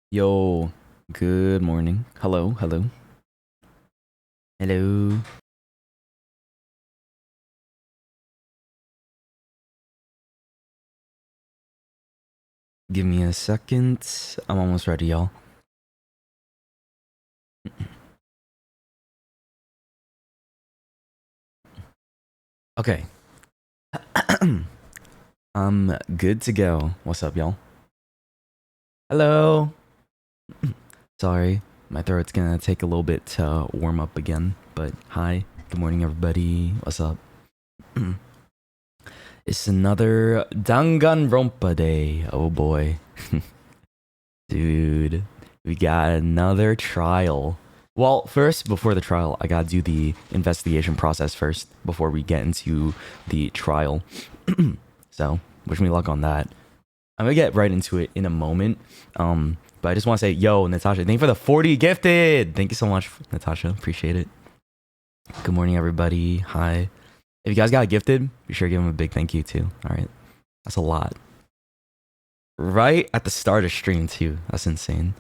Yo, good morning. Hello, hello. Hello. Give me a second. I'm almost ready, y'all. Okay. I'm good to go. What's up, y'all? Hello. Sorry, my throat's gonna take a little bit to warm up again, but hi. Good morning, everybody. What's up? It's another Danganronpa day. Oh boy. Dude, we got another trial. Well, first, before the trial, I gotta do the investigation process first before we get into the trial. So, wish me luck on that. I'm gonna get right into it in a moment. But I just want to say, yo, Natasha, thank you for the 40 gifted. Thank you so much, Natasha. Appreciate it. Good morning, everybody. Hi. If you guys got gifted, be sure to give them a big thank you too. All right, that's a lot. Right at the start of stream too. That's insane.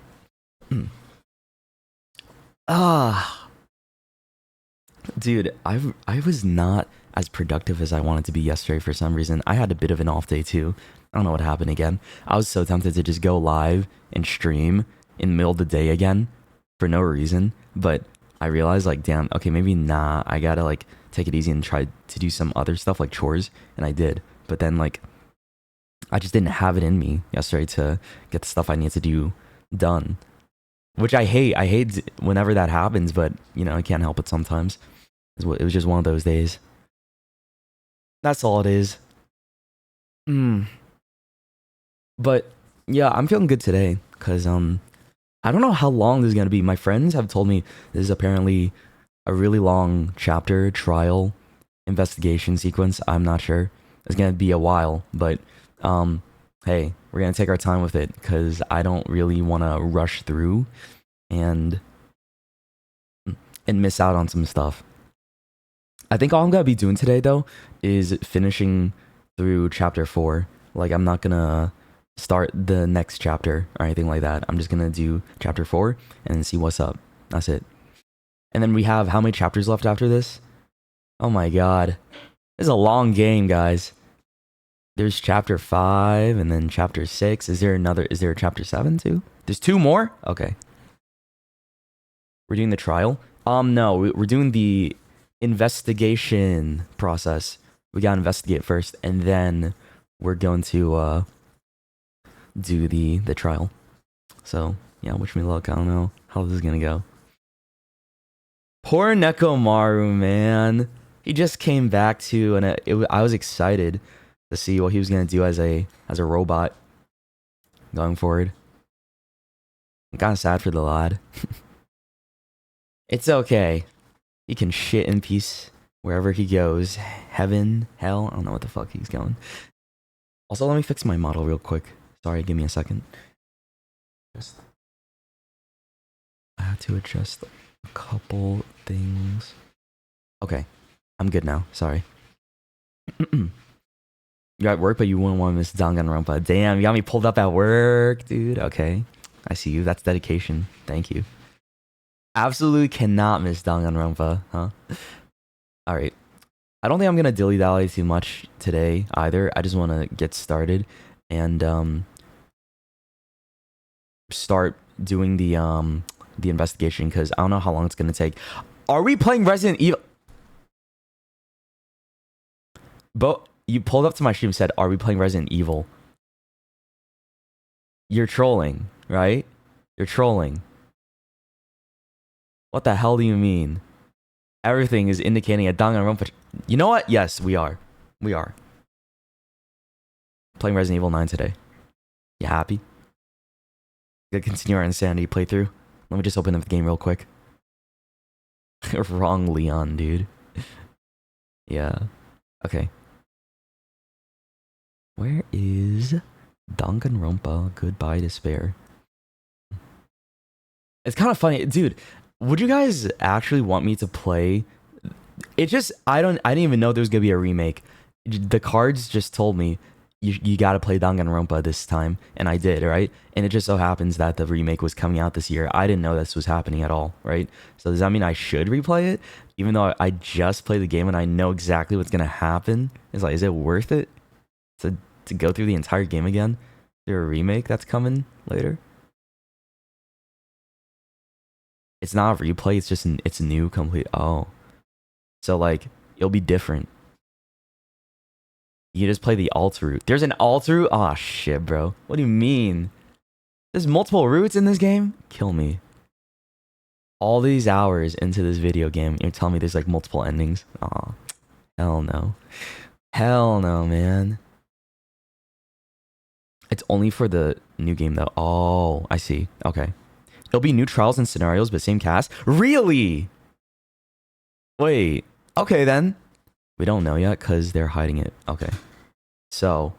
Ah, dude, I was not as productive as I wanted to be yesterday for some reason. I had a bit of an off day too. I don't know what happened again. I was so tempted to just go live and stream in the middle of the day again for no reason, but I realized like, damn, okay, maybe nah. I gotta like take it easy and try to do some other stuff like chores, and I did. But then like, I just didn't have it in me yesterday to get the stuff I need to do done, which I hate. I hate whenever that happens, but you know, I can't help it sometimes. It was just one of those days. That's all it is. But yeah, I'm feeling good today because I don't know how long this is gonna be. My friends have told me this is apparently a really long chapter trial investigation sequence. I'm not sure. It's gonna be a while, but hey, we're gonna take our time with it because I don't really want to rush through and miss out on some stuff. I think all I'm gonna be doing today though is finishing through chapter 4. Like I'm not gonna start the next chapter or anything like that. I'm just gonna do chapter 4 and see what's up. That's it. And then we have how many chapters left after this? Oh my god. This is a long game, guys. There's chapter 5 and then chapter 6. Is there a chapter 7 too? There's 2 more? Okay. We're doing the trial? No, we're doing the investigation process. We gotta investigate first, and then we're going to do the trial. So yeah, wish me luck. I don't know how this is gonna go. Poor Nekomaru, man. He just came back to, and I was excited to see what he was gonna do as a robot going forward. I'm kind of sad for the lad. It's okay. He can shit in peace wherever he goes. Heaven, hell, I don't know what the fuck he's going. Also, let me fix my model real quick. Sorry, give me a second. I have to adjust a couple things. Okay, I'm good now. Sorry. You're at work, but you wouldn't want to miss Danganronpa. Damn, you got me pulled up at work, dude. Okay, I see you. That's dedication. Thank you. Absolutely cannot miss Danganronpa, huh? All right. I don't think I'm gonna dilly dally too much today either. I just want to get started and start doing the investigation because I don't know how long it's gonna take. Are we playing Resident Evil? But you pulled up to my stream and said, "Are we playing Resident Evil?" You're trolling, right? You're trolling. What the hell do you mean? Everything is indicating a Danganronpa. You know what? Yes, we are. We are. Playing Resident Evil 9 today. You happy? Gonna continue our insanity playthrough. Let me just open up the game real quick. Wrong Leon, dude. Yeah. Okay. Where is Danganronpa Goodbye Despair? It's kind of funny, dude. Would you guys actually want me to play? It just I didn't even know there was gonna be a remake. The cards just told me you gotta play Danganronpa this time, and I did, right? And it just so happens that the remake was coming out this year. I didn't know this was happening at all, right? So does that mean I should replay it, even though I just played the game and I know exactly what's gonna happen? It's like, is it worth it to go through the entire game again? There a remake that's coming later? It's not a replay. It's just it's new, complete. Oh, so like it'll be different. You just play the alt route. There's an alt route? Oh shit, bro. What do you mean? There's multiple routes in this game? Kill me. All these hours into this video game, you're telling me there's like multiple endings? Oh, hell no. Hell no, man. It's only for the new game though. Oh, I see. Okay. It'll be new trials and scenarios, but same cast? Really? Wait. Okay then. We don't know yet because they're hiding it. Okay. So,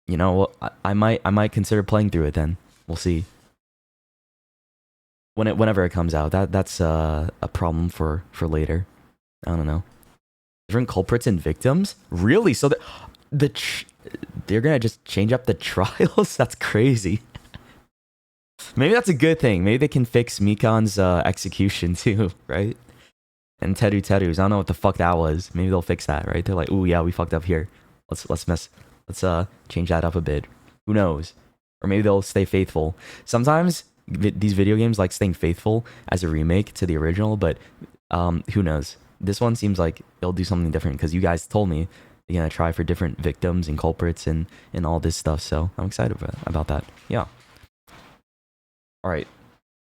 you know what? I might consider playing through it then. We'll see. Whenever it comes out. That's a problem for later. I don't know. Different culprits and victims? Really? So they're gonna just change up the trials? That's crazy. Maybe that's a good thing. Maybe they can fix Mikan's execution too, right? And Teru's. I don't know what the fuck that was. Maybe they'll fix that, right? They're like, ooh, yeah, we fucked up here. Let's change that up a bit. Who knows? Or maybe they'll stay faithful. Sometimes these video games like staying faithful as a remake to the original, but who knows? This one seems like it'll do something different because you guys told me they're gonna try for different victims and culprits and all this stuff. So I'm excited about that. Yeah. All right.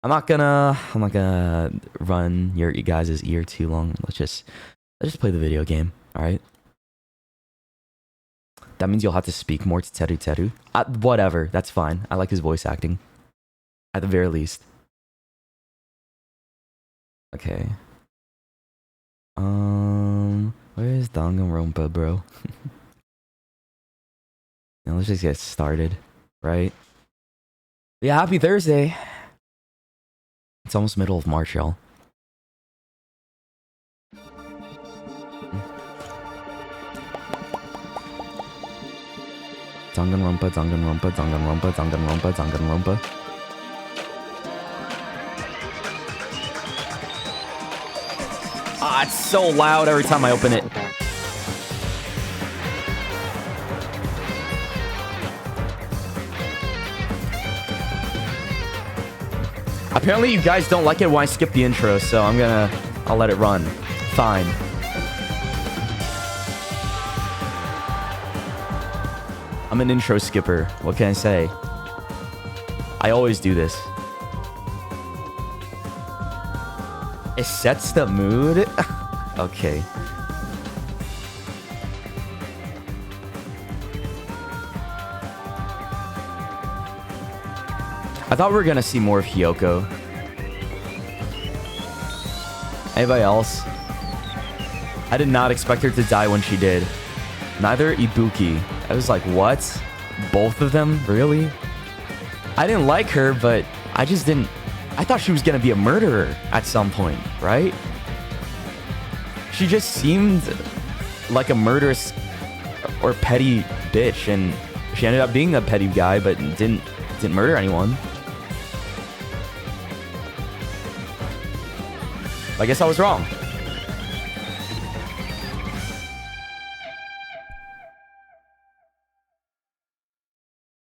I'm not gonna run your guys' ear too long. Let's just play the video game. All right. That means you'll have to speak more to Teru. Whatever. That's fine. I like his voice acting. At the very least. Okay. Where's Danganronpa, bro? Now let's just get started, right? Yeah, happy Thursday. It's almost middle of March, y'all. Danganronpa. Ah, it's so loud every time I open it. Apparently you guys don't like it when I skip the intro, so I'll let it run. Fine. I'm an intro skipper. What can I say? I always do this. It sets the mood? Okay. I thought we were gonna see more of Hyoko. Anybody else? I did not expect her to die when she did. Neither Ibuki. I was like, what? Both of them? Really? I didn't like her, but I just didn't... I thought she was gonna be a murderer at some point, right? She just seemed like a murderous or petty bitch, and she ended up being a petty guy, but didn't murder anyone. I guess I was wrong.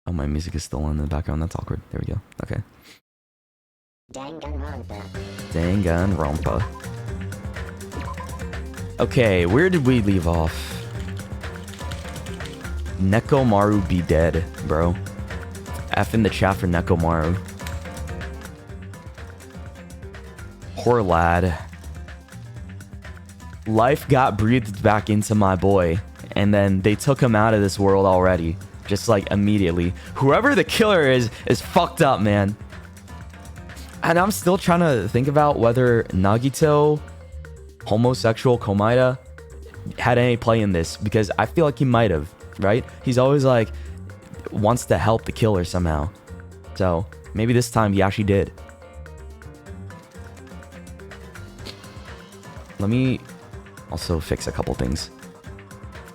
Oh, my music is still in the background. That's awkward. There we go. Okay. Danganronpa. Okay, where did we leave off? Nekomaru be dead, bro. F in the chat for Nekomaru. Poor lad. Life got breathed back into my boy, and then they took him out of this world already. Just like immediately. Whoever the killer is fucked up, man. And I'm still trying to think about whether Nagito, homosexual Komaeda, had any play in this, because I feel like he might have, right? He's always like wants to help the killer somehow. So maybe this time he actually did. Let me also fix a couple things.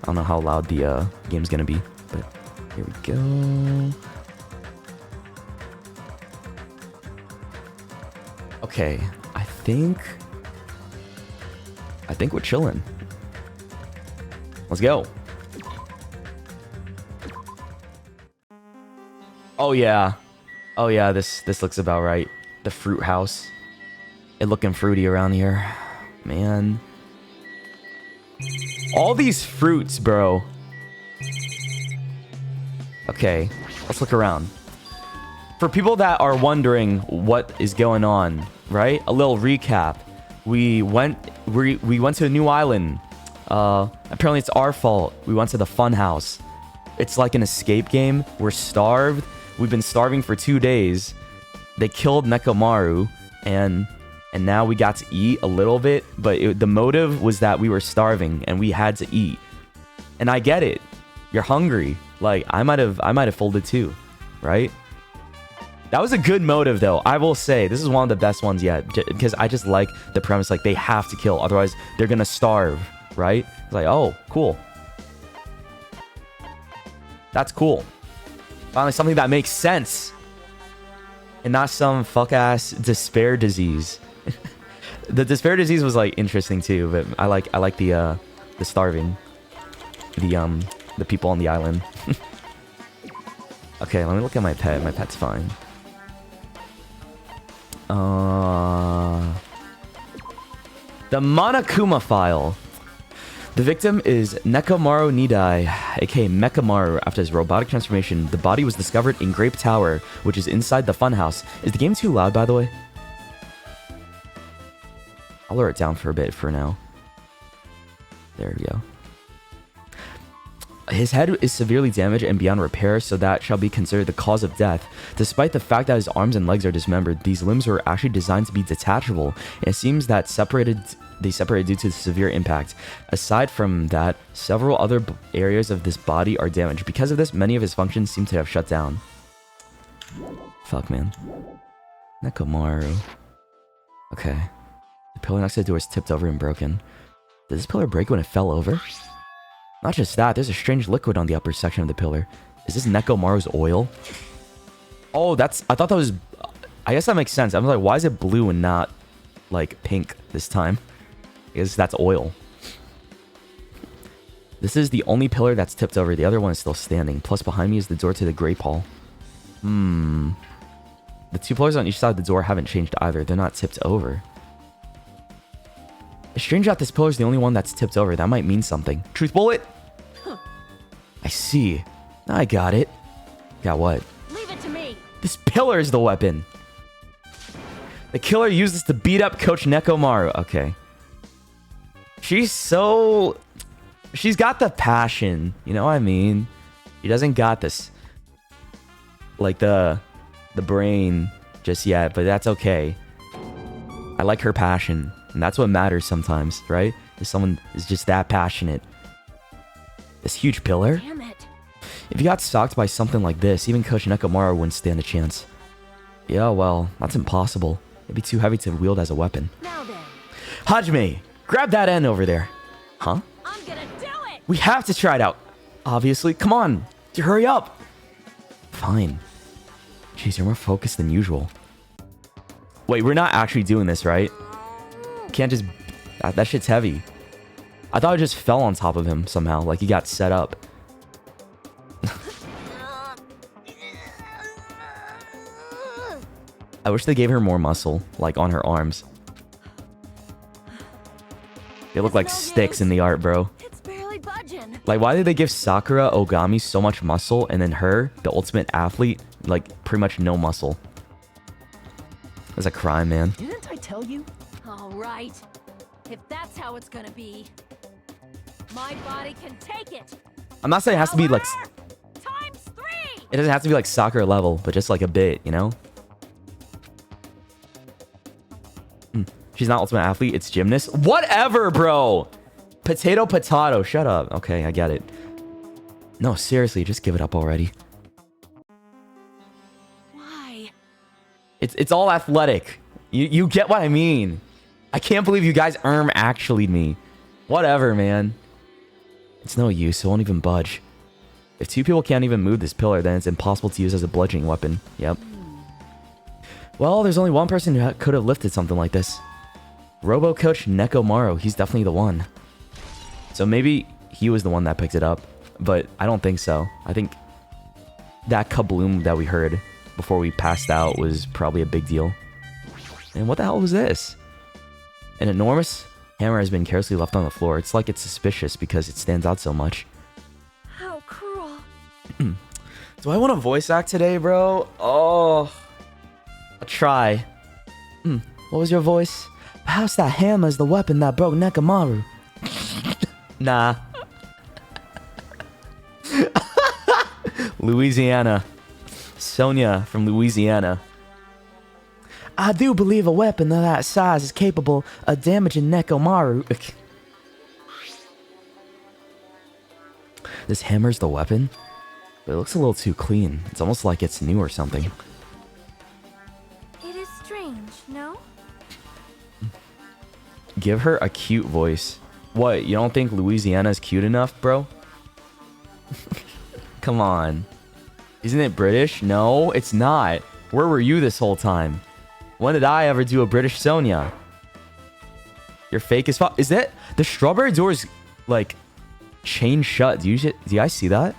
I don't know how loud the game's gonna be. but here we go. Okay, I think we're chilling. Let's go. Oh yeah, this looks about right. The fruit house. It looking fruity around here, man. All these fruits, bro. Okay, let's look around. For people that are wondering what is going on, right? A little recap. We went to a new island. Apparently it's our fault. We went to the fun house. It's like an escape game. We're starved. We've been starving for 2 days. They killed Nekomaru, and now we got to eat a little bit, but the motive was that we were starving and we had to eat. And I get it. You're hungry. Like I might have folded too, right? That was a good motive though. I will say this is one of the best ones yet, because I just like the premise, like they have to kill, otherwise they're gonna starve, right? It's like, oh, cool. That's cool. Finally something that makes sense. And not some fuck-ass despair disease. The despair disease was like interesting too, but I like the starving. The people on the island. Okay, let me look at my pet. My pet's fine. The Monokuma file. The victim is Nekomaru Nidai, aka Mekamaru. After his robotic transformation, the body was discovered in Grape Tower, which is inside the funhouse. Is the game too loud, by the way? I'll lower it down for a bit for now. There we go. His head is severely damaged and beyond repair, so that shall be considered the cause of death. Despite the fact that his arms and legs are dismembered, these limbs were actually designed to be detachable, and it seems that they separated due to severe impact. Aside from that, several other areas of this body are damaged. Because of this, many of his functions seem to have shut down. Fuck, man. Nekomaru. Okay. The pillar next to the door is tipped over and broken. Did this pillar break when it fell over? Not just that, there's a strange liquid on the upper section of the pillar. Is this Nekomaru's oil? Oh, I thought that was... I guess that makes sense. I was like, why is it blue and not, like, pink this time? I guess that's oil. This is the only pillar that's tipped over. The other one is still standing. Plus, behind me is the door to the Great Hall. The 2 pillars on each side of the door haven't changed either. They're not tipped over. It's strange that this pillar is the only one that's tipped over. That might mean something. Truth bullet? I see. Now I got it. Got what? Leave it to me. This pillar is the weapon. The killer used this to beat up Coach Nekomaru. Okay. She's got the passion. You know what I mean? She doesn't got this, like, the brain just yet, but that's okay. I like her passion. And that's what matters sometimes, right? If someone is just that passionate. This huge pillar? Damn it. If you got socked by something like this, even Coach Nekomaru wouldn't stand a chance. Yeah, well, that's impossible. It'd be too heavy to wield as a weapon. Now then. Hajime, grab that end over there. Huh? I'm gonna do it. We have to try it out. Obviously. Come on. Hurry up. Fine. Jeez, you're more focused than usual. Wait, we're not actually doing this, right? Can't just... That shit's heavy. I thought it just fell on top of him somehow. Like he got set up. I wish they gave her more muscle. Like on her arms. They look like sticks in the art, bro. It's barely budging. Like, why did they give Sakura Ogami so much muscle and then her, the ultimate athlete, like pretty much no muscle? That's a crime, man. Didn't I tell you? All right. If that's how it's gonna be, my body can take it. I'm not saying it has to be like... Times 3. It doesn't have to be like Sakura level, but just like a bit, you know? She's not ultimate athlete, it's gymnast. Whatever, bro! Potato. Shut up. Okay, I get it. No, seriously, just give it up already. Why? It's all athletic. You get what I mean. I can't believe you guys actually me. Whatever, man. It's no use. It won't even budge. If two people can't even move this pillar, then it's impossible to use as a bludgeoning weapon. Yep. Well, there's only one person who could have lifted something like this. Robo Coach Nekomaru. He's definitely the one. So maybe he was the one that picked it up. But I don't think so. I think that kabloom that we heard before we passed out was probably a big deal. And what the hell was this? An enormous hammer has been carelessly left on the floor. It's like it's suspicious because it stands out so much. How cruel. Do I want to voice act today, bro? Oh, I'll try. What was your voice? Perhaps that hammer is the weapon that broke Nekomaru. Nah. Louisiana. Sonia from Louisiana. I do believe a weapon of that size is capable of damaging Nekomaru. This hammer's the weapon? But it looks a little too clean. It's almost like it's new or something. It is strange, no? Give her a cute voice. What, you don't think Louisiana's cute enough, bro? Come on. Isn't it British? No, it's not. Where were you this whole time? When did I ever do a British Sonia? You're fake as fuck. Is that... The strawberry door is, like, chained shut. Do you guys see that?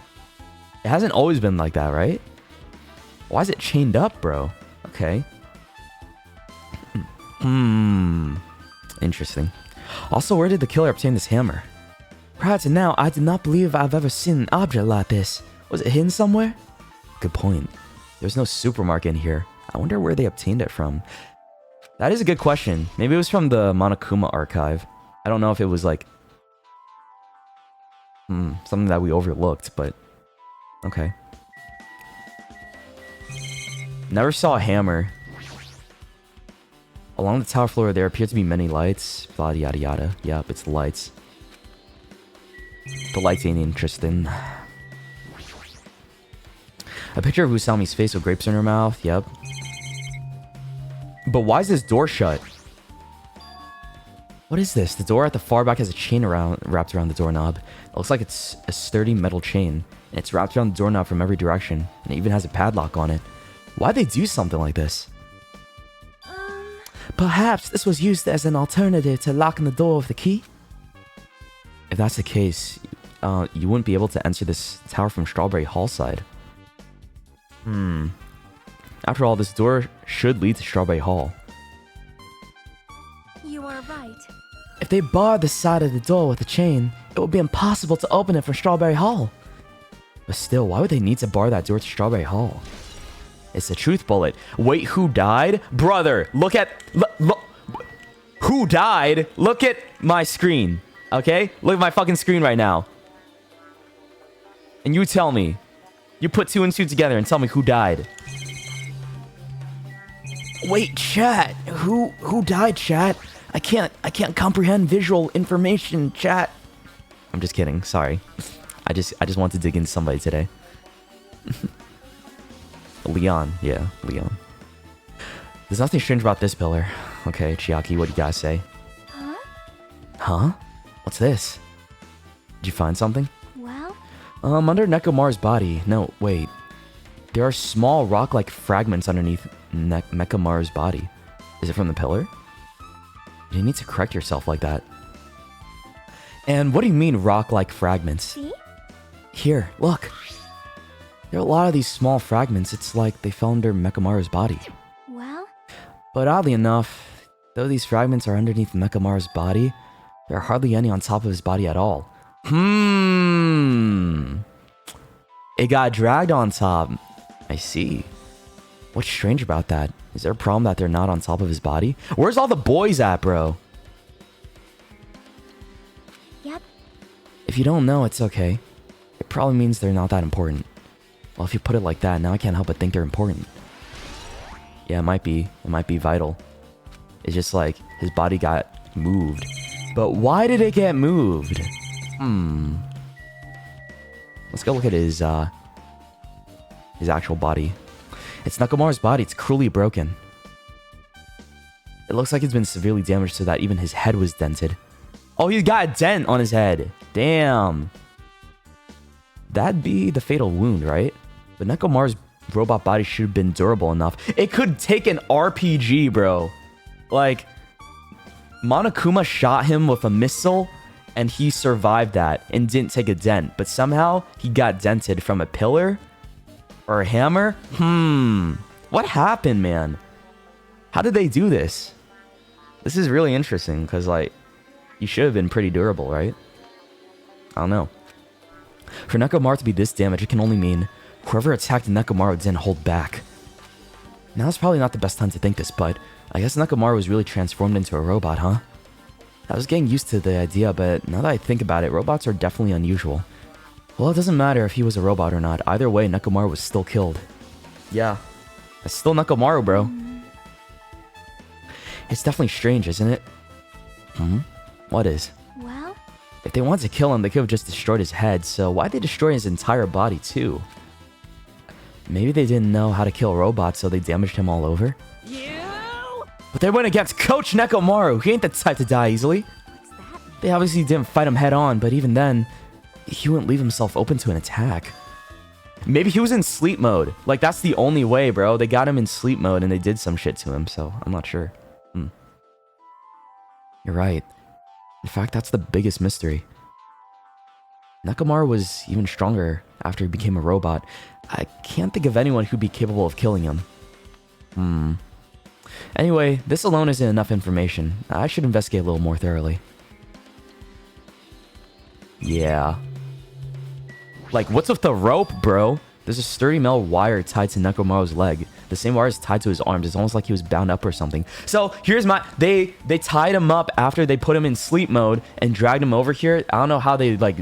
It hasn't always been like that, right? Why is it chained up, bro? Okay. Interesting. Also, where did the killer obtain this hammer? Prior to now, I do not believe I've ever seen an object like this. Was it hidden somewhere? Good point. There's no supermarket in here. I wonder where they obtained it from. That is a good question. Maybe it was from the Monokuma archive. I don't know if it was like... something that we overlooked, but... Okay. Never saw a hammer. Along the tower floor, there appear to be many lights. Blah, yada, yada. Yep, it's the lights. The lights ain't interesting. A picture of Usami's face with grapes in her mouth. Yep. But why is this door shut? What is this? The door at the far back has a chain wrapped around the doorknob. It looks like it's a sturdy metal chain. And it's wrapped around the doorknob from every direction. And it even has a padlock on it. Why'd they do something like this? Perhaps this was used as an alternative to locking the door with the key? If that's the case, you wouldn't be able to enter this tower from Strawberry Hall side. After all, this door should lead to Strawberry Hall. You are right. If they barred the side of the door with a chain, it would be impossible to open it from Strawberry Hall. But still, why would they need to bar that door to Strawberry Hall? It's a truth bullet. Wait, who died? Brother, look at... Look, who died? Look at my screen, okay? Look at my fucking screen right now. And you tell me. You put two and two together and tell me who died. Wait, chat. Who died, chat? I can't comprehend visual information, chat. I'm just kidding. Sorry. I just want to dig into somebody today. Leon. Yeah, Leon. There's nothing strange about this pillar. Okay, Chiaki, what do you guys say? Huh? Huh? What's this? Did you find something? Well? Under Nekomaru's body. No, wait. There are small rock-like fragments underneath Nekomaru's body. Is it from the pillar? You need to correct yourself like that. And what do you mean rock-like fragments? See? Here, look. There are a lot of these small fragments. It's like they fell under Nekomaru's body. Well? But oddly enough, though these fragments are underneath Nekomaru's body, there are hardly any on top of his body at all. It got dragged on top. I see. What's strange about that? Is there a problem that they're not on top of his body? Where's all the boys at, bro? Yep. If you don't know, it's okay. It probably means they're not that important. Well, if you put it like that, now I can't help but think they're important. Yeah, it might be. It might be vital. It's just like his body got moved. But why did it get moved? Let's go look at his actual body. It's Nekomaru's body. It's cruelly broken. It looks like it's been severely damaged so that even his head was dented. Oh, he's got a dent on his head. Damn. that'd be the fatal wound, right? But Nekomaru's robot body should have been durable enough. It could take an RPG, bro. Like, Monokuma shot him with a missile, and he survived that and didn't take a dent. But somehow, he got dented from a pillar or a hammer. What happened, man? How did they do this? This is really interesting, because, like, he should have been pretty durable, right? I don't know. For Nekomaru to be this damaged, it can only mean whoever attacked Nekomaru didn't hold back. Now is probably not the best time to think this, but I guess Nekomaru was really transformed into a robot, huh? I was getting used to the idea, but now that I think about it, robots are definitely unusual. Well, it doesn't matter if he was a robot or not. Either way, Nekomaru was still killed. Yeah, that's still Nekomaru, bro. It's definitely strange, isn't it? What is? Well, If they wanted to kill him, they could have just destroyed his head, so why'd they destroy his entire body, too? Maybe they didn't know how to kill robots, so they damaged him all over? you. But they went against Coach Nekomaru. He ain't the type to die easily. What's that? They obviously didn't fight him head on, but even then, he wouldn't leave himself open to an attack. Maybe he was in sleep mode. Like, that's the only way, bro. They got him in sleep mode and they did some shit to him, so I'm not sure. You're right. In fact, that's the biggest mystery. Nekomaru was even stronger after he became a robot. I can't think of anyone who'd be capable of killing him. Anyway, this alone isn't enough information. I should investigate a little more thoroughly. Yeah. Like, what's with the rope, bro? There's a sturdy metal wire tied to Nekomaru's leg. The same wire is tied to his arms. It's almost like he was bound up or something. So, here's my... They tied him up after they put him in sleep mode and dragged him over here. I don't know how they, like,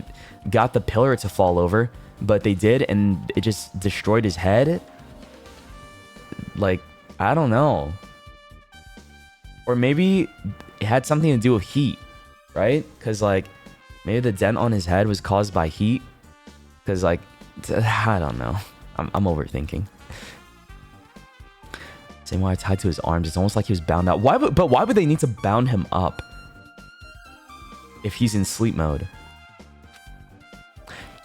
got the pillar to fall over. But they did, and it just destroyed his head. Like, I don't know. Or maybe it had something to do with heat, right? Because, like, maybe the dent on his head was caused by heat. Because, like, I don't know. I'm overthinking. Same wire tied to his arms. It's almost like he was bound out. Why would they need to bound him up if he's in sleep mode?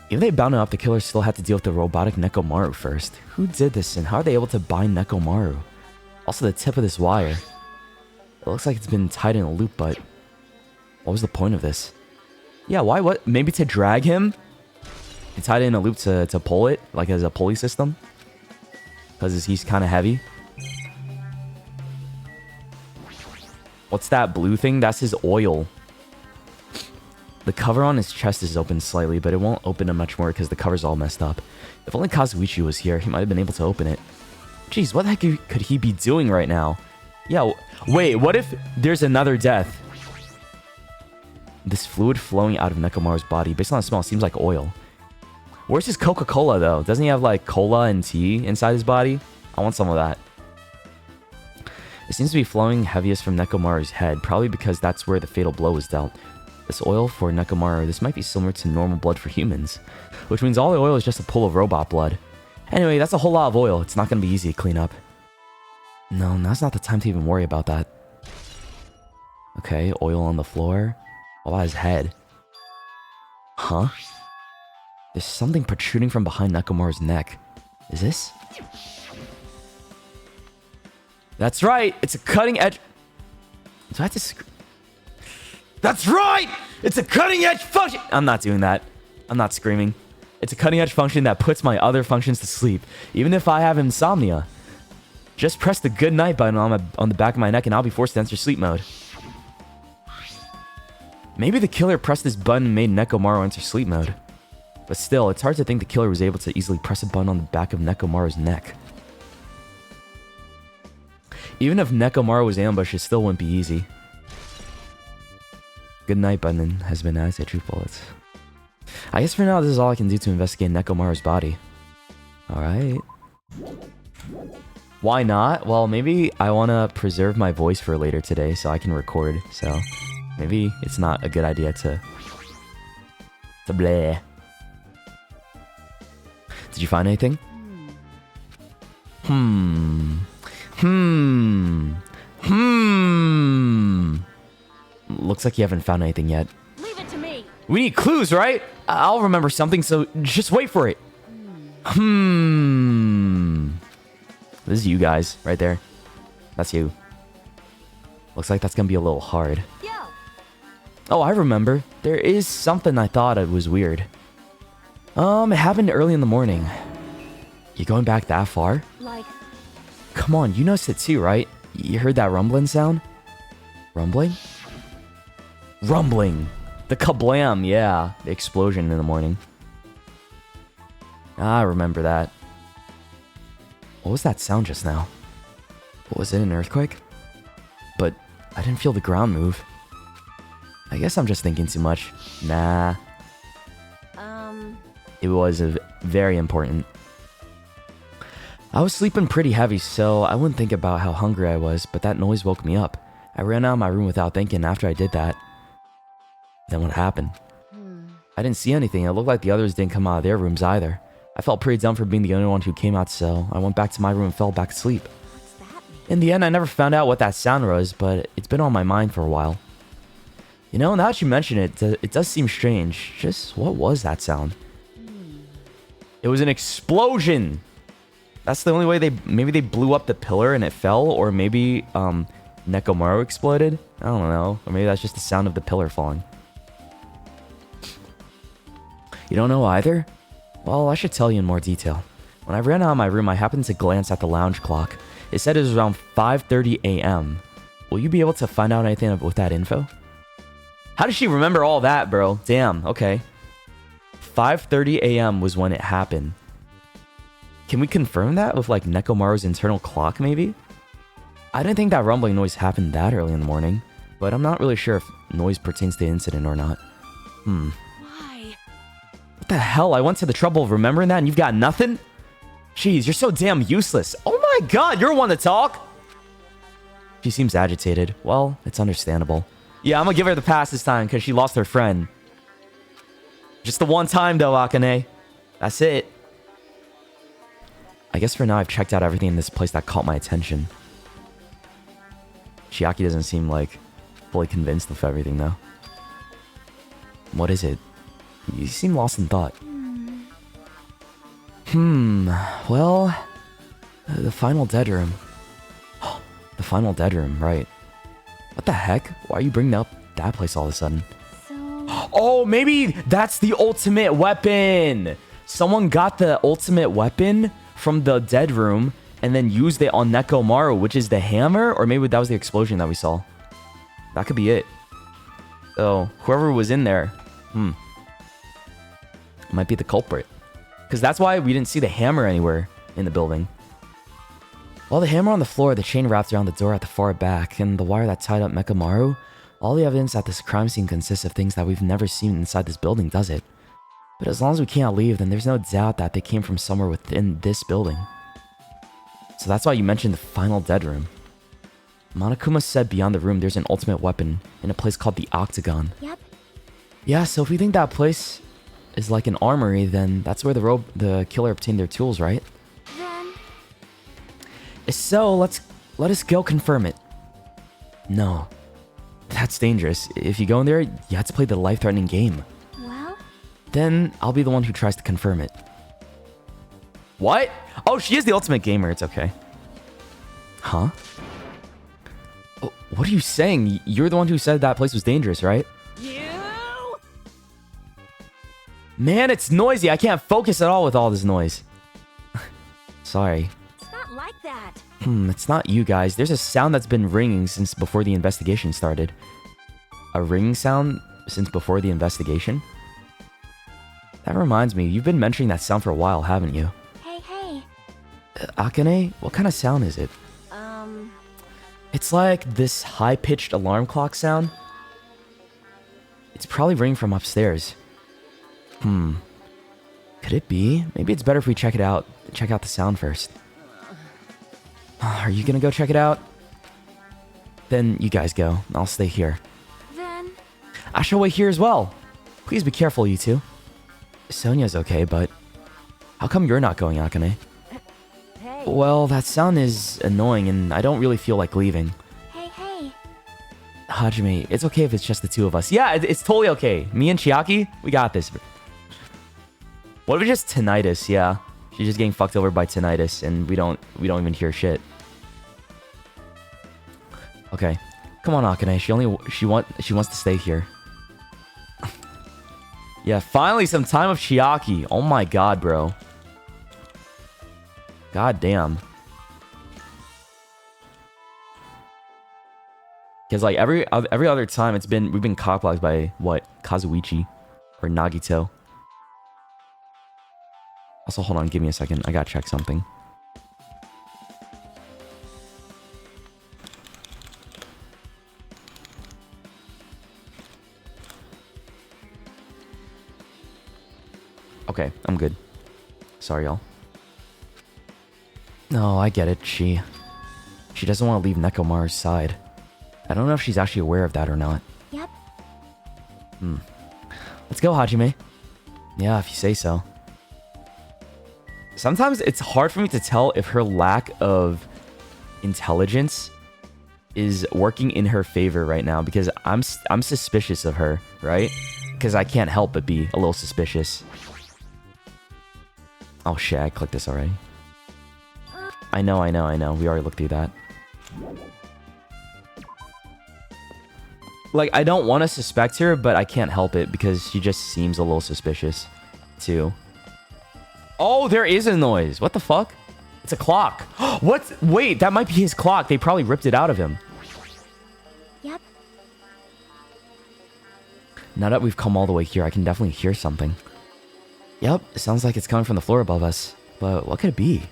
If they bound him up, the killer still had to deal with the robotic Nekomaru first. Who did this, and how are they able to bind Nekomaru? Also, the tip of this wire. It looks like it's been tied in a loop, but what was the point of this? Yeah, why? What? Maybe to drag him? They tied it in a loop to pull it, like as a pulley system? Because he's kind of heavy. What's that blue thing? That's his oil. The cover on his chest is open slightly, but it won't open it much more because the cover's all messed up. If only Kazuichi was here, he might have been able to open it. Jeez, what the heck could he be doing right now? Yeah, wait, what if there's another death? This fluid flowing out of Nekomaru's body, based on the smell, seems like oil. Where's his Coca-Cola, though? Doesn't he have, like, cola and tea inside his body? I want some of that. It seems to be flowing heaviest from Nekomaru's head, probably because that's where the fatal blow was dealt. This oil for Nekomaru, this might be similar to normal blood for humans, which means all the oil is just a pool of robot blood. Anyway, that's a whole lot of oil. It's not going to be easy to clean up. No, now's not the time to even worry about that. Okay, oil on the floor. What about his head? Huh? There's something protruding from behind Nekomaru's neck. Is this? That's right! It's a cutting edge... Do I have to... That's right! It's a cutting edge function! I'm not doing that. I'm not screaming. It's a cutting edge function that puts my other functions to sleep, even if I have insomnia. Just press the good night button on the back of my neck and I'll be forced to enter sleep mode. Maybe the killer pressed this button and made Nekomaru enter sleep mode. But still, it's hard to think the killer was able to easily press a button on the back of Nekomaru's neck. Even if Nekomaru was ambushed, it still wouldn't be easy. Good night button has been added to truth bullets. I guess for now, this is all I can do to investigate Nekomaru's body. Alright. Why not? Well, maybe I want to preserve my voice for later today so I can record. So, maybe it's not a good idea to bleh. Did you find anything? Looks like you haven't found anything yet. Leave it to me. We need clues, right? I'll remember something, so just wait for it. This is you guys, right there. That's you. Looks like that's gonna be a little hard. Yo. Oh, I remember. There is something I thought it was weird. It happened early in the morning. You going back that far? Like, Come on, you noticed it too, right? You heard that rumbling sound? Rumbling? Rumbling! The kablam, yeah. The explosion in the morning. I remember that. What was that sound just now? Was it an earthquake? But I didn't feel the ground move. I guess I'm just thinking too much. Nah. It was very important. I was sleeping pretty heavy, so I wouldn't think about how hungry I was, but that noise woke me up. I ran out of my room without thinking after I did that. Then what happened? I didn't see anything. It looked like the others didn't come out of their rooms either. I felt pretty dumb for being the only one who came out, so I went back to my room and fell back asleep. what's that mean? In the end, I never found out what that sound was, but it's been on my mind for a while. You know, now that you mention it, it does seem strange. Just what was that sound? It was an explosion! That's the only way maybe they blew up the pillar and it fell, or maybe Nekomaru exploded? I don't know. Or maybe that's just the sound of the pillar falling. You don't know either? Well, I should tell you in more detail. When I ran out of my room, I happened to glance at the lounge clock. It said it was around 5:30 a.m. Will you be able to find out anything with that info? How does she remember all that, bro? Damn, okay. 5:30 a.m. was when it happened. Can we confirm that with like Nekomaru's internal clock, maybe? I didn't think that rumbling noise happened that early in the morning, but I'm not really sure if noise pertains to the incident or not. Why? What the hell? I went to the trouble of remembering that and you've got nothing? Jeez, you're so damn useless. Oh my god, you're one to talk! She seems agitated. Well, it's understandable. Yeah, I'm gonna give her the pass this time because she lost her friend. Just the one time though, Akane. That's it. I guess for now I've checked out everything in this place that caught my attention. Chiaki doesn't seem like fully convinced of everything though. What is it? You seem lost in thought. Well, the final dead room. The final dead room, right. What the heck? Why are you bringing up that place all of a sudden? So... Oh, maybe that's the ultimate weapon! Someone got the ultimate weapon from the dead room and then used it on Nekomaru, which is the hammer? Or maybe that was the explosion that we saw. That could be it. So, whoever was in there, might be the culprit. Because that's why we didn't see the hammer anywhere in the building. Well, the hammer on the floor, the chain wrapped around the door at the far back, and the wire that tied up Nekomaru, all the evidence at this crime scene consists of things that we've never seen inside this building, does it? But as long as we can't leave, then there's no doubt that they came from somewhere within this building. So that's why you mentioned the final dead room. Monokuma said beyond the room there's an ultimate weapon in a place called the Octagon. Yep. Yeah, so if we think that place is like an armory, then that's where the killer obtained their tools, right? Then... So let us go confirm it. No. That's dangerous. If you go in there, you have to play the life-threatening game. Well... Then I'll be the one who tries to confirm it. What? Oh, she is the ultimate gamer. It's okay. Huh? Oh, what are you saying? You're the one who said that place was dangerous, right? You... Man, it's noisy. I can't focus at all with all this noise. Sorry. It's not like that. It's not you guys. There's a sound that's been ringing since before the investigation started. A ringing sound since before the investigation? That reminds me, you've been mentioning that sound for a while, haven't you? Hey. Akane, what kind of sound is it? It's like this high-pitched alarm clock sound. It's probably ringing from upstairs. Could it be? Maybe it's better if we check it out. Check out the sound first. Are you gonna go check it out? Then you guys go. I'll stay here. Then... I shall wait here as well. Please be careful, you two. Sonia's okay, but... How come you're not going, Akane? Hey. Well, that sound is annoying and I don't really feel like leaving. Hey. Hajime, it's okay if it's just the two of us. Yeah, it's totally okay. Me and Chiaki, we got this. What if it's just tinnitus? Yeah, she's just getting fucked over by tinnitus, and we don't even hear shit. Okay, come on, Akane. She wants to stay here. Yeah, finally some time with Chiaki. Oh my god, bro. God damn. Because like every other time we've been cockblocked by what? Kazuichi or Nagito. Also, hold on, give me a second. I gotta check something. Okay, I'm good. Sorry, y'all. No, I get it. She doesn't want to leave Nekomaru's side. I don't know if she's actually aware of that or not. Yep. Let's go, Hajime. Yeah, if you say so. Sometimes it's hard for me to tell if her lack of intelligence is working in her favor right now because I'm suspicious of her, right? Because I can't help but be a little suspicious. Oh shit, I clicked this already. I know. We already looked through that. Like, I don't want to suspect her, but I can't help it because she just seems a little suspicious, too. Oh, there is a noise. What the fuck? It's a clock. What? Wait, that might be his clock. They probably ripped it out of him. Yep. Now that we've come all the way here, I can definitely hear something. Yep, it sounds like it's coming from the floor above us. But what could it be?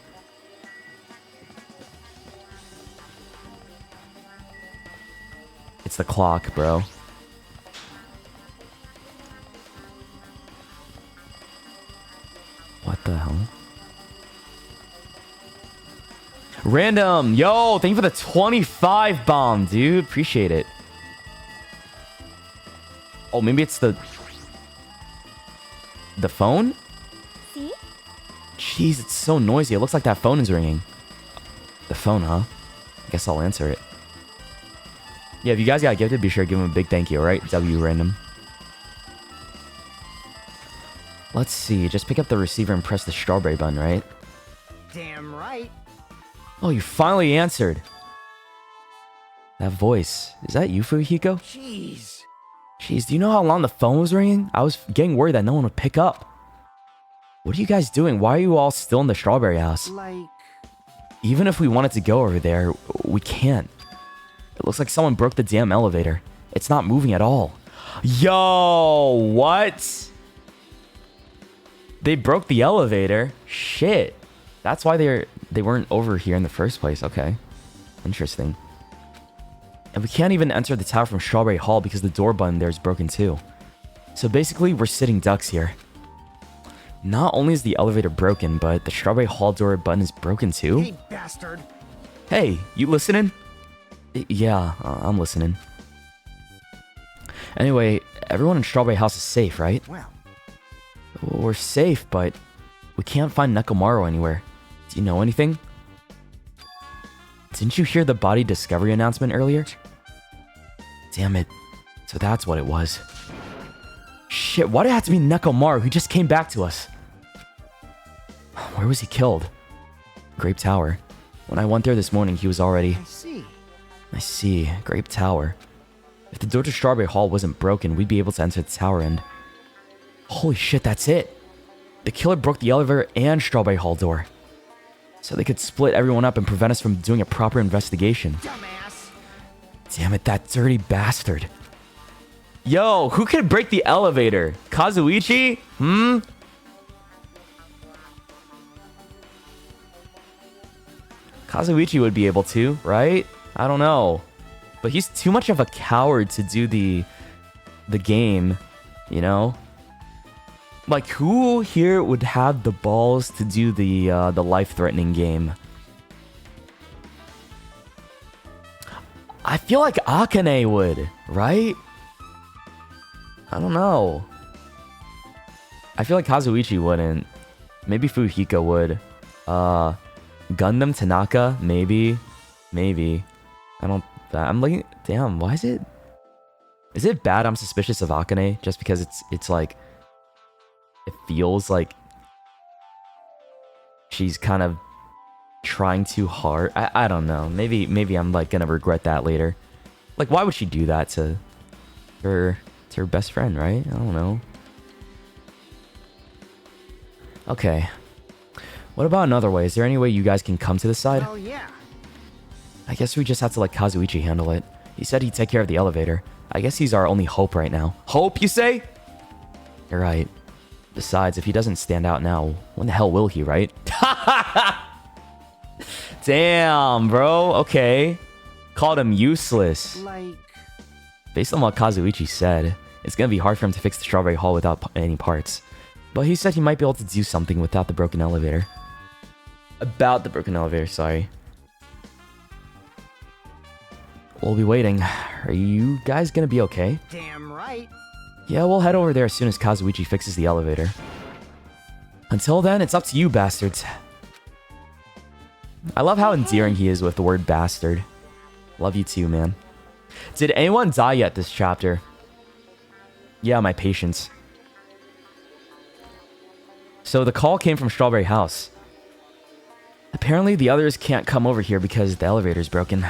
It's the clock, bro. What the hell? Random! Yo, thank you for the 25 bomb, dude. Appreciate it. Oh, maybe it's the phone? See? Jeez, it's so noisy. It looks like that phone is ringing. The phone, huh? I guess I'll answer it. Yeah, if you guys got gifted, be sure to give him a big thank you, alright? W random. Let's see. Just pick up the receiver and press the strawberry button, right? Damn right. Oh, you finally answered. That voice. Is that you, Fuyuhiko? Jeez. Jeez, do you know how long the phone was ringing? I was getting worried that no one would pick up. What are you guys doing? Why are you all still in the strawberry house? Like... Even if we wanted to go over there, we can't. It looks like someone broke the damn elevator. It's not moving at all. Yo, what? They broke the elevator? Shit. That's why they weren't over here in the first place. Okay. Interesting. And we can't even enter the tower from Strawberry Hall because the door button there is broken too. So basically, we're sitting ducks here. Not only is the elevator broken, but the Strawberry Hall door button is broken too. Hey, bastard. Hey, you listening? Yeah, I'm listening. Anyway, everyone in Strawberry House is safe, right? Well, We're safe, but we can't find Nekomaru anywhere. Do you know anything? Didn't you hear the body discovery announcement earlier? Damn it. So that's what it was. Shit, why'd it have to be Nekomaru who just came back to us? Where was he killed? Grape Tower. When I went there this morning, he was already... I see. I see. Grape Tower. If the door to Strawberry Hall wasn't broken, we'd be able to enter the tower and... Holy shit, that's it! The killer broke the elevator and Strawberry Hall door. So they could split everyone up and prevent us from doing a proper investigation. Dumbass. Damn it, that dirty bastard. Yo, who could break the elevator? Kazuichi? Kazuichi would be able to, right? I don't know. But he's too much of a coward to do the game, you know? Like, who here would have the balls to do the life-threatening game? I feel like Akane would, right? I don't know. I feel like Kazuichi wouldn't. Maybe Fuyuhiko would. Gundam Tanaka, maybe. Maybe. I'm looking... Damn, why is it... Is it bad I'm suspicious of Akane just because it's like it feels like she's kind of trying too hard? I don't know. Maybe I'm like gonna regret that later. Like, why would she do that to her best friend, right? I don't know. Okay. What about another way? Is there any way you guys can come to the side? Oh yeah. I guess we just have to let Kazuichi handle it. He said he'd take care of the elevator. I guess he's our only hope right now. Hope, you say? You're right. Besides, if he doesn't stand out now, when the hell will he, right? Damn, bro. Okay. Called him useless. Like... Based on what Kazuichi said, it's gonna be hard for him to fix the Strawberry Hall without any parts. But he said he might be able to do something without the broken elevator. About the broken elevator, sorry. We'll be waiting. Are you guys gonna be okay? Damn right. Yeah, we'll head over there as soon as Kazuichi fixes the elevator. Until then, it's up to you, bastards. I love how endearing he is with the word bastard. Love you too, man. Did anyone die yet this chapter? Yeah, my patience. So the call came from Strawberry House. Apparently the others can't come over here because the elevator's broken.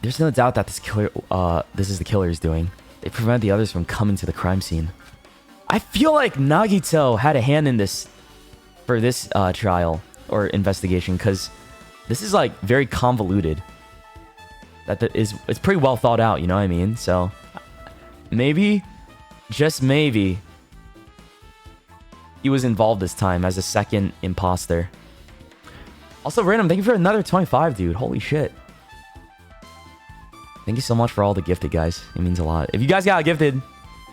There's no doubt that this is the killer's doing. They prevent the others from coming to the crime scene. I feel like Nagito had a hand in this for this trial or investigation, because this is like very convoluted. It's pretty well thought out, you know what I mean? So maybe, just maybe, he was involved this time as a second imposter. Also, Random, thank you for another 25, dude. Holy shit. Thank you so much for all the gifted, guys. It means a lot. If you guys got gifted,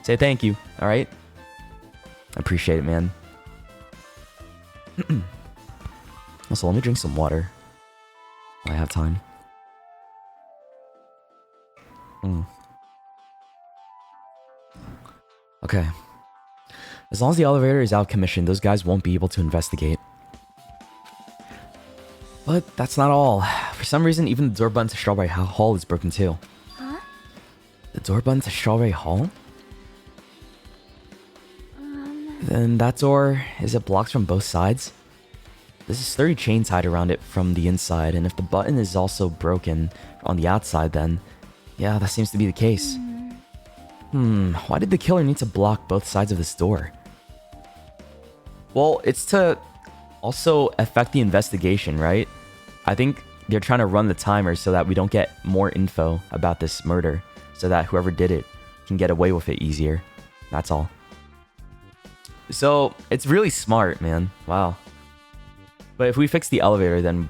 say thank you, alright? I appreciate it, man. Also, let me drink some water while I have time. Okay. As long as the elevator is out of commission, those guys won't be able to investigate. But that's not all. For some reason, even the door button to Strawberry Hall is broken too. Huh? The door button to Strawberry Hall? Then that door, is it blocked from both sides? There's a sturdy chain tied around it from the inside, and if the button is also broken on the outside, then yeah, that seems to be the case. Why did the killer need to block both sides of this door? Well, it's to also affect the investigation, right? I think they're trying to run the timer so that we don't get more info about this murder, so that whoever did it can get away with it easier. That's all. So, it's really smart, man. Wow. But if we fix the elevator, then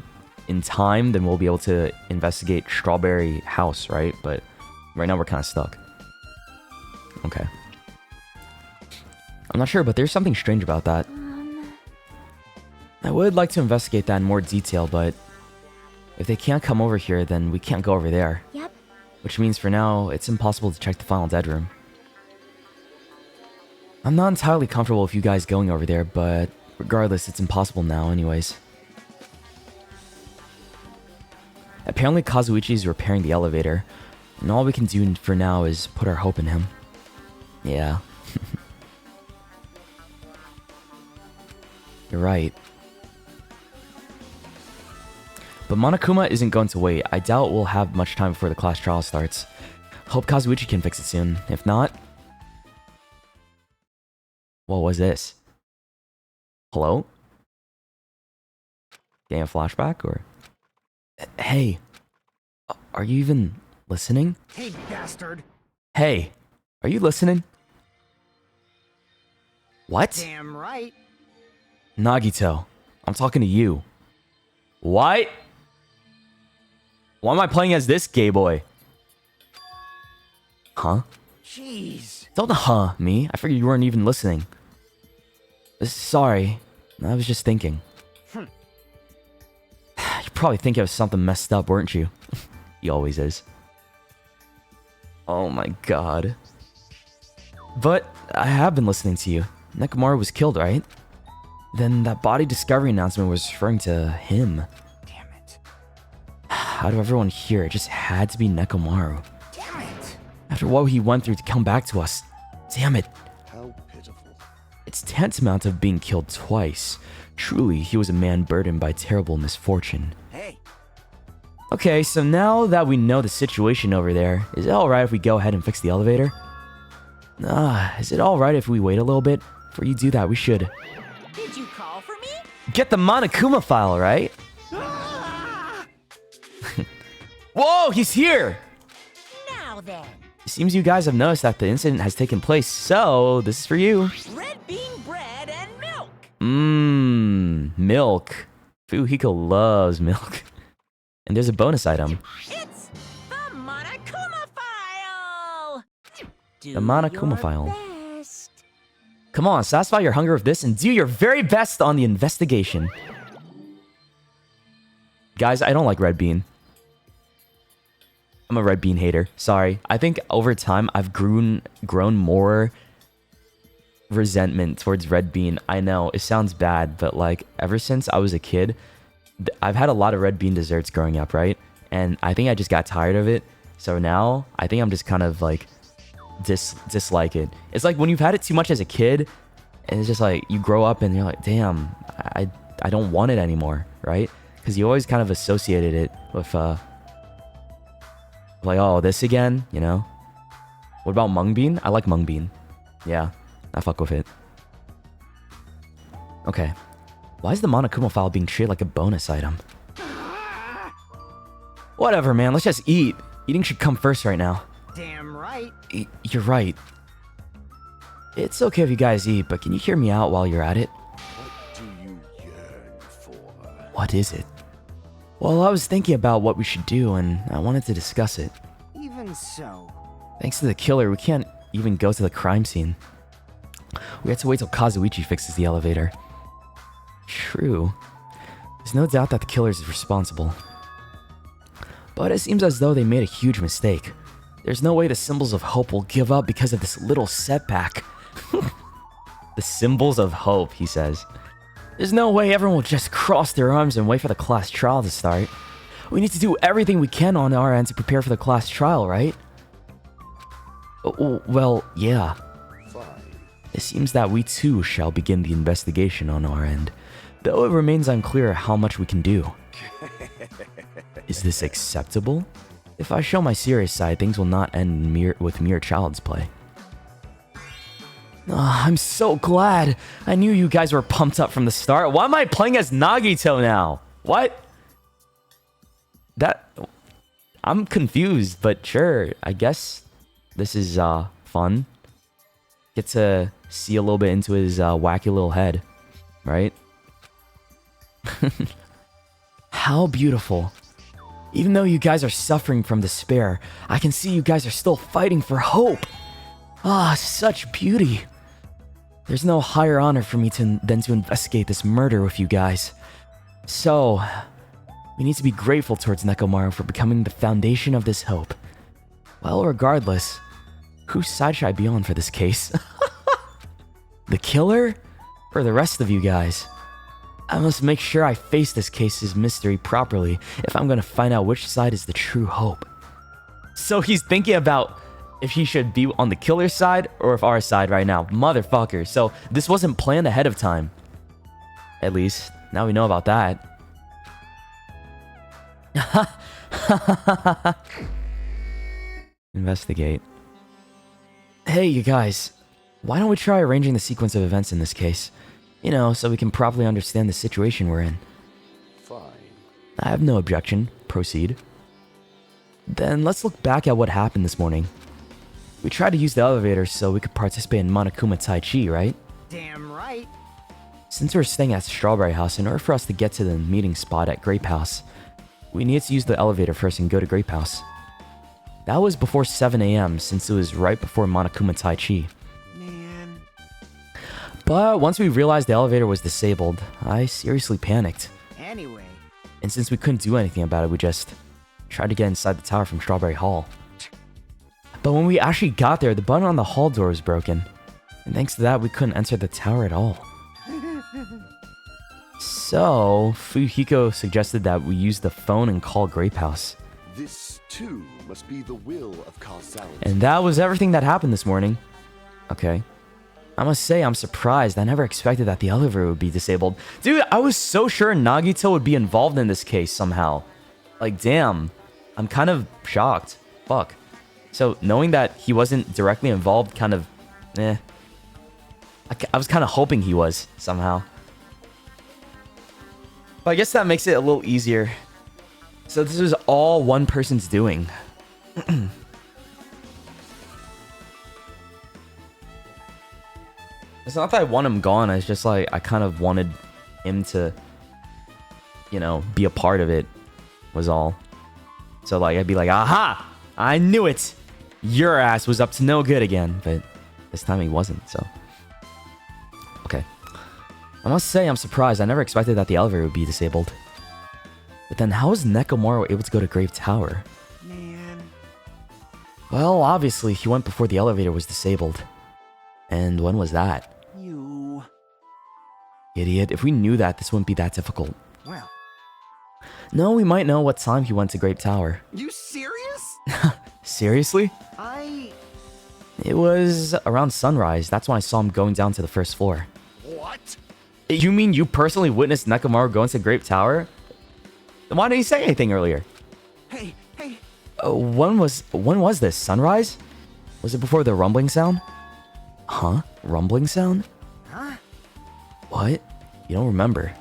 in time, then we'll be able to investigate Strawberry House, right? But right now we're kind of stuck. Okay. I'm not sure, but there's something strange about that. I would like to investigate that in more detail, but if they can't come over here, then we can't go over there. Yep. Which means for now, it's impossible to check the final dead room. I'm not entirely comfortable with you guys going over there, but regardless, it's impossible now anyways. Apparently Kazuichi is repairing the elevator, and all we can do for now is put our hope in him. Yeah. You're right. But Monokuma isn't going to wait. I doubt we'll have much time before the class trial starts. Hope Kazuichi can fix it soon. If not... What was this? Hello? Getting a flashback, or... Hey. Are you even listening? Hey, bastard. Hey. Are you listening? What? Damn right. Nagito. I'm talking to you. What? Why am I playing as this gay boy? Huh? Jeez. Don't me. I figured you weren't even listening. Sorry. I was just thinking. You probably think I was something messed up, weren't you? He always is. Oh my god. But I have been listening to you. Nekomaru was killed, right? Then that body discovery announcement was referring to him. Damn it. How do everyone here? It just had to be Nekomaru. Damn it! After what he went through to come back to us. Damn it. How pitiful. It's tantamount of being killed twice. Truly, he was a man burdened by terrible misfortune. Hey, Okay, so now that we know the situation over there, is it alright if we go ahead and fix the elevator? Is it alright if we wait a little bit? Before you do that, we should Did you call for me? get the Monokuma file, right? Whoa, he's here! Now then, It seems you guys have noticed that the incident has taken place, so this is for you. red bean bread and milk. Milk. Fuhiko loves milk. And there's a bonus item. It's the Monokuma file. Do The Monokuma your file. best. Come on, satisfy your hunger with this and do your very best on the investigation. Guys, I don't like red bean. I'm a red bean hater. Sorry. I think over time I've grown more resentment towards red bean. I know it sounds bad, but like ever since I was a kid, I've had a lot of red bean desserts growing up, right? And I think I just got tired of it. So now I think I'm just kind of like dislike it. It's like when you've had it too much as a kid, and it's just like you grow up and you're like, damn, I don't want it anymore, right? Because you always kind of associated it with like, oh, this again, you know? What about mung bean? I like mung bean. Yeah, I fuck with it. Okay. Why is the Monokuma file being treated like a bonus item? Whatever, man. Let's just eat. Eating should come first right now. damn right. You're right. It's okay if you guys eat, but can you hear me out while you're at it? What do you yearn for? What is it? Well, I was thinking about what we should do, and I wanted to discuss it. Even so, Thanks to the killer, we can't even go to the crime scene. We had to wait till Kazuichi fixes the elevator. True. There's no doubt that the killer is responsible. But it seems as though they made a huge mistake. There's no way the symbols of hope will give up because of this little setback. The symbols of hope, he says. There's no way everyone will just cross their arms and wait for the class trial to start. We need to do everything we can on our end to prepare for the class trial, right? Well, yeah. Fine. It seems that we too shall begin the investigation on our end, though it remains unclear how much we can do. Is this acceptable? If I show my serious side, things will not end with mere child's play. I'm so glad. I knew you guys were pumped up from the start. Why am I playing as Nagito now? What? I'm confused, but sure. I guess this is fun. Get to see a little bit into his wacky little head, right? How beautiful. Even though you guys are suffering from despair, I can see you guys are still fighting for hope. Such beauty. There's no higher honor for me than to investigate this murder with you guys. So, we need to be grateful towards Nekomaru for becoming the foundation of this hope. Well, regardless, whose side should I be on for this case? The killer? Or the rest of you guys? I must make sure I face this case's mystery properly if I'm gonna find out which side is the true hope. So he's thinking about if he should be on the killer's side or if our side right now. Motherfucker. So this wasn't planned ahead of time. At least, now we know about that. Investigate. Hey, you guys. Why don't we try arranging the sequence of events in this case? You know, so we can properly understand the situation we're in. Fine. I have no objection. Proceed. Then let's look back at what happened this morning. We tried to use the elevator so we could participate in Monokuma Tai Chi, right? damn right. Since we're staying at Strawberry House, in order for us to get to the meeting spot at Grape House, we needed to use the elevator first and go to Grape House. That was before 7 a.m. since it was right before Monokuma Tai Chi. Man, But once we realized the elevator was disabled, I seriously panicked. anyway, And since we couldn't do anything about it, we just tried to get inside the tower from Strawberry Hall. But when we actually got there, the button on the hall door was broken. And thanks to that, we couldn't enter the tower at all. So, Fuyuhiko suggested that we use the phone and call Grape House. This, too, must be the will of causality. And that was everything that happened this morning. Okay. I must say, I'm surprised. I never expected that the elevator would be disabled. Dude, I was so sure Nagito would be involved in this case somehow. Like, damn. I'm kind of shocked. Fuck. So, knowing that he wasn't directly involved, kind of... I was kind of hoping he was, somehow. But I guess that makes it a little easier. So this was all one person's doing. It's not that I want him gone. It's just like I kind of wanted him to, you know, be a part of it. Was all. So like I'd be like, aha! I knew it! Your ass was up to no good again. But this time he wasn't, so. Okay. I must say I'm surprised. I never expected that the elevator would be disabled. But then how is Nekomaru able to go to Grave Tower? Man. Well, obviously he went before the elevator was disabled. And when was that? You. Idiot. If we knew that, this wouldn't be that difficult. Well. No, we might know what time he went to Grape Tower. You serious? Seriously? It was around sunrise. That's when I saw him going down to the first floor. What? You mean you personally witnessed Nekomaru going to Grape Tower? Then why didn't you say anything earlier? Hey. When was this? Sunrise? Was it before the rumbling sound? Huh? Rumbling sound? Huh? What? You don't remember.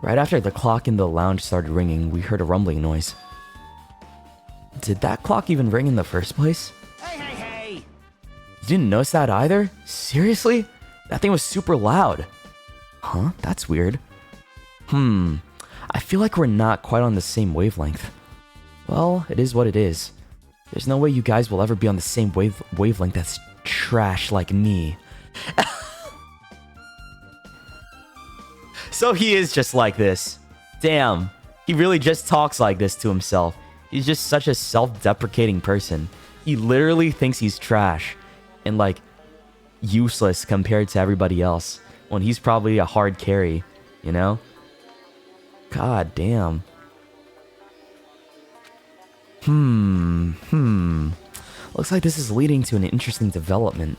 Right after the clock in the lounge started ringing, we heard a rumbling noise. Did that clock even ring in the first place? Hey! You didn't notice that either? Seriously? That thing was super loud. Huh? That's weird. I feel like we're not quite on the same wavelength. Well, it is what it is. There's no way you guys will ever be on the same wavelength that's trash like me. So he is just like this. Damn. He really just talks like this to himself. He's just such a self-deprecating person. He literally thinks he's trash and like useless compared to everybody else when he's probably a hard carry, you know? God damn. Looks like this is leading to an interesting development.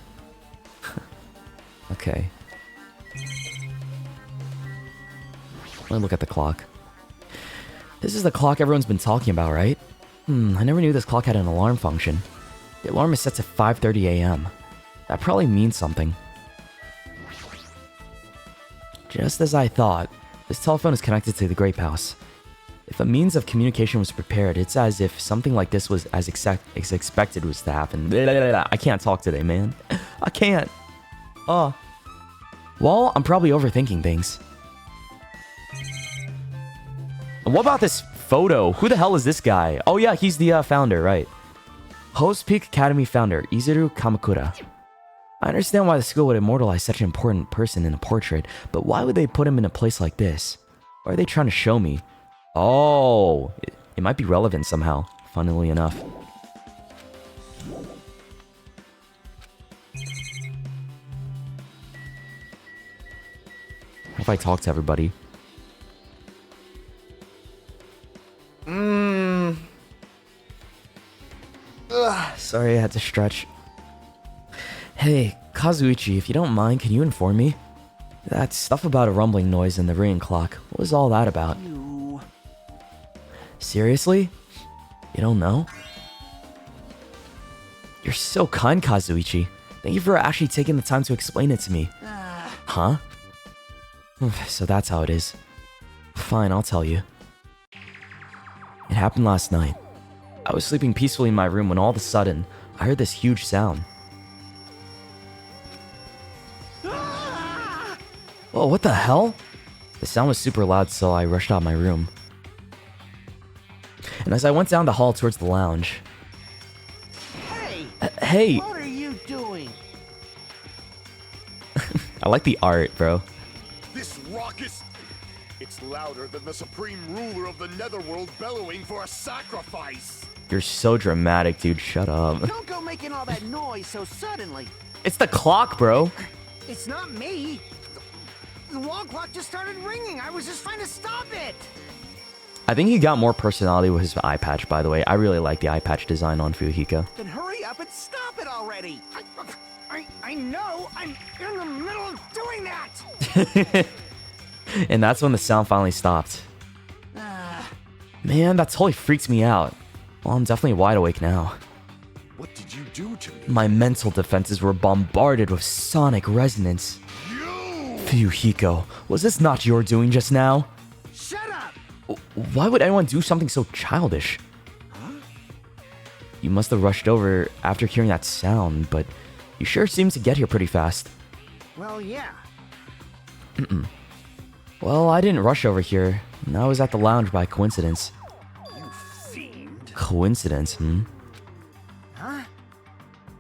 Okay. Let me look at the clock. This is the clock everyone's been talking about, right? I never knew this clock had an alarm function. The alarm is set to 5:30 a.m. That probably means something. Just as I thought, this telephone is connected to the Grape House. If a means of communication was prepared, it's as if something like this was as expected was to happen. I can't talk today, man. I can't. Well, I'm probably overthinking things. And what about this photo? Who the hell is this guy? Oh yeah, he's the founder, right? Host Peak Academy founder, Izuru Kamakura. I understand why the school would immortalize such an important person in a portrait, but why would they put him in a place like this? What are they trying to show me? Oh, it might be relevant somehow, funnily enough. What if I talk to everybody? Sorry, I had to stretch. Hey, Kazuichi, if you don't mind, can you inform me? That stuff about a rumbling noise and the ringing clock, what was all that about? You. Seriously? You don't know? You're so kind, Kazuichi. Thank you for actually taking the time to explain it to me. Huh? So that's how it is. Fine, I'll tell you. It happened last night. I was sleeping peacefully in my room when all of a sudden, I heard this huge sound. Whoa, what the hell? The sound was super loud, so I rushed out of my room. And as I went down the hall towards the lounge... Hey! Hey! What are you doing? I like the art, bro. This raucous... It's louder than the supreme ruler of the netherworld bellowing for a sacrifice. You're so dramatic, dude. Shut up. Don't go making all that noise so suddenly. It's the clock, bro. It's not me. The wall clock just started ringing. I was just trying to stop it. I think he got more personality with his eye patch, by the way. I really like the eye patch design on Fuyuhiko. Then hurry up and stop it already. I know. I'm in the middle of doing that. And that's when the sound finally stopped. Man, that totally freaks me out. Well, I'm definitely wide awake now. What did you do to me? My mental defenses were bombarded with sonic resonance. You! Fuyuhiko, was this not your doing just now? Shut up. Why would anyone do something so childish? Huh? You must have rushed over after hearing that sound, but you sure seemed to get here pretty fast. Well, yeah. Well, I didn't rush over here. I was at the lounge by coincidence. You fiend. Coincidence, Huh?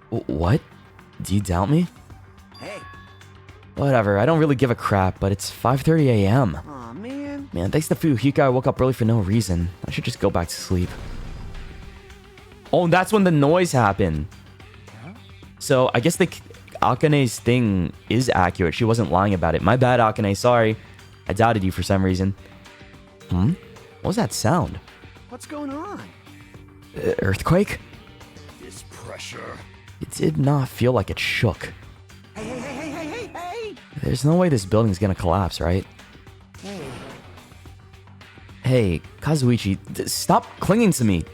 What? Do you doubt me? Hey. Whatever, I don't really give a crap, but it's 5:30 a.m. Aw, man. Man, thanks to Fuyuhiko, I woke up early for no reason. I should just go back to sleep. Oh, that's when the noise happened. So, I guess Akane's thing is accurate. She wasn't lying about it. My bad, Akane. Sorry. I doubted you for some reason. What was that sound? What's going on? Earthquake? This pressure. It did not feel like it shook. Hey. There's no way this building's gonna collapse, right? Hey. Hey, Kazuichi, stop clinging to me.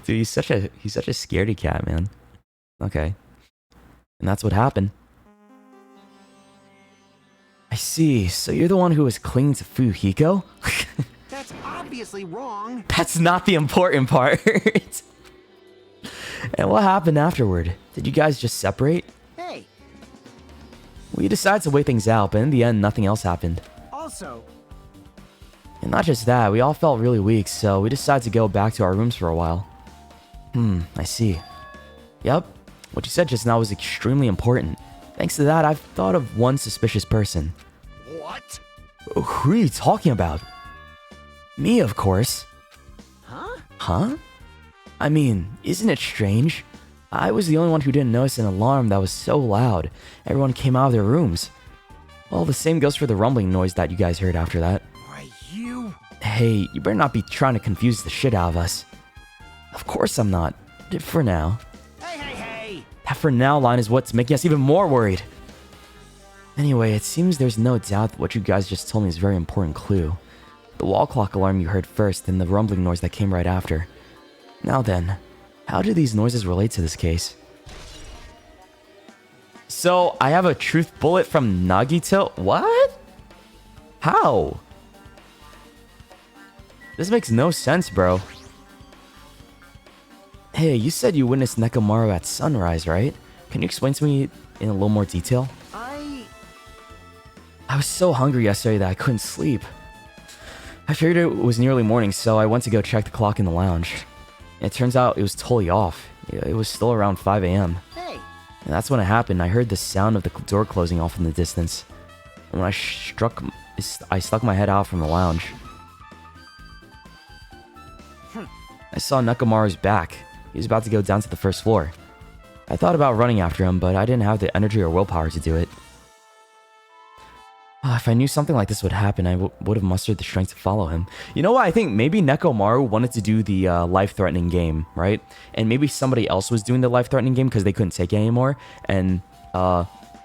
Dude, he's such a scaredy cat, man. Okay. And that's what happened. I see. So you're the one who was clinging to Fuyuhiko? That's obviously wrong. That's not the important part. And what happened afterward? Did you guys just separate? Hey. We decided to wait things out, but in the end, nothing else happened. Also, And not just that, we all felt really weak, so we decided to go back to our rooms for a while. I see. Yep, what you said just now was extremely important. Thanks to that, I've thought of one suspicious person. What? Who are you talking about? Me, of course. huh? Huh? I mean, isn't it strange? I was the only one who didn't notice an alarm that was so loud. Everyone came out of their rooms. Well, the same goes for the rumbling noise that you guys heard after that. Why, you? Hey, you better not be trying to confuse the shit out of us. Of course I'm not. For now. Hey. That for now line is what's making us even more worried. Anyway, it seems there's no doubt that what you guys just told me is a very important clue. The wall clock alarm you heard first and the rumbling noise that came right after. Now then, how do these noises relate to this case? So, I have a truth bullet from Nagito? What? How? This makes no sense, bro. Hey, you said you witnessed Nekomaru at sunrise, right? Can you explain to me in a little more detail? I was so hungry yesterday that I couldn't sleep. I figured it was nearly morning, so I went to go check the clock in the lounge. It turns out it was totally off. It was still around 5 a.m. Hey. And that's when it happened. I heard the sound of the door closing off in the distance. And when I stuck my head out from the lounge. I saw Nekomaru's back. He was about to go down to the first floor. I thought about running after him, but I didn't have the energy or willpower to do it. If I knew something like this would happen, I would have mustered the strength to follow him. You know what? I think maybe Nekomaru wanted to do the life-threatening game, right? And maybe somebody else was doing the life-threatening game because they couldn't take it anymore. And,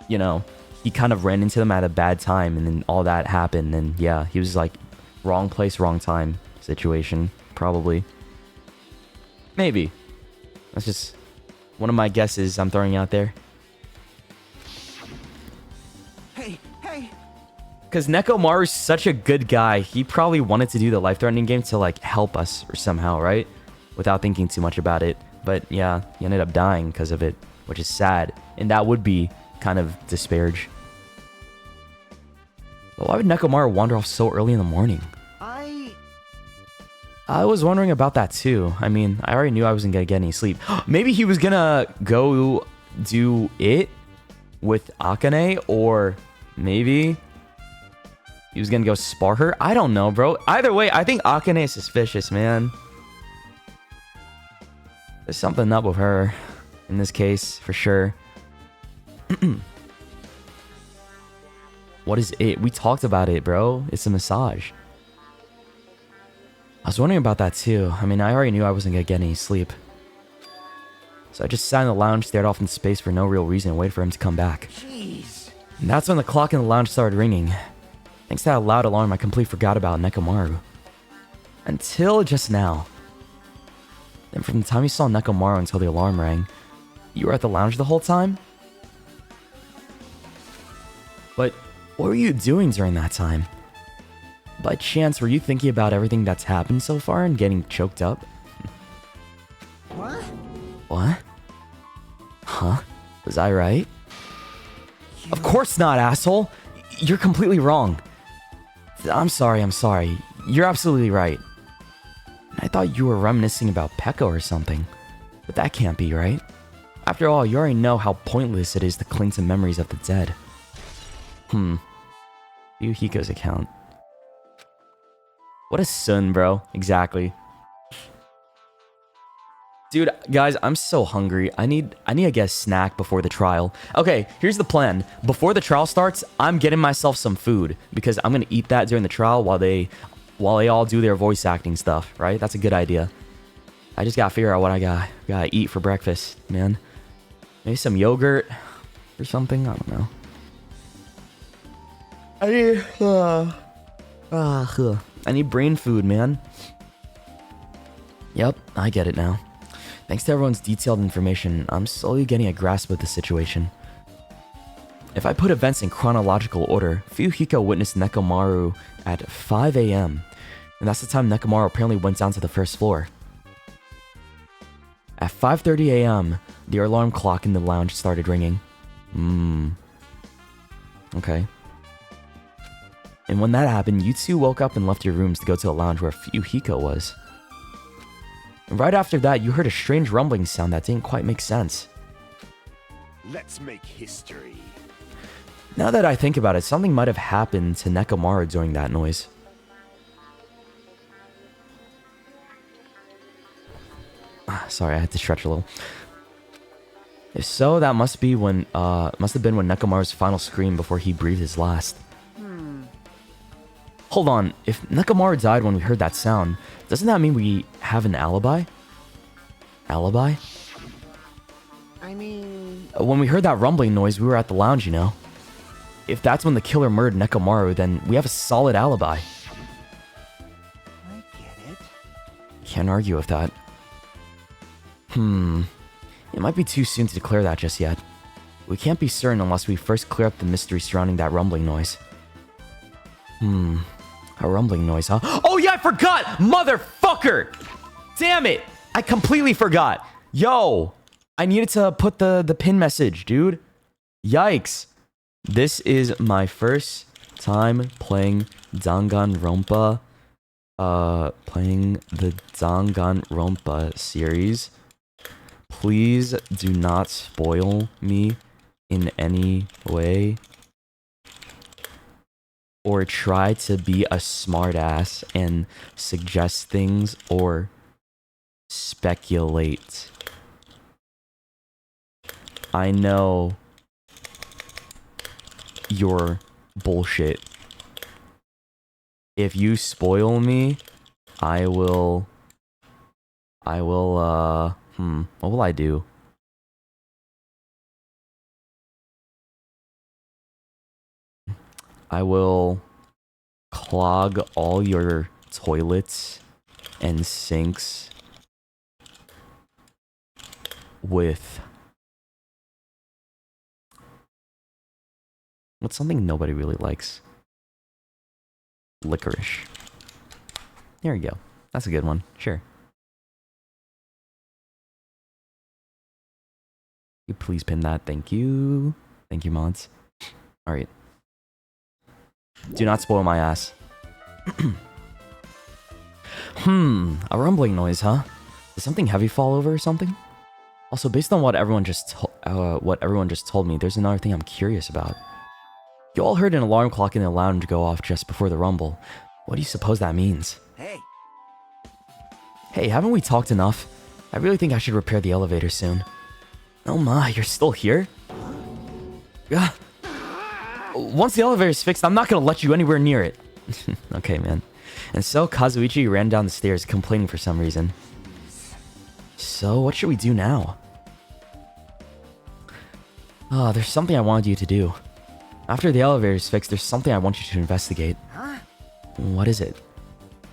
you know, he kind of ran into them at a bad time, and then all that happened. And yeah, he was like, wrong place, wrong time situation, probably. Maybe. That's just one of my guesses I'm throwing out there. Hey. Because Nekomaru's such a good guy, he probably wanted to do the life-threatening game to, like, help us or somehow, right? Without thinking too much about it. But, yeah, he ended up dying because of it, which is sad. And that would be kind of disparage. But why would Nekomaru wander off so early in the morning? I was wondering about that, too. I mean, I already knew I wasn't going to get any sleep. Maybe he was going to go do it with Akane, or maybe he was gonna go spar her. I don't know, bro. Either way, I think Akane is suspicious, man. There's something up with her in this case, for sure. What is it? We talked about it, bro. It's a massage. I was wondering about that too. I mean, I already knew I wasn't gonna get any sleep. So I just sat in the lounge, stared off into space for no real reason, and waited for him to come back. Jeez. And that's when the clock in the lounge started ringing. Thanks to that loud alarm, I completely forgot about Nekomaru. Until just now. And from the time you saw Nekomaru until the alarm rang, you were at the lounge the whole time? But what were you doing during that time? By chance, were you thinking about everything that's happened so far and getting choked up? What? What? Huh? Was I right? Of course not, asshole! You're completely wrong. I'm sorry. You're absolutely right. I thought you were reminiscing about Pekka or something. But that can't be, right? After all, you already know how pointless it is to cling to memories of the dead. View Hiko's account. What a son, bro. Exactly. Dude, guys, I'm so hungry. I need to get a snack before the trial. Okay, here's the plan. Before the trial starts, I'm getting myself some food because I'm gonna eat that during the trial while they all do their voice acting stuff, right? That's a good idea. I just gotta figure out what I gotta eat for breakfast, man. Maybe some yogurt or something. I don't know. I need brain food, man. Yep, I get it now. Thanks to everyone's detailed information, I'm slowly getting a grasp of the situation. If I put events in chronological order, Fuyuhiko witnessed Nekomaru at 5 a.m. And that's the time Nekomaru apparently went down to the first floor. At 5:30 a.m., the alarm clock in the lounge started ringing. Okay. And when that happened, you two woke up and left your rooms to go to the lounge where Fuyuhiko was. And right after that, you heard a strange rumbling sound that didn't quite make sense. Let's make history. Now that I think about it, something might have happened to Nekomaru during that noise. Sorry, I had to stretch a little. If so, that must have been when Nekomaru's final scream before he breathed his last. Hold on, if Nekomaru died when we heard that sound, doesn't that mean we have an alibi? Alibi? I mean... When we heard that rumbling noise, we were at the lounge, you know? If that's when the killer murdered Nekomaru, then we have a solid alibi. I get it. Can't argue with that. It might be too soon to declare that just yet. We can't be certain unless we first clear up the mystery surrounding that rumbling noise. A rumbling noise, huh? Oh yeah, I forgot! Motherfucker! Damn it! I completely forgot. Yo! I needed to put the pin message, dude. Yikes. This is my first time playing Danganronpa. Playing the Danganronpa series. Please do not spoil me in any way. Or try to be a smartass and suggest things or speculate. I know you're bullshit. If you spoil me, I will, what will I do? I will clog all your toilets and sinks with... What's something nobody really likes? Licorice. There you go. That's a good one. Sure. You please pin that. Thank you. Thank you, mods. Alright. Do not spoil my ass. A rumbling noise, huh? Did something heavy fall over or something? Also, based on what everyone just told me, there's another thing I'm curious about. You all heard an alarm clock in the lounge go off just before the rumble. What do you suppose that means? Hey. Hey, haven't we talked enough? I really think I should repair the elevator soon. Oh my, you're still here? Once the elevator's fixed, I'm not gonna let you anywhere near it. Okay, man. And so Kazuichi ran down the stairs, complaining for some reason. So, what should we do now? Oh, there's something I wanted you to do. After the elevator's fixed, there's something I want you to investigate. Huh? What is it?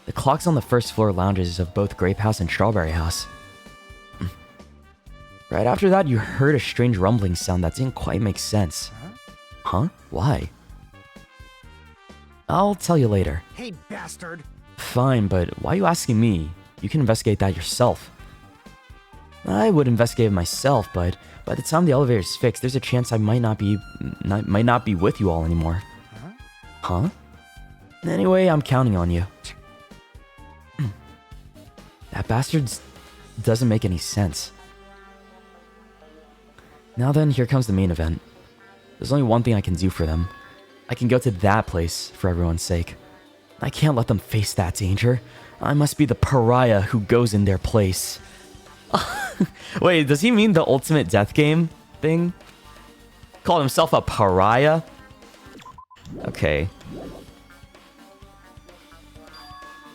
The clocks on the first floor lounges of both Grape House and Strawberry House. Right after that, you heard a strange rumbling sound that didn't quite make sense. Huh? Why? I'll tell you later. Hey, bastard. Fine, but why are you asking me? You can investigate that yourself. I would investigate it myself, but by the time the elevator is fixed, there's a chance I might not be with you all anymore. Huh? Anyway, I'm counting on you. That bastard doesn't make any sense. Now then, here comes the main event. There's only one thing I can do for them. I can go to that place for everyone's sake. I can't let them face that danger. I must be the pariah who goes in their place. Wait, does he mean the ultimate death game thing? Called himself a pariah? Okay.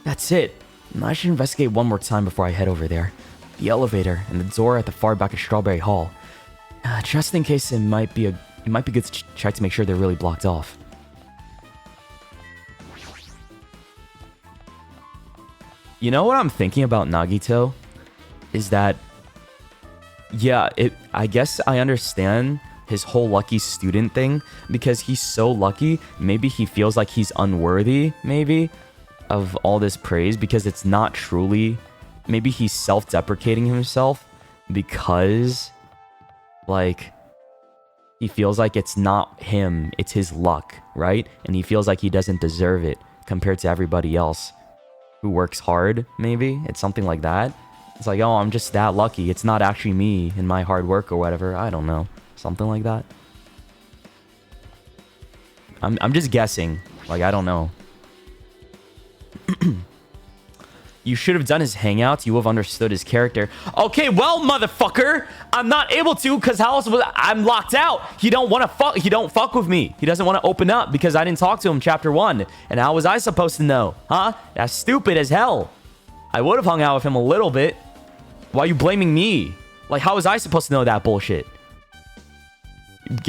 That's it. I should investigate one more time before I head over there. The elevator and the door at the far back of Strawberry Hall. Just in case it might be good to check to make sure they're really blocked off. You know what I'm thinking about Nagito? Is that, yeah, I guess I understand his whole lucky student thing, because he's so lucky, maybe he feels like he's unworthy, maybe, of all this praise, because it's not truly, maybe he's self-deprecating himself, because, like, he feels like it's not him, it's his luck, right? And he feels like he doesn't deserve it, compared to everybody else who works hard, maybe? It's something like that. It's like, oh, I'm just that lucky. It's not actually me and my hard work or whatever. I don't know. Something like that. I'm just guessing. Like, I don't know. You should have done his hangouts. You would have understood his character. Okay, well, motherfucker, I'm not able to because how else would I'm locked out. He don't want to fuck. He don't fuck with me. He doesn't want to open up because I didn't talk to him chapter 1. And how was I supposed to know? Huh? That's stupid as hell. I would have hung out with him a little bit. Why are you blaming me? Like, how was I supposed to know that bullshit?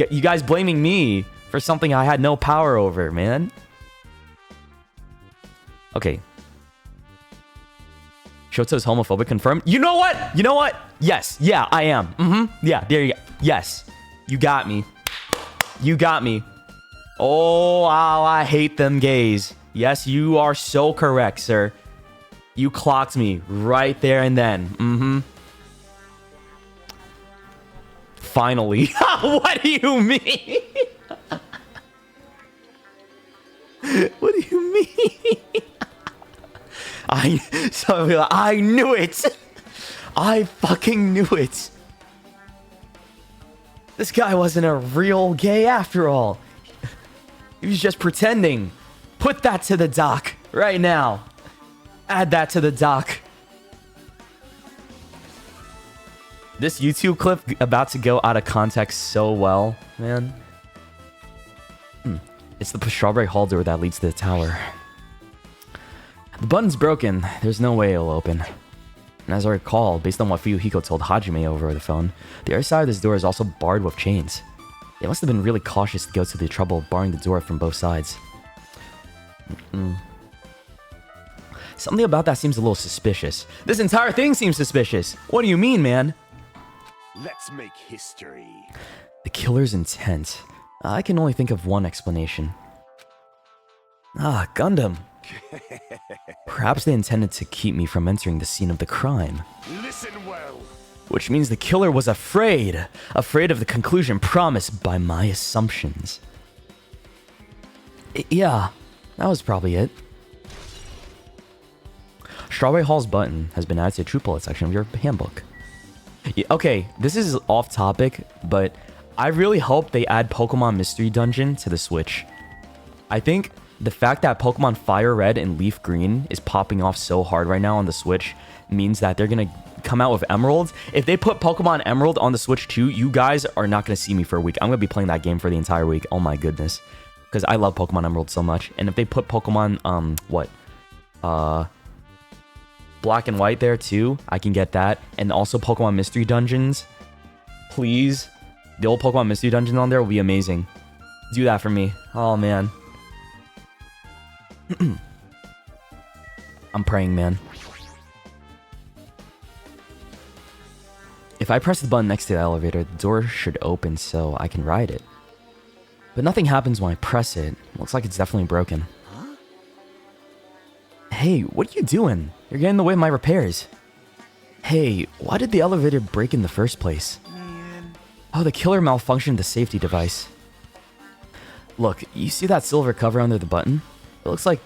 You guys blaming me for something I had no power over, man. Okay. Shoto's homophobic confirmed. You know what? You know what? Yes. Yeah, I am. Yeah, there you go. Yes. You got me. You got me. Oh, wow, I hate them gays. Yes, you are so correct, sir. You clocked me right there and then. Finally. What do you mean? What do you mean? I knew it. I fucking knew it. This guy wasn't a real gay after all. He was just pretending. Put that to the doc right now. Add that to the doc. This YouTube clip about to go out of context so well, man. It's the Strawberry Hall door that leads to the tower. The button's broken. There's no way it'll open. And as I recall, based on what Fuyuhiko told Hajime over the phone, the other side of this door is also barred with chains. They must have been really cautious to go to the trouble of barring the door from both sides. Something about that seems a little suspicious. This entire thing seems suspicious. What do you mean, man? Let's make history. The killer's intent. I can only think of one explanation. Gundam. Perhaps they intended to keep me from entering the scene of the crime. Listen well. Which means the killer was afraid. Afraid of the conclusion promised by my assumptions. Yeah, that was probably it. Strawberry Hall's button has been added to the True Bullet section of your handbook. Yeah, okay, this is off topic, but I really hope they add Pokemon Mystery Dungeon to the Switch. I think the fact that Pokemon Fire Red and Leaf Green is popping off so hard right now on the Switch means that they're going to come out with Emerald. If they put Pokemon Emerald on the Switch too, you guys are not going to see me for a week. I'm going to be playing that game for the entire week. Oh my goodness. Because I love Pokemon Emerald so much. And if they put Pokemon, Black and White there too, I can get that. And also Pokemon Mystery Dungeons. Please. The old Pokemon Mystery Dungeon on there will be amazing. Do that for me. Oh, man. I'm praying, man. If I press the button next to the elevator, the door should open so I can ride it. But nothing happens when I press it. Looks like it's definitely broken. Huh? Hey, what are you doing? You're getting in the way of my repairs. Hey, why did the elevator break in the first place? Man. Oh, the killer malfunctioned the safety device. Look, you see that silver cover under the button? It looks like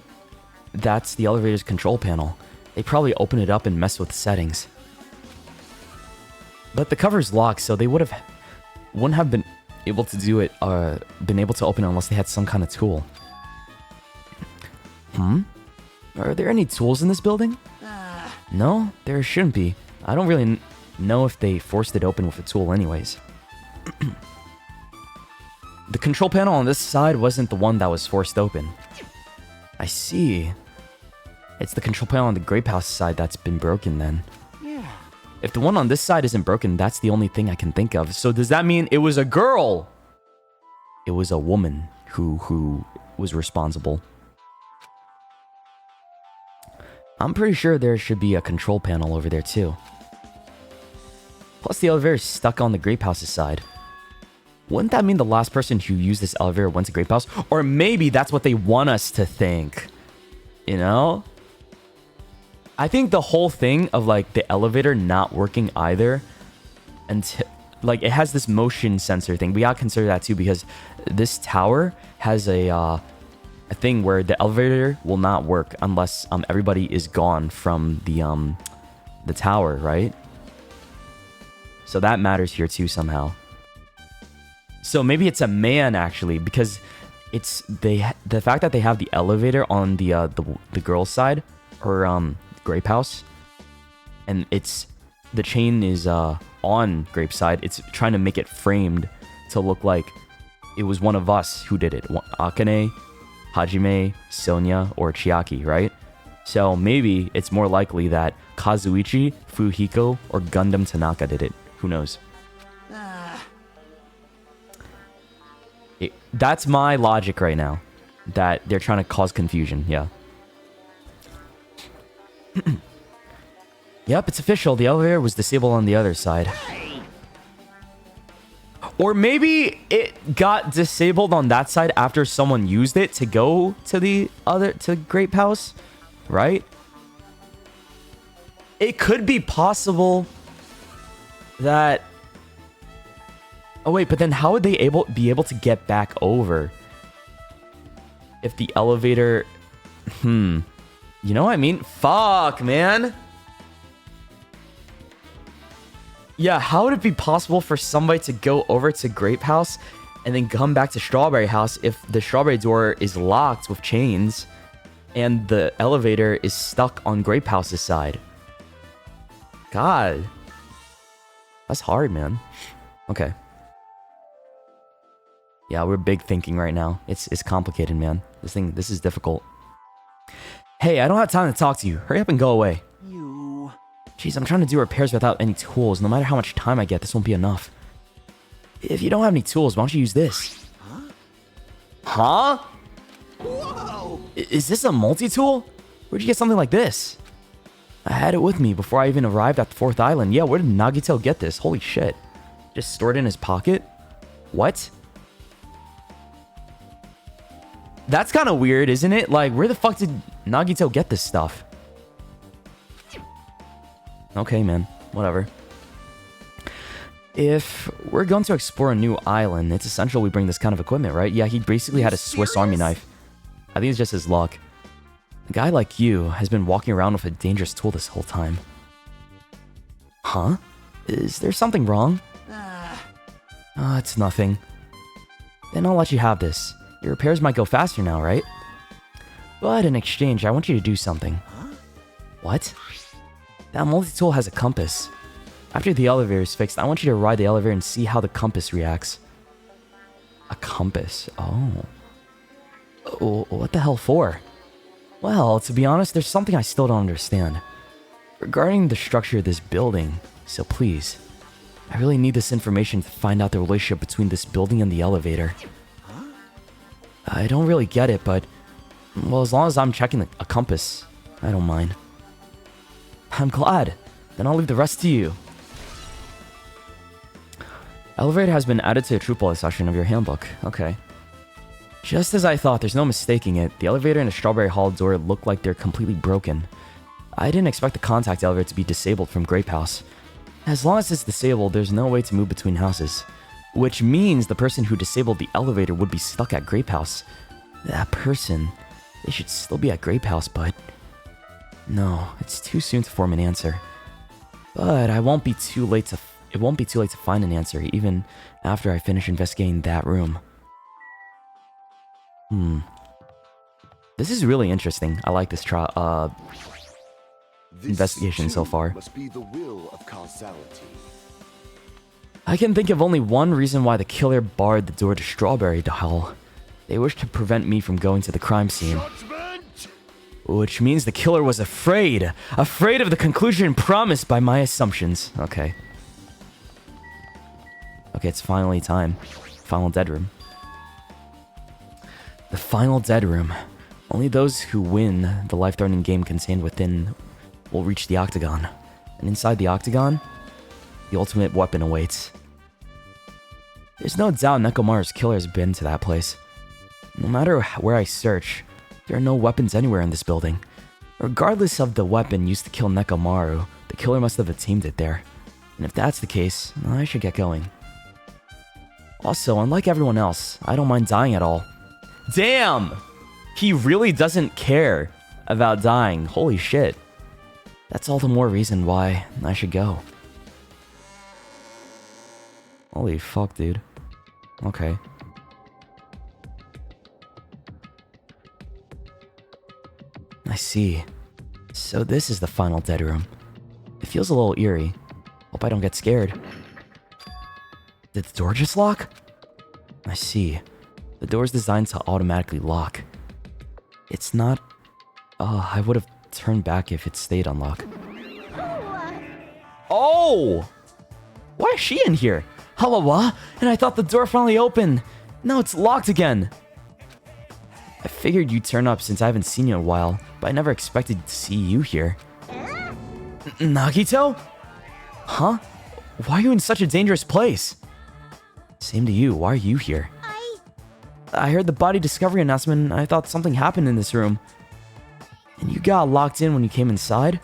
that's the elevator's control panel. They probably opened it up and messed with the settings. But the cover's locked, so they wouldn't have been able to do it, been able to open it unless they had some kind of tool. Are there any tools in this building? No, there shouldn't be. I don't really know if they forced it open with a tool anyways. The control panel on this side wasn't the one that was forced open. I see. It's the control panel on the Grape House side that's been broken then. Yeah. If the one on this side isn't broken, that's the only thing I can think of. So does that mean it was a girl? It was a woman who was responsible. I'm pretty sure there should be a control panel over there too. Plus the elevator is stuck on the Grape House's side. Wouldn't that mean the last person who used this elevator went to Grape House? Or maybe that's what they want us to think. You know? I think the whole thing of like the elevator not working either, until like it has this motion sensor thing. We gotta consider that too, because this tower has a thing where the elevator will not work unless everybody is gone from the tower, right? So that matters here too somehow. So maybe it's a man actually, because it's the fact that they have the elevator on the girl's side, or Grape House, and it's the chain is on Grape's side. It's trying to make it framed to look like it was one of us who did it. Akane, Hajime, Sonia, or Chiaki, right? So maybe it's more likely that Kazuichi, Fuhiko, or Gundam Tanaka did it. Who knows? That's my logic right now. That they're trying to cause confusion, yeah. Yep, it's official. The elevator was disabled on the other side. Or maybe it got disabled on that side after someone used it to go to the Grape House, right? It could be possible that... Oh wait, but then how would they be able to get back over? If the elevator... You know what I mean? Fuck, man. Yeah, how would it be possible for somebody to go over to Grape House and then come back to Strawberry House if the Strawberry door is locked with chains and the elevator is stuck on Grape House's side? God. That's hard, man. Okay. Yeah, we're big thinking right now. It's complicated, man. This is difficult. Hey, I don't have time to talk to you. Hurry up and go away. Jeez, I'm trying to do repairs without any tools. No matter how much time I get, this won't be enough. If you don't have any tools, why don't you use this? Huh? Whoa! Is this a multi-tool? Where'd you get something like this? I had it with me before I even arrived at the 4th island. Yeah, where did Nagito get this? Holy shit. Just stored it in his pocket? What? That's kind of weird, isn't it? Like, where the fuck did Nagito get this stuff? Okay, man. Whatever. If we're going to explore a new island, it's essential we bring this kind of equipment, right? Yeah, he basically had a Swiss Army knife. I think it's just his luck. A guy like you has been walking around with a dangerous tool this whole time. Huh? Is there something wrong? It's nothing. Then I'll let you have this. Your repairs might go faster now, right? But in exchange, I want you to do something. What? That multi-tool has a compass. After the elevator is fixed, I want you to ride the elevator and see how the compass reacts. A compass? Oh. Oh, what the hell for? Well, to be honest, there's something I still don't understand. Regarding the structure of this building, so please, I really need this information to find out the relationship between this building and the elevator. I don't really get it, but, well, as long as I'm checking a compass, I don't mind. I'm glad. Then I'll leave the rest to you. Elevator has been added to the true bullet section of your handbook. Okay. Just as I thought, there's no mistaking it. The elevator and the Strawberry Hall door look like they're completely broken. I didn't expect the contact elevator to be disabled from Grape House. As long as it's disabled, there's no way to move between houses. Which means the person who disabled the elevator would be stuck at Grape House. That person, they should still be at Grape House, but... No, it's too soon to form an answer. But it won't be too late to find an answer, even after I finish investigating that room. This is really interesting. I like this investigation so far. Must be the will of causality. I can think of only one reason why the killer barred the door to Strawberry Hall. They wished to prevent me from going to the crime scene. Judgment! Which means the killer was afraid. Afraid of the conclusion promised by my assumptions. Okay. Okay, it's finally time. Final dead room. The final dead room. Only those who win the life-threatening game contained within will reach the octagon. And inside the octagon, the ultimate weapon awaits. There's no doubt Nekomaru's killer has been to that place. No matter where I search, there are no weapons anywhere in this building. Regardless of the weapon used to kill Nekomaru, the killer must have obtained it there. And if that's the case, I should get going. Also, unlike everyone else, I don't mind dying at all. Damn! He really doesn't care about dying. Holy shit. That's all the more reason why I should go. Holy fuck, dude. Okay. I see. So this is the final dead room. It feels a little eerie. Hope I don't get scared. Did the door just lock? I see. The door's designed to automatically lock. It's not... I would have turned back if it stayed unlocked. Oh! Why is she in here? Hello, what? And I thought the door finally opened. Now it's locked again. I figured you'd turn up since I haven't seen you in a while, but I never expected to see you here. Nagito? Huh? Why are you in such a dangerous place? Same to you, why are you here? I heard the body discovery announcement and I thought something happened in this room. And you got locked in when you came inside?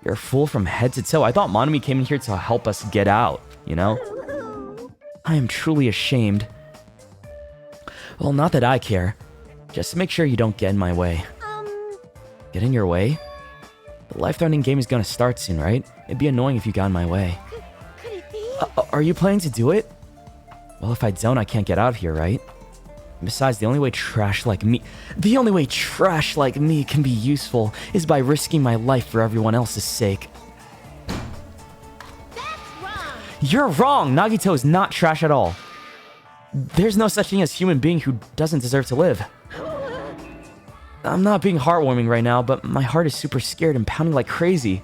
You're a fool from head to toe. I thought Monami came in here to help us get out, you know? I am truly ashamed. Well, not that I care. Just make sure you don't get in my way. Get in your way? The life-threatening game is gonna start soon, right? It'd be annoying if you got in my way. Could it be? Are you planning to do it? Well, if I don't, I can't get out of here, right? Besides, the only way trash like me can be useful is by risking my life for everyone else's sake. That's wrong. You're wrong! Nagito is not trash at all. There's no such thing as human being who doesn't deserve to live. I'm not being heartwarming right now, but my heart is super scared and pounding like crazy.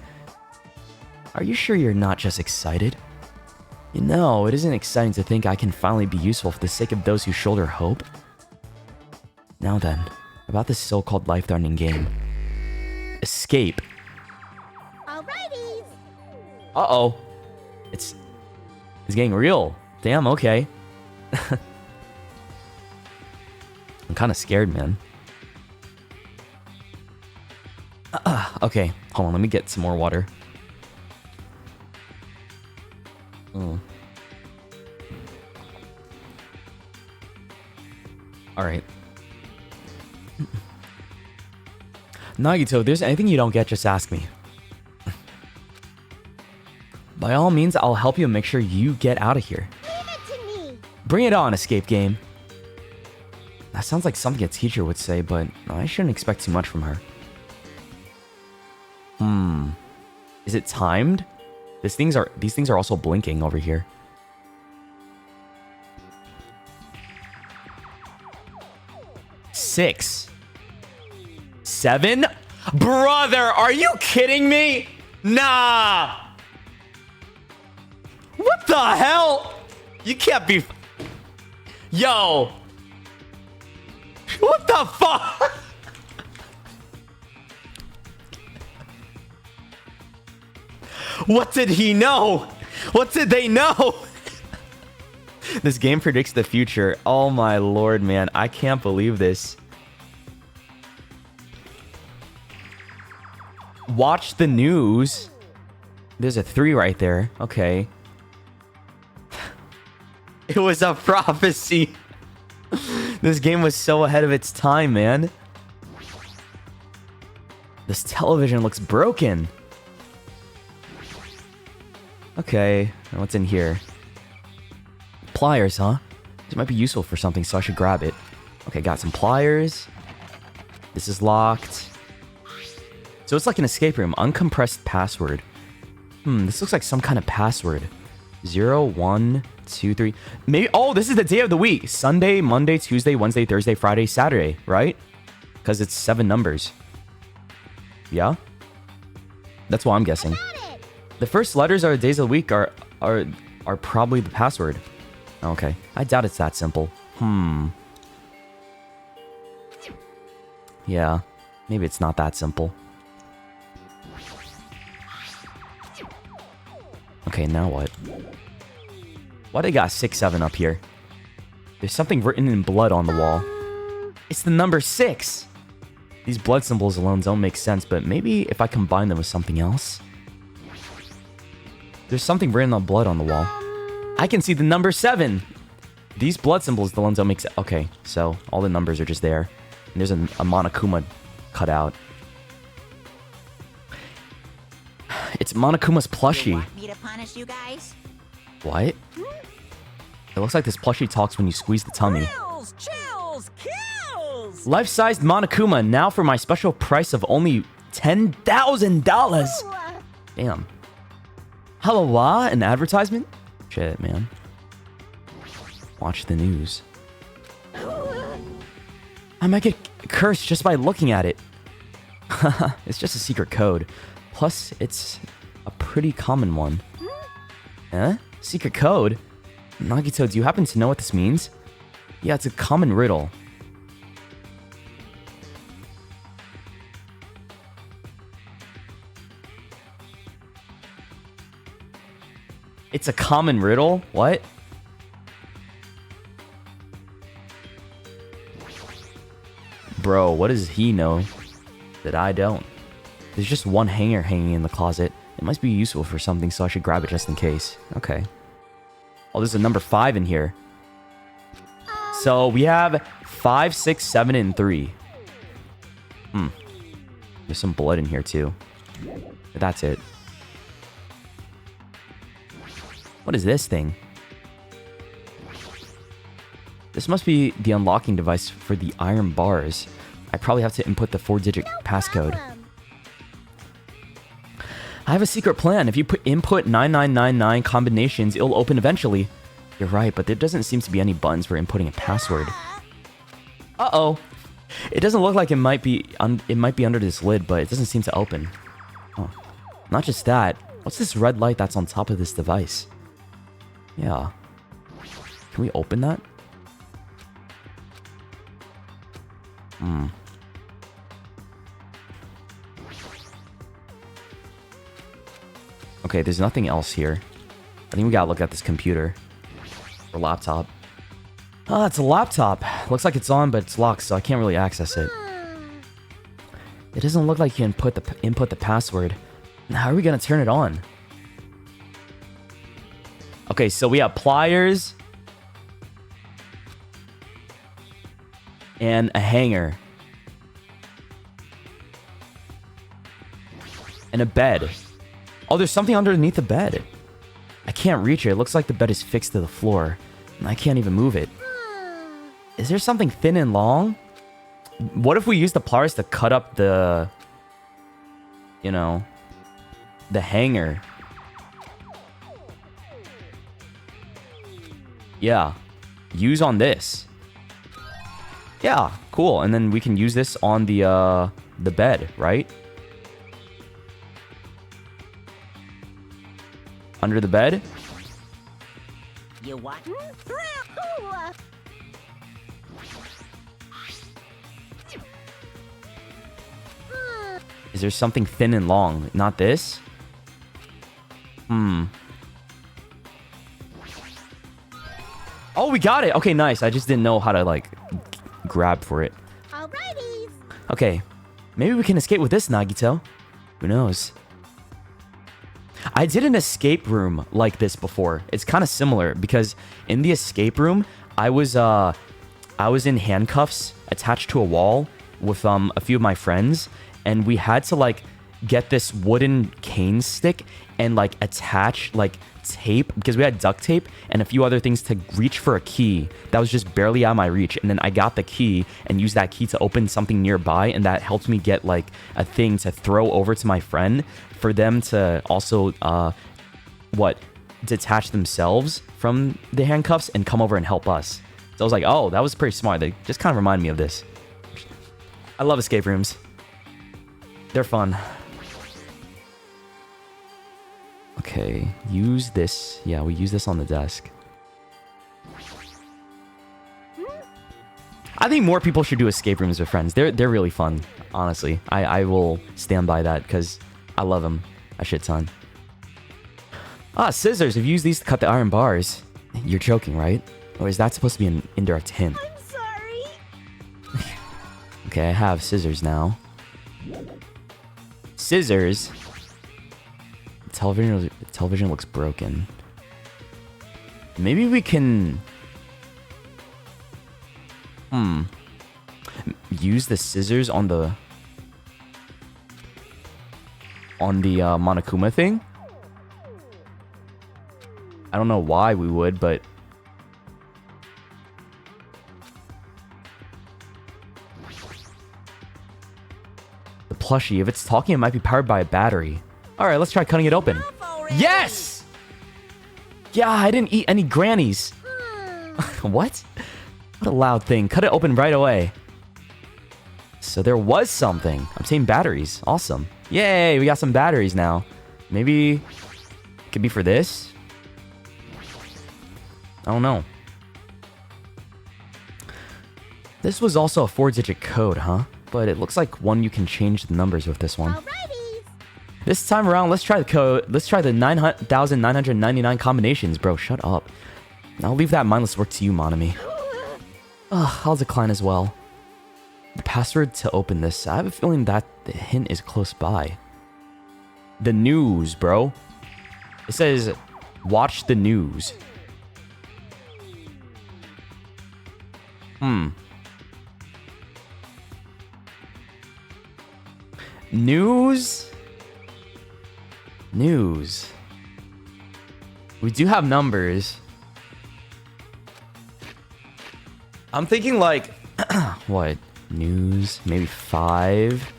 Are you sure you're not just excited? You know, it isn't exciting to think I can finally be useful for the sake of those who shoulder hope. Now then, about this so-called life-threatening game. Escape. Alrighties. Uh-oh. It's getting real. Damn, okay. I'm kind of scared, man. Okay, hold on, let me get some more water. Alright. Nagito, if there's anything you don't get, just ask me. By all means, I'll help you and make sure you get out of here. Leave it to me. Bring it on, escape game. That sounds like something a teacher would say, but I shouldn't expect too much from her. Is it timed? These things are also blinking over here. 6, 7. Brother, are you kidding me? Nah. What the hell? You can't be... Yo. What the fuck? What did he know? What did they know? This game predicts the future. Oh my lord, man. I can't believe this. Watch the news. There's a 3 right there. Okay. It was a prophecy. This game was so ahead of its time, man. This television looks broken. Okay, what's in here? Pliers, huh? This might be useful for something, so I should grab it. Okay, got some pliers. This is locked. So it's like an escape room. Uncompressed password. This looks like some kind of password. 0, 1, 2, 3. Maybe. Oh, this is the day of the week. Sunday, Monday, Tuesday, Wednesday, Thursday, Friday, Saturday, right? Because it's 7 numbers. Yeah? That's what I'm guessing. The first letters of the days of the week are probably the password. Okay. I doubt it's that simple. Yeah. Maybe it's not that simple. Okay, now what? Why they got 6, 7 up here? There's something written in blood on the wall. It's the number 6! These blood symbols alone don't make sense, but maybe if I combine them with something else? There's something written on blood on the wall. I can see the number 7! These blood symbols alone don't make sense. Okay, so all the numbers are just there. And there's a Monokuma cut out. It's Monokuma's plushie. You want me to punish you guys? What? It looks like this plushie talks when you squeeze the tummy. Chills, chills, kills! Life-sized Monokuma, now for my special price of only $10,000. Damn. Hello, an advertisement? Shit, man. Watch the news. I might get cursed just by looking at it. It's just a secret code. Plus, it's a pretty common one. Huh? Secret code? Nagito, do you happen to know what this means? Yeah, it's a common riddle. It's a common riddle? What? Bro, what does he know that I don't? There's just one hanger hanging in the closet. It must be useful for something, so I should grab it just in case. Okay. Oh, there's a number 5 in here. So we have 5, 6, 7, and 3. There's some blood in here too. But that's it. What is this thing? This must be the unlocking device for the iron bars. I probably have to input the 4-digit passcode. I have a secret plan. If you input 9999 combinations, it'll open eventually. You're right, but there doesn't seem to be any buttons for inputting a password. Uh-oh. It doesn't look like it might be under this lid, but it doesn't seem to open. Oh. Not just that. What's this red light that's on top of this device? Yeah. Can we open that? Okay, there's nothing else here. I think we gotta look at this computer. Or laptop. Oh, it's a laptop. Looks like it's on, but it's locked, so I can't really access it. It doesn't look like you can input the password. How are we gonna turn it on? Okay, so we have pliers. And a hanger. And a bed. Oh, there's something underneath the bed. I can't reach it. It looks like the bed is fixed to the floor. And I can't even move it. Is there something thin and long? What if we use the pliers to cut up the... You know... The hanger? Yeah. Use on this. Yeah, cool. And then we can use this on the bed, right? Under the bed? You what? Is there something thin and long? Not this? Oh, we got it. Okay, nice. I just didn't know how to, like, grab for it. Alrighty. Okay. Maybe we can escape with this, Nagito. Who knows? I did an escape room like this before. It's kind of similar because in the escape room, I was in handcuffs attached to a wall with a few of my friends, and we had to like get this wooden cane stick and like attach like tape because we had duct tape and a few other things to reach for a key that was just barely out of my reach, and then I got the key and used that key to open something nearby, and that helped me get like a thing to throw over to my friend for them to also detach themselves from the handcuffs and come over and help us. So I was like, oh, that was pretty smart. They just kind of remind me of this. I love escape rooms. They're fun. Okay, use this. Yeah, we use this on the desk. I think more people should do escape rooms with friends. They're really fun, honestly. I will stand by that because I love them a shit ton. Ah, scissors. I've used these to cut the iron bars. You're joking, right? Or is that supposed to be an indirect hint? I'm sorry. Okay, I have scissors now. Scissors. Television looks broken. Maybe we can... use the scissors on the Monokuma thing? I don't know why we would, but... the plushie, if it's talking, it might be powered by a battery. Alright, let's try cutting it open. Yes! Yeah, I didn't eat any grannies. What? What a loud thing. Cut it open right away. So there was something. I'm seeing batteries. Awesome. Yay, we got some batteries now. Maybe it could be for this? I don't know. This was also a 4-digit code, huh? But it looks like one you can change the numbers with this one. Alrighty. This time around, let's try the code. Let's try the 9,999 combinations, bro. Shut up. I'll leave that mindless work to you, Monami. Ugh, I'll decline as well. The password to open this. I have a feeling that the hint is close by. The news, bro. It says, watch the news. News? News. We do have numbers. I'm thinking like, what? News? Maybe 5?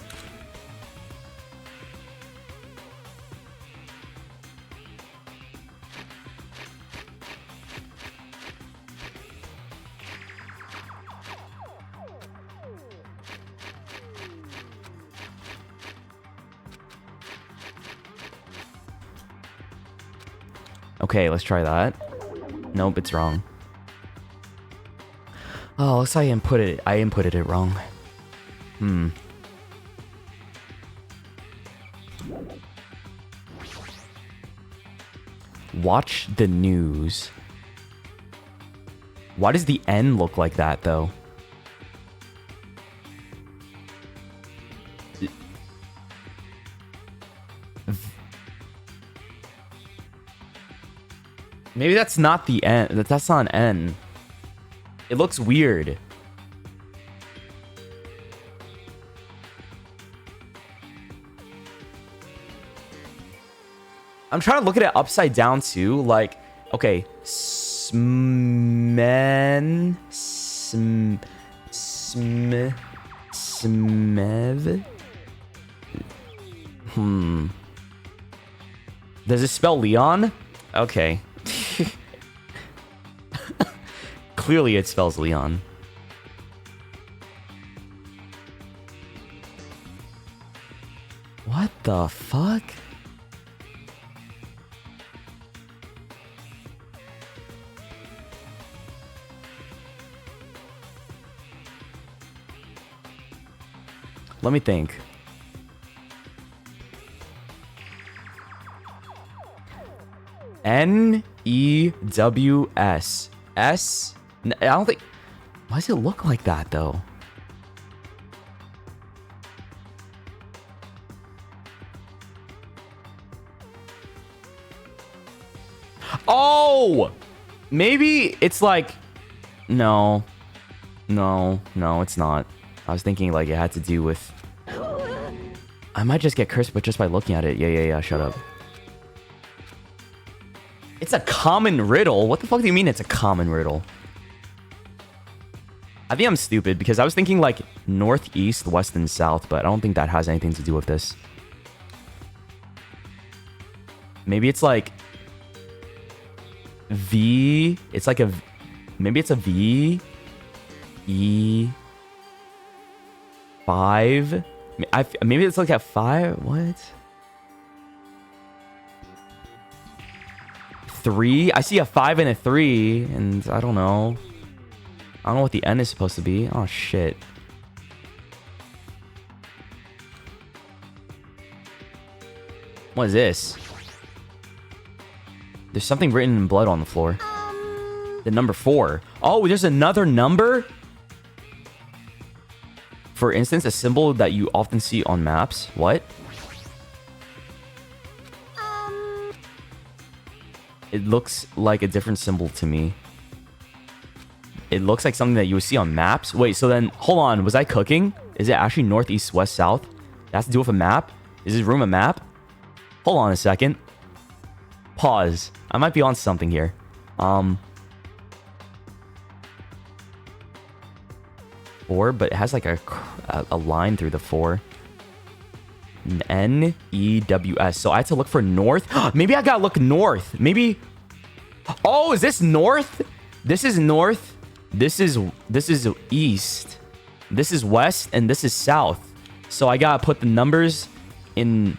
Okay, let's try that. Nope, it's wrong. Oh, looks like I inputted it wrong. Watch the news. Why does the N look like that, though? Maybe that's not the N. That's not an N. It looks weird. I'm trying to look at it upside down too. Like, okay, smev. Does it spell Leon? Okay. Clearly it spells Leon. the fuck? Let me think. N-E-W-S. S? I don't think... Why does it look like that, though? Oh! Maybe it's like... No. No, it's not. I was thinking like it had to do with... I might just get cursed, but just by looking at it. Yeah, shut up. It's a common riddle? What the fuck do you mean it's a common riddle? I think I'm stupid because I was thinking like northeast, west, and south, but I don't think that has anything to do with this. Maybe it's like... V... It's like a... Maybe it's a V... E... 5? Maybe it's like a 5? What? 3? I see a 5 and a 3, and I don't know. I don't know what the N is supposed to be. Oh, shit. What is this? There's something written in blood on the floor. The number 4. Oh, there's another number? For instance, a symbol that you often see on maps. What? It looks like a different symbol to me. It looks like something that you would see on maps. Wait, so then, hold on. Was I cooking? Is it actually north, east, west, south? That has to do with a map? Is this room a map? Hold on a second. Pause. I might be on something here. 4, but it has like a line through the 4. N-E-W-S. So I have to look for north. Maybe I gotta look north. Maybe... Oh, is this north? This is north. This is east. This is west, and this is south. So I gotta put the numbers in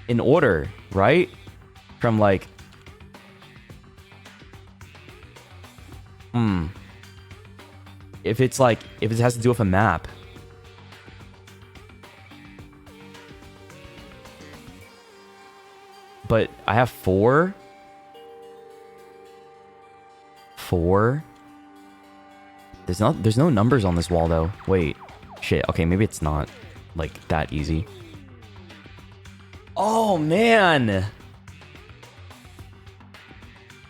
order, right? From like... If it has to do with a map. But I have 4. 4. There's no numbers on this wall though. Wait. Shit. Okay, maybe it's not like that easy. Oh man.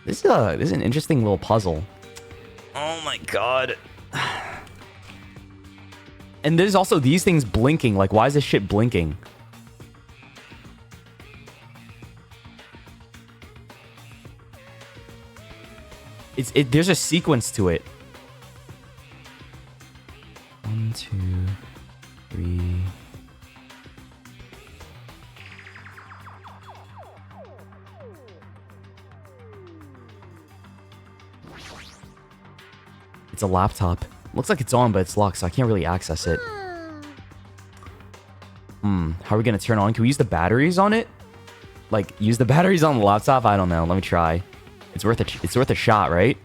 This is an interesting little puzzle. Oh my god. And there's also these things blinking. Like, why is this shit blinking? There's a sequence to it. 1, 2, 3. It's a laptop. Looks like it's on, but it's locked, so I can't really access it. How are we gonna turn on? Can we use the batteries on it? Like, use the batteries on the laptop? I don't know. Let me try. It's worth a shot, right?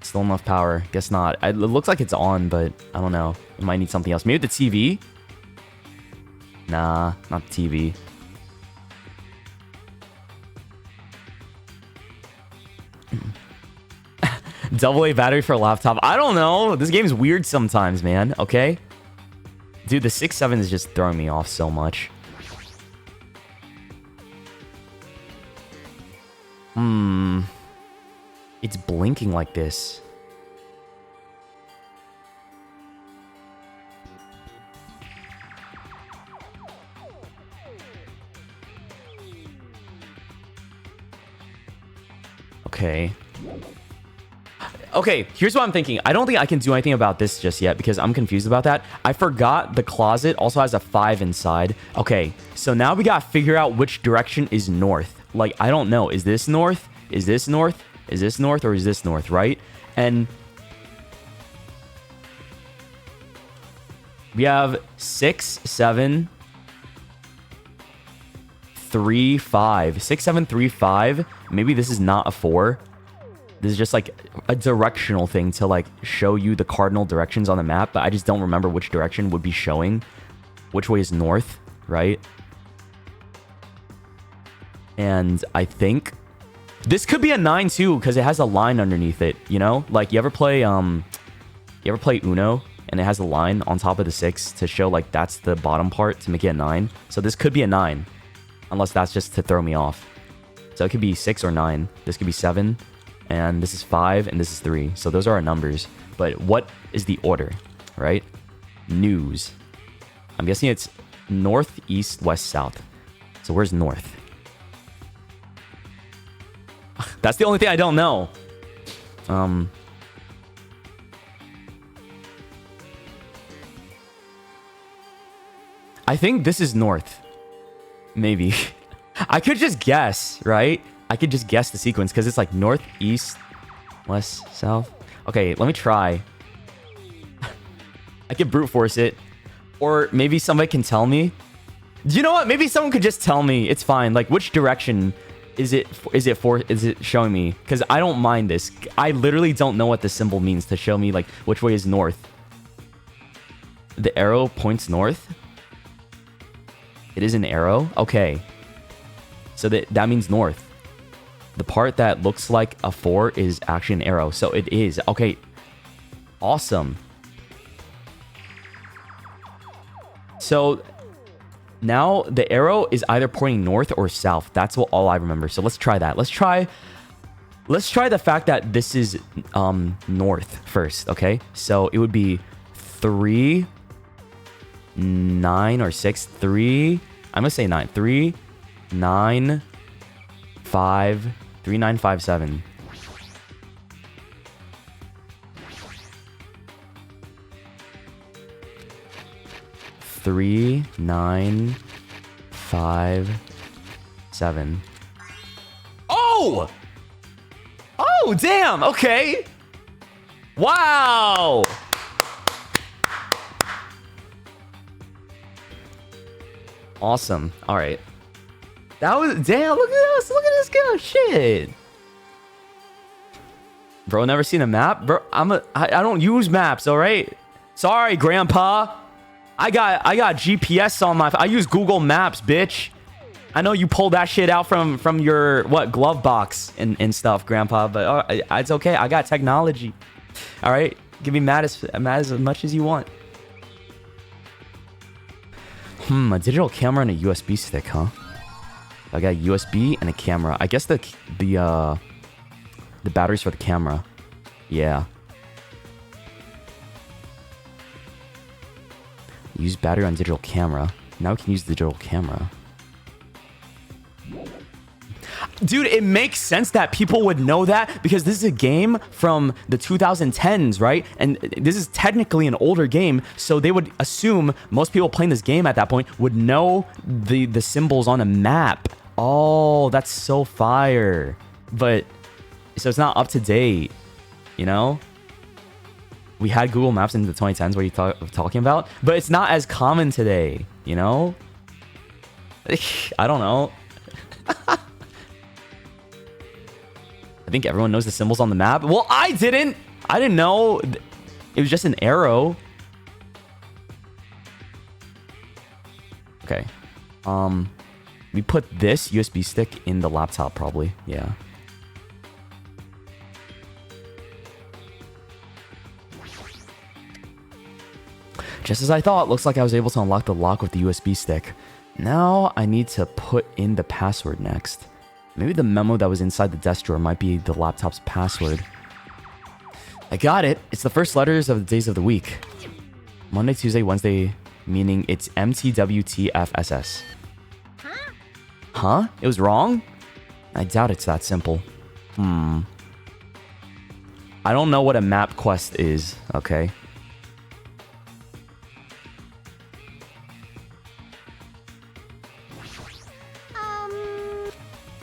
Still enough power. Guess not. It looks like it's on, but I don't know. It might need something else. Maybe the TV? Nah, not the TV. AA battery for a laptop. I don't know. This game's weird sometimes, man. Okay? Dude, the 6-7 is just throwing me off so much. It's blinking like this. Okay. Okay, here's what I'm thinking. I don't think I can do anything about this just yet because I'm confused about that. I forgot the closet also has a 5 inside. Okay, so now we gotta figure out which direction is north. Like, I don't know. Is this north? Is this north? Is this north or is this north, right? And We have 6, 7, 3, 5. 6, 7, 3, 5. Maybe this is not a 4. This is just like a directional thing to like show you the cardinal directions on the map, but I just don't remember which direction would be showing. Which way is north, right? And I think this could be a 9 too, because it has a line underneath it, you know? Like you ever play Uno and it has a line on top of the 6 to show like that's the bottom part to make it a 9. So this could be a 9, unless that's just to throw me off. So it could be 6 or 9. This could be 7, and this is 5, and this is 3. So those are our numbers. But what is the order, right? News. I'm guessing it's north, east, west, south. So where's north? That's the only thing I don't know. I think this is north. Maybe. I could just guess, right? I could just guess the sequence because it's like north, east, west, south. Okay, let me try. I could brute force it. Or maybe somebody can tell me. You know what? Maybe someone could just tell me. It's fine. Like, which direction is it showing me? Because I don't mind this. I literally don't know what the symbol means to show me, like, which way is north. The arrow points north? It is an arrow? Okay. So that means north. The part that looks like a 4 is actually an arrow. So it is. Okay. Awesome. So now the arrow is either pointing north or south. That's all I remember. So let's try that. Let's try the fact that this is north first, okay? So it would be 3, 9 or 6, 3. I'm gonna say 9. 3, 9, 5, 3, 9, 5, 7. Three, 9, 5, 7. Oh! Oh, damn! Okay. Wow! Awesome. All right. That was damn. Look at this. Look at this guy. Shit. Bro, never seen a map, bro. I don't use maps. All right. Sorry, Grandpa. I got GPS on my. I use Google Maps, bitch. I know you pulled that shit out from your glove box and stuff, Grandpa. But it's okay. I got technology. All right. Give me mad as much as you want. A digital camera and a USB stick, huh? I got a USB and a camera. I guess the batteries for the camera. Yeah. Use battery on digital camera. Now we can use digital camera. Dude, it makes sense that people would know that because this is a game from the 2010s, right? And this is technically an older game, so they would assume most people playing this game at that point would know the symbols on a map. Oh, that's so fire. But, so it's not up to date, you know? We had Google Maps in the 2010s, what you're talking about, but it's not as common today, you know? I don't know. I think everyone knows the symbols on the map. Well, I didn't. I didn't know. It was just an arrow. Okay. We put this USB stick in the laptop, probably. Yeah. Just as I thought, looks like I was able to unlock the lock with the USB stick. Now I need to put in the password next. Maybe the memo that was inside the desk drawer might be the laptop's password. I got it. It's the first letters of the days of the week. Monday, Tuesday, Wednesday, meaning it's MTWTFSS. Huh? It was wrong? I doubt it's that simple. I don't know what a map quest is, okay?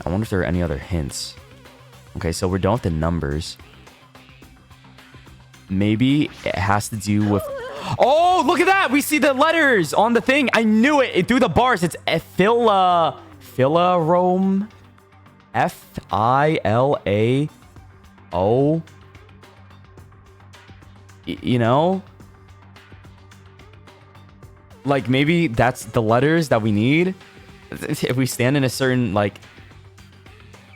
I wonder if there are any other hints. Okay, so we're done with the numbers. Maybe it has to do with... Oh, look at that. We see the letters on the thing. I knew it. Through the bars. It's Philarome. Filao. You know? Like, maybe that's the letters that we need. If we stand in a certain, like,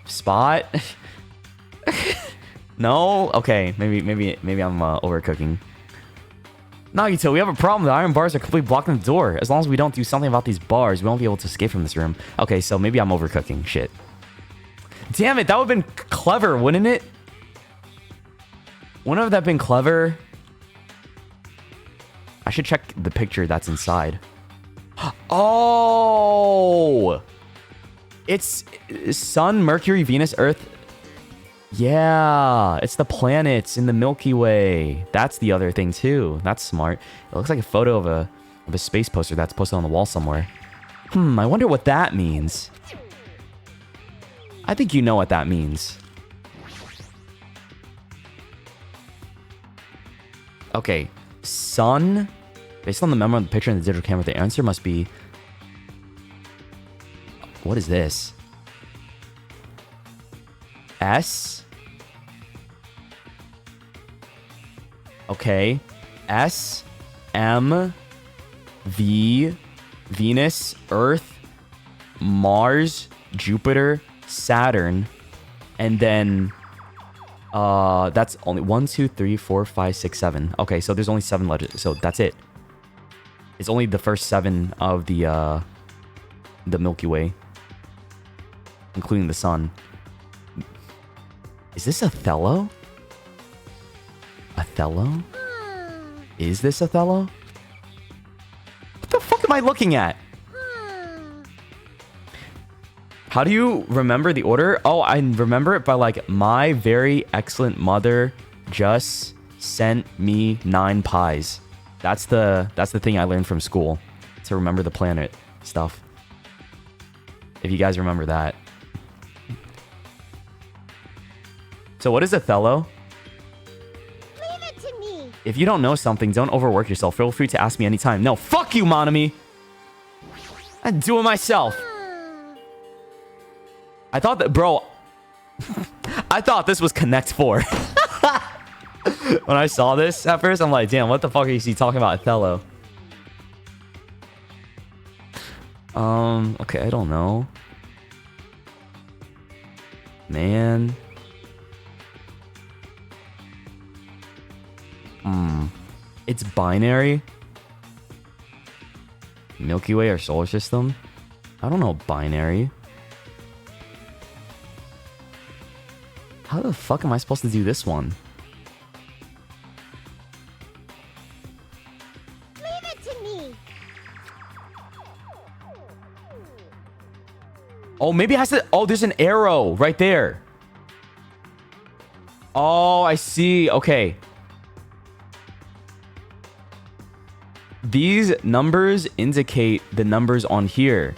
spot. No? Okay. Maybe I'm overcooking. Nagito, we have a problem. The iron bars are completely blocking the door. As long as we don't do something about these bars, we won't be able to escape from this room. Okay, so maybe I'm overcooking. Shit. Damn it. That would have been clever, wouldn't it? Wouldn't that have been clever? I should check the picture that's inside. Oh! It's Sun, Mercury, Venus, Earth. Yeah, it's the planets in the Milky Way. That's the other thing too. That's smart. It looks like a photo of a space poster that's posted on the wall somewhere. I wonder what that means. I think you know what that means. Okay, Sun. Based on the memo on the picture and the digital camera, the answer must be... What is this? S. Okay. S. M. V. Venus. Earth. Mars. Jupiter. Saturn. And then... that's only 1, 2, 3, 4, 5, 6, 7. Okay, so there's only 7 letters. So that's it. It's only the first 7 of the Milky Way, including the sun. Is this Othello? Othello? Is this Othello? What the fuck am I looking at? How do you remember the order? Oh, I remember it by like, my very excellent mother just sent me 9 pies. That's the thing I learned from school, to remember the planet stuff. If you guys remember that. So what is Othello? Leave it to me. If you don't know something, don't overwork yourself. Feel free to ask me anytime. No, fuck you, Monami. I do it myself. I thought that, bro. I thought this was Connect 4. When I saw this at first, I'm like, damn, what the fuck is he talking about, Othello? Okay, I don't know. Man. It's binary. Milky Way or solar system? I don't know binary. How the fuck am I supposed to do this one? Leave it to me. Oh, maybe it has to... Oh, there's an arrow right there. Oh, I see. Okay. These numbers indicate the numbers on here.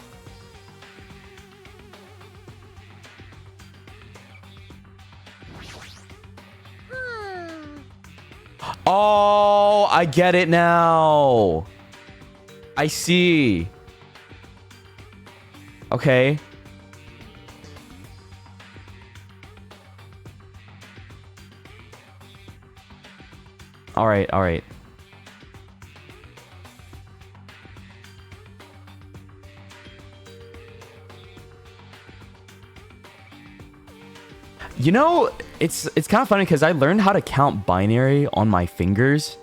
Oh, I get it now. I see. Okay. All right, all right. You know, it's kind of funny because I learned how to count binary on my fingers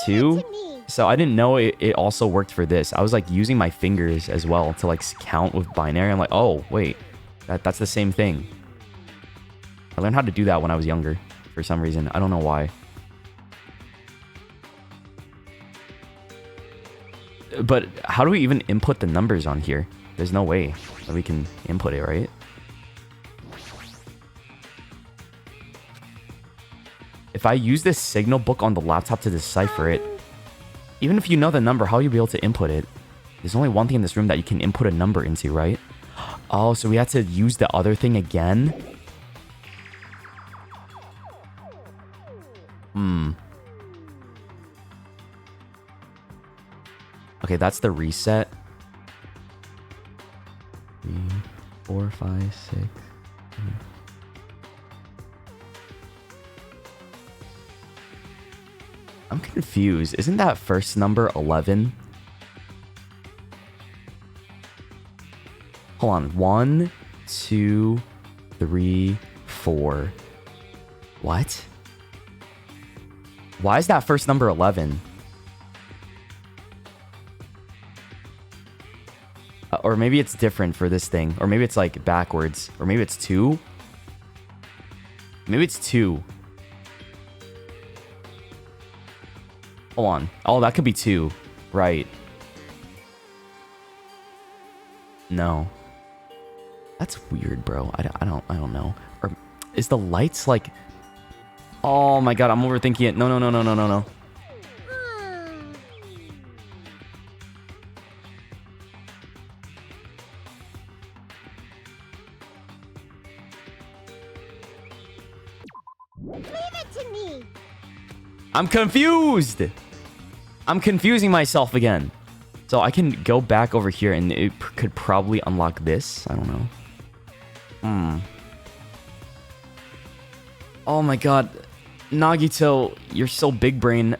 too. So I didn't know it also worked for this. I was like using my fingers as well to like count with binary. I'm like, oh, wait, that's the same thing. I learned how to do that when I was younger for some reason. I don't know why. But how do we even input the numbers on here? There's no way that we can input it, right? If I use this signal book on the laptop to decipher it, even if you know the number, how will you be able to input it? There's only one thing in this room that you can input a number into, right? Oh, so we have to use the other thing again? Okay, that's the reset. 3, 4, 5, 6. I'm confused. Isn't that first number 11? Hold on. 1, 2, 3, 4. What? Why is that first number 11? Or maybe it's different for this thing. Or maybe it's like backwards. Or maybe it's 2. Maybe it's 2. Hold on. Oh, that could be 2. Right. No. That's weird, bro. I don't know. Or is the lights like... Oh my god, I'm overthinking it. No. Leave it to me. I'm confused. I'm confusing myself again. So I can go back over here and it could probably unlock this. I don't know. Oh my god. Nagito, you're so big brain.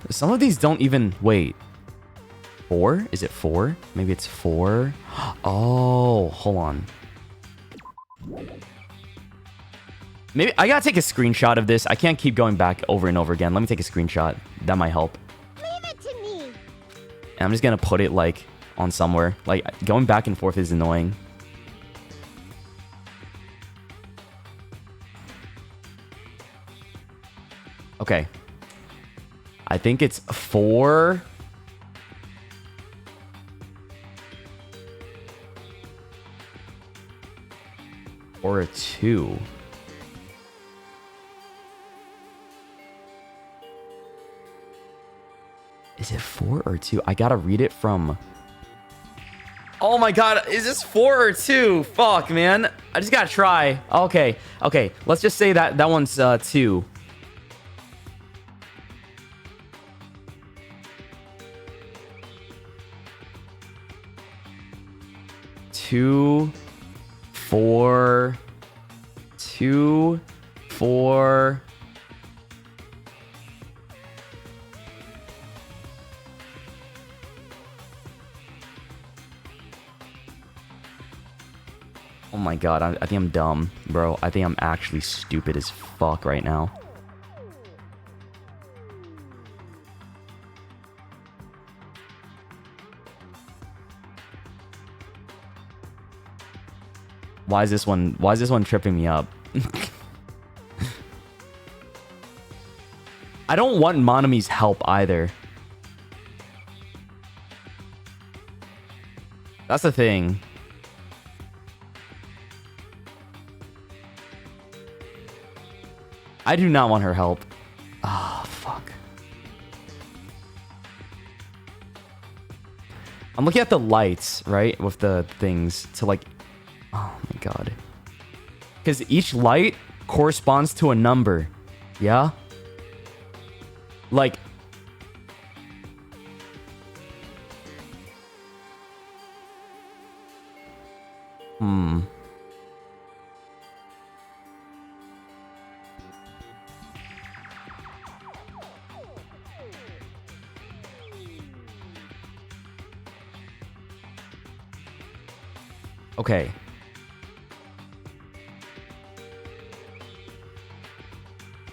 Some of these don't even... Wait. 4? Is it 4? Maybe it's 4. Oh, hold on. Maybe I gotta take a screenshot of this. I can't keep going back over and over again. Let me take a screenshot. That might help. Leave it to me. And I'm just gonna put it like on somewhere. Like going back and forth is annoying. Okay. I think it's 4. Or a 2. Is it 4 or 2? I gotta read it from... Oh my god, is this 4 or 2? Fuck, man. I just gotta try. Okay, okay. Let's just say that that one's 2. Two, 4, 2, 4. Oh my god, I think I'm dumb, bro. I think I'm actually stupid as fuck right now. Why is this one tripping me up? I don't want Monami's help either. That's the thing. I do not want her help. Ah, oh, fuck. I'm looking at the lights, right? With the things to like... Oh my god. Because each light corresponds to a number. Yeah? Like... Okay.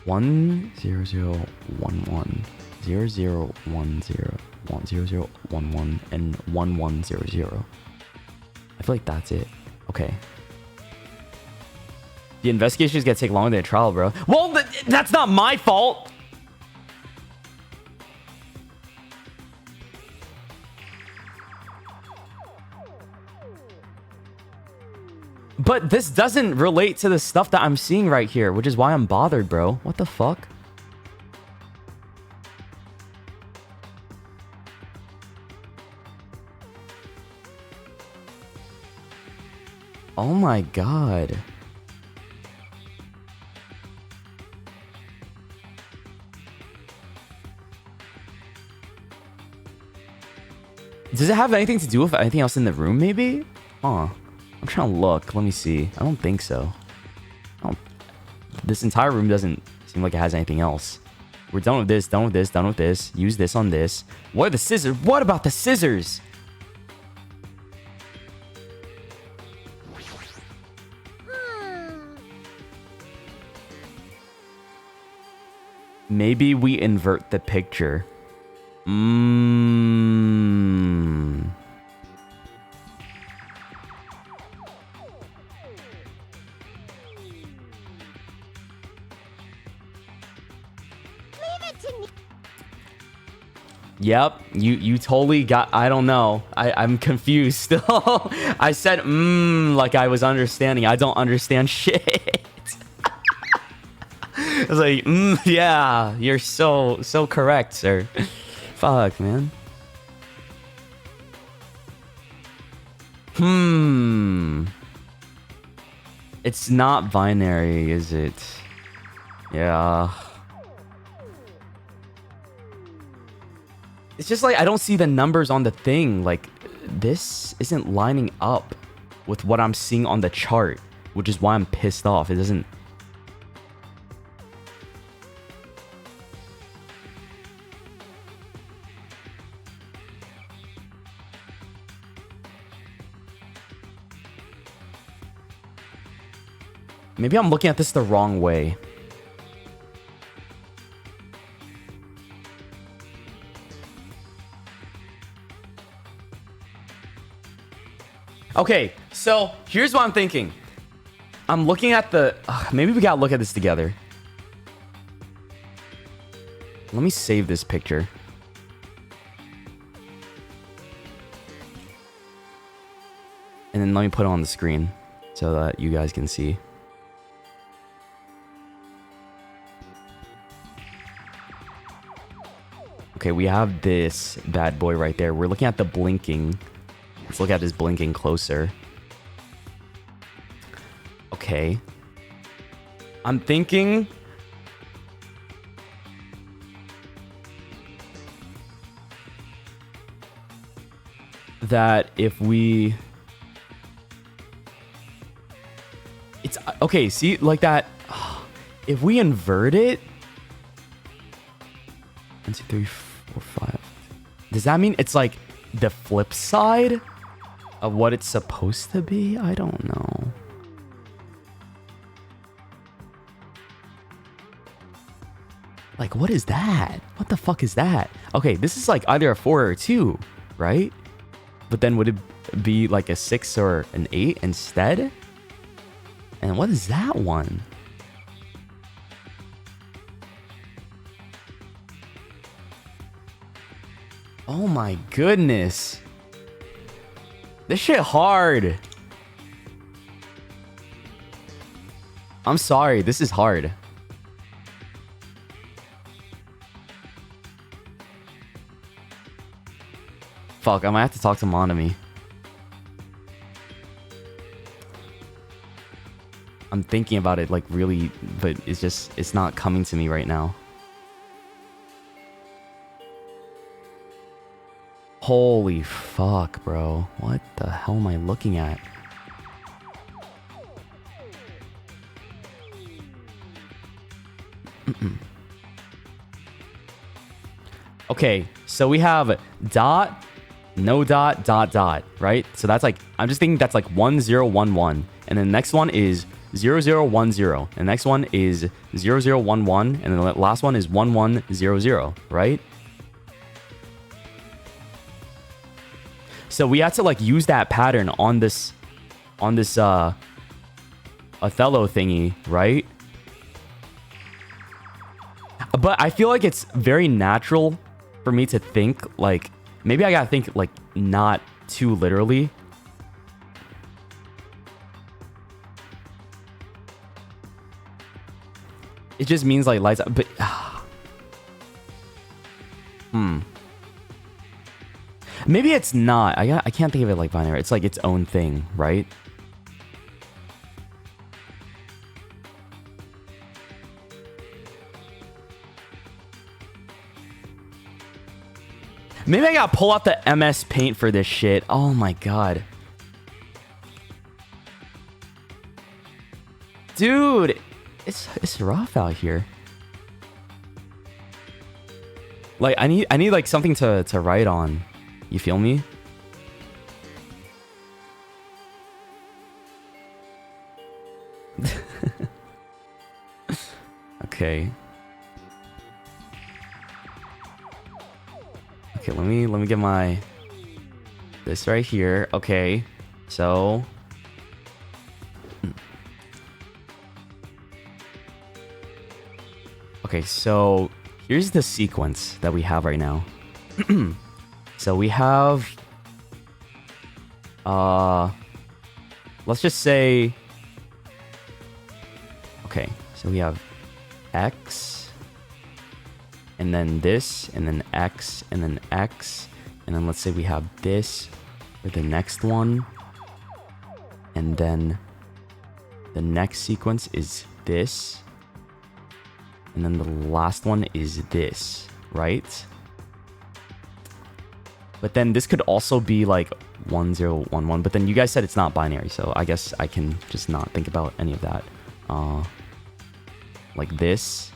One 0 0 1 1 0 0 1 0 1 0 0 1 1 and 1 1 0 0. I feel like that's it. Okay. The investigation is gonna take longer than a trial, bro. Well, that's not my fault. But this doesn't relate to the stuff that I'm seeing right here, which is why I'm bothered, bro. What the fuck? Oh my god. Does it have anything to do with anything else in the room, maybe? Huh. I'm trying to look. Let me see. I don't think so. This entire room doesn't seem like it has anything else. We're done with this, done with this, done with this. Use this on this. What are the scissors? What about the scissors? Maybe we invert the picture. Yep, you totally got. I don't know. I'm confused still. I said like I was understanding. I don't understand shit. I was like, yeah, you're so correct, sir. Fuck, man. It's not binary, is it? Yeah. It's just like I don't see the numbers on the thing. Like, this isn't lining up with what I'm seeing on the chart, which is why I'm pissed off. It doesn't... Maybe I'm looking at this the wrong way. Okay, so here's what I'm thinking. I'm looking at the... maybe we gotta look at this together. Let me save this picture. And then let me put it on the screen so that you guys can see. Okay, we have this bad boy right there. We're looking at the blinking. Let's look at this blinking closer. Okay. I'm thinking... that if we... It's... Okay, see? Like that... If we invert it... 1, 2, 3, 4, 5... Does that mean it's like the flip side of what it's supposed to be? I don't know. Like, what is that? What the fuck is that? Okay, this is like either a 4 or a 2, right? But then would it be like a 6 or an 8 instead? And what is that one? Oh my goodness. This shit hard. I'm sorry, this is hard. Fuck, I might have to talk to Monami. I'm thinking about it like really, but it's not coming to me right now. Holy fuck, bro. What the hell am I looking at? Okay, so we have dot, no dot, dot, dot, right? So that's like, I'm just thinking that's like 1011. And then the next one is 0010. And the next one is 0011. And then the last one is 1100, right? So we had to like use that pattern on this Othello thingy, right? But I feel like it's very natural for me to think like, maybe I gotta think like not too literally. It just means like lights up, but maybe it's not. I can't think of it like binary. It's like its own thing, right? Maybe I gotta pull out the MS Paint for this shit. Oh my god. Dude, it's rough out here. Like I need like something to write on. You feel me? Okay. Okay, let me get my this right here. Okay. So okay, so here's the sequence that we have right now. So we have let's just say okay, so we have X and then this and then X and then X and then let's say we have this for the next one and then the next sequence is this and then the last one is this, right? But then this could also be like 1011, but then you guys said it's not binary, so I guess I can just not think about any of that. Like this.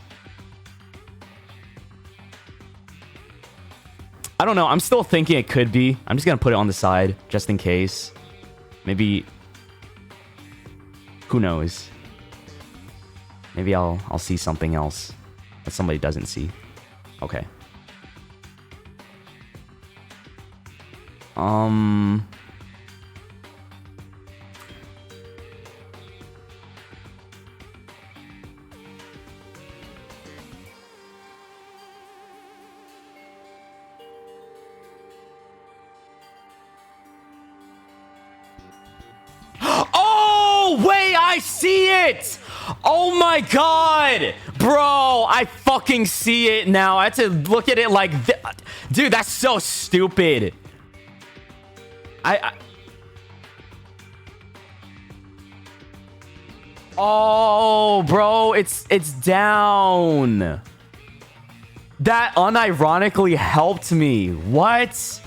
I don't know. I'm still thinking it could be. I'm just gonna put it on the side just in case. Maybe. Who knows? Maybe I'll see something else that somebody doesn't see. Okay. Oh, wait, I see it. Oh my god. Bro, I fucking see it now. I had to look at it like dude, that's so stupid. Oh, bro, it's down. That unironically helped me. What?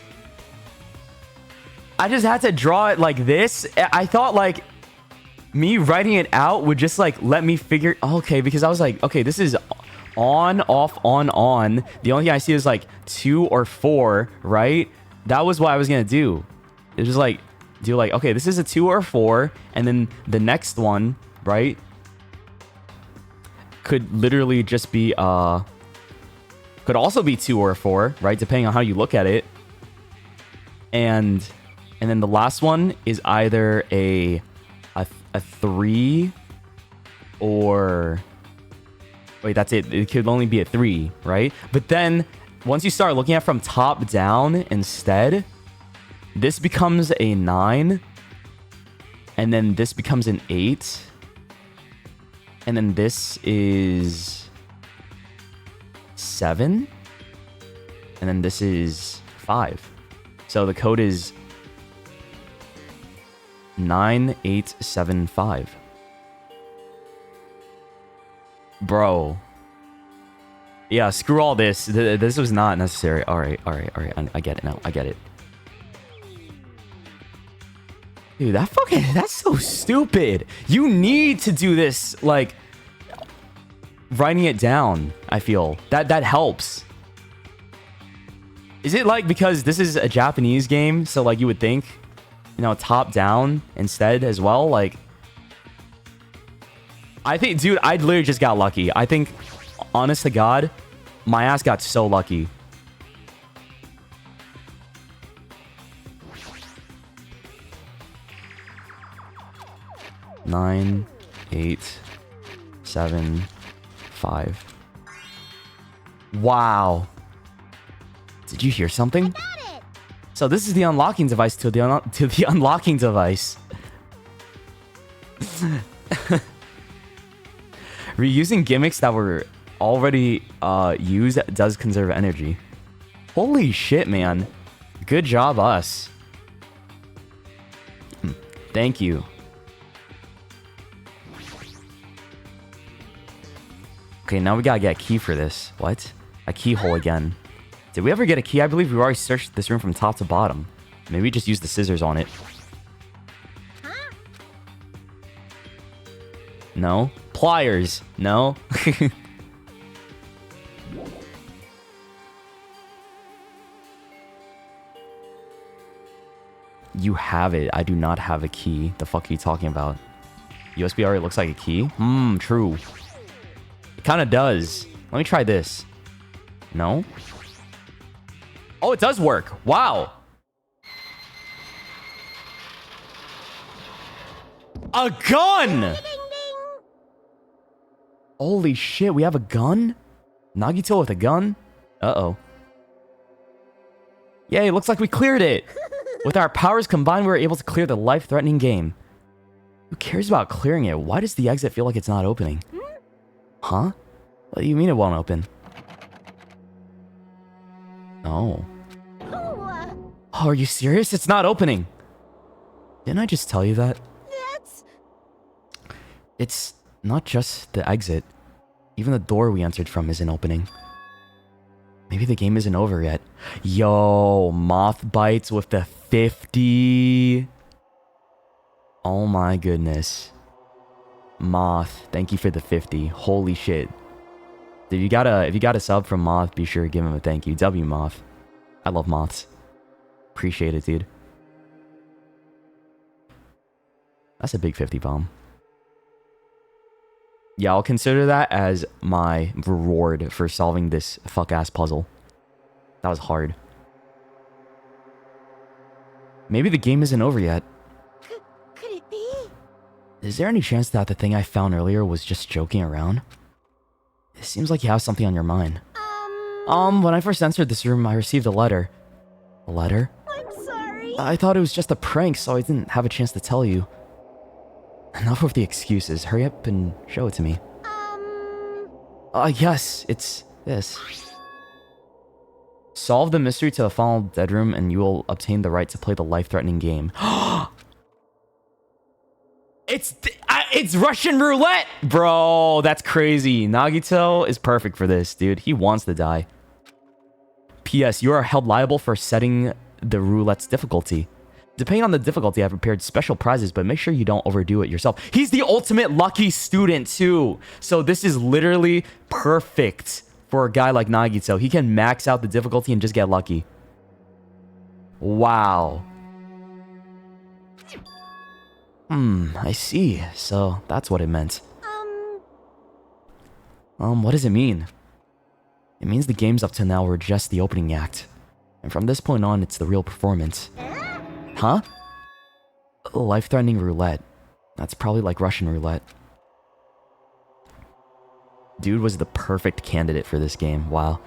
I just had to draw it like this. I thought like me writing it out would just like let me figure. Okay, because I was like, okay, this is on, off, on. The only thing I see is like 2 or 4, right? That was what I was gonna do. It was just like do like, okay, this is a 2 or 4, and then the next one, right, could literally just be could also be 2 or 4, right, depending on how you look at it. And then the last one is either a 3 or wait, that's it. It could only be a 3, right? But then once you start looking at from top down instead, this becomes a 9, and then this becomes an 8, and then this is 7, and then this is 5. So the code is 9875. Bro. Yeah, screw all this. This was not necessary. All right. I get it now. I get it. Dude, that's so stupid. You need to do this, like, writing it down, I feel. That helps. Is it, like, because this is a Japanese game, so, like, you would think, you know, top down instead as well? Like, I think, dude, I literally just got lucky. I think, honest to God, my ass got so lucky. Nine, 8, 7, 5. Wow. Did you hear something? I got it. So this is the unlocking device to the unlocking device. Reusing gimmicks that were already used does conserve energy. Holy shit, man. Good job, us. Thank you. Okay, now we gotta get a key for this. What? A keyhole again. Did we ever get a key? I believe we already searched this room from top to bottom. Maybe just use the scissors on it. Huh? No? Pliers. No? You have it. I do not have a key. The fuck are you talking about? USB already looks like a key? True. It kind of does. Let me try this. No? Oh, it does work. Wow. A gun! Ding ding. Holy shit, we have a gun? Nagito with a gun? Uh-oh. Yay, looks like we cleared it. With our powers combined, we were able to clear the life-threatening game. Who cares about clearing it? Why does the exit feel like it's not opening? Huh? What do you mean it won't open? Oh. Oh, Oh, are you serious? It's not opening. Didn't I just tell you that? that's... It's not just the exit. Even the door we entered from isn't opening. Maybe the game isn't over yet. Yo, Moth Bites with the 50. Oh my goodness. Moth, thank you for the 50. Holy shit. Dude, if you got a sub from Moth, be sure to give him a thank you. W Moth. I love moths. Appreciate it, dude. That's a big 50 bomb. Yeah, I'll consider that as my reward for solving this fuck-ass puzzle. That was hard. Maybe the game isn't over yet. Could it be? Is there any chance that the thing I found earlier was just joking around? It seems like you have something on your mind. When I first entered this room, I received a letter. A letter? I'm sorry. I thought it was just a prank, so I didn't have a chance to tell you. Enough of the excuses. Hurry up and show it to me. Yes, it's this. Solve the mystery to the final dead room and you will obtain the right to play the life-threatening game. It's Russian roulette! Bro, that's crazy. Nagito is perfect for this, dude. He wants to die. P.S. You are held liable for setting the roulette's difficulty. Depending on the difficulty, I've prepared special prizes, but make sure you don't overdo it yourself. He's the ultimate lucky student, too. So this is literally perfect for a guy like Nagito. He can max out the difficulty and just get lucky. Wow. I see. So that's what it meant. What does it mean? It means the games up to now were just the opening act. And from this point on, it's the real performance. Huh? Life-threatening roulette. That's probably like Russian roulette. Dude was the perfect candidate for this game. Wow.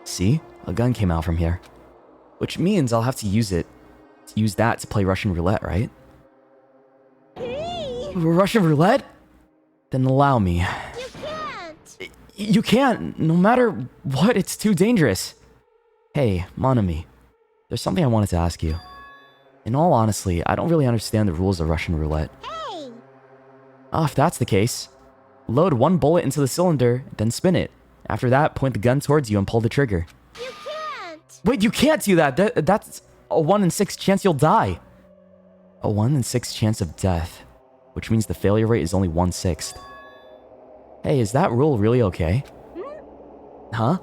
See? A gun came out from here. Which means I'll have to use that to play Russian roulette, right? Hey, Russian roulette? Then allow me. you can't. You can't. No matter what, it's too dangerous. Hey, mon ami. There's something I wanted to ask you. In all honesty, I don't really understand the rules of Russian roulette. Hey, If that's the case, load one bullet into the cylinder, then spin it. After that, point the gun towards you and pull the trigger. you can't. Wait, you can't do that. That's a 1 in 6 chance you'll die. A 1 in 6 chance of death, which means the failure rate is only 1/6. Hey, is that rule really okay? Huh?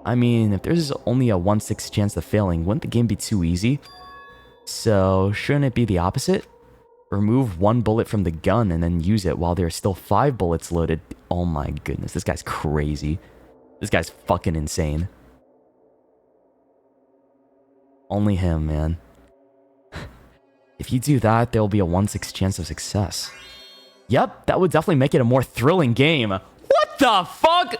I mean, if there's only a 1/6 chance of failing, wouldn't the game be too easy? So, shouldn't it be the opposite? Remove one bullet from the gun and then use it while there are still 5 bullets loaded. Oh my goodness, this guy's crazy. This guy's fucking insane. Only him, man. If you do that, there'll be a 1/6 chance of success. Yep, that would definitely make it a more thrilling game. What the fuck?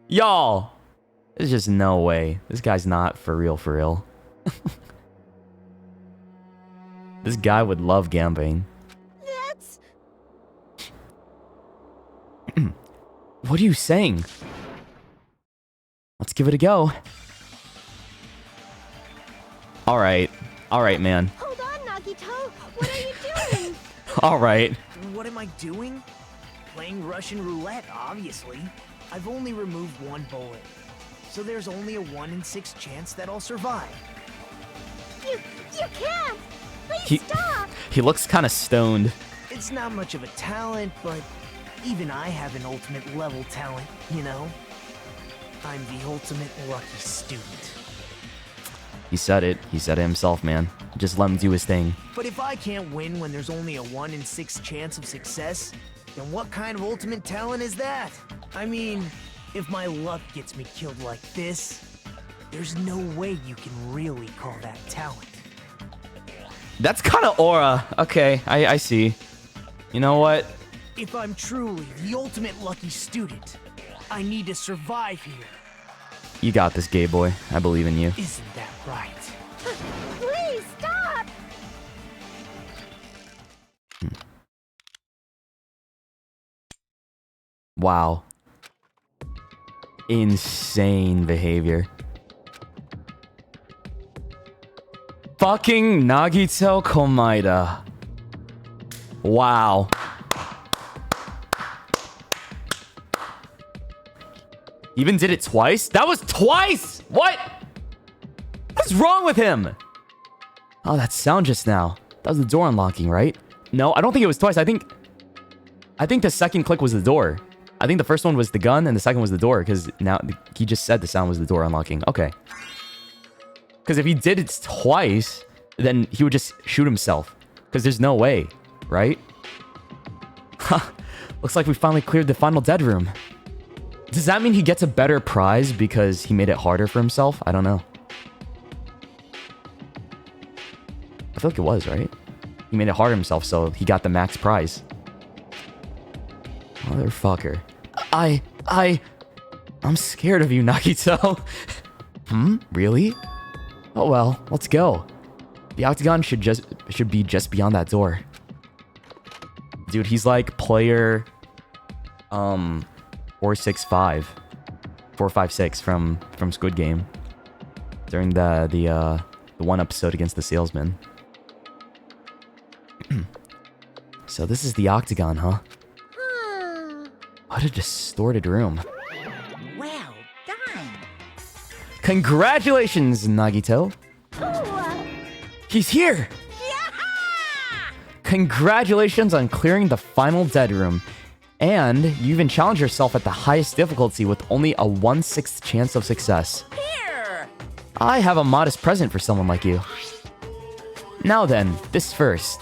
Y'all, there's just no way. This guy's not for real, for real. This guy would love gambling. That's... What are you saying? Let's give it a go. Alright, man. Hold on, Nagito. What are you doing? Alright. What am I doing? Playing Russian roulette, obviously. I've only removed one bullet. so there's only a 1 in 6 chance that I'll survive. You can't! Please He, stop! he looks kind of stoned. It's not much of a talent, but even I have an ultimate level talent, you know? I'm the ultimate lucky student. He said it. He said it himself, man. Just let him do his thing. But if I can't win when there's only a 1 in 6 chance of success, then what kind of ultimate talent is that? I mean, if my luck gets me killed like this, there's no way you can really call that talent. That's kind of aura. Okay, I see. You know what? If I'm truly the ultimate lucky student, I need to survive here. You got this, gay boy. I believe in you. Isn't that right? Please stop! Wow. Insane behavior. Fucking Nagito Komaeda. Wow. Even did it twice? That was twice! What? What's wrong with him? Oh, that sound just now. That was the door unlocking, right? No, I don't think it was twice. I think the second click was the door. I think the first one was the gun and the second was the door, because now he just said the sound was the door unlocking. Okay. Because if he did it twice, then he would just shoot himself. Because there's no way, right? Huh. Looks like we finally cleared the final dead room. Does that mean he gets a better prize because he made it harder for himself? I don't know. I feel like it was, right? He made it harder himself, so he got the max prize. Motherfucker. I'm scared of you, Nagito. Really? Oh well, let's go. The octagon should be just beyond that door. Dude, he's like player 456 from Squid Game during the one episode against the salesman. So this is the octagon, huh? What a distorted room. Well done! Congratulations, Nagito. He's here! Congratulations on clearing the final dead room. And you even challenged yourself at the highest difficulty with only a 1/6 chance of success. Here! I have a modest present for someone like you. Now then, this first.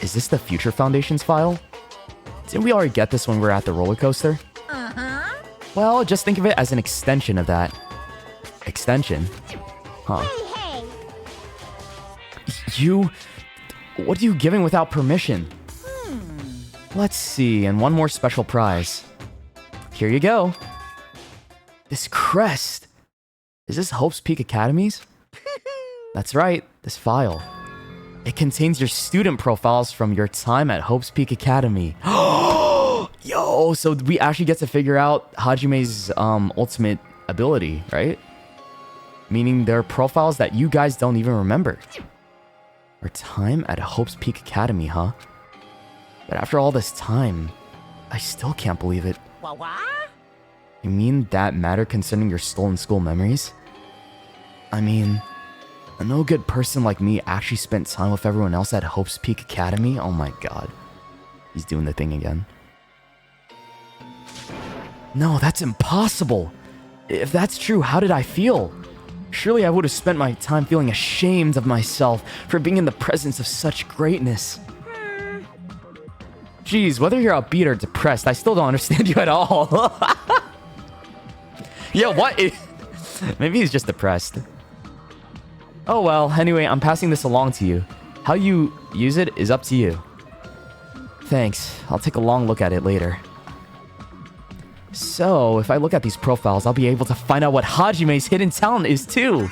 Is this the Future Foundation's file? Didn't we already get this when we were at the roller coaster? Uh-huh. Well, just think of it as an extension of that. Extension? Huh. Hey! You... What are you giving without permission? Let's see, and one more special prize. Here you go. This crest. Is this Hope's Peak Academy's? That's right, this file. It contains your student profiles from your time at Hope's Peak Academy. Yo, so we actually get to figure out Hajime's ultimate ability, right? Meaning there are profiles that you guys don't even remember. Our time at Hope's Peak Academy, huh? But after all this time, I still can't believe it. What? You mean that matter concerning your stolen school memories? I mean, a no good person like me actually spent time with everyone else at Hope's Peak Academy? Oh my god. He's doing the thing again. No, that's impossible. If that's true, how did I feel? Surely I would have spent my time feeling ashamed of myself for being in the presence of such greatness. Geez, whether you're upbeat or depressed, I still don't understand you at all. Yeah, what? Maybe he's just depressed. Oh well, anyway, I'm passing this along to you. How you use it is up to you. Thanks, I'll take a long look at it later. So, if I look at these profiles, I'll be able to find out what Hajime's hidden talent is too.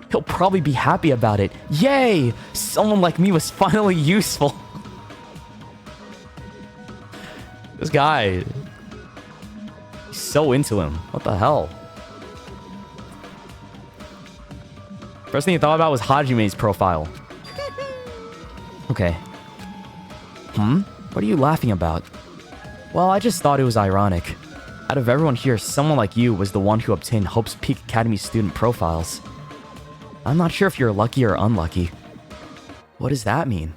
He'll probably be happy about it. Yay! Someone like me was finally useful. This guy... He's so into him. What the hell? First thing he thought about was Hajime's profile. Okay. What are you laughing about? Well, I just thought it was ironic. Out of everyone here, someone like you was the one who obtained Hope's Peak Academy student profiles. I'm not sure if you're lucky or unlucky. What does that mean?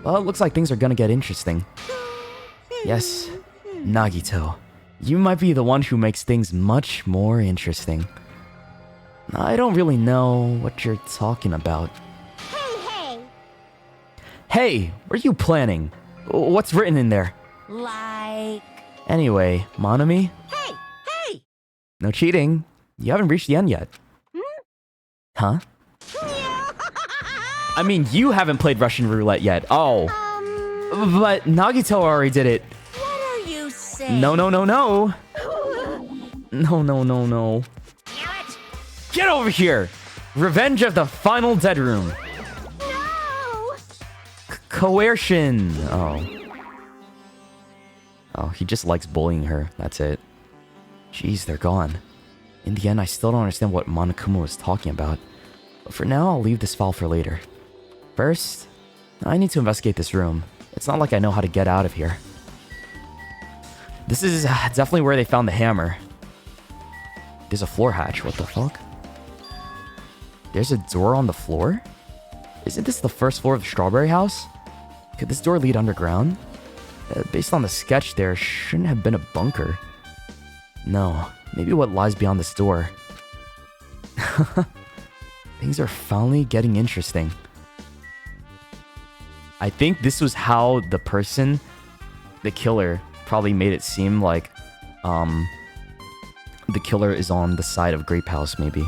Well, it looks like things are gonna get interesting. Yes, Nagito. You might be the one who makes things much more interesting. I don't really know what you're talking about. Hey! Hey, what are you planning? What's written in there? Like... Anyway, Monami? Hey! No cheating. You haven't reached the end yet. Huh? I mean, you haven't played Russian roulette yet. Oh. But Nagito already did it. What are you saying? No. No. No. Damn it! Get over here! Revenge of the Final Dead Room. No! Coercion. Oh, he just likes bullying her. That's it. Jeez, they're gone. In the end, I still don't understand what Monokuma was talking about. But for now, I'll leave this file for later. First, I need to investigate this room. It's not like I know how to get out of here. This is definitely where they found the hammer. There's a floor hatch. What the fuck? There's a door on the floor? Isn't this the first floor of the Strawberry House? Could this door lead underground? Based on the sketch, there shouldn't have been a bunker. No, maybe what lies beyond this door. Things are finally getting interesting. I think this was how the person, the killer, probably made it seem like the killer is on the side of Grape House, maybe.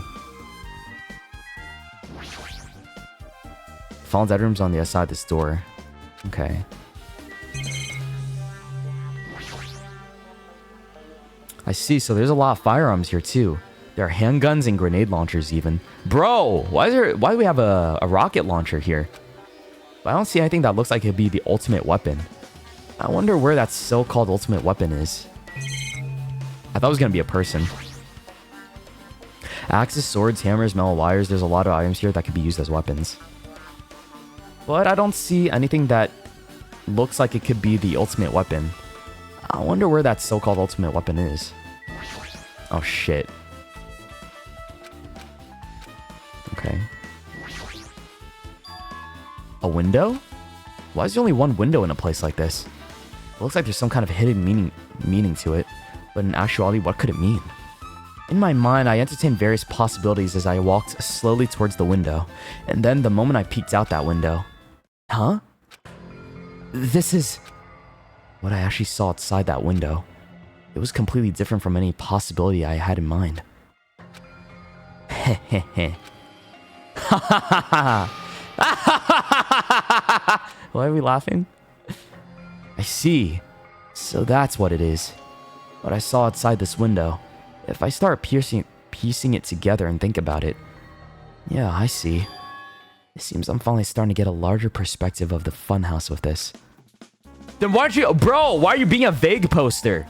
Final Dead Room's on the other side of this door. Okay. I see, so there's a lot of firearms here too. There are handguns and grenade launchers even. Bro, why do we have a rocket launcher here? But I don't see anything that looks like it'd be the ultimate weapon. I wonder where that so-called ultimate weapon is. I thought it was gonna be a person. Axes, swords, hammers, metal wires. There's a lot of items here that could be used as weapons. But I don't see anything that looks like it could be the ultimate weapon. I wonder where that so-called ultimate weapon is. Oh shit. Okay. A window? Why is there only one window in a place like this? It looks like there's some kind of hidden meaning to it, but in actuality, what could it mean? In my mind, I entertained various possibilities as I walked slowly towards the window, and then the moment I peeked out that window... Huh? This is... what I actually saw outside that window. It was completely different from any possibility I had in mind. Hehehe. Why are we laughing? I see. So that's what it is. What I saw outside this window. If I start piecing it together and think about it. Yeah, I see. It seems I'm finally starting to get a larger perspective of the funhouse with this. Then why don't you... Bro, why are you being a vague poster?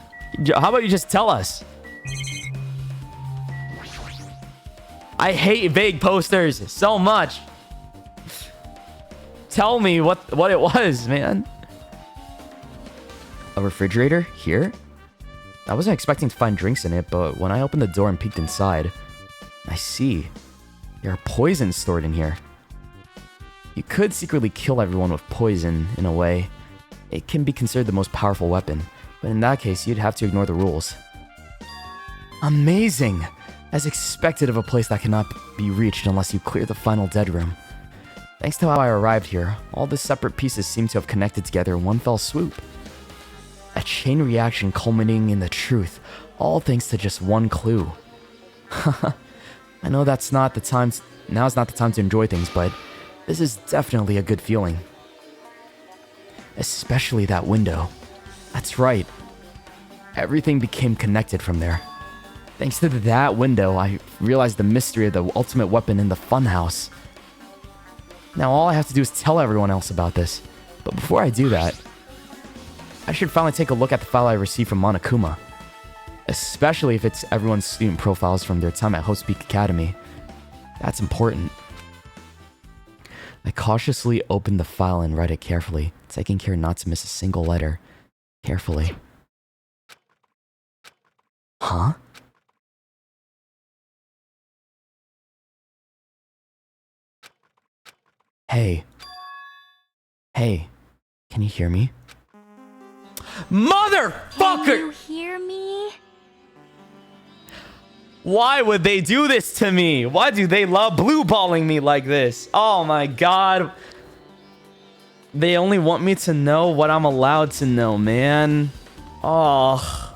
How about you just tell us? I hate vague posters so much. Tell me what it was, man. A refrigerator here? I wasn't expecting to find drinks in it, but when I opened the door and peeked inside, I see. There are poisons stored in here. You could secretly kill everyone with poison, in a way. It can be considered the most powerful weapon, but in that case, you'd have to ignore the rules. Amazing! As expected of a place that cannot be reached unless you clear the Final Dead Room. Thanks to how I arrived here, all the separate pieces seem to have connected together in one fell swoop. A chain reaction culminating in the truth, all thanks to just one clue. I know now's not the time to enjoy things, but this is definitely a good feeling. Especially that window. That's right. Everything became connected from there. Thanks to that window, I realized the mystery of the ultimate weapon in the funhouse. Now all I have to do is tell everyone else about this. But before I do that, I should finally take a look at the file I received from Monokuma. Especially if it's everyone's student profiles from their time at Hope's Peak Academy. That's important. I cautiously opened the file and read it carefully, taking care not to miss a single letter. Carefully. Huh? Hey. Hey. Can you hear me? Can Motherfucker! you hear me? Why would they do this to me? Why do they love blue balling me like this? Oh my god. They only want me to know what I'm allowed to know, man. Oh.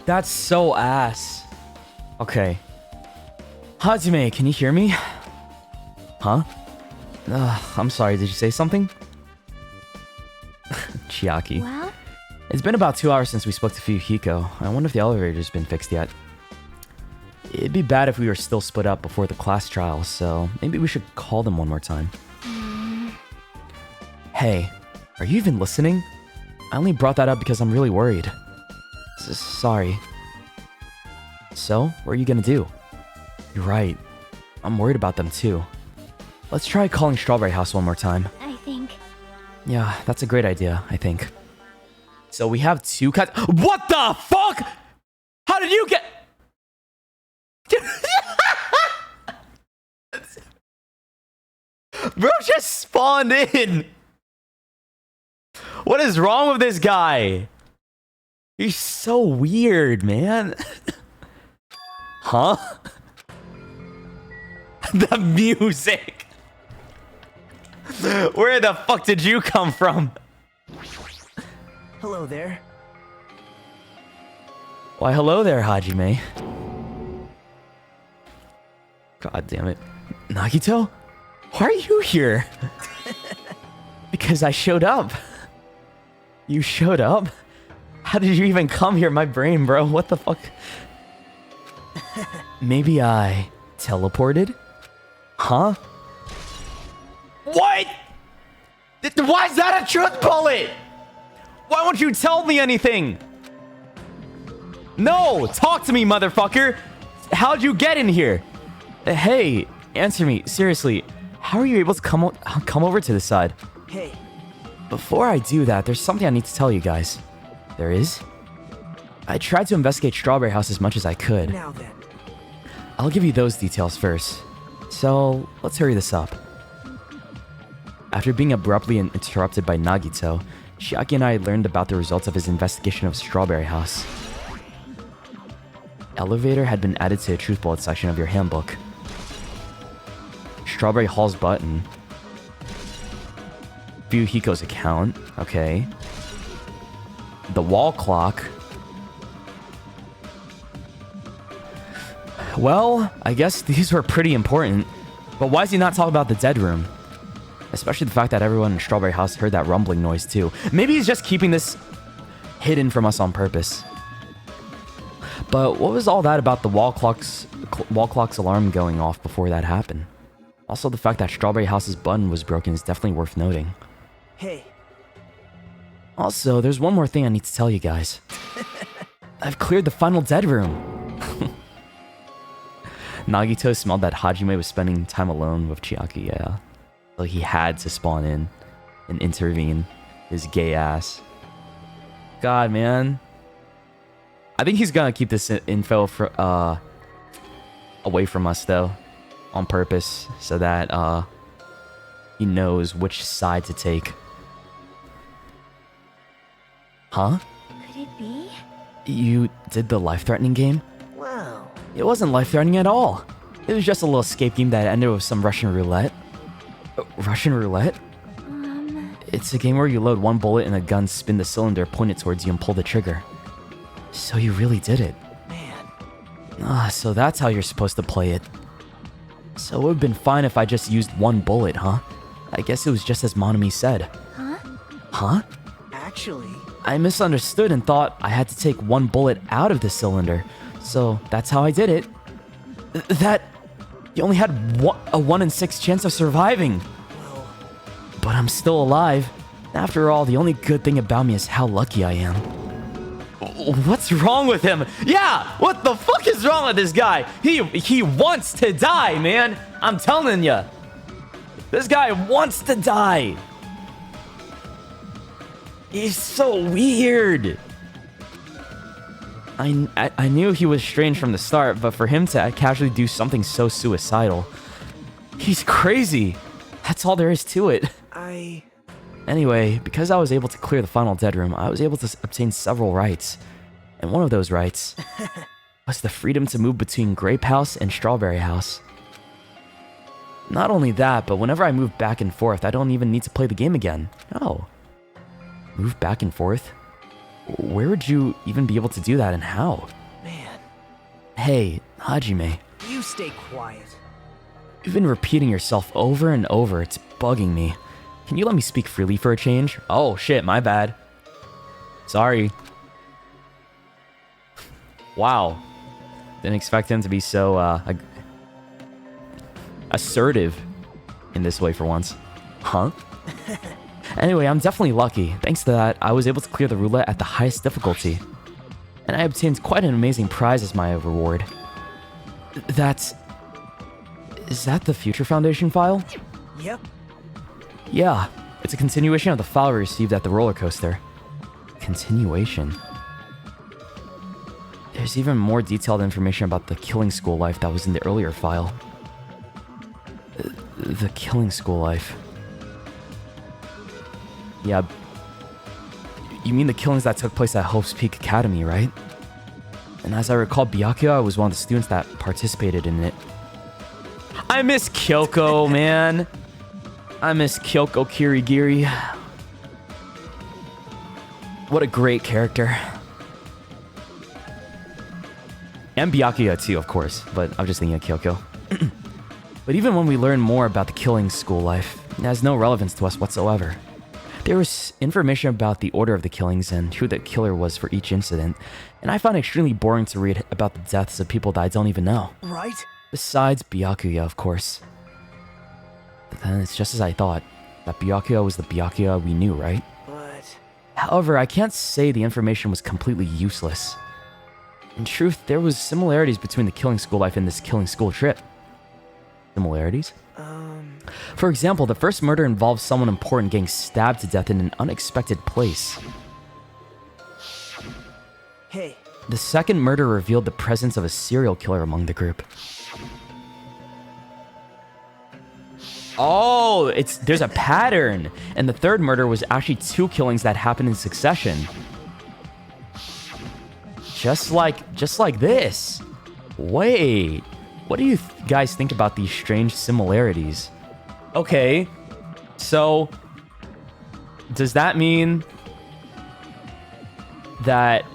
That's so ass. Okay. Hajime, can you hear me? Huh? I'm sorry, did you say something? Chiaki. Well, It's been about 2 hours since we spoke to Fuyuhiko. I wonder if the elevator's been fixed yet. It'd be bad if we were still split up before the class trial, so maybe we should call them one more time. Hey, are you even listening? I only brought that up because I'm really worried. Sorry. So, what are you gonna do? You're right. I'm worried about them too. Let's try calling Strawberry House one more time. I think. Yeah, that's a great idea, I think. So we have 2 cuts. What the fuck? How did you get... Bro just spawned in. What is wrong with this guy? He's so weird, man. Huh? The music. Where the fuck did you come from? Hello there. Why, hello there, Hajime. God damn it. Nagito? Why are you here? Because I showed up. You showed up? How did you even come here? My brain, bro. What the fuck? Maybe I teleported? Huh? What? Why is that a truth bullet? Why won't you tell me anything? No! Talk to me, motherfucker! How'd you get in here? Hey, answer me. Seriously, how are you able to come over to this side? Hey, Before I do that, there's something I need to tell you guys. There is? I tried to investigate Strawberry House as much as I could. now then. I'll give you those details first. So, let's hurry this up. After being abruptly interrupted by Nagito, Chiaki and I learned about the results of his investigation of Strawberry House. Elevator had been added to the truth bullet section of your handbook. Strawberry Hall's button. Fuyuhiko's account. Okay. The wall clock. Well, I guess these were pretty important. But why does he not talk about the dead room? Especially the fact that everyone in Strawberry House heard that rumbling noise too. Maybe he's just keeping this hidden from us on purpose. But what was all that about the wall clock's alarm going off before that happened? Also, the fact that Strawberry House's button was broken is definitely worth noting. Hey, Also, there's one more thing I need to tell you guys. I've cleared the final dead room. Nagito smelled that Hajime was spending time alone with Chiaki, yeah. So he had to spawn in and intervene. His gay ass. God, man. I think he's gonna keep this info away from us, though. On purpose. So that he knows which side to take. Huh? Could it be? You did the life-threatening game? wow. It wasn't life-threatening at all. It was just a little escape game that ended with some Russian roulette. Russian roulette? It's a game where you load one bullet in a gun, spin the cylinder, point it towards you, and pull the trigger. So you really did it. Man, So that's how you're supposed to play it. So it would've been fine if I just used one bullet, huh? I guess it was just as Monami said. Huh? Huh? actually, I misunderstood and thought I had to take one bullet out of the cylinder. So that's how I did it. That... You only had a 1 in 6 chance of surviving. well, But I'm still alive. After all, the only good thing about me is how lucky I am. What's wrong with him? Yeah, what the fuck is wrong with this guy? He wants to die, man. I'm telling ya. This guy wants to die. He's so weird. I knew he was strange from the start, but for him to casually do something so suicidal, he's crazy. That's all there is to it. Anyway, because I was able to clear the final dead room, I was able to obtain several rights. And one of those rights was the freedom to move between Grape House and Strawberry House. Not only that, but whenever I move back and forth, I don't even need to play the game again. Oh. Move back and forth? Where would you even be able to do that and how? Man. Hey, Hajime. You stay quiet. You've been repeating yourself over and over. It's bugging me. Can you let me speak freely for a change? Oh, shit, my bad. Sorry. Wow. Didn't expect him to be so, assertive in this way for once. Huh? Anyway, I'm definitely lucky. Thanks to that, I was able to clear the roulette at the highest difficulty. And I obtained quite an amazing prize as my reward. Is that the Future Foundation file? Yep. Yeah, it's a continuation of the file we received at the roller coaster. Continuation? There's even more detailed information about the killing school life that was in the earlier file. The killing school life. Yeah. You mean the killings that took place at Hope's Peak Academy, right? And as I recall, Byakuya was one of the students that participated in it. I miss Kyoko, man. I miss Kyoko Kirigiri. What a great character. And Byakuya too, of course, but I'm just thinking of Kyoko. But even when we learn more about the killing school life, it has no relevance to us whatsoever. There was information about the order of the killings and who the killer was for each incident, and I found it extremely boring to read about the deaths of people that I don't even know. Right? Besides Byakuya, of course. But then it's just as I thought, that Byakuya was the Byakuya we knew, right? But... However, I can't say the information was completely useless. In truth, there was similarities between the killing school life and this killing school trip. Similarities? For example, the first murder involved someone important getting stabbed to death in an unexpected place. Hey. The second murder revealed the presence of a serial killer among the group. Oh, there's a pattern. And the third murder was actually 2 killings that happened in succession. Just like this. Wait. What do you guys think about these strange similarities? Okay. So, does that mean that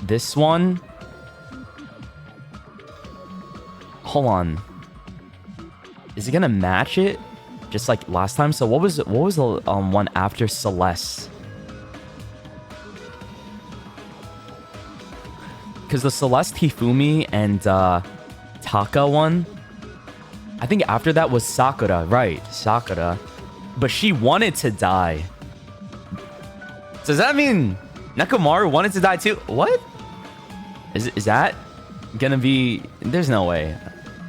this one... Hold on. Is it gonna match it? Just like last time? So what was the one after Celeste? Because the Celeste, Hifumi, and Taka one, I think after that was Sakura, right? Sakura. But she wanted to die. Does that mean Nekomaru wanted to die too? What? Is that gonna be... There's no way,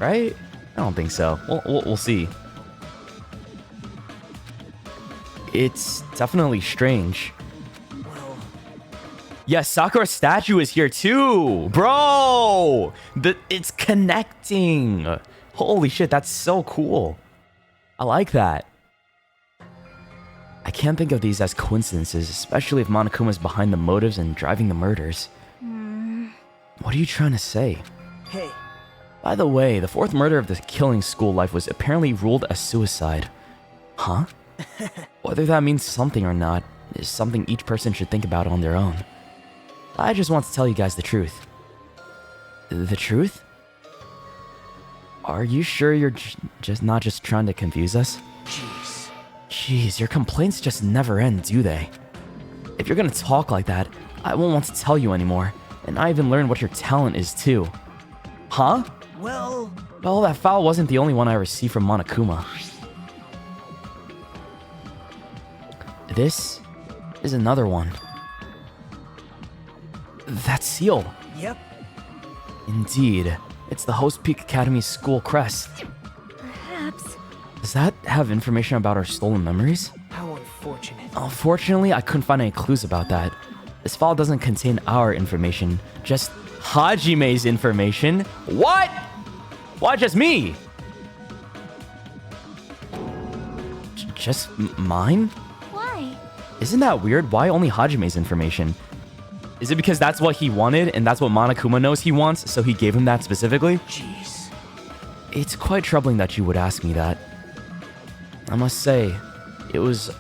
right? I don't think so. We'll see. It's definitely strange. Well... Yes, Sakura's statue is here too! Bro! It's connecting! Holy shit, that's so cool. I like that. I can't think of these as coincidences, especially if Monokuma's behind the motives and driving the murders. What are you trying to say? Hey. By the way, the 4th murder of the killing school life was apparently ruled as suicide. Huh? Whether that means something or not is something each person should think about on their own. I just want to tell you guys the truth. The truth? Are you sure you're just not just trying to confuse us? Jeez, your complaints just never end, do they? If you're gonna talk like that, I won't want to tell you anymore. And I even learned what your talent is too. Huh? Well, that file wasn't the only one I received from Monokuma. This is another one. That seal. Yep. Indeed. It's the Host Peak Academy school crest. Perhaps. Does that have information about our stolen memories? How unfortunate. Unfortunately, I couldn't find any clues about that. This file doesn't contain our information, just Hajime's information. What? Why just me? Just mine? Why? Isn't that weird? Why only Hajime's information? Is it because that's what he wanted and that's what Monokuma knows he wants, so he gave him that specifically? Jeez. It's quite troubling that you would ask me that. I must say, it was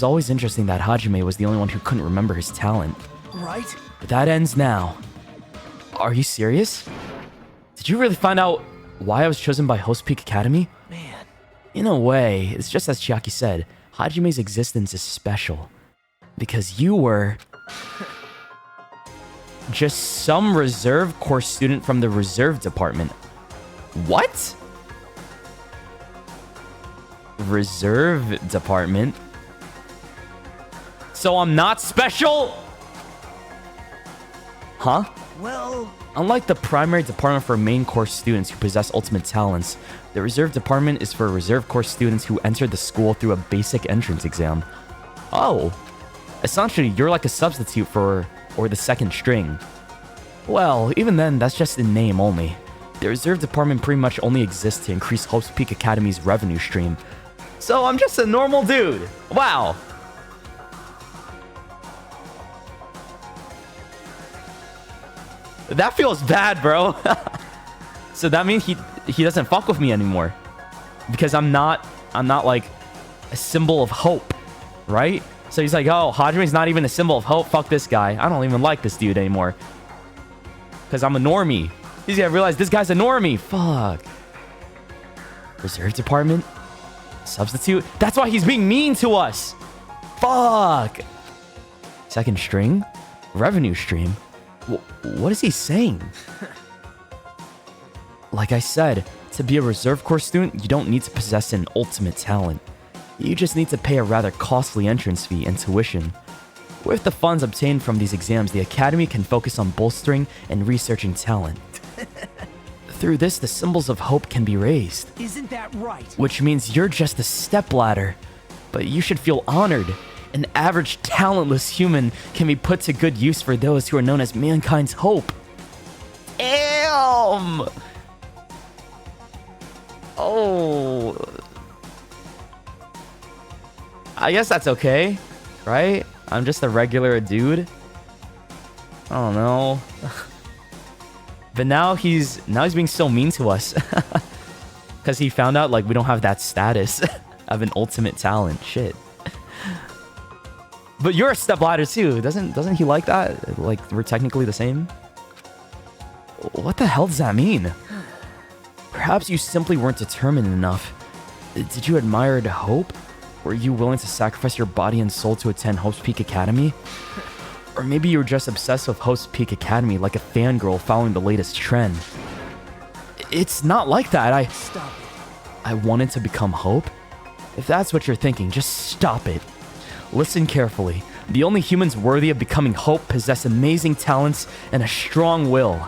always interesting that Hajime was the only one who couldn't remember his talent. Right? But that ends now. Are you serious? Did you really find out why I was chosen by Host Peak Academy? Man. In a way, it's just as Chiaki said, Hajime's existence is special. Because you were... just some reserve course student from the reserve department. What? Reserve department? So I'm not special? Huh? Well... Unlike the primary department for main course students who possess ultimate talents, the reserve department is for reserve course students who enter the school through a basic entrance exam. Oh. Essentially, you're like a substitute for, or the second string. Well, even then, that's just in name only. The reserve department pretty much only exists to increase Hope's Peak Academy's revenue stream. So I'm just a normal dude. Wow. That feels bad, bro. So that means he doesn't fuck with me anymore. Because I'm not like a symbol of hope, right? So he's like, oh, Hajime's not even a symbol of hope. Fuck this guy. I don't even like this dude anymore. Because I'm a normie. He's gonna realize this guy's a normie. Fuck. Reserve department? Substitute? That's why he's being mean to us. Fuck. Second string? Revenue stream? What is he saying? Like I said, to be a reserve course student, you don't need to possess an ultimate talent. You just need to pay a rather costly entrance fee and tuition. With the funds obtained from these exams, the Academy can focus on bolstering and researching talent. Through this, the symbols of hope can be raised. Isn't that right? Which means you're just a stepladder. But you should feel honored. An average, talentless human can be put to good use for those who are known as mankind's hope. Damn! Oh. I guess that's okay, right? I'm just a regular dude. I don't know. But now he's being so mean to us. Because he found out like we don't have that status of an ultimate talent. Shit. But you're a stepladder too. Doesn't he like that? Like we're technically the same? What the hell does that mean? Perhaps you simply weren't determined enough. Did you admire the hope? Were you willing to sacrifice your body and soul to attend Hope's Peak Academy? Or maybe you were just obsessed with Hope's Peak Academy like a fangirl following the latest trend. It's not like that. Stop it. I wanted to become Hope? If that's what you're thinking, just stop it. Listen carefully. The only humans worthy of becoming Hope possess amazing talents and a strong will.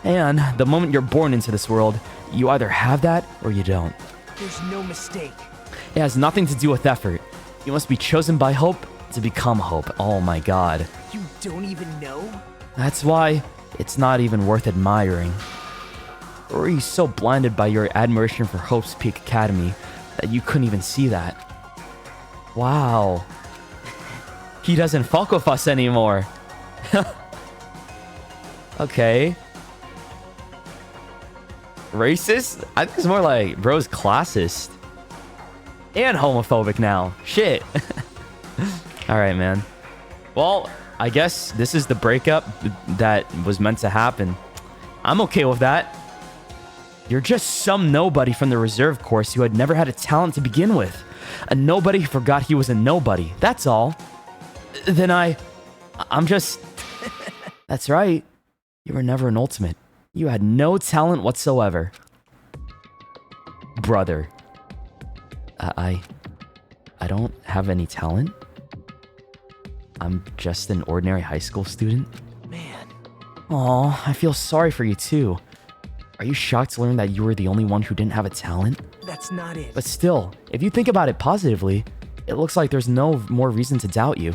And the moment you're born into this world, you either have that or you don't. There's no mistake. It has nothing to do with effort. You must be chosen by Hope to become Hope. Oh my god. You don't even know? That's why it's not even worth admiring. Or are you so blinded by your admiration for Hope's Peak Academy that you couldn't even see that? Wow. He doesn't fuck with us anymore. Okay. Racist? I think it's more like bro's classist. And homophobic now. Shit. Alright, man. Well, I guess this is the breakup that was meant to happen. I'm okay with that. You're just some nobody from the reserve course who had never had a talent to begin with. A nobody who forgot he was a nobody. That's all. Then I'm just... That's right. You were never an ultimate. You had no talent whatsoever. Brother. I don't have any talent. I'm just an ordinary high school student. Man. Aw, I feel sorry for you too. Are you shocked to learn that you were the only one who didn't have a talent? That's not it. But still, if you think about it positively, It looks like there's no more reason to doubt you.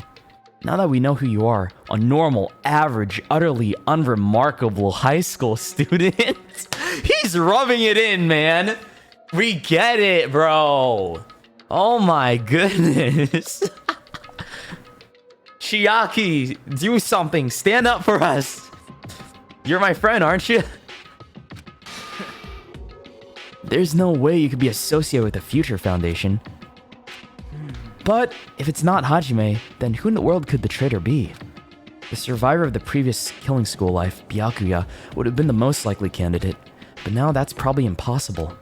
Now that we know who you are, a normal, average, utterly unremarkable high school student. He's rubbing it in, man. We get it, bro. Oh my goodness. Chiaki, do something. Stand up for us. You're my friend, aren't you? There's no way you could be associated with the Future Foundation. But if it's not Hajime, then who in the world could the traitor be? The survivor of the previous killing school life, Byakuya, would have been the most likely candidate, but now that's probably impossible.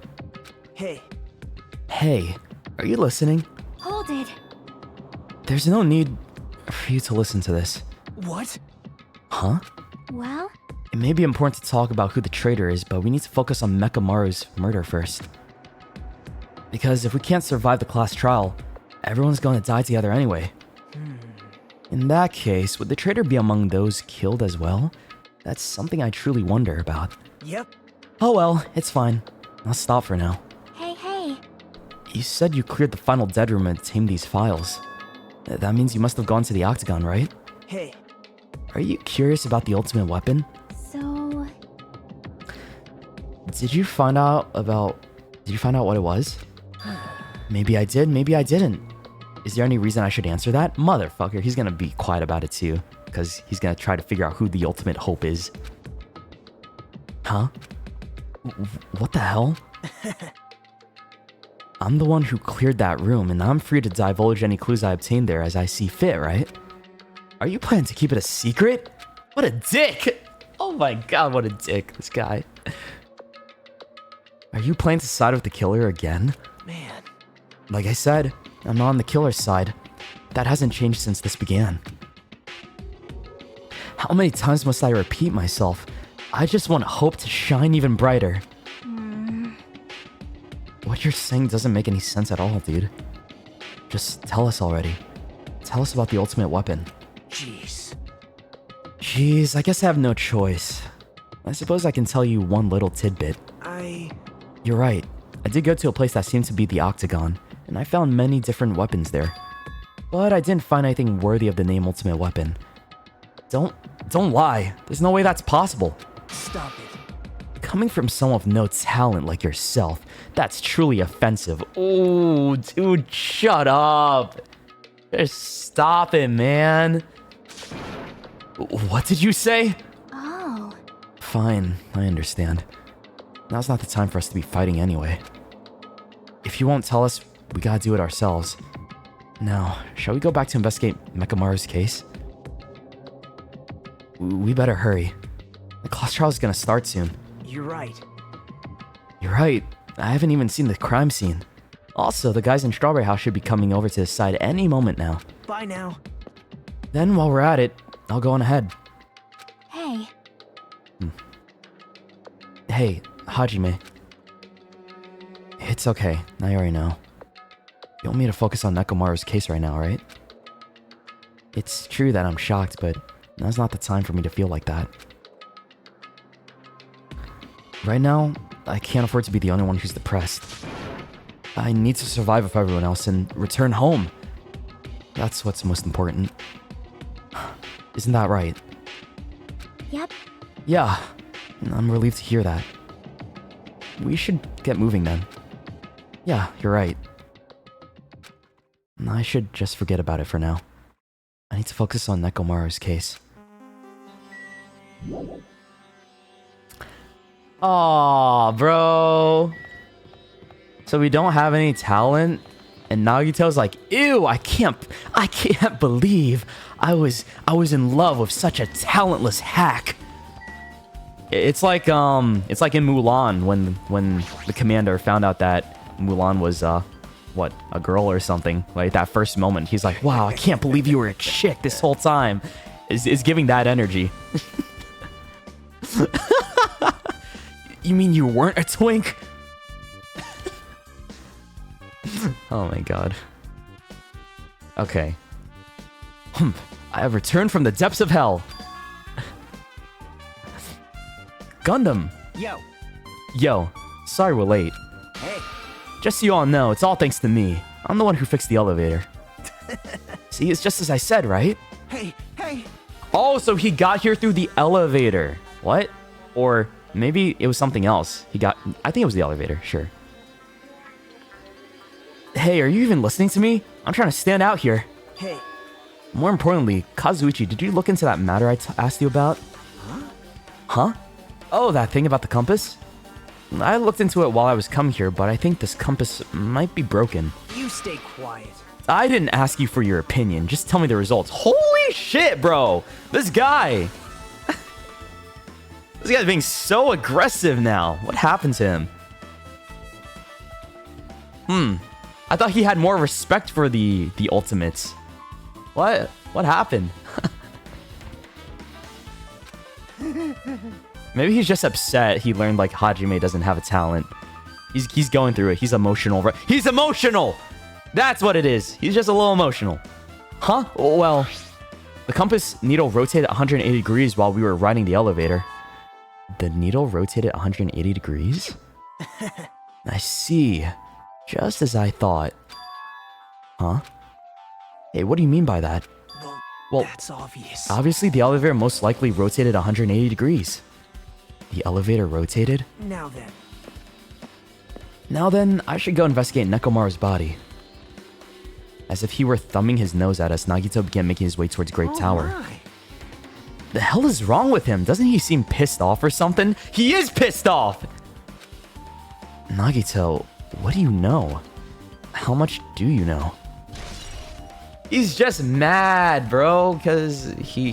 Hey, Hey, are you listening? Hold it. There's no need for you to listen to this. what? Huh? Well, It may be important to talk about who the traitor is, but we need to focus on Mekamaru's murder first. Because if we can't survive the class trial, everyone's going to die together anyway. In that case, would the traitor be among those killed as well? That's something I truly wonder about. Yep. Oh well, it's fine. I'll stop for now. hey. You said you cleared the final dead room and tamed these files. That means you must have gone to the Octagon, right? Hey, Are you curious about the ultimate weapon? So, Did you find out what it was? Maybe I did, maybe I didn't. Is there any reason I should answer that? Motherfucker, he's gonna be quiet about it too, because he's gonna try to figure out who the ultimate hope is. Huh? What the hell? I'm the one who cleared that room, and I'm free to divulge any clues I obtained there as I see fit, right? Are you planning to keep it a secret? What a dick! Oh my god, what a dick, this guy. Are you planning to side with the killer again? man. Like I said, I'm not on the killer's side. That hasn't changed since this began. How many times must I repeat myself? I just want hope to shine even brighter. What you're saying doesn't make any sense at all, dude. Just tell us already. Tell us about the ultimate weapon. Jeez. Jeez, I guess I have no choice. I suppose I can tell you one little tidbit. You're right. I did go to a place that seemed to be the Octagon, and I found many different weapons there. But I didn't find anything worthy of the name Ultimate Weapon. Don't lie. There's no way that's possible. Stop it. Coming from someone with no talent like yourself, that's truly offensive. Oh, dude, shut up. Just stop it, man. What did you say? oh. Fine, I understand. Now's not the time for us to be fighting anyway. If you won't tell us, we gotta do it ourselves. Now, shall we go back to investigate Mekamaru's case? We better hurry. The class trial is gonna start soon. You're right. You're right. I haven't even seen the crime scene. Also, the guys in Strawberry House should be coming over to the side any moment now. Bye now. Then, while we're at it, I'll go on ahead. Hey, Hey, Hajime. It's okay. I already know. You want me to focus on Nekomaru's case right now, right? It's true that I'm shocked, but now's not the time for me to feel like that. Right now, I can't afford to be the only one who's depressed. I need to survive with everyone else and return home. That's what's most important. Isn't that right? yep. Yeah, I'm relieved to hear that. We should get moving then. Yeah, you're right. I should just forget about it for now. I need to focus on Nekomaru's case. Aw, bro. So we don't have any talent? And Nagito's like, ew, I can't believe I was in love with such a talentless hack. It's like in Mulan when the commander found out that Mulan was a girl or something. Like that first moment, he's like, wow, I can't believe you were a chick this whole time. Is giving that energy. You mean you weren't a twink? Oh my god. Okay. I have returned from the depths of hell. Gundam. Yo, sorry we're late. Hey. Just so you all know, it's all thanks to me. I'm the one who fixed the elevator. See, it's just as I said, right? Hey, hey! Oh, so he got here through the elevator. What? Or maybe it was something else. I think it was the elevator, sure. Hey, are you even listening to me? I'm trying to stand out here. Hey. More importantly, Kazuichi, did you look into that matter I asked you about? Huh? Oh, that thing about the compass? I looked into it while I was coming here, but I think this compass might be broken. You stay quiet. I didn't ask you for your opinion. Just tell me the results. Holy shit, bro! This guy! This guy's being so aggressive now. What happened to him? I thought he had more respect for the ultimates. What? What happened? Maybe he's just upset he learned like Hajime doesn't have a talent. He's going through it. He's emotional. He's emotional! That's what it is. He's just a little emotional. Huh? Well, the compass needle rotated 180 degrees while we were riding the elevator. The needle rotated 180 degrees? I see. Just as I thought. Huh? Hey, what do you mean by that? Well, that's obvious. Obviously, the elevator most likely rotated 180 degrees. The elevator rotated? Now then, I should go investigate Nekomaru's body. As if he were thumbing his nose at us, Nagito began making his way towards Grape Tower. My. The hell is wrong with him? Doesn't he seem pissed off or something? He is pissed off! Nagito, what do you know? How much do you know? He's just mad, bro, because he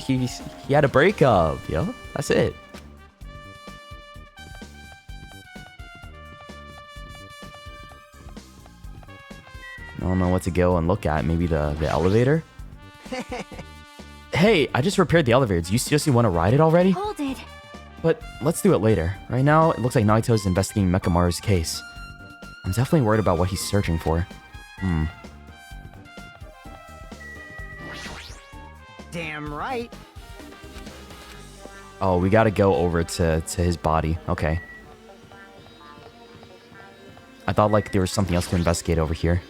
had a breakup, yo. That's it. I don't know what to go and look at. Maybe the elevator? Hey, I just repaired the elevator. Do you seriously want to ride it already? Hold it. But let's do it later. Right now, it looks like Naito is investigating Mekamaru's case. I'm definitely worried about what he's searching for. Damn right. Oh, we gotta go over to his body. Okay. I thought like there was something else to investigate over here.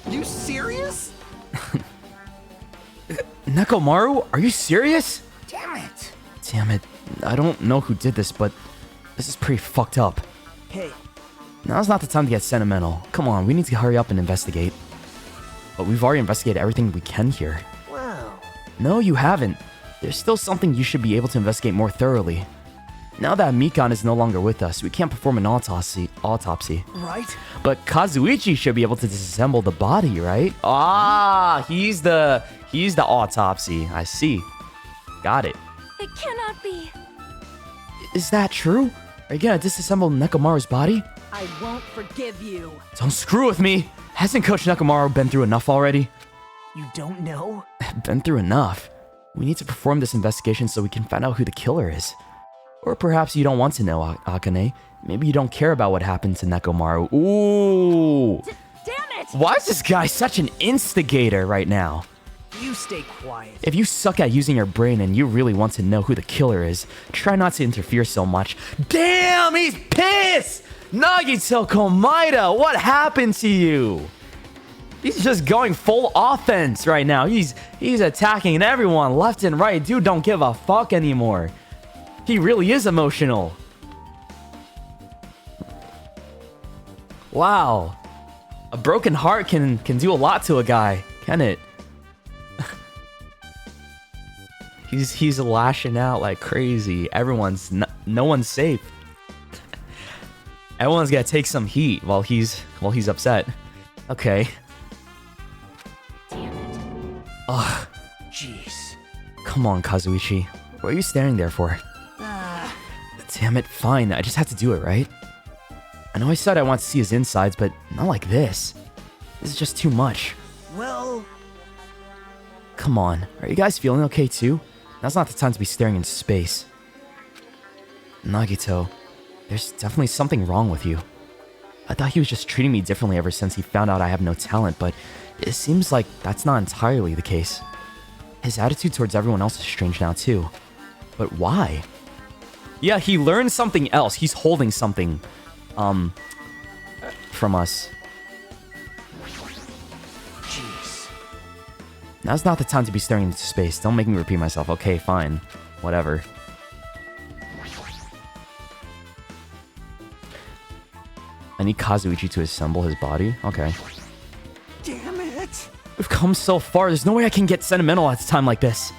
You serious? Nekomaru, are you serious? Damn it. Damn it. I don't know who did this, but this is pretty fucked up. Hey. Now's not the time to get sentimental. Come on, we need to hurry up and investigate. But we've already investigated everything we can here. Wow. No, you haven't. There's still something you should be able to investigate more thoroughly. Now that Mikan is no longer with us, we can't perform an autopsy. Right? But Kazuichi should be able to disassemble the body, right? Ah, he's the autopsy. I see. Got it. It cannot be. Is that true? Are you gonna disassemble Nekomaru's body? I won't forgive you. Don't screw with me. Hasn't Coach Nekomaru been through enough already? You don't know? Been through enough. We need to perform this investigation so we can find out who the killer is. Or perhaps you don't want to know, Akane. Maybe you don't care about what happened to Nekomaru. Ooh! Damn it! Why is this guy such an instigator right now? You stay quiet. If you suck at using your brain and you really want to know who the killer is, try not to interfere so much. Damn, he's pissed! Nagito Komaeda, what happened to you? He's just going full offense right now. He's attacking everyone left and right. Dude, don't give a fuck anymore. He really is emotional. Wow. A broken heart can do a lot to a guy, can it? He's lashing out like crazy. No one's safe. Everyone's gotta take some heat while he's upset. Okay. Damn it. Ugh. Jeez. Come on, Kazuichi. What are you staring there for? Damn it, fine. I just had to do it, right? I know I said I want to see his insides, but not like this. This is just too much. Well... Come on. Are you guys feeling okay too? Now's not the time to be staring into space. Nagito, there's definitely something wrong with you. I thought he was just treating me differently ever since he found out I have no talent, but it seems like that's not entirely the case. His attitude towards everyone else is strange now too. But why? Yeah, he learned something else. He's holding something. from us. Jeez. Now's not the time to be staring into space. Don't make me repeat myself. Okay, fine. Whatever. I need Kazuichi to assemble his body? Okay. Damn it! We've come so far. There's no way I can get sentimental at a time like this.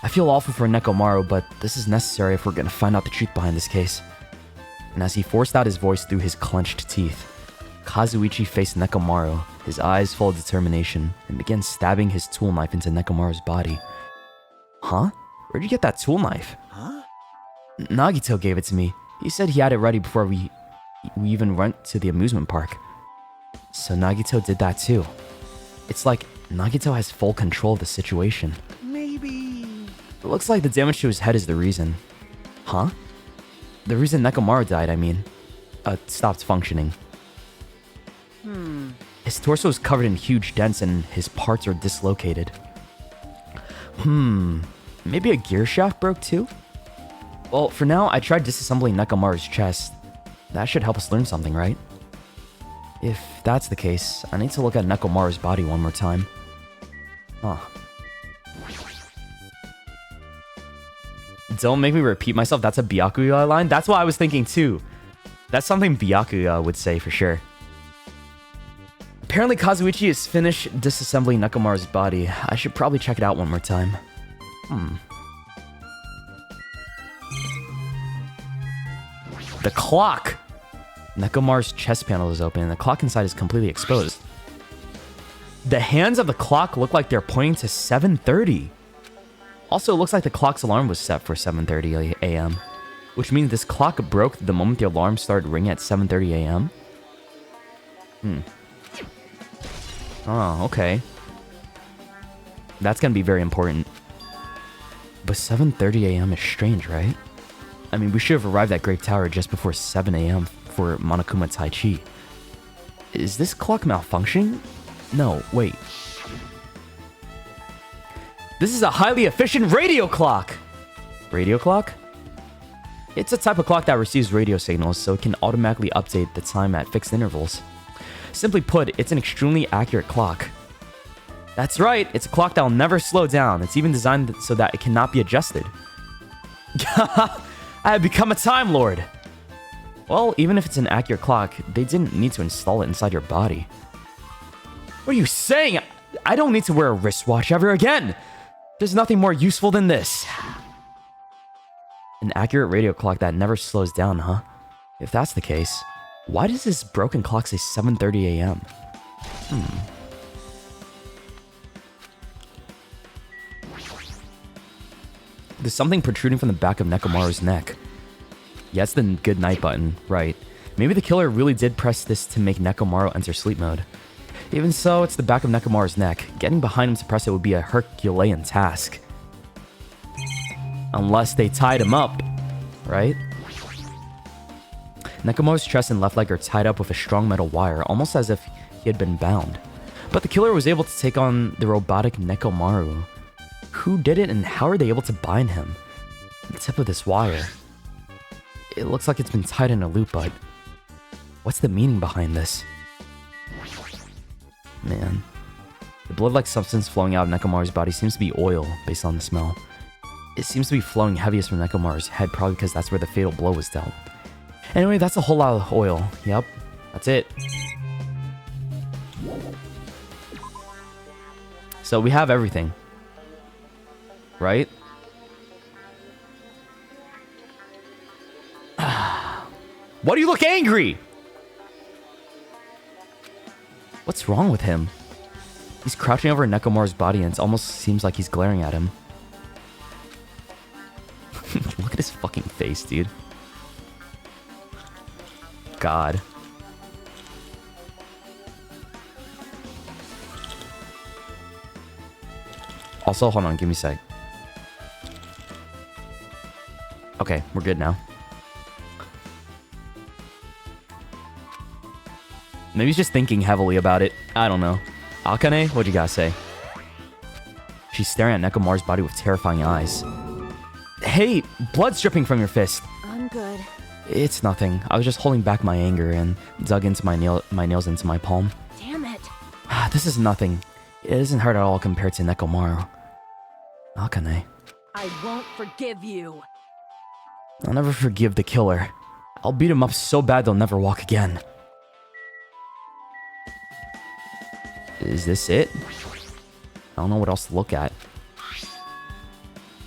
I feel awful for Nekomaru, but this is necessary if we're gonna find out the truth behind this case. And as he forced out his voice through his clenched teeth, Kazuichi faced Nekomaru, his eyes full of determination, and began stabbing his tool knife into Nekomaru's body. Huh? Where'd you get that tool knife? Huh? Nagito gave it to me. He said he had it ready before we even went to the amusement park. So Nagito did that too. It's like Nagito has full control of the situation. Maybe... It looks like the damage to his head is the reason. Huh? The reason Nekomaru died, I mean. Stopped functioning. His torso is covered in huge dents and his parts are dislocated. Maybe a gear shaft broke too? Well, for now, I tried disassembling Nekomaru's chest. That should help us learn something, right? If that's the case, I need to look at Nekomaru's body one more time. Huh. Don't make me repeat myself. That's a Byakuya line? That's what I was thinking too. That's something Byakuya would say for sure. Apparently Kazuichi is finished disassembling Nekomaru's body. I should probably check it out one more time. The clock! Nekomaru's chest panel is open and the clock inside is completely exposed. The hands of the clock look like they're pointing to 7:30. Also, it looks like the clock's alarm was set for 7:30 a.m. Which means this clock broke the moment the alarm started ringing at 7:30 a.m. Oh, okay. That's gonna be very important. But 7:30 a.m. is strange, right? I mean, we should have arrived at Great Tower just before 7 a.m. for Monokuma Taichi. Is this clock malfunctioning? No, wait. This is a highly efficient radio clock! Radio clock? It's a type of clock that receives radio signals, so it can automatically update the time at fixed intervals. Simply put, it's an extremely accurate clock. That's right, it's a clock that will never slow down. It's even designed so that it cannot be adjusted. I have become a Time Lord! Well, even if it's an accurate clock, they didn't need to install it inside your body. What are you saying? I don't need to wear a wristwatch ever again! There's nothing more useful than this. An accurate radio clock that never slows down, huh? If that's the case, why does this broken clock say 7:30 a.m.? There's something protruding from the back of Nekomaru's neck. Yeah, it's the good night button, right. Maybe the killer really did press this to make Nekomaru enter sleep mode. Even so, it's the back of Nekomaru's neck. Getting behind him to press it would be a Herculean task. Unless they tied him up, right? Nekomaru's chest and left leg are tied up with a strong metal wire, almost as if he had been bound. But the killer was able to take on the robotic Nekomaru. Who did it and how are they able to bind him? The tip of this wire. It looks like it's been tied in a loop, but what's the meaning behind this? Man. The blood-like substance flowing out of Nekomaru's body seems to be oil, based on the smell. It seems to be flowing heaviest from Nekomaru's head, probably because that's where the fatal blow was dealt. Anyway, that's a whole lot of oil. Yep, that's it. So we have everything. Right? Why do you look angry? What's wrong with him? He's crouching over Nekomaru's body and it almost seems like he's glaring at him. Look at his fucking face, dude. God. Also, hold on, give me a sec. Okay, we're good now. Maybe he's just thinking heavily about it. I don't know. Akane, what'd you guys say? She's staring at Nekomaru's body with terrifying eyes. Hey, blood's dripping from your fist. I'm good. It's nothing. I was just holding back my anger and dug into my nails into my palm. Damn it. This is nothing. It isn't hurt at all compared to Nekomaru. Akane. I won't forgive you. I'll never forgive the killer. I'll beat him up so bad they'll never walk again. Is this it? I don't know what else to look at.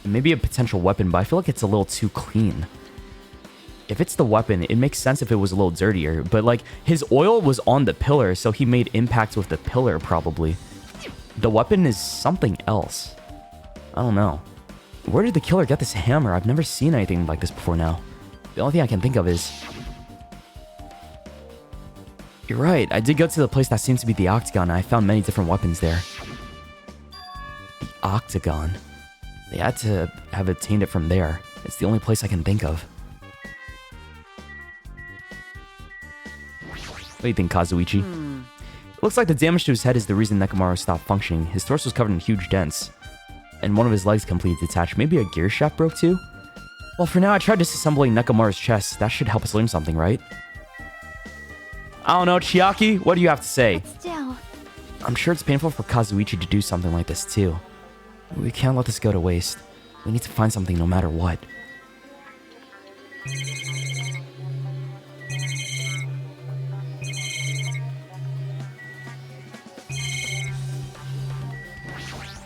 Maybe a potential weapon, but I feel like it's a little too clean. If it's the weapon, it makes sense if it was a little dirtier, but like his oil was on the pillar, so he made impact with the pillar probably. The weapon is something else. I don't know. Where did the killer get this hammer? I've never seen anything like this before now. The only thing I can think of is... You're right, I did go to the place that seems to be the Octagon, and I found many different weapons there. The Octagon. They had to have obtained it from there. It's the only place I can think of. What do you think, Kazuichi? It looks like the damage to his head is the reason Nekomaru stopped functioning. His torso was covered in huge dents, and one of his legs completely detached. Maybe a gear shaft broke too? Well, for now, I tried disassembling Nekomaru's chest. That should help us learn something, right? I don't know, Chiaki, what do you have to say? But still, I'm sure it's painful for Kazuichi to do something like this too. We can't let this go to waste. We need to find something no matter what.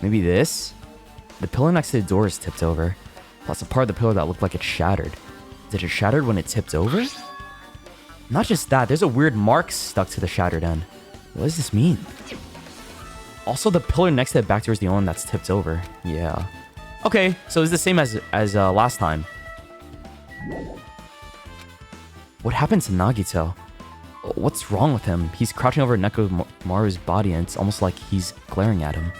Maybe this? The pillar next to the door is tipped over. Plus a part of the pillar that looked like it shattered. Did it shatter when it tipped over? Not just that, there's a weird mark stuck to the shattered end. What does this mean? Also, the pillar next to the back door is the only one that's tipped over. Yeah. Okay, so it's the same as last time. What happened to Nagito? What's wrong with him? He's crouching over Nekomaru's body and it's almost like he's glaring at him.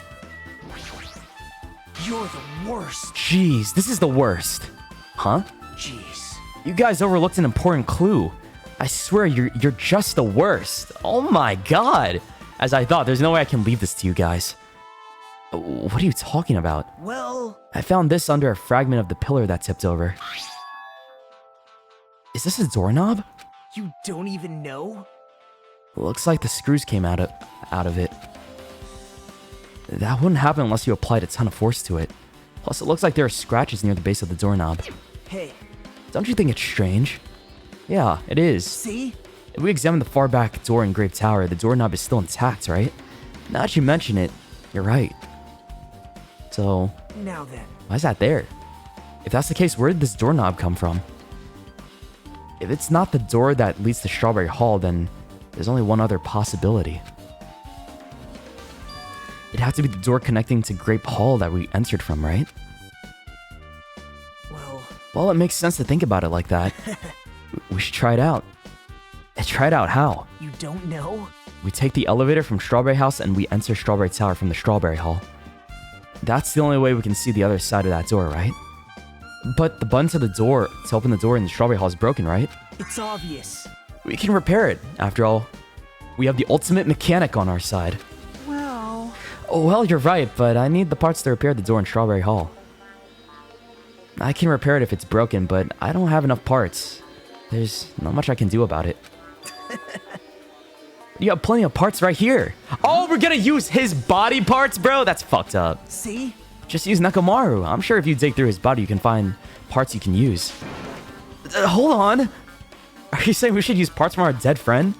You're the worst. Jeez, this is the worst. Huh? Jeez. You guys overlooked an important clue. I swear, you're just the worst. Oh my god. As I thought, there's no way I can leave this to you guys. What are you talking about? Well... I found this under a fragment of the pillar that tipped over. Is this a doorknob? You don't even know? Looks like the screws came out of it. That wouldn't happen unless you applied a ton of force to it. Plus, it looks like there are scratches near the base of the doorknob. Hey. Don't you think it's strange? Yeah, it is. See? If we examine the far back door in Grape Tower, the doorknob is still intact, right? Now that you mention it, you're right. So, Now then. why is that there? If that's the case, where did this doorknob come from? If it's not the door that leads to Strawberry Hall, then there's only one other possibility. It'd have to be the door connecting to Grape Hall that we entered from, right? Well, it makes sense to think about it like that. We should try it out. Try it out how? You don't know? We take the elevator from Strawberry House and we enter Strawberry Tower from the Strawberry Hall. That's the only way we can see the other side of that door, right? But the button to the door, to open the door in the Strawberry Hall is broken, right? It's obvious. We can repair it. After all, we have the ultimate mechanic on our side. Well... Oh, well, you're right, but I need the parts to repair the door in Strawberry Hall. I can repair it if it's broken, but I don't have enough parts. There's not much I can do about it. You have plenty of parts right here. Oh, we're gonna use his body parts, bro? That's fucked up. See? Just use Nekomaru. I'm sure if you dig through his body, you can find parts you can use. Hold on. Are you saying we should use parts from our dead friend?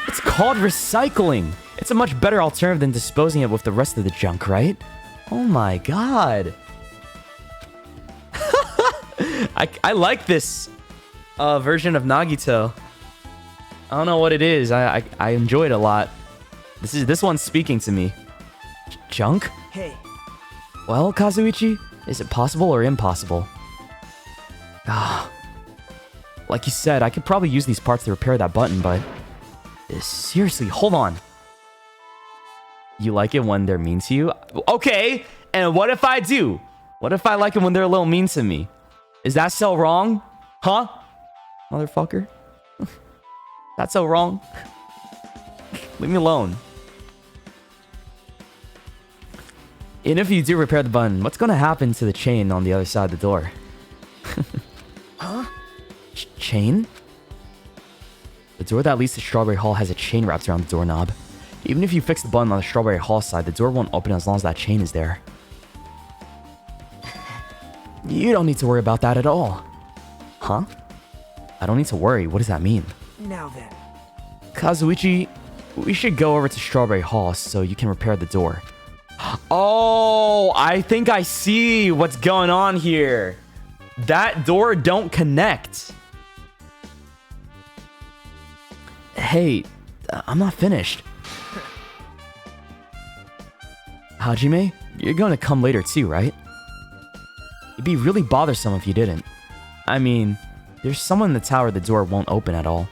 It's called recycling. It's a much better alternative than disposing it with the rest of the junk, right? Oh my god. I like this version of Nagito. I don't know what it is. I enjoy it a lot. This one's speaking to me. Junk? Hey. Well, Kazuichi, is it possible or impossible? Like you said, I could probably use these parts to repair that button, but... seriously, hold on. You like it when they're mean to you? Okay, and what if I do? What if I like it when they're a little mean to me? Is that so wrong? Huh? Motherfucker? That's so wrong? Leave me alone. And if you do repair the button, what's gonna happen to the chain on the other side of the door? Chain? The door that leads to Strawberry Hall has a chain wrapped around the doorknob. Even if you fix the button on the Strawberry Hall side, the door won't open as long as that chain is there. You don't need to worry about that at all. Huh? I don't need to worry. What does that mean? Now then. Kazuichi, we should go over to Strawberry Hall so you can repair the door. Oh, I think I see what's going on here. That door don't connect. Hey, I'm not finished. Hajime, you're going to come later too, right? It'd be really bothersome if you didn't. I mean, there's someone in the tower the door won't open at all.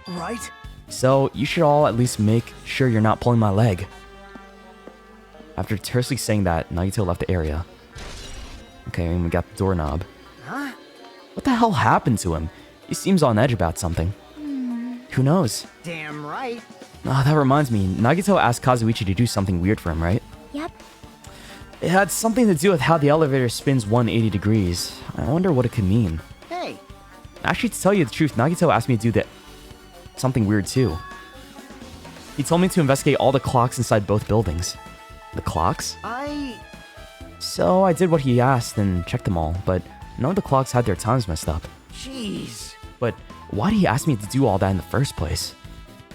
Right? So you should all at least make sure you're not pulling my leg. After tersely saying that, Nagito left the area. Okay, and we got the doorknob. Huh? What the hell happened to him? He seems on edge about something. Who knows? Damn right. Ah, that reminds me. Nagito asked Kazuichi to do something weird for him, right? Yep. It had something to do with how the elevator spins 180 degrees. I wonder what it could mean. Hey. Actually, to tell you the truth, Nagito asked me to do that something weird too. He told me to investigate all the clocks inside both buildings. The clocks? So I did what he asked and checked them all, but none of the clocks had their times messed up. Jeez. But why did he ask me to do all that in the first place?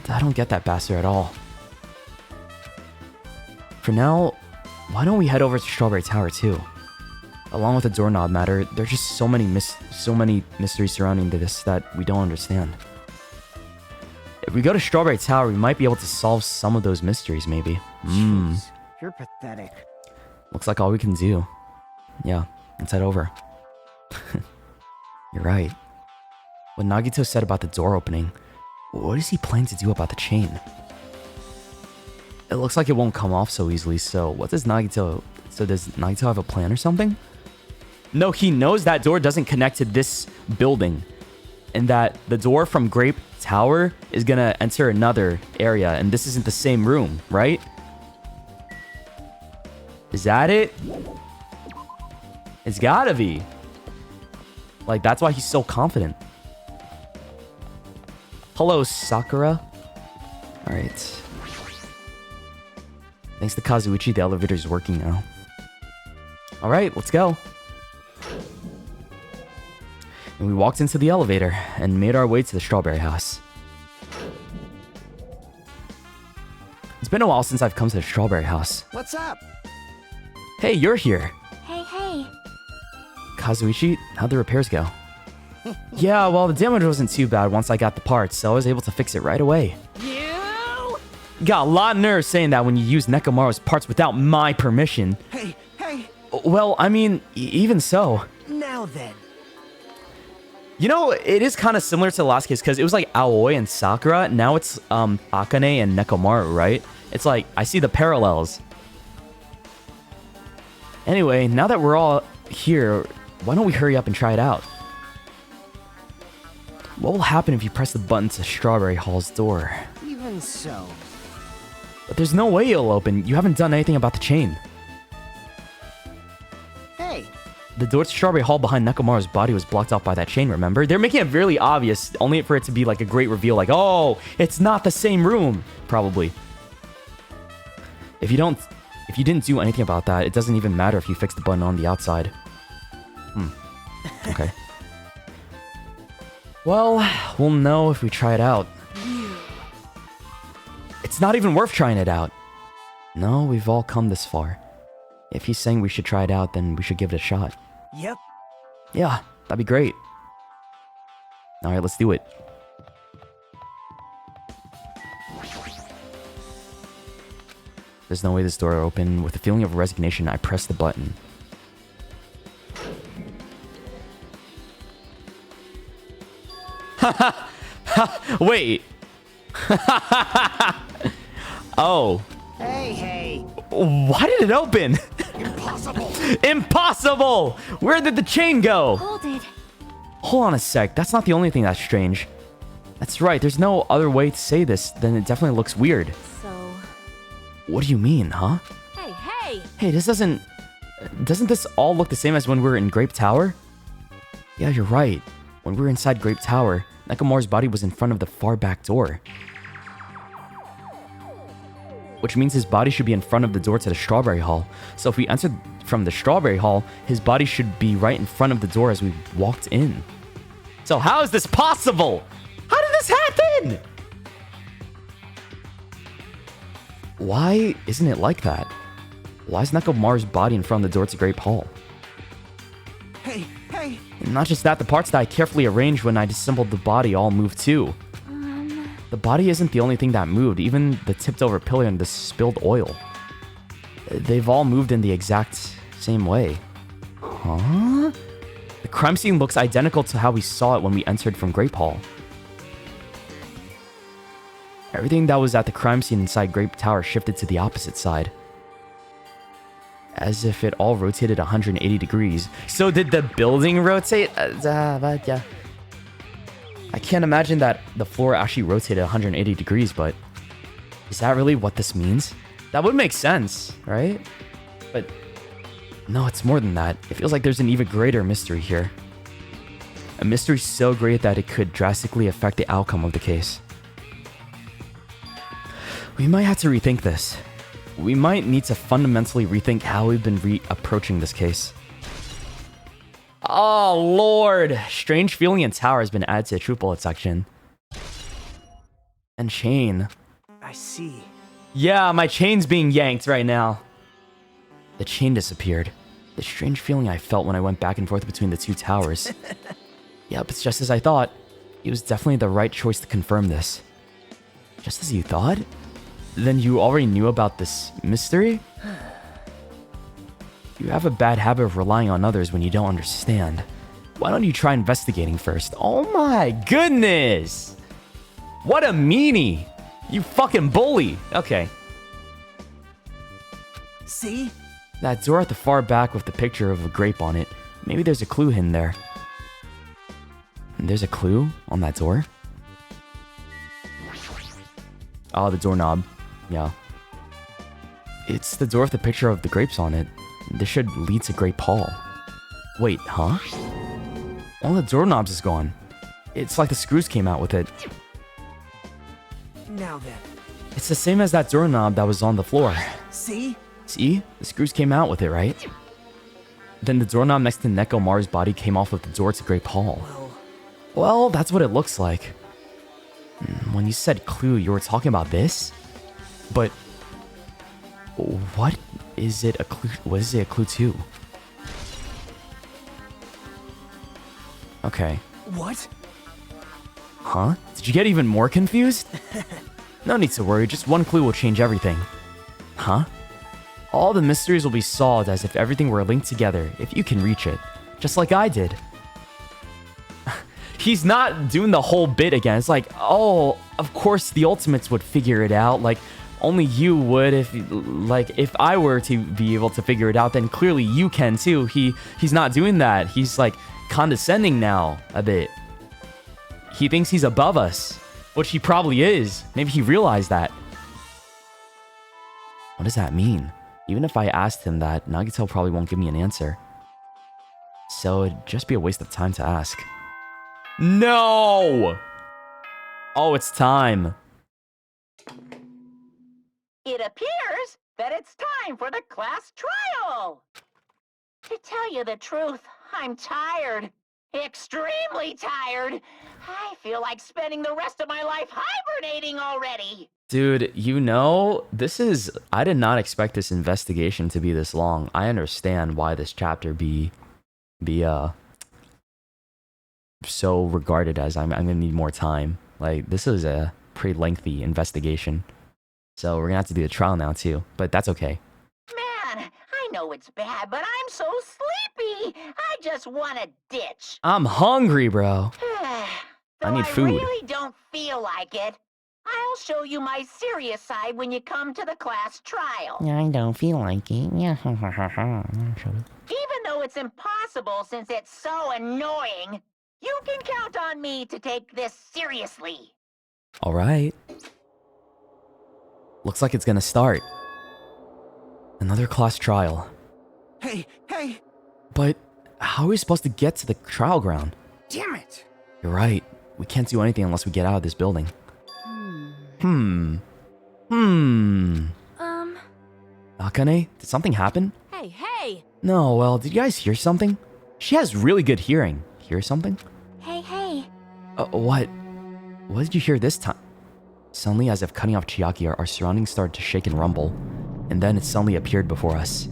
I don't get that bastard at all. For now, why don't we head over to Strawberry Tower too? Along with the doorknob matter, there's just so many mysteries surrounding this that we don't understand. If we go to Strawberry Tower, we might be able to solve some of those mysteries, maybe. Jeez. You're pathetic. Looks like all we can do. Yeah, let's head over. You're right. What Nagito said about the door opening, what is he planning to do about the chain? It looks like it won't come off so easily, so does Nagito have a plan or something? No, he knows that door doesn't connect to this building, and that the door from Grape Tower is gonna enter another area, and this isn't the same room, right? Is that it? It's gotta be. Like, that's why he's so confident. Hello, Sakura. Alright. Thanks to Kazuichi, the elevator's working now. Alright, let's go. And we walked into the elevator and made our way to the Strawberry House. It's been a while since I've come to the Strawberry House. What's up? Hey, you're here. Hey. Kazuichi, how'd the repairs go? Yeah, well, the damage wasn't too bad once I got the parts, so I was able to fix it right away. You? Got a lot of nerve saying that when you use Nekomaru's parts without my permission. Hey. Well, I mean, even so. Now then. You know, it is kind of similar to the last case, because it was like Aoi and Sakura. Now it's Akane and Nekomaru, right? It's like, I see the parallels. Anyway, now that we're all here, why don't we hurry up and try it out? What will happen if you press the button to Strawberry Hall's door? Even so. But there's no way it'll open. You haven't done anything about the chain. Hey. The door to Strawberry Hall behind Nekomaru's body was blocked off by that chain, remember? They're making it really obvious, only for it to be like a great reveal, like, oh, it's not the same room, probably. If you didn't do anything about that, it doesn't even matter if you fix the button on the outside. Okay. Well, we'll know if we try it out. It's not even worth trying it out. No, we've all come this far. If he's saying we should try it out, then we should give it a shot. Yep. Yeah, that'd be great. Alright, let's do it. There's no way this door will open. With a feeling of resignation, I press the button. Wait. Oh. Hey. Why did it open? Impossible! Impossible! Where did the chain go? Hold it. Hold on a sec. That's not the only thing that's strange. That's right. There's no other way to say this. Then it definitely looks weird. So... What do you mean, huh? Hey! Hey, this doesn't this all look the same as when we were in Grape Tower? Yeah, you're right. When we were inside Grape Tower, Nekomaru's body was in front of the far back door. Which means his body should be in front of the door to the Strawberry Hall. So if we entered from the Strawberry Hall, his body should be right in front of the door as we walked in. So how is this possible? How did this happen? Why isn't it like that? Why is Nekomaru's body in front of the door to Grape Hall? Hey, hey! And not just that, the parts that I carefully arranged when I disassembled the body all moved too. The body isn't the only thing that moved, even the tipped over pillar and the spilled oil. They've all moved in the exact same way. Huh? The crime scene looks identical to how we saw it when we entered from Grape Hall. Everything that was at the crime scene inside Grape Tower shifted to the opposite side. As if it all rotated 180 degrees. So did the building rotate? Yeah. I can't imagine that the floor actually rotated 180 degrees, but is that really what this means? That would make sense, right? But no, it's more than that. It feels like there's an even greater mystery here. A mystery so great that it could drastically affect the outcome of the case. We might have to rethink this. We might need to fundamentally rethink how we've been approaching this case. Oh, Lord. Strange feeling in tower has been added to the truth bullet section. And chain. I see. Yeah, my chain's being yanked right now. The chain disappeared. The strange feeling I felt when I went back and forth between the two towers. Yep, it's just as I thought. It was definitely the right choice to confirm this. Just as you thought? Then you already knew about this mystery? You have a bad habit of relying on others when you don't understand. Why don't you try investigating first? Oh my goodness! What a meanie! You fucking bully! Okay. See? That door at the far back with the picture of a grape on it. Maybe there's a clue hidden there. And there's a clue on that door? Oh, the doorknob. Yeah. It's the door with the picture of the grapes on it. This should lead to Grape Hall. Wait, huh? All the doorknobs is gone. It's like the screws came out with it. Now then. It's the same as that doorknob that was on the floor. See? See? The screws came out with it, right? Then the doorknob next to Nekomaru's body came off of the door to Grape Hall. Well, that's what it looks like. When you said clue, you were talking about this? But what is it a clue? What is it a clue to? Okay. What? Huh? Did you get even more confused? No need to worry, just one clue will change everything. Huh? All the mysteries will be solved as if everything were linked together, if you can reach it. Just like I did. He's not doing the whole bit again. It's like, oh, of course the Ultimates would figure it out. Like, only you would if I were to be able to figure it out, then clearly you can too. He's not doing that. He's like condescending now a bit. He thinks he's above us, which he probably is. Maybe he realized that. What does that mean? Even if I asked him that, Nagito probably won't give me an answer. So it'd just be a waste of time to ask. No! Oh, it's time. It appears that it's time for the class trial. To tell you the truth, I'm tired. Extremely tired. I feel like spending the rest of my life hibernating already. Dude, I did not expect this investigation to be this long. I understand why this chapter be so regarded as I'm gonna need more time. Like, this is a pretty lengthy investigation. So we're gonna have to do the trial now too, but that's okay. Man, I know it's bad, but I'm so sleepy. I just want to ditch. I'm hungry, bro. Though need food. I really don't feel like it. I'll show you my serious side when you come to the class trial. I don't feel like it. Yeah. Even though it's impossible since it's so annoying, you can count on me to take this seriously. All right. Looks like it's gonna start. Another class trial. Hey, hey! But how are we supposed to get to the trial ground? Damn it! You're right. We can't do anything unless we get out of this building. Hmm. Akane, did something happen? Hey, hey! No, well, did you guys hear something? She has really good hearing. Hear something? Hey, hey. What? What did you hear this time? Suddenly, as if cutting off Chiaki, our surroundings started to shake and rumble. And then it suddenly appeared before us.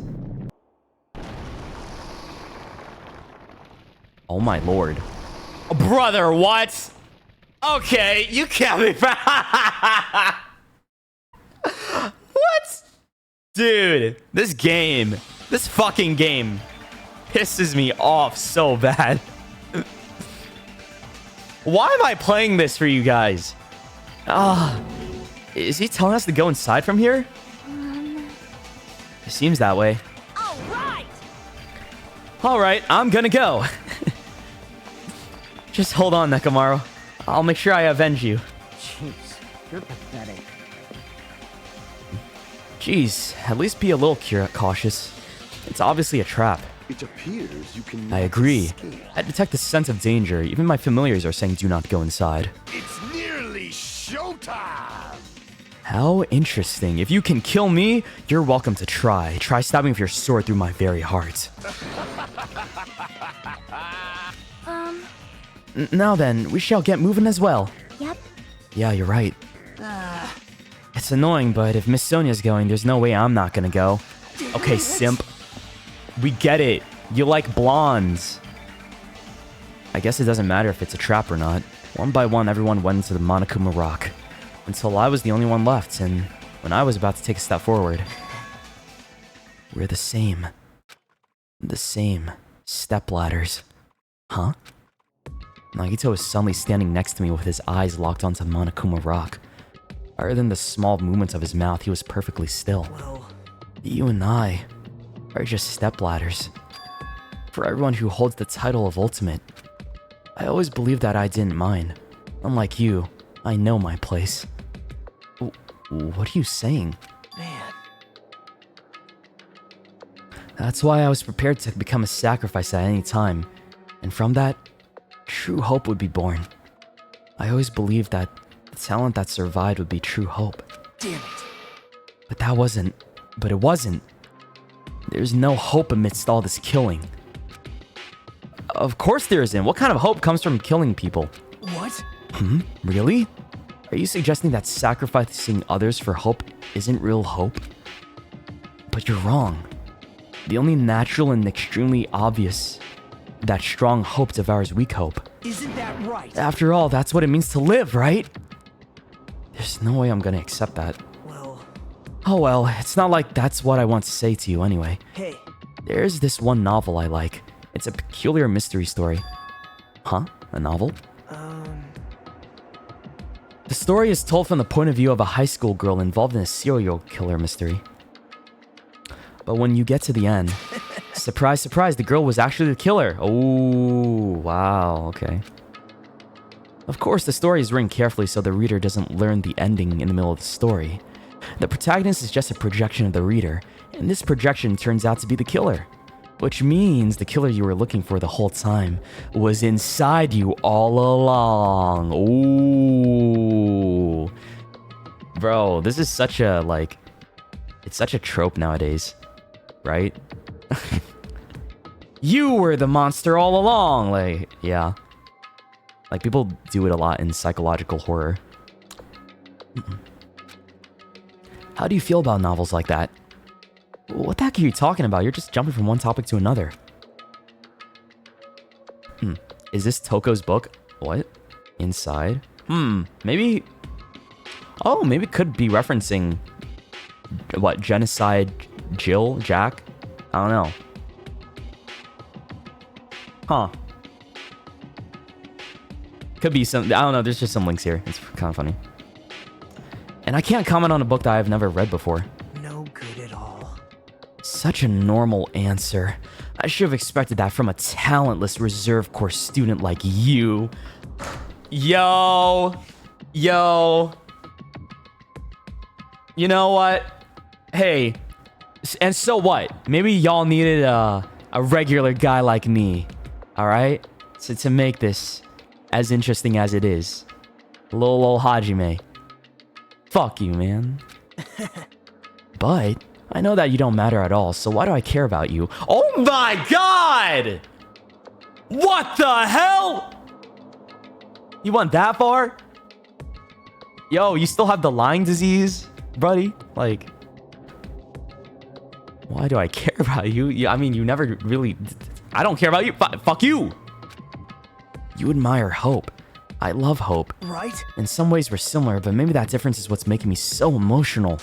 Oh my lord. Brother, what? Okay, you can't be... What? Dude, this fucking game pisses me off so bad. Why am I playing this for you guys? Is he telling us to go inside from here? It seems that way. Alright, I'm gonna go. Just hold on, Nekomaru. I'll make sure I avenge you. Jeez, you're pathetic. Jeez, at least be a little cautious. It's obviously a trap. It appears you can. I agree. I detect a sense of danger. Even my familiars are saying do not go inside. It's nearly showtime. How interesting. If you can kill me, you're welcome to try. Try stabbing with your sword through my very heart. Now then, we shall get moving as well. Yep. Yeah, you're right. It's annoying, but if Miss Sonia's going, there's no way I'm not gonna go. Okay, simp. We get it. You like blondes. I guess it doesn't matter if it's a trap or not. One by one, everyone went into the Monokuma Rock. Until I was the only one left, and when I was about to take a step forward... We're the same. The same. Step ladders. Huh? Nagito was suddenly standing next to me with his eyes locked onto Monokuma Rock. Other than the small movements of his mouth, he was perfectly still. Well, You and I are just step ladders. For everyone who holds the title of Ultimate. I always believed that I didn't mind. Unlike you, I know my place. What are you saying? man. That's why I was prepared to become a sacrifice at any time. And from that, true hope would be born. I always believed that the talent that survived would be true hope. Damn it. But it wasn't. There's no hope amidst all this killing. Of course there isn't. What kind of hope comes from killing people? What? Really? Are you suggesting that sacrificing others for hope isn't real hope? But you're wrong. The only natural and extremely obvious that strong hope devours weak hope. Isn't that right? After all, that's what it means to live, right? There's no way I'm gonna accept that. Well, Oh well, it's not like that's what I want to say to you anyway. hey, There's this one novel I like. It's a peculiar mystery story. Huh? A novel? The story is told from the point of view of a high school girl involved in a serial killer mystery. But when you get to the end, surprise, surprise, the girl was actually the killer. Oh, wow, okay. Of course, the story is written carefully so the reader doesn't learn the ending in the middle of the story. The protagonist is just a projection of the reader, and this projection turns out to be the killer. Which means the killer you were looking for the whole time was inside you all along. Ooh. Bro, this is such a, like... It's such a trope nowadays. Right? You were the monster all along! Like, yeah. Like, people do it a lot in psychological horror. How do you feel about novels like that? What the heck are you talking about? You're just jumping from one topic to another. Is this Toko's book? What? Inside? Maybe... Oh, maybe it could be referencing... What? Genocide Jill? Jack? I don't know. Huh. Could be some... I don't know. There's just some links here. It's kind of funny. And I can't comment on a book that I've never read before. no good at all. Such a normal answer. I should have expected that from a talentless reserve corps student like you. Yo. You know what? Hey. And so what? Maybe y'all needed a regular guy like me. Alright? So to make this as interesting as it is. Little old Hajime. Fuck you, man. But I know that you don't matter at all, so why do I care about you? Oh my god! What the hell? You went that far? Yo, you still have the Lyme disease, buddy? Like, why do I care about you? I mean, you never really... I don't care about you. Fuck you! You admire Hope. I love Hope. Right? In some ways, we're similar, but maybe that difference is what's making me so emotional.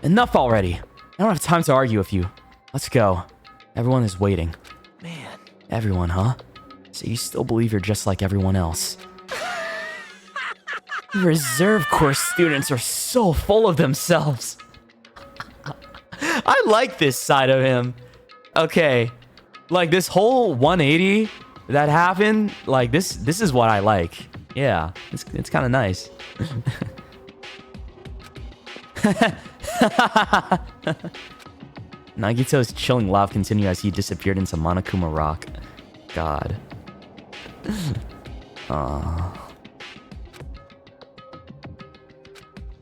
Enough already. I don't have time to argue with you. Let's go. Everyone is waiting. Man. Everyone, huh? So you still believe you're just like everyone else. Reserve course students are so full of themselves. I like this side of him. Okay. Like this whole 180 that happened, like this is what I like. Yeah, it's kind of nice. Nagito's chilling laugh continued as he disappeared into Monokuma Rock. God.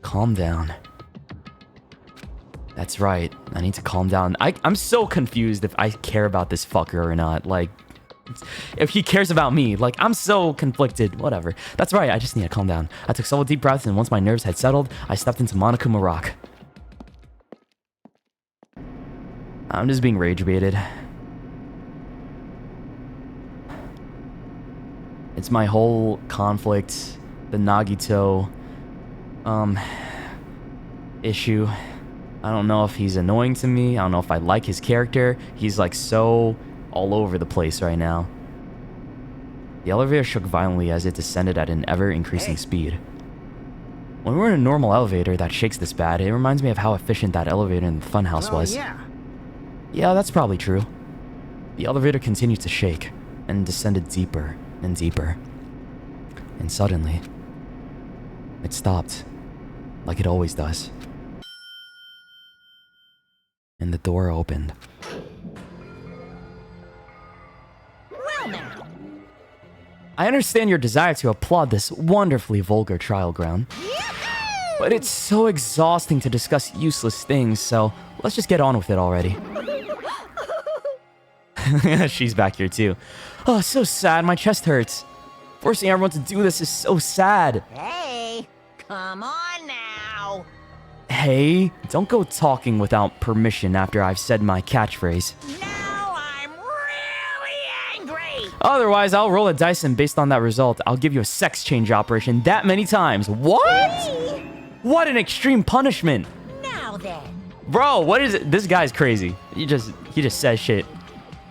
Calm down. That's right. I need to calm down. I'm so confused if I care about this fucker or not. Like, if he cares about me. Like, I'm so conflicted. Whatever. That's right. I just need to calm down. I took several deep breaths, and once my nerves had settled, I stepped into Monokuma Rock. I'm just being rage baited. It's my whole conflict, the Nagito issue. I don't know if he's annoying to me. I don't know if I like his character. He's like so all over the place right now. The elevator shook violently as it descended at an ever-increasing speed. When we're in a normal elevator that shakes this bad, it reminds me of how efficient that elevator in the funhouse was. Yeah, that's probably true. The elevator continued to shake and descended deeper and deeper. And suddenly, it stopped, like it always does. And the door opened. Well now. I understand your desire to applaud this wonderfully vulgar trial ground. But it's so exhausting to discuss useless things, so let's just get on with it already. She's back here too. Oh, so sad. My chest hurts. Forcing everyone to do this is so sad. Hey, come on now. Hey, don't go talking without permission after I've said my catchphrase. Now I'm really angry. Otherwise, I'll roll a dice and based on that result, I'll give you a sex change operation that many times. What? What an extreme punishment. Now then. Bro, what is it? This guy's crazy. He just says shit.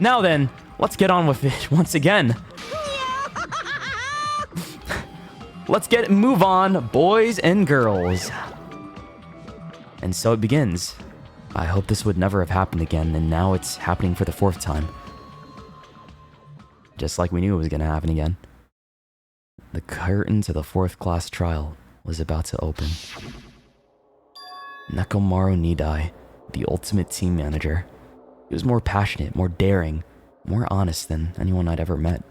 Now then, let's get on with it once again. Let's move on, boys and girls. And so it begins. I hope this would never have happened again, and now it's happening for the 4th time. Just like we knew it was gonna happen again. The curtain to the 4th class trial was about to open. Nekomaru Nidai, the ultimate team manager. He was more passionate, more daring, more honest than anyone I'd ever met.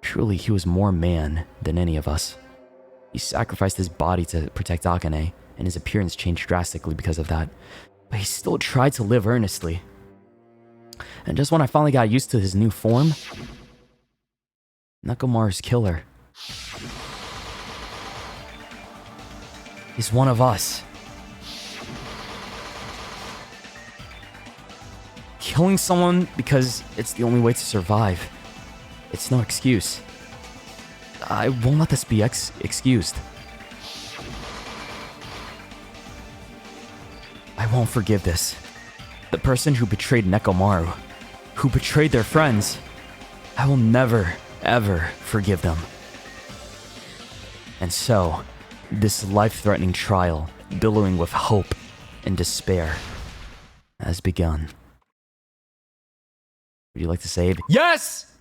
Truly, he was more man than any of us. He sacrificed his body to protect Akane, and his appearance changed drastically because of that. But he still tried to live earnestly. And just when I finally got used to his new form, Nekomaru's killer is one of us. Killing someone because it's the only way to survive. It's no excuse. I won't let this be excused. I won't forgive this. The person who betrayed Nekomaru, who betrayed their friends, I will never, ever forgive them. And so, this life-threatening trial, billowing with hope and despair, has begun. Would you like to save? Yes!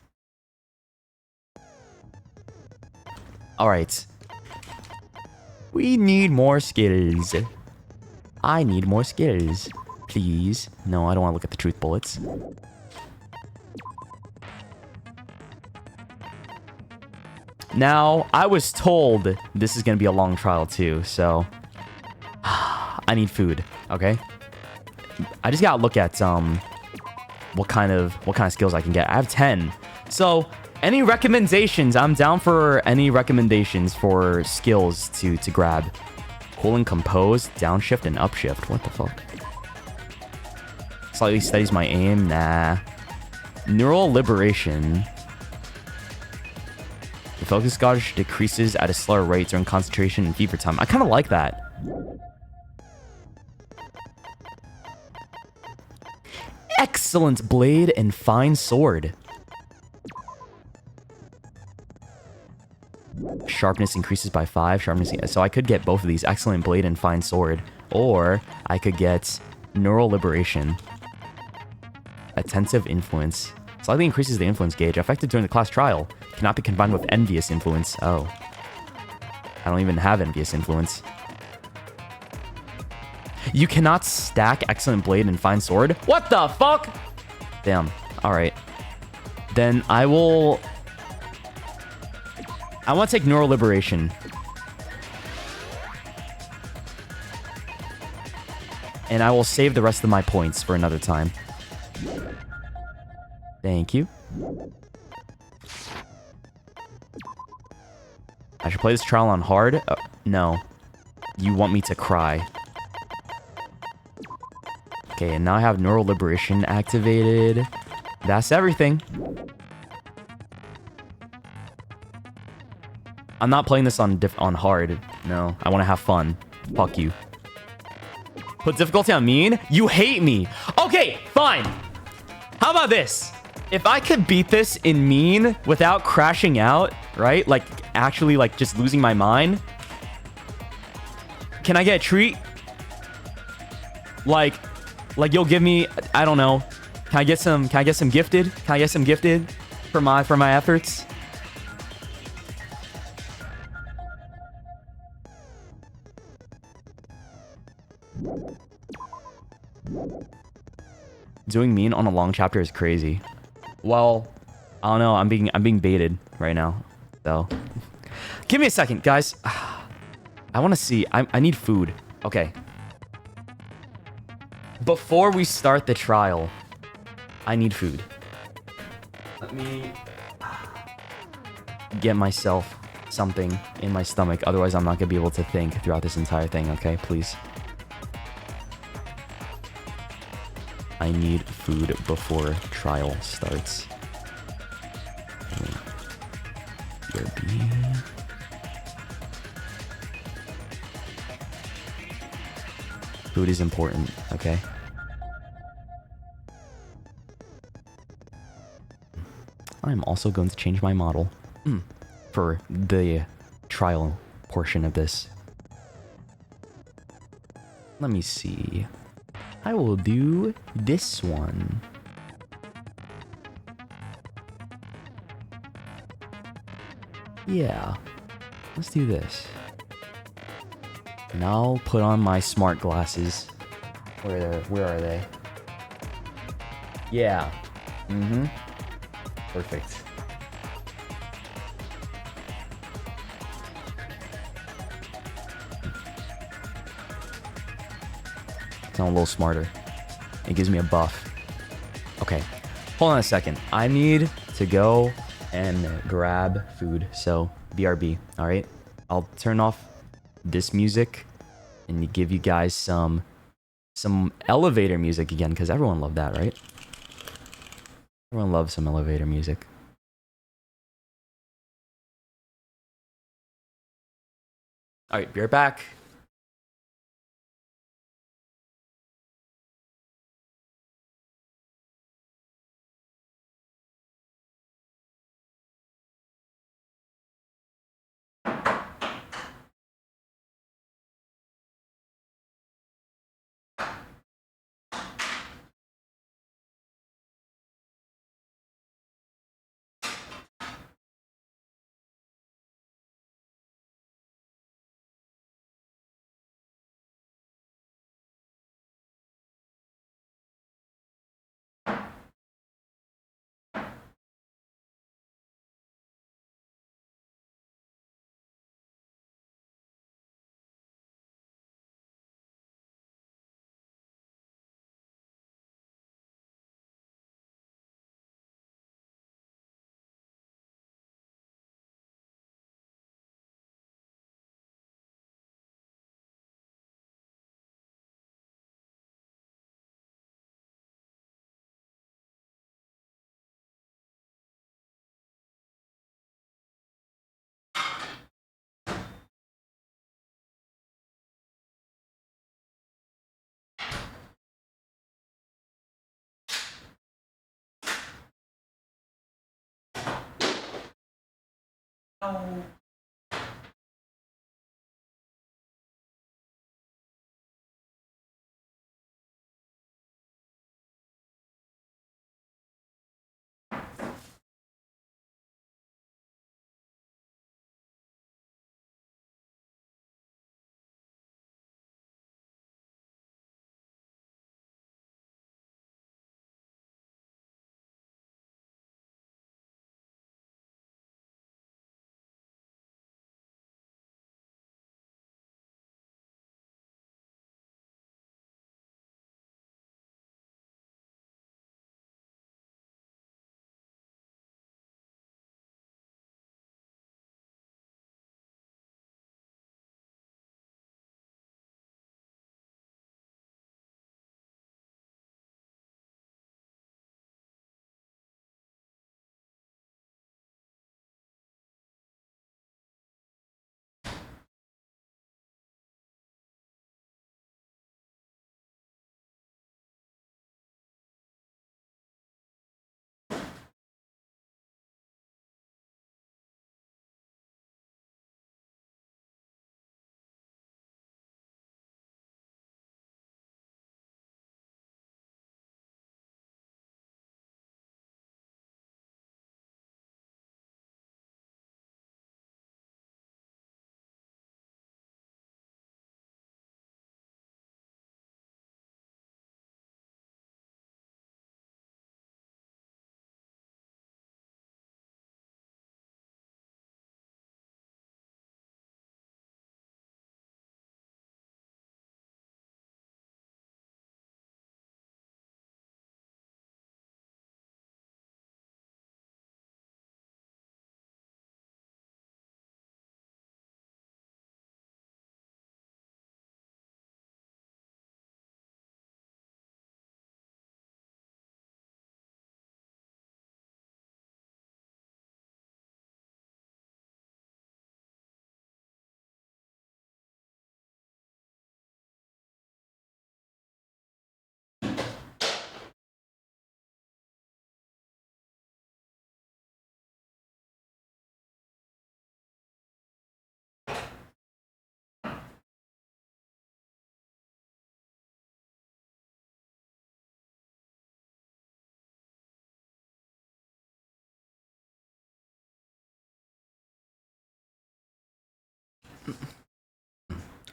Alright. We need more skills. I need more skills. Please. No, I don't want to look at the truth bullets. Now, I was told this is going to be a long trial too, so I need food, okay? I just got to look at what kind of skills I can get. I have 10. So, any recommendations? I'm down for any recommendations for skills to grab. Cool and compose, downshift and upshift. What the fuck? Slightly steadies my aim. Nah. Neural liberation. The focus gauge decreases at a slower rate during concentration and fever time. I kind of like that. Excellent blade and fine sword. Sharpness increases by 5. Sharpness, so I could get both of these. Excellent blade and fine sword. Or I could get neural liberation. Attentive influence. Slightly increases the influence gauge. Affected during the class trial. Cannot be combined with envious influence. Oh. I don't even have envious influence. You cannot stack excellent blade and fine sword? What the fuck? Damn. Alright. Then I will... I want to take neural liberation. And I will save the rest of my points for another time. Thank you. I should play this trial on hard? No. You want me to cry. Okay, and now I have neural liberation activated. That's everything. I'm not playing this on hard. No, I want to have fun. Fuck you. Put difficulty on mean? You hate me. Okay, fine. How about this? If I could beat this in mean without crashing out, right? Like, actually, like, just losing my mind. Can I get a treat? Like you'll give me, I don't know. Can I get some gifted? Can I get some gifted for my efforts? Doing mean on a long chapter is crazy. Well, I don't know. I'm being baited right now. So, give me a second, guys. I want to see. I need food. Okay. Before we start the trial, I need food. Let me get myself something in my stomach. Otherwise, I'm not going to be able to think throughout this entire thing, okay? Please. I need food before trial starts. BRB. Food is important, okay? I'm also going to change my model for the trial portion of this. Let me see. I will do this one. Yeah, let's do this. And I'll put on my smart glasses. Where are they? Yeah. Perfect. Sound a little smarter. It gives me a buff. Okay. Hold on a second. I need to go and grab food. So, BRB. Alright? I'll turn off this music and give you guys some elevator music again, because everyone loved that, right? Everyone loves some elevator music. Alright, be right back.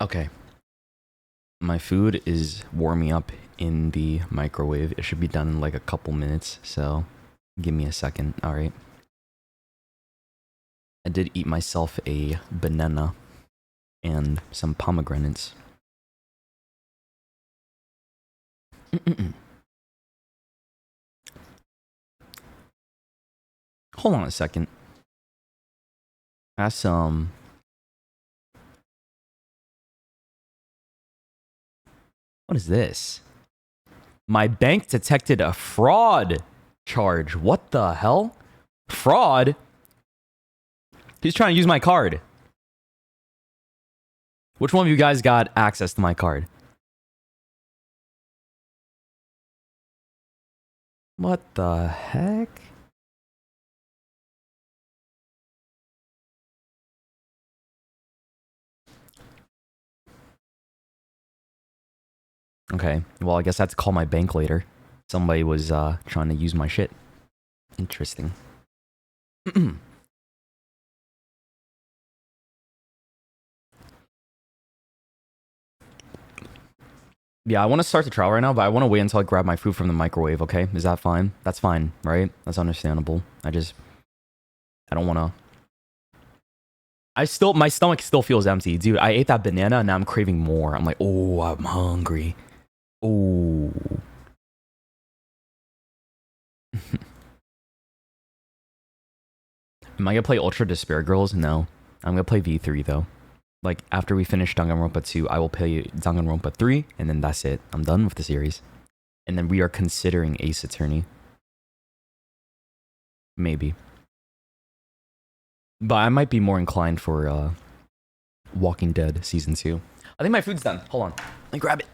Okay. My food is warming up in the microwave. It should be done in like a couple minutes, so give me a second, alright? I did eat myself a banana and some pomegranates. Hold on a second. That's what is this? My bank detected a fraud charge. What the hell? Fraud? He's trying to use my card. Which one of you guys got access to my card? What the heck? Okay, well, I guess I have to call my bank later. Somebody was trying to use my shit. Interesting. Yeah, I want to start the trial right now, but I want to wait until I grab my food from the microwave, okay? Is that fine? That's fine, right? That's understandable. I don't want to... my stomach still feels empty. Dude, I ate that banana and now I'm craving more. I'm like, oh, I'm hungry. Oh. Am I gonna play Ultra Despair Girls? No. I'm gonna play V3 though. Like, after we finish Danganronpa 2, I will play Danganronpa 3, and then that's it. I'm done with the series. And then we are considering Ace Attorney. Maybe. But I might be more inclined for Walking Dead Season 2. I think my food's done. Hold on. Let me grab it.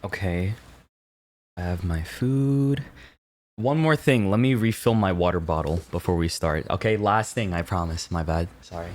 Okay. I have my food. One more thing. Let me refill my water bottle before we start. Okay, last thing, I promise. My bad. Sorry.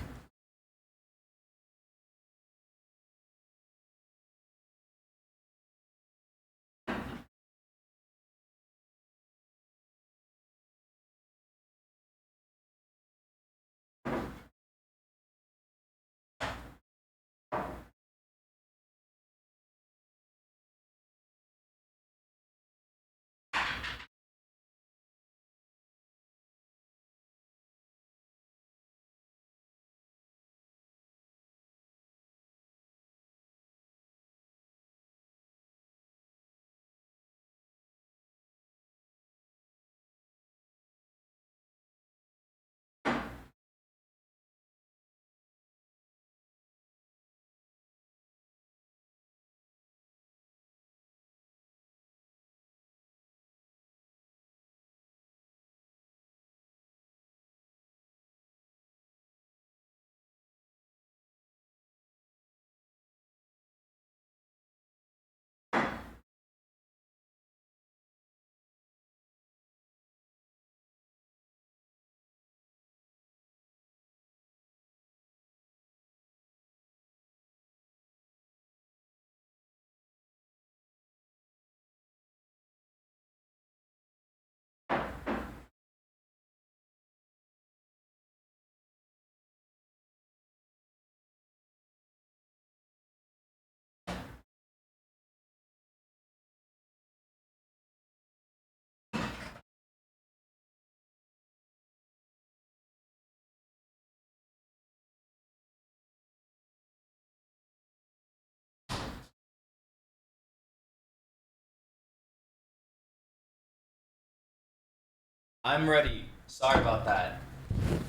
I'm ready. Sorry about that.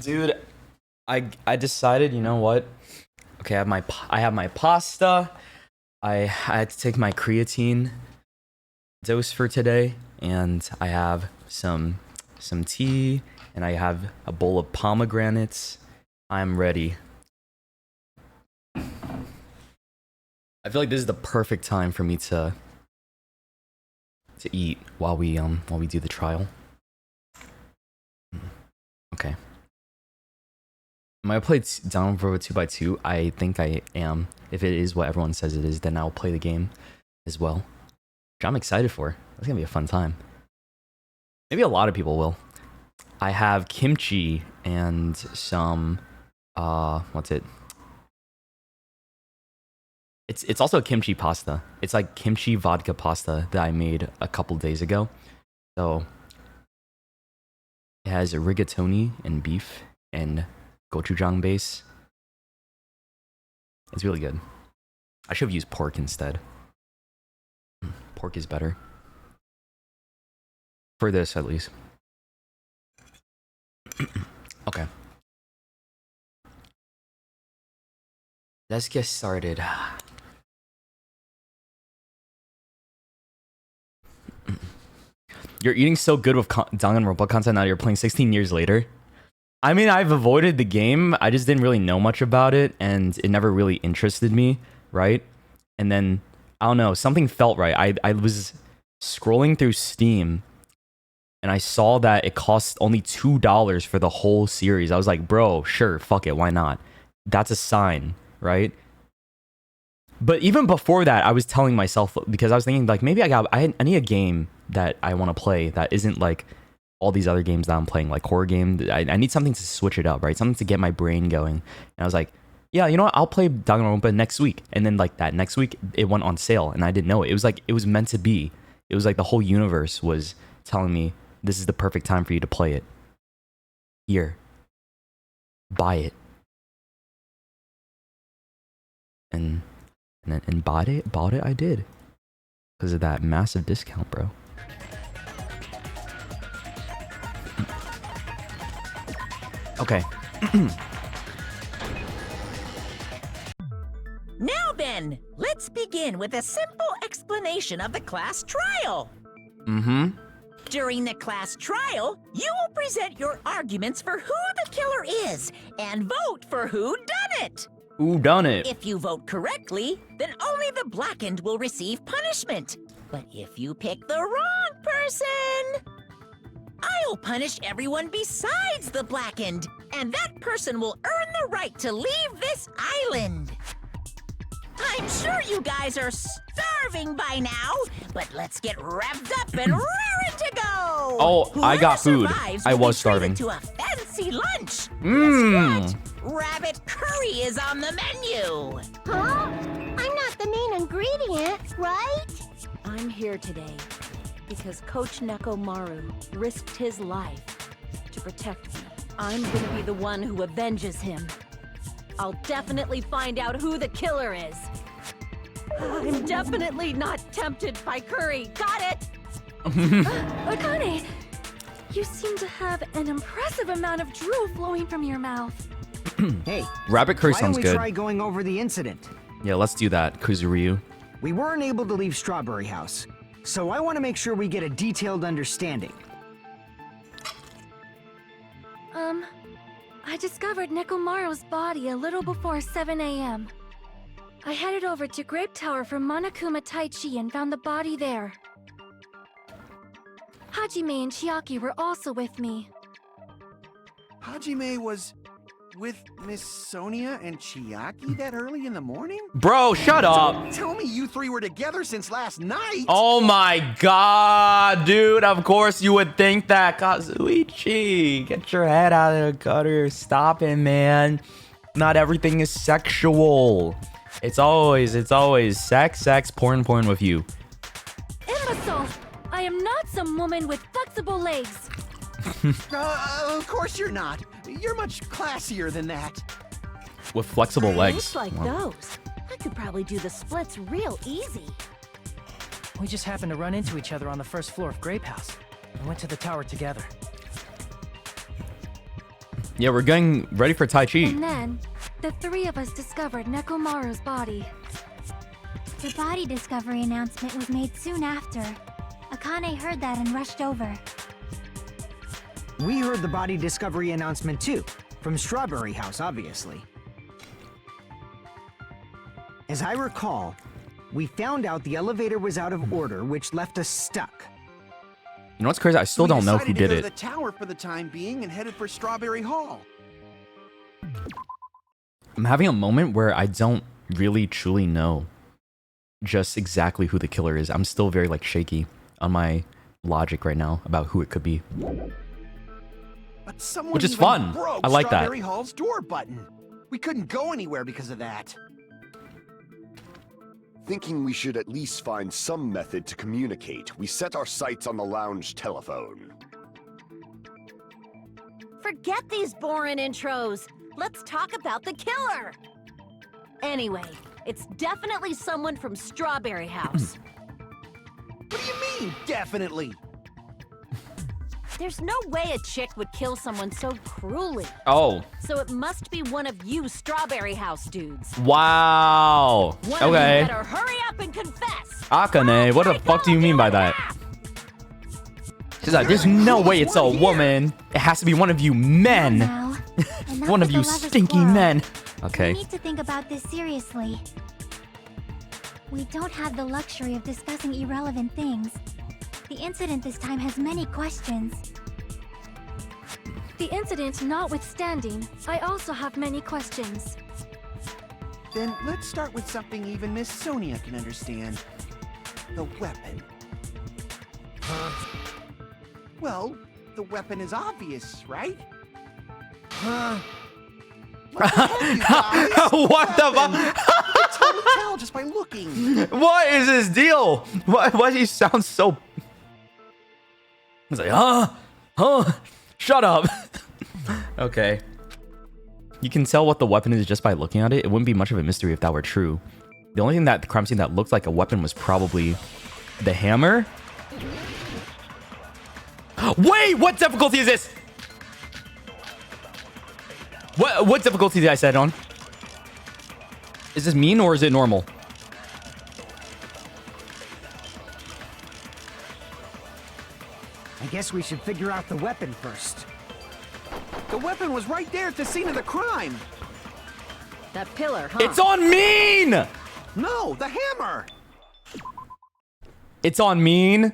Dude, I decided, you know what? Okay, I have my pasta. I had to take my creatine dose for today, and I have some tea, and I have a bowl of pomegranates. I'm ready. I feel like this is the perfect time for me to eat while we do the trial. Okay. Am I play Danganronpa 2x2? I think I am. If it is what everyone says it is, then I'll play the game as well. Which I'm excited for. It's gonna be a fun time. Maybe a lot of people will. I have kimchi and some what's it? It's also a kimchi pasta. It's like kimchi vodka pasta that I made a couple days ago. So it has rigatoni and beef and gochujang base. It's really good. I should have used pork instead. Pork is better. For this, at least. Okay. Let's get started. You're eating so good with Danganronpa content now you're playing 16 years later. I mean, I've avoided the game. I just didn't really know much about it, and it never really interested me, right? And then, I don't know, something felt right. I was scrolling through Steam, and I saw that it cost only $2 for the whole series. I was like, bro, sure, fuck it, why not? That's a sign, right? But even before that, I was telling myself, because I was thinking, like, maybe I need a game that I want to play that isn't like all these other games that I'm playing, like horror game. I need something to switch it up, right? Something to get my brain going. And I was like, yeah, you know what? I'll play Danganronpa next week. And then like that next week, it went on sale, and I didn't know it. It was like, it was meant to be. It was like the whole universe was telling me, this is the perfect time for you to play it. Here. Buy it. And bought it I did. Because of that massive discount, bro. Okay. Now then, let's begin with a simple explanation of the class trial. Mm-hmm. During the class trial, you will present your arguments for who the killer is and vote for who done it. Who done it? If you vote correctly, then only the blackened will receive punishment. But if you pick the wrong person, I'll punish everyone besides the Blackened, and that person will earn the right to leave this island. I'm sure you guys are starving by now, but let's get revved up and raring to go. Oh, I got food. Survives I will be was starving. treated to a fancy lunch. Mmm. Guess what? Rabbit curry is on the menu. Huh? I'm not the main ingredient, right? I'm here today because Coach Nekomaru risked his life to protect me. I'm gonna be the one who avenges him. I'll definitely find out who the killer is. I'm definitely not tempted by curry. Got it? Akane, you seem to have an impressive amount of drool flowing from your mouth. Hey, Rabbit curry why don't sounds we good. try going over the incident? Yeah, let's do that, Kuzuryu. We weren't able to leave Strawberry House, so I want to make sure we get a detailed understanding. I discovered Nekomaru's body a little before 7 a.m. I headed over to Grape Tower from Monokuma Taichi and found the body there. Hajime and Chiaki were also with me. Hajime was with Miss Sonia and Chiaki that early in the morning? Bro, shut up. Don't tell me you three were together since last night! Oh my god, dude. Of course you would think that. Kazuichi, get your head out of the gutter. Stop it, man. Not everything is sexual. It's always sex, porn with you. Imbecile! I am not some woman with flexible legs. Of course you're not. You're much classier than that. With flexible legs. Looks like Wow. those. I could probably do the splits real easy. We just happened to run into each other on the first floor of Grape House. We went to the tower together. Yeah, we're getting ready for Tai Chi. And then, the three of us discovered Nekomaru's body. The body discovery announcement was made soon after. Akane heard that and rushed over. We heard the body discovery announcement too, from Strawberry House, obviously. As I recall, we found out the elevator was out of order, which left us stuck. You know what's crazy? I still We don't know who decided to did go it. to the tower for the time being and headed for Strawberry Hall. I'm having a moment where I don't really truly know just exactly who the killer is. I'm still very shaky on my logic right now about who it could be. But someone Which is even fun. broke I like that. Strawberry Hall's door button. We couldn't go anywhere because of that. Thinking we should at least find some method to communicate, we set our sights on the lounge telephone. Forget these boring intros. Let's talk about the killer. Anyway, it's definitely someone from Strawberry House. What do you mean, definitely? There's no way a chick would kill someone so cruelly. Oh, So it must be one of you Strawberry House dudes. wow. One of you Okay. better hurry up and confess. Akane, what the Take fuck do you off, mean by you that? laugh. She's like, there's no way it's a woman. It has to be one of you men. Now, enough One with of you the love is stinky plural. men. We Okay. need to think about this seriously. We don't have the luxury of discussing irrelevant things. The incident this time has many questions. The incident notwithstanding, I also have many questions. Then let's start with something even Miss Sonia can understand. The weapon. Well, the weapon is obvious, right? What the hell, you guys? What the Weapon. fuck? You can totally tell just by looking. What is this deal? Why do you sound so... He's like, huh? Shut up. Okay. You can tell what the weapon is just by looking at it. It wouldn't be much of a mystery if that were true. The only thing that the crime scene that looked like a weapon was probably the hammer. Wait, what difficulty is this? What difficulty did I set it on? Is this mean or is it normal? I guess we should figure out the weapon first. The weapon was right there at the scene of the crime. That pillar, huh? It's on mean! No, the hammer. It's on mean.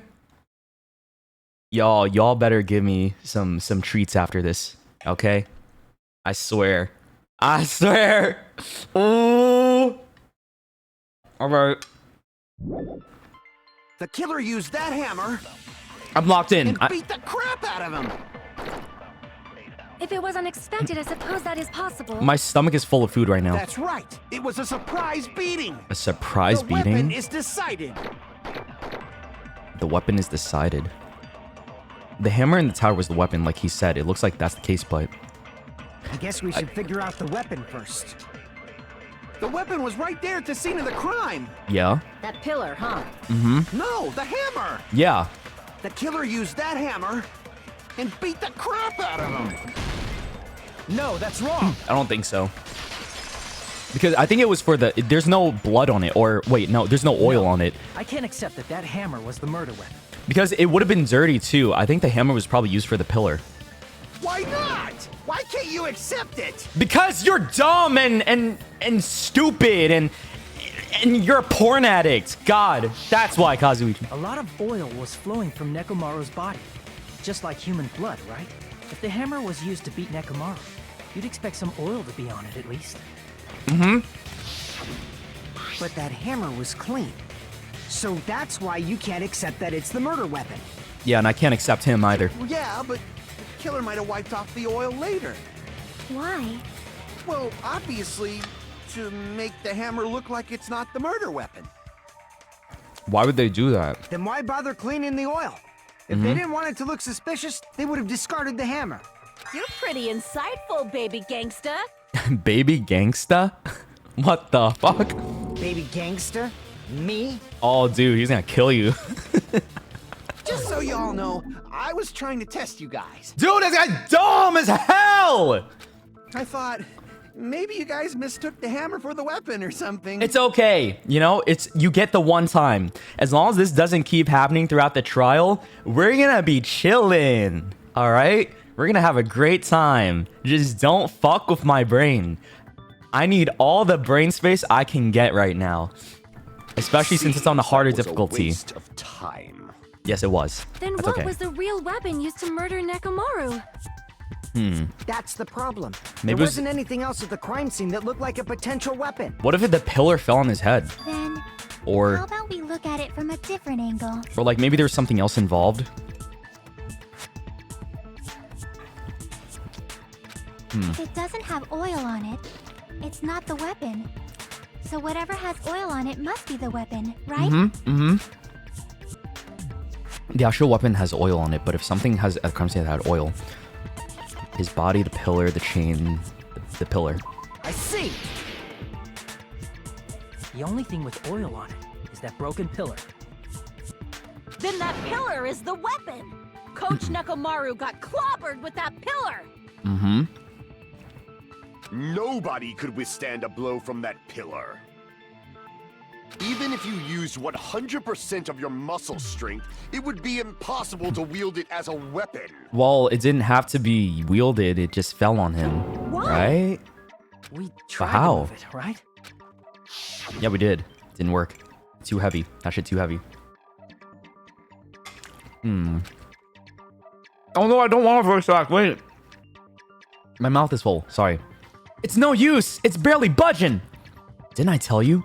Y'all better give me some treats after this, okay? I swear. I swear. Ooh. All right. The killer used that hammer I'm locked in. and beat the crap out of him. If it was unexpected, I suppose that is possible. My stomach is full of food right now. That's right. It was a surprise beating. A surprise The beating? weapon is decided. The weapon is decided. The hammer in the tower was the weapon, like he said. It looks like that's the case, but... I guess we should figure out the weapon first. The weapon was right there at the scene of the crime. Yeah? That pillar, huh? Mm-hmm. No, the hammer. Yeah. The killer used that hammer and beat the crap out of him. No, that's wrong. I don't think so. Because I think it was for the... There's no blood on it. Or, wait, no, there's no oil on it. I can't accept that that hammer was the murder weapon. Because it would have been dirty, too. I think the hammer was probably used for the pillar. Why not? Why can't you accept it? Because you're dumb and stupid and you're a porn addict. God, that's why, Kazuichi. A lot of oil was flowing from Nekomaru's body. Just like human blood, right? If the hammer was used to beat Nekomaru, you'd expect some oil to be on it at least. Mm-hmm. But that hammer was clean. So that's why you can't accept that it's the murder weapon. Yeah, and I can't accept him either. Well, yeah, but the killer might have wiped off the oil later. Why? Well, obviously, to make the hammer look like it's not the murder weapon. Why would they do that? Then why bother cleaning the oil? If they didn't want it to look suspicious, they would have discarded the hammer. You're pretty insightful, baby gangsta. Baby gangsta? What the fuck? Baby gangster? Me? Oh, dude, he's gonna kill you. Just so y'all know, I was trying to test you guys. Dude, this guy's dumb as hell! I thought maybe you guys mistook the hammer for the weapon or something. It's okay. You know, you get the one time. As long as this doesn't keep happening throughout the trial, we're gonna be chilling. All right? We're gonna have a great time. Just don't fuck with my brain. I need all the brain space I can get right now. Especially since it's on the harder difficulty. Waste of time. Yes, it was. Then That's what okay. was the real weapon used to murder Nekomaru? That's the problem. Maybe it there was- wasn't anything else at the crime scene that looked like a potential weapon. What if the pillar fell on his head? Then, how Or about we look at it from a different angle? like maybe there was something else involved? If it doesn't have oil on it, it's not the weapon. So whatever has oil on it must be the weapon, right? Mm-hmm. The actual weapon has oil on it, but if something has a crime scene that had oil, his body, the pillar, the chain, the pillar. I see! The only thing with oil on it is that broken pillar. Then that pillar is the weapon. Coach Nekomaru got clobbered with that pillar. Mm-hmm. Nobody could withstand a blow from that pillar. Even if you used 100% of your muscle strength, it would be impossible to wield it as a weapon. Well, it didn't have to be wielded, it just fell on him. What? Right? We tried how? to move it, right? Yeah, we did. Didn't work. Too heavy. That shit too heavy. Oh no, I don't want a voice act. Wait. My mouth is full. Sorry. It's no use. It's barely budging. Didn't I tell you?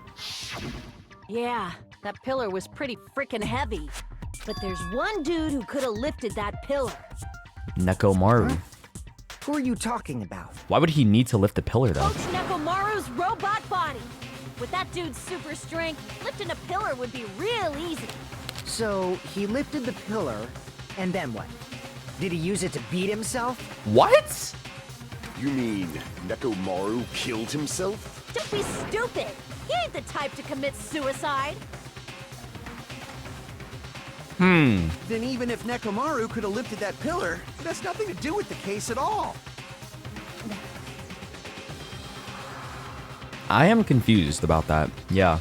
Yeah, that pillar was pretty freaking heavy. But there's one dude who could have lifted that pillar. Nekomaru. Who are you talking about? Why would he need to lift the pillar though? Coach Nekomaru's robot body. With that dude's super strength, lifting a pillar would be real easy. So, he lifted the pillar, and then what? Did he use it to beat himself? What? You mean Nekomaru killed himself? Don't be stupid. He ain't the type to commit suicide. Then even if Nekomaru could have lifted that pillar, it has nothing to do with the case at all. I am confused about that. Yeah.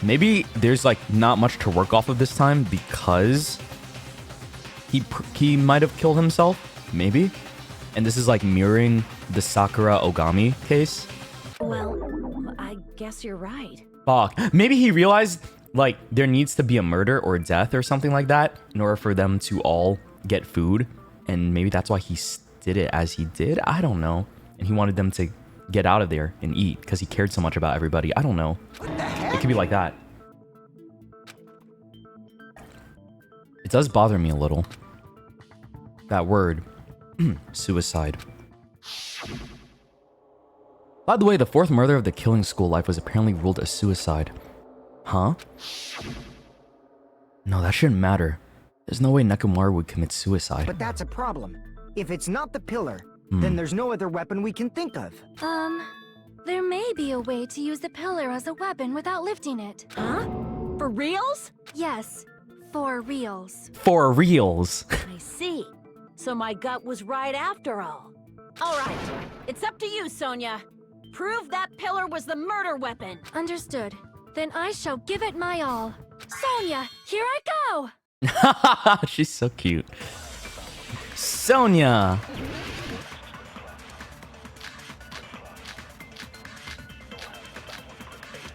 Maybe there's like not much to work off of this time because he might have killed himself. Maybe. And this is like mirroring the Sakura Ogami case. Well, I guess you're right. Fuck. Maybe he realized like there needs to be a murder or death or something like that in order for them to all get food, and maybe that's why he did it as he did. I don't know. And he wanted them to get out of there and eat because he cared so much about everybody. I don't know. What the heck? It could be like that. It does bother me a little. That word. Suicide. By the way, the fourth murder of the killing school life was apparently ruled a suicide. Huh? No, that shouldn't matter. There's no way Nekomaru would commit suicide. But that's a problem. If it's not the pillar, then there's no other weapon we can think of. There may be a way to use the pillar as a weapon without lifting it. Huh? For reals? Yes, for reals. For reals. I see. So my gut was right after all. All right, it's up to you, Sonia. Prove that pillar was the murder weapon. Understood. Then I shall give it my all. Sonia, here I go! She's so cute. Sonia!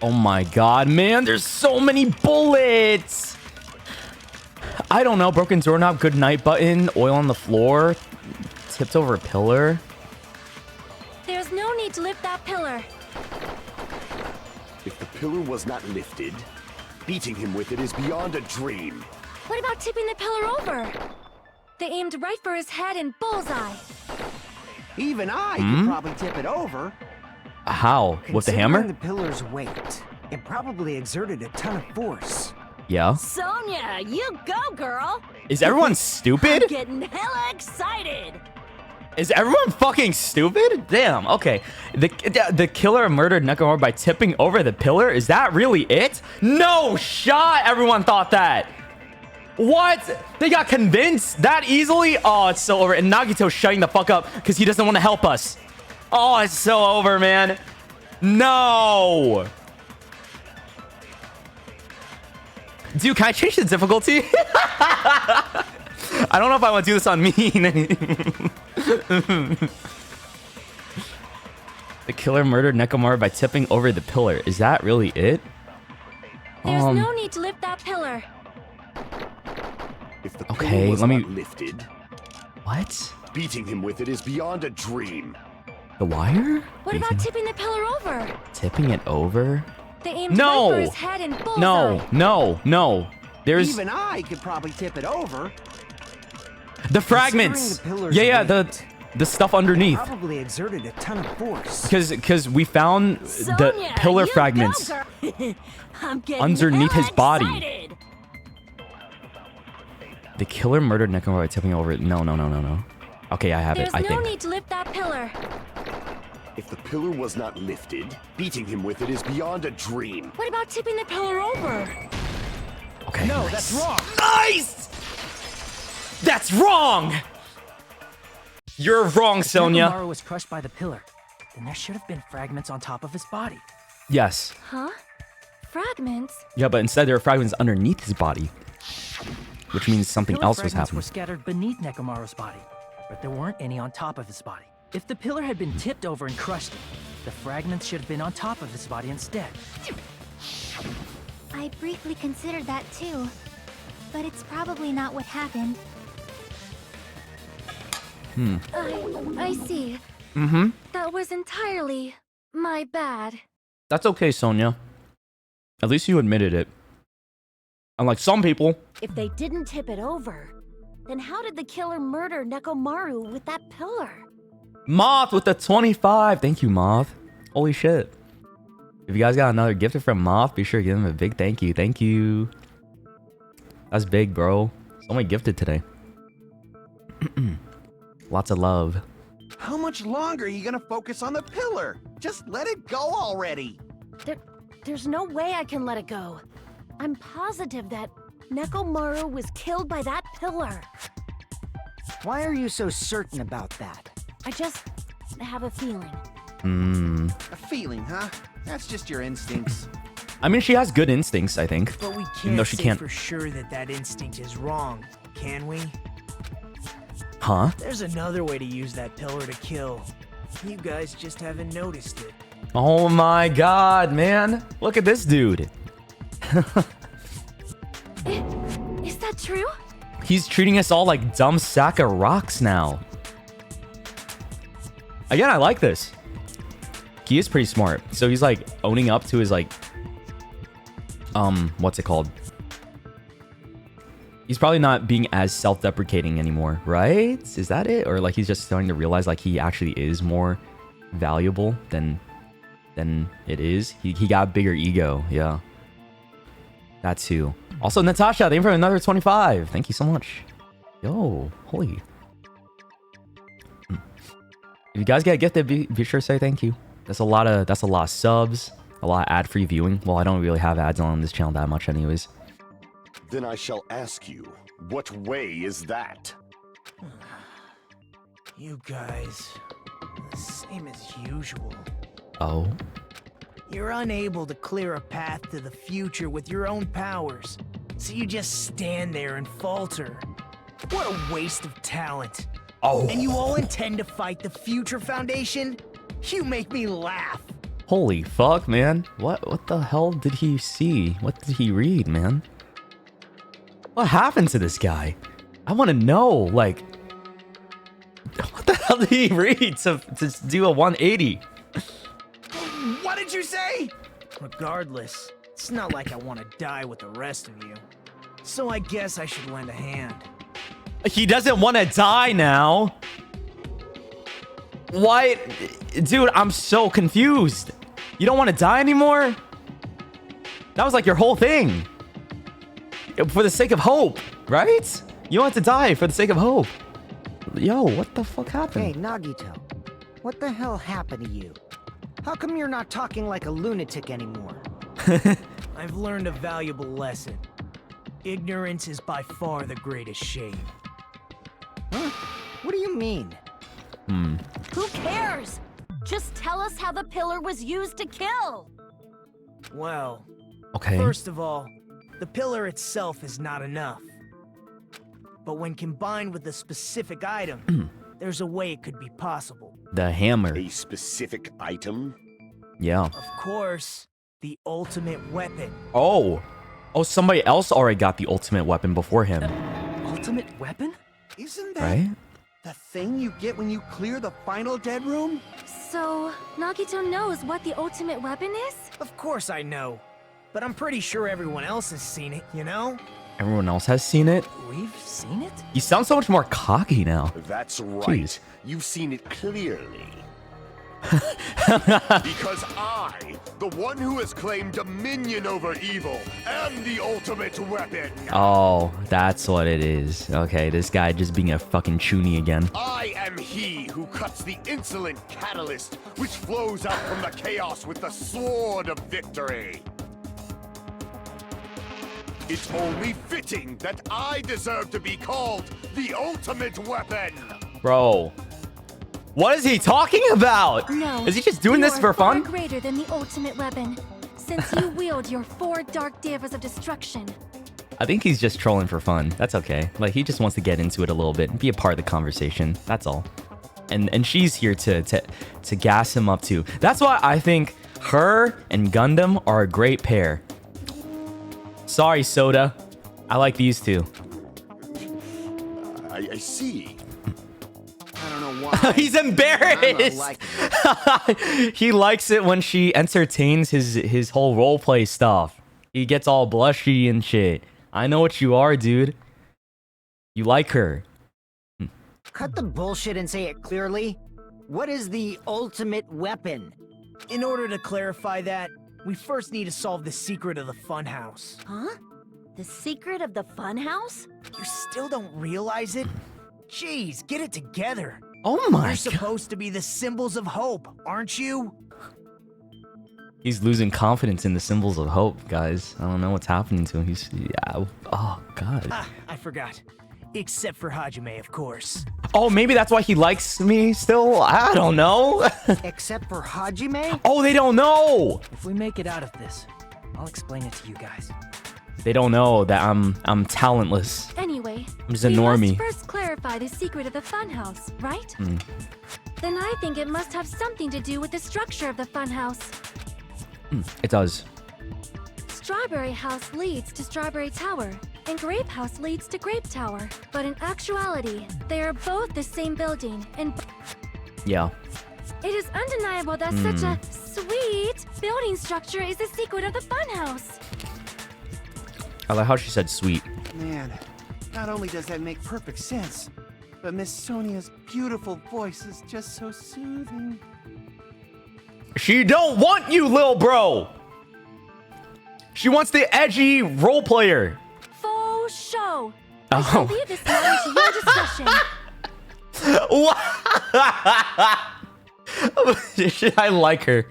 Oh my god, man, there's so many bullets! I don't know, broken doorknob, good night button, oil on the floor, tipped over a pillar. There's no need to lift that pillar. If the pillar was not lifted, beating him with it is beyond a dream. What about tipping the pillar over? They aimed right for his head and bullseye. Even I could probably tip it over. How? With the hammer? Considering the pillar's weight, it probably exerted a ton of force. Yeah. Sonia, you go, girl. Is everyone stupid? I'm getting hella excited. Is everyone fucking stupid? Damn, okay. The killer murdered Nekomaru by tipping over the pillar? Is that really it? No shot everyone thought that. What? They got convinced that easily? Oh, it's so over. And Nagito's shutting the fuck up because he doesn't want to help us. Oh, it's so over, man. No. Dude, can I change the difficulty? I don't know if I want to do this on me. The killer murdered Nekomaru by tipping over the pillar. Is that really it? There's no need to lift that pillar. If the Okay, pillar was let me- not lifted, What? beating him with it is beyond a dream. The wire? What about tipping the pillar over? Tipping it over? They aimed No! right for his head and bullseye. No. There's Even I could probably tip it over. the fragments. Considering the pillar's Yeah, weight, the stuff underneath. probably exerted a ton of force. Because we found the Sonia, pillar you fragments go, girl. I'm getting underneath hella his body. excited. The killer murdered Nekomaru by tipping over it. No. Okay, I have There's it. I no think. need to lift that pillar. If the pillar was not lifted, beating him with it is beyond a dream. What about tipping the pillar over? Okay. No, nice. that's wrong. Nice. That's wrong. You're wrong, Sonia. Nekomaru was crushed by the pillar. Then there should have been fragments on top of his body. Yes. Huh? Fragments? Yeah, but instead there are fragments underneath his body, which means something Pillar else was fragments happening. were scattered beneath Nekomaru's body, but there weren't any on top of his body. If the pillar had been tipped over and crushed him, the fragments should have been on top of his body instead. I briefly considered that too, but it's probably not what happened. I see. Mm-hmm. That was entirely my bad. That's okay, Sonia. At least you admitted it. Unlike some people. If they didn't tip it over, then how did the killer murder Nekomaru with that pillar? Moth with the 25. Thank you, Moth. Holy shit. If you guys got another gift from Moth, be sure to give him a big thank you. Thank you. That's big, bro. Somebody gifted today. Lots of love. How much longer are you gonna focus on the pillar? Just let it go already. There's no way I can let it go. I'm positive that Nekomaru was killed by that pillar. Why are you so certain about that? I just have a feeling. A feeling, huh? That's just your instincts. I mean, she has good instincts, I think. But we Even though can't she say can't. for sure that that instinct is wrong, can we? Huh? There's another way to use that pillar to kill. You guys just haven't noticed it. Oh my god, man. Look at this dude. true? He's treating us all like dumb sack of rocks now. Again, I like this. He is pretty smart. So he's like owning up to his like... what's it called? He's probably not being as self-deprecating anymore, right? Is that it? Or like he's just starting to realize like he actually is more valuable than it is. He got a bigger ego, yeah. That too. Also, Natasha, thank you for another 25. Thank you so much. Yo, holy. If you guys get gifted, be sure to say thank you. That's a lot of subs, a lot of ad-free viewing. Well, I don't really have ads on this channel that much anyways. Then I shall ask you, what way is that? You guys, the same as usual. Oh. You're unable to clear a path to the future with your own powers, so you just stand there and falter. What a waste of talent. Oh. And you all intend to fight the Future Foundation? You make me laugh. Holy fuck, man. What the hell did he see? What did he read, man? What happened to this guy? I want to know, like... What the hell did he read to do a 180? What did you say? Regardless, it's not like I want to die with the rest of you. So I guess I should lend a hand. He doesn't want to die now. What? Dude, I'm so confused. You don't want to die anymore? That was like your whole thing. For the sake of hope, right? You don't have to die for the sake of hope. Yo, what the fuck happened? Hey, Nagito. What the hell happened to you? How come you're not talking like a lunatic anymore? I've learned a valuable lesson. Ignorance is by far the greatest shame. Huh? What do you mean? Who cares? Just tell us how the pillar was used to kill. Well, okay. First of all, the pillar itself is not enough. But when combined with a specific item, there's a way it could be possible. The hammer. A specific item? Yeah. Of course, the ultimate weapon. Oh, somebody else already got the ultimate weapon before him. Ultimate weapon? Isn't that Right? the thing you get when you clear the final dead room? So, Nagito knows what the ultimate weapon is? Of course I know. But I'm pretty sure everyone else has seen it, you know? Everyone else has seen it. We've seen it? You sound so much more cocky now. That's right. Jeez. You've seen it clearly. Because I, the one who has claimed dominion over evil, am the ultimate weapon. Oh, that's what it is. Okay, this guy just being a fucking chuny again. I am he who cuts the insolent catalyst which flows out from the chaos with the sword of victory. It's only fitting that I deserve to be called the ultimate weapon. Bro, what is he talking about? No. Is he just doing this for fun? You are far greater than the ultimate weapon, since you wield your 4 dark devas of destruction. I think he's just trolling for fun. That's okay. Like, he just wants to get into it a little bit and be a part of the conversation. That's all. And she's here to gas him up too. That's why I think her and Gundam are a great pair. Sorry, Soda. I like these two. I see. I don't know why. He's embarrassed. He likes it when she entertains his whole roleplay stuff. He gets all blushy and shit. I know what you are, dude. You like her. Cut the bullshit and say it clearly. What is the ultimate weapon? In order to clarify that, we first need to solve the secret of the funhouse. Huh? The secret of the funhouse? You still don't realize it? Jeez, get it together. Oh my You're god. supposed to be the symbols of hope, aren't you? He's losing confidence in the symbols of hope, guys. I don't know what's happening to him. Yeah. Oh god. Ah, I forgot. Except for Hajime, of course. Oh, maybe that's why he likes me still? I don't know. Except for Hajime? Oh, they don't know. If we make it out of this, I'll explain it to you guys. They don't know that I'm talentless. Anyway, I'm just a we normie. must first clarify the secret of the funhouse, right? Then I think it must have something to do with the structure of the funhouse. It does. Strawberry House leads to Strawberry Tower, and Grape House leads to Grape Tower. But in actuality, they are both the same building, and Yeah. it is undeniable that such a sweet building structure is the secret of the funhouse. I like how she said sweet. Man, not only does that make perfect sense, but Miss Sonia's beautiful voice is just so soothing. She don't want you, lil bro. She wants the edgy role player. Faux show. Oh. I leave this matter to your discussion. I like her.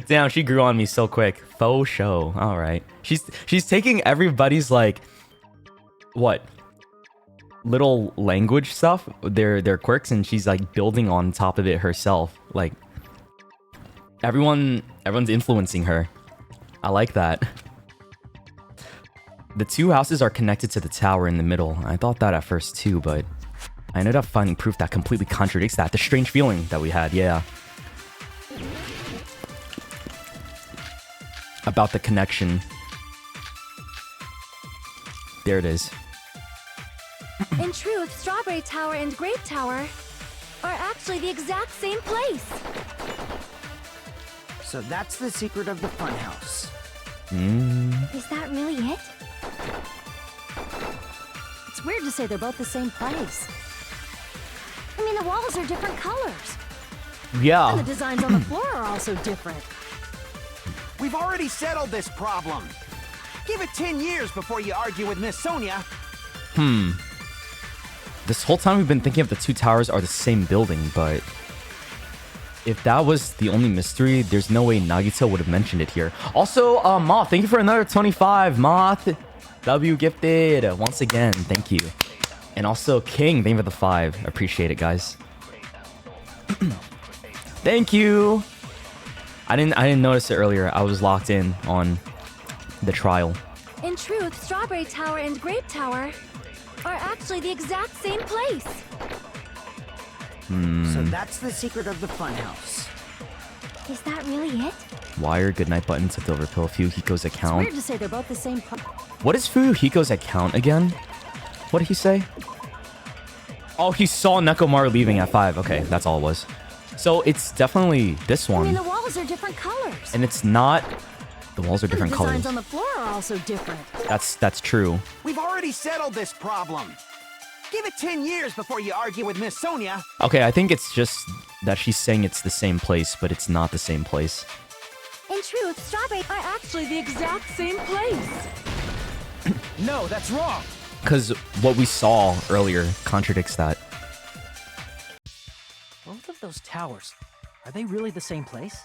Damn, she grew on me so quick. Faux show. All right. She's taking everybody's like what little language stuff, their quirks, and she's like building on top of it herself. Like everyone's influencing her. I like that. The two houses are connected to the tower in the middle. I thought that at first too, but I ended up finding proof that completely contradicts that. The strange feeling that we had, yeah. About the connection. There it is. In truth, Strawberry Tower and Grape Tower are actually the exact same place. So that's the secret of the funhouse. Is that really it? It's weird to say they're both the same place. I mean, the walls are different colors. And the Yeah. designs on the floor are also different. We've already settled this problem. Give it 10 years before you argue with Miss Sonia. This whole time we've been thinking of the two towers are the same building, but if that was the only mystery, there's no way Nagito would have mentioned it here. Also, Moth, thank you for another 25. Moth, W gifted once again. Thank you. And also King, thank you for the 5. Appreciate it, guys. Thank you. I didn't notice it earlier. I was locked in on the trial. In truth, Strawberry Tower and Grape Tower are actually the exact same place. So that's the secret of the funhouse. Is that really it? Wire, goodnight button, tipped over pill, Fuyuhiko's It's account. weird to say they're both the same What is Fuyuhiko's account again? What did he say? Oh, he saw Nekomaru leaving at 5. Okay, that's all it was. So it's definitely this I mean, one. the walls are different colors. And it's not... The walls are And different the designs colors. on the floor are also different. That's true. We've already settled this problem. Give it 10 years before you argue with Miss Sonia. Okay, I think it's just that she's saying it's the same place, but it's not the same place. In truth, Strawberry are actually the exact same place. No, that's wrong. Because what we saw earlier contradicts that. Both of those towers, are they really the same place?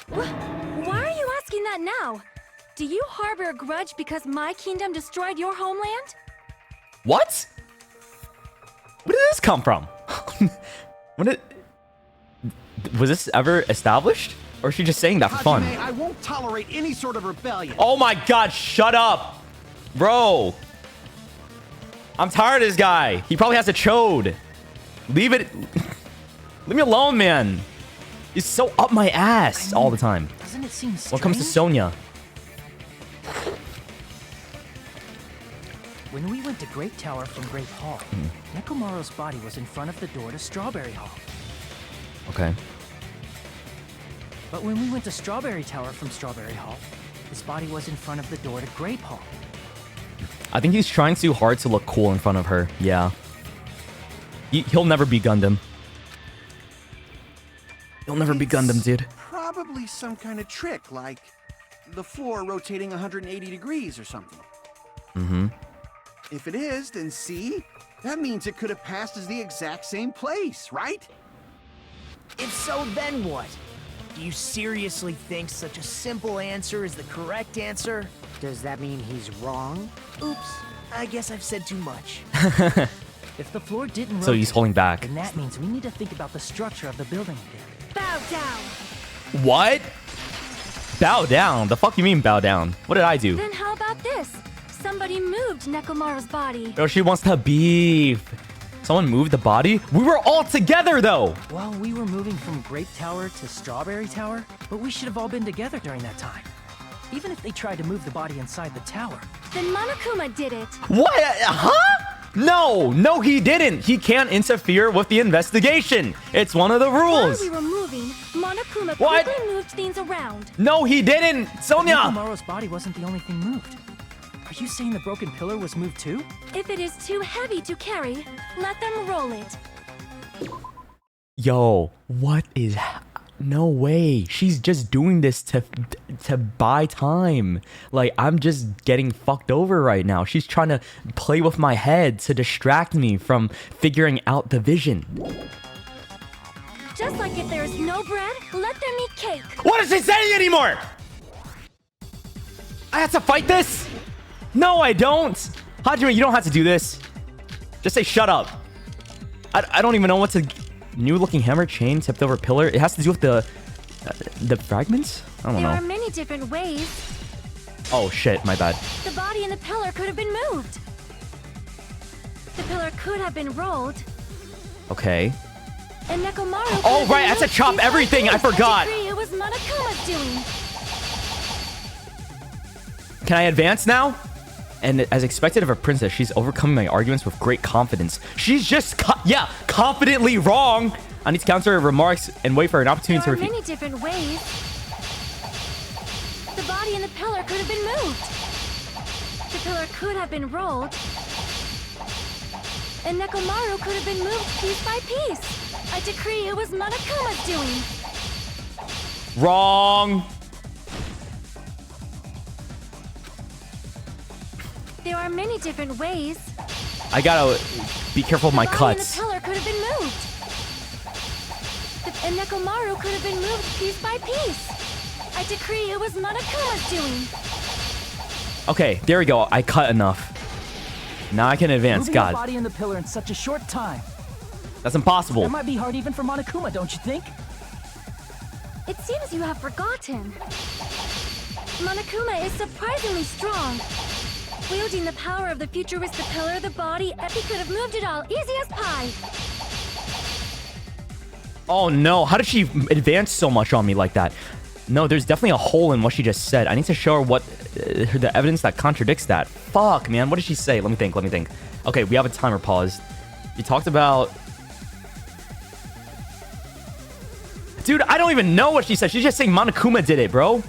Why are you asking that now? Do you harbor a grudge because my kingdom destroyed your homeland? What? Where did this come from? Was this ever established? Or is she just saying that for fun? Hajime, I won't tolerate any sort of rebellion. Oh my god, shut up! Bro! I'm tired of this guy. He probably has a chode. Leave it... Leave me alone, man. He's so up my ass all the time. Doesn't it seem strange? When it comes to Sonia. When we went to Grape Tower from Grape Hall, Nekomaru's body was in front of the door to Strawberry Hall. Okay. But when we went to Strawberry Tower from Strawberry Hall, his body was in front of the door to Grape Hall. I think he's trying too hard to look cool in front of her. Yeah. He'll never be Gundam. He'll never be Gundam, dude. Probably some kind of trick, like the floor rotating 180 degrees or something. Mm-hmm. If it is, then see? That means it could have passed as the exact same place, right? If so, then what? Do you seriously think such a simple answer is the correct answer? Does that mean he's wrong? Oops, I guess I've said too much. If the floor didn't So he's rotate, holding back. then that means we need to think about the structure of the building again. Bow down. What? Bow down? The fuck you mean bow down? What did I do? Then how about this? Somebody moved Nekomaru's body. Oh, she wants to beef. Someone moved the body? We were all together, though. Well, we were moving from Grape Tower to Strawberry Tower, but we should have all been together during that time. Even if they tried to move the body inside the tower. Then Monokuma did it. What? Huh? No, he didn't. He can't interfere with the investigation. It's one of the rules. While we were moving, Monokuma What? quickly moved things around. No, he didn't. Sonia. Nekomaru's body wasn't the only thing moved. Are you saying the broken pillar was moved too? If it is too heavy to carry, let them roll it. Yo, what is... No way. She's just doing this to buy time. Like, I'm just getting fucked over right now. She's trying to play with my head to distract me from figuring out the vision. Just like if there's no bread, let them eat cake. What is she saying anymore? I have to fight this? No, I don't. Hajime, you don't have to do this. Just say shut up. I don't even know what to... New looking hammer chain tipped over pillar. It has to do with the fragments? I don't know. There are many different ways. Oh shit, my bad. The body and the pillar could have been moved. The pillar could have been rolled. Okay. And Nekomaru. Oh right, I have to chop everything. I forgot. It was Monokuma's doing. Can I advance now? And as expected of a princess, she's overcoming my arguments with great confidence. She's just, confidently wrong. I need to counter her remarks and wait for an opportunity to There are refute. many different ways. The body and the pillar could have been moved. The pillar could have been rolled. And Nekomaru could have been moved piece by piece. I decree it was Monokuma's doing. Wrong. There are many different ways. I gotta be careful of my The body cuts. and the pillar could have been moved. And Nekomaru could have been moved piece by piece. I decree it was Monokuma's doing. Okay, there we go. I cut enough. Now I can advance. Moving God, the body and the pillar in such a short time. that's impossible. That might be hard even for Monokuma, don't you think? It seems you have forgotten. Monokuma is surprisingly strong. Wielding the power of the futuristic pillar, the body, he could have moved it all, easy as pie. Oh no, how did she advance so much on me like that? No, there's definitely a hole in what she just said. I need to show her what the evidence that contradicts that. Fuck, man, what did she say? Let me think. Okay, we have a timer pause. You talked about... Dude, I don't even know what she said. She's just saying Monokuma did it, bro.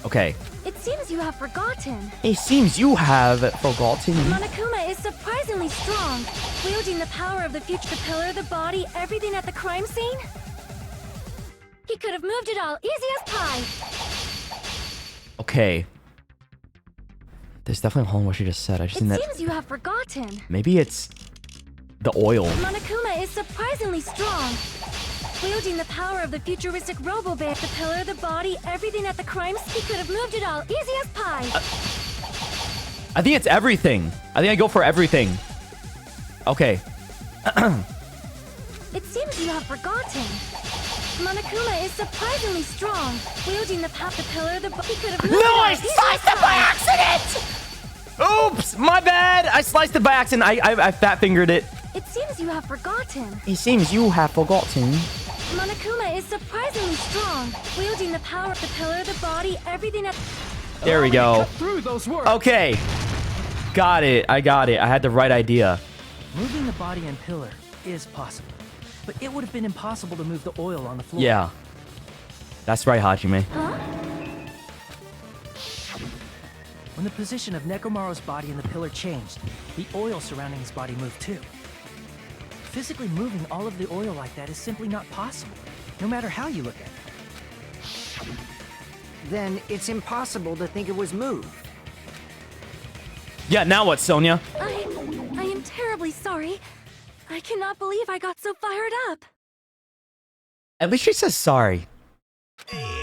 Okay. It seems you have forgotten. It seems you have forgotten. Monokuma is surprisingly strong. Wielding the power of the future, the pillar, the body, everything at the crime scene. He could have moved it all, easy as pie. Okay. There's definitely a hole in what she just said. I just think that... It seems you have forgotten. Maybe it's... the oil. Monokuma is surprisingly strong. Wielding the power of the futuristic robo-bear, the pillar, the body, everything at the crime scene. He could have moved it all, easy as pie. I think it's everything. I think I go for everything. Okay. It seems you have forgotten. Monokuma is surprisingly strong. Wielding the pillar, the body, could have moved it all, I easy sliced as it by pie. accident! Oops, my bad. I sliced it by accident. I fat fingered it. It seems you have forgotten. It seems you have forgotten. Monokuma is surprisingly strong. Wielding the power of the pillar, the body, everything at... There we go. Through those words. Okay. Got it. I got it. I had the right idea. Moving the body and pillar is possible. But it would have been impossible to move the oil on the floor. Yeah. That's right, Hajime. Huh? When the position of Nekomaru's body and the pillar changed, the oil surrounding his body moved too. Physically moving all of the oil like that is simply not possible, no matter how you look at it. Then it's impossible to think it was moved. Yeah, now what, Sonia? I am terribly sorry. I cannot believe I got so fired up. At least she says sorry.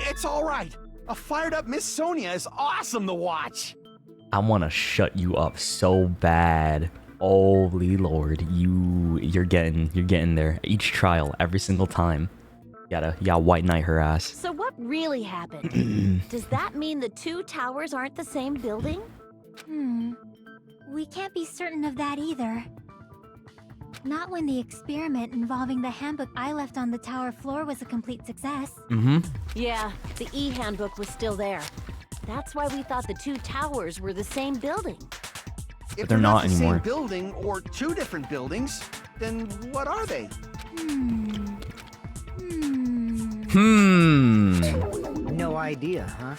It's all right. A fired up Miss Sonia is awesome to watch. I want to shut you up so bad. Holy Lord, you're getting there. Each trial, every single time. You gotta white knight her ass. So what really happened? Does that mean the two towers aren't the same building? We can't be certain of that either. Not when the experiment involving the handbook I left on the tower floor was a complete success. Yeah, the E-handbook was still there. That's why we thought the two towers were the same building. If they're not the anymore. same building or two different buildings, then what are they? No idea, huh?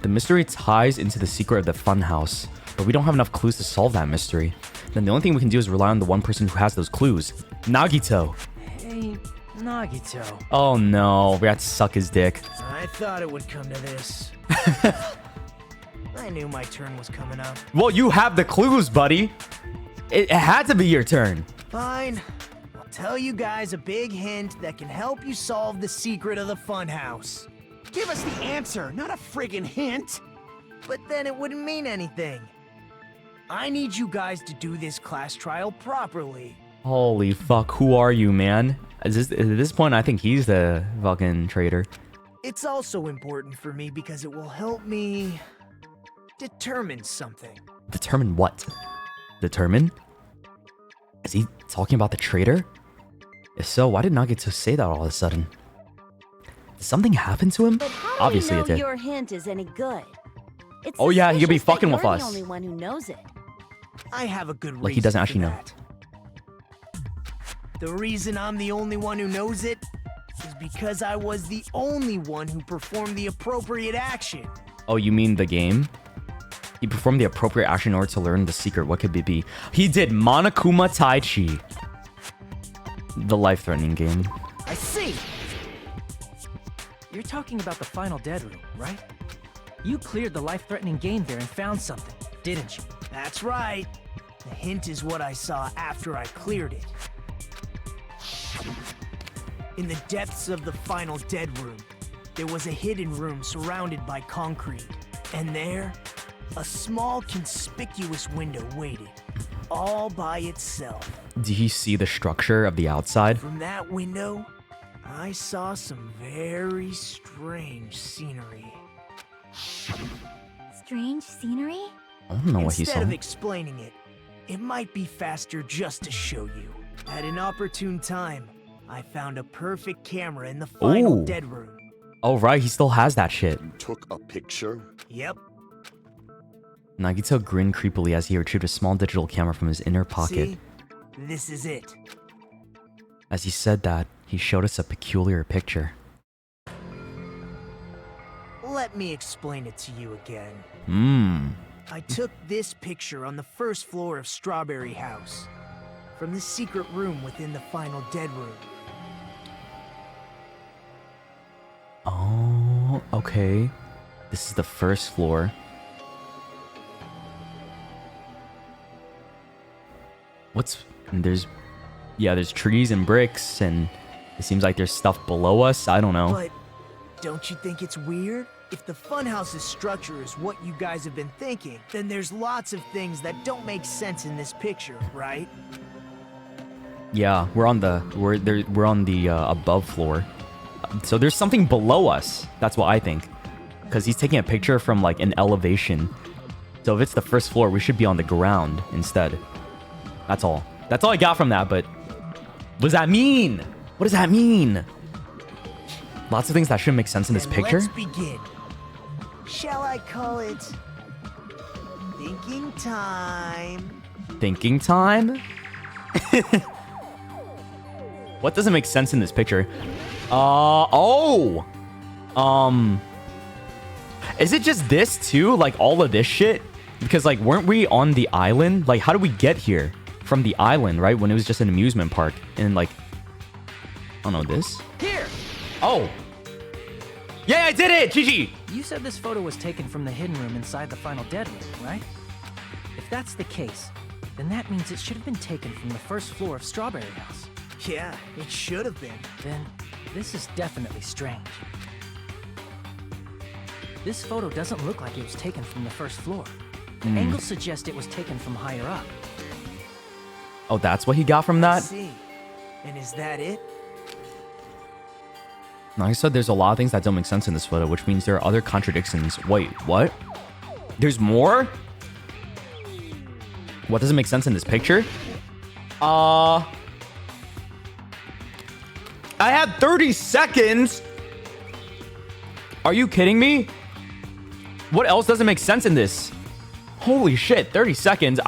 The mystery ties into the secret of the funhouse, but we don't have enough clues to solve that mystery. Then the only thing we can do is rely on the one person who has those clues, Nagito. Hey, Nagito. Oh no, we had to suck his dick. I thought it would come to this. I knew my turn was coming up. Well, you have the clues, buddy. It had to be your turn. Fine. I'll tell you guys a big hint that can help you solve the secret of the funhouse. Give us the answer, not a friggin' hint. But then it wouldn't mean anything. I need you guys to do this class trial properly. Holy fuck, who are you, man? At this point, I think he's the fucking traitor. It's also important for me because it will help me determine something. Determine what? Determine? Is he talking about the traitor? If so, why did Nagito say that all of a sudden? Did something happen to him? But how do Obviously we it know did. your hint is any good? It's Oh yeah, he could be suspicious that fucking with you're us. the only one who knows it. I have a good reason Like he doesn't for actually know. that. The reason I'm the only one who knows it is because I was the only one who performed the appropriate action. Oh, you mean the game? He performed the appropriate action in order to learn the secret. What could it be? He did Monokuma Tai Chi. The life-threatening game. I see. You're talking about the final dead room, right? You cleared the life-threatening game there and found something, didn't you? That's right. The hint is what I saw after I cleared it. In the depths of the final dead room, there was a hidden room surrounded by concrete. And there, a small conspicuous window waited, all by itself. Did he see the structure of the outside? From that window, I saw some very strange scenery. Strange scenery? I don't know what he Instead saw. of explaining it, it might be faster just to show you. At an opportune time, I found a perfect camera in the final Ooh. dead room. Oh right, he still has that shit. You took a picture? Yep. Nagito grinned creepily as he retrieved a small digital camera from his inner pocket. See? This is it. As he said that, he showed us a peculiar picture. Let me explain it to you again. Mmm. I took this picture on the first floor of Strawberry House, from the secret room within the final dead room. Oh, okay. This is the first floor. There's trees and bricks, and it seems like there's stuff below us. I don't know. But don't you think it's weird? If the funhouse's structure is what you guys have been thinking, then there's lots of things that don't make sense in this picture, right? Yeah, we're on the above floor. So there's something below us. That's what I think. Because he's taking a picture from like an elevation. So if it's the first floor, we should be on the ground instead. That's all. That's all I got from that, but what does that mean? What does that mean? Lots of things that shouldn't make sense in this Then picture. Let's begin. Shall I call it thinking time? Thinking time? What doesn't make sense in this picture? Is it just this too? Like all of this shit? Because like, weren't we on the island? Like, how did we get here from the island, right? When it was just an amusement park and like, I don't know, this? Here! Oh. Yeah, I did it! GG! You said this photo was taken from the hidden room inside the final dead room, right? If that's the case, then that means it should have been taken from the first floor of Strawberry House. Yeah, it should have been. Then, this is definitely strange. This photo doesn't look like it was taken from the first floor. The angles suggest it was taken from higher up. Oh, that's what he got from that? I see. And is that it? Like I said, there's a lot of things that don't make sense in this photo, which means there are other contradictions. Wait, what? There's more? What doesn't make sense in this picture? I had 30 seconds. Are you kidding me? What else doesn't make sense in this? Holy shit, 30 seconds.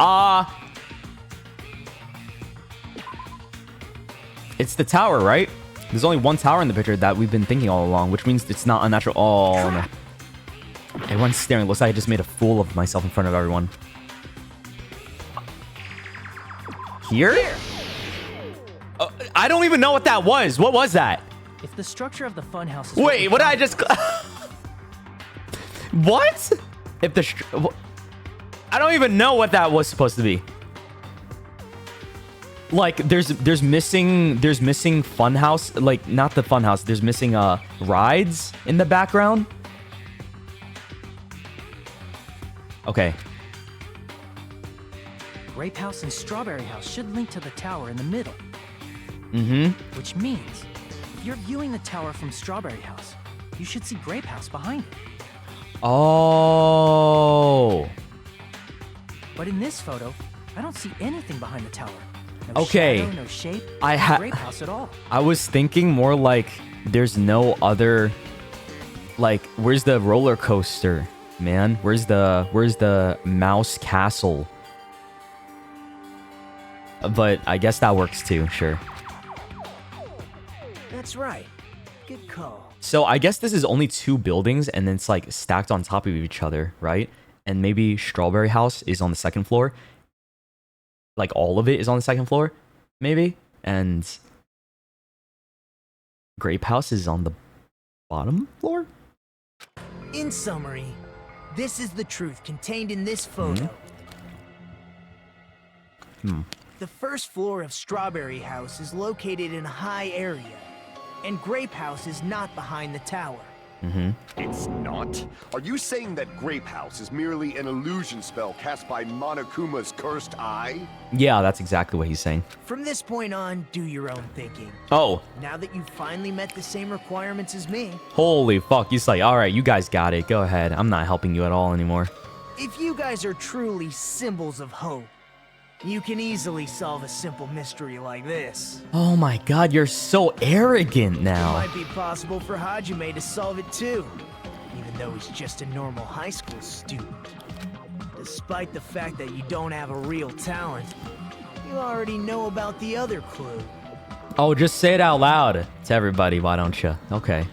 It's the tower, right? There's only one tower in the picture that we've been thinking all along, which means it's not unnatural. Oh, no. Everyone's staring. Looks like I just made a fool of myself in front of everyone. Here? I don't even know what that was. What was that? If the structure of the funhouse is... Wait, what did I just... What? If the... I don't even know what that was supposed to be. Like, there's missing funhouse. Like, not the funhouse. There's missing rides in the background. Okay. Grape House and Strawberry House should link to the tower in the middle. Mm-hmm. Which means, if you're viewing the tower from Strawberry House, you should see Grape House behind it. Oh. But in this photo, I don't see anything behind the tower. No Okay. shadow, no shape, I no ha- Grape House at all. I was thinking more like there's no other... Like, where's the roller coaster, man? Where's the mouse castle? But I guess that works too, sure. That's right. Good call. So I guess this is only two buildings and then it's like stacked on top of each other, right? And maybe Strawberry House is on the second floor. Like all of it is on the second floor, maybe. And Grape House is on the bottom floor? In summary, this is the truth contained in this photo. The first floor of Strawberry House is located in a high area, and Grape House is not behind the tower. It's not? Are you saying that Grape House is merely an illusion spell cast by Monokuma's cursed eye? Yeah, that's exactly what he's saying. From this point on, do your own thinking. Oh, Now that you've finally met the same requirements as me, holy fuck. He's like, all right, you guys got it. Go ahead. I'm not helping you at all anymore. if you guys are truly symbols of hope, you can easily solve a simple mystery like this. Oh my god, you're so arrogant It now. might be possible for Hajime to solve it too, even though he's just a normal high school student. Despite the fact that you don't have a real talent, you already know about the other clue. Oh, just say it out loud to everybody, why don't you? Okay.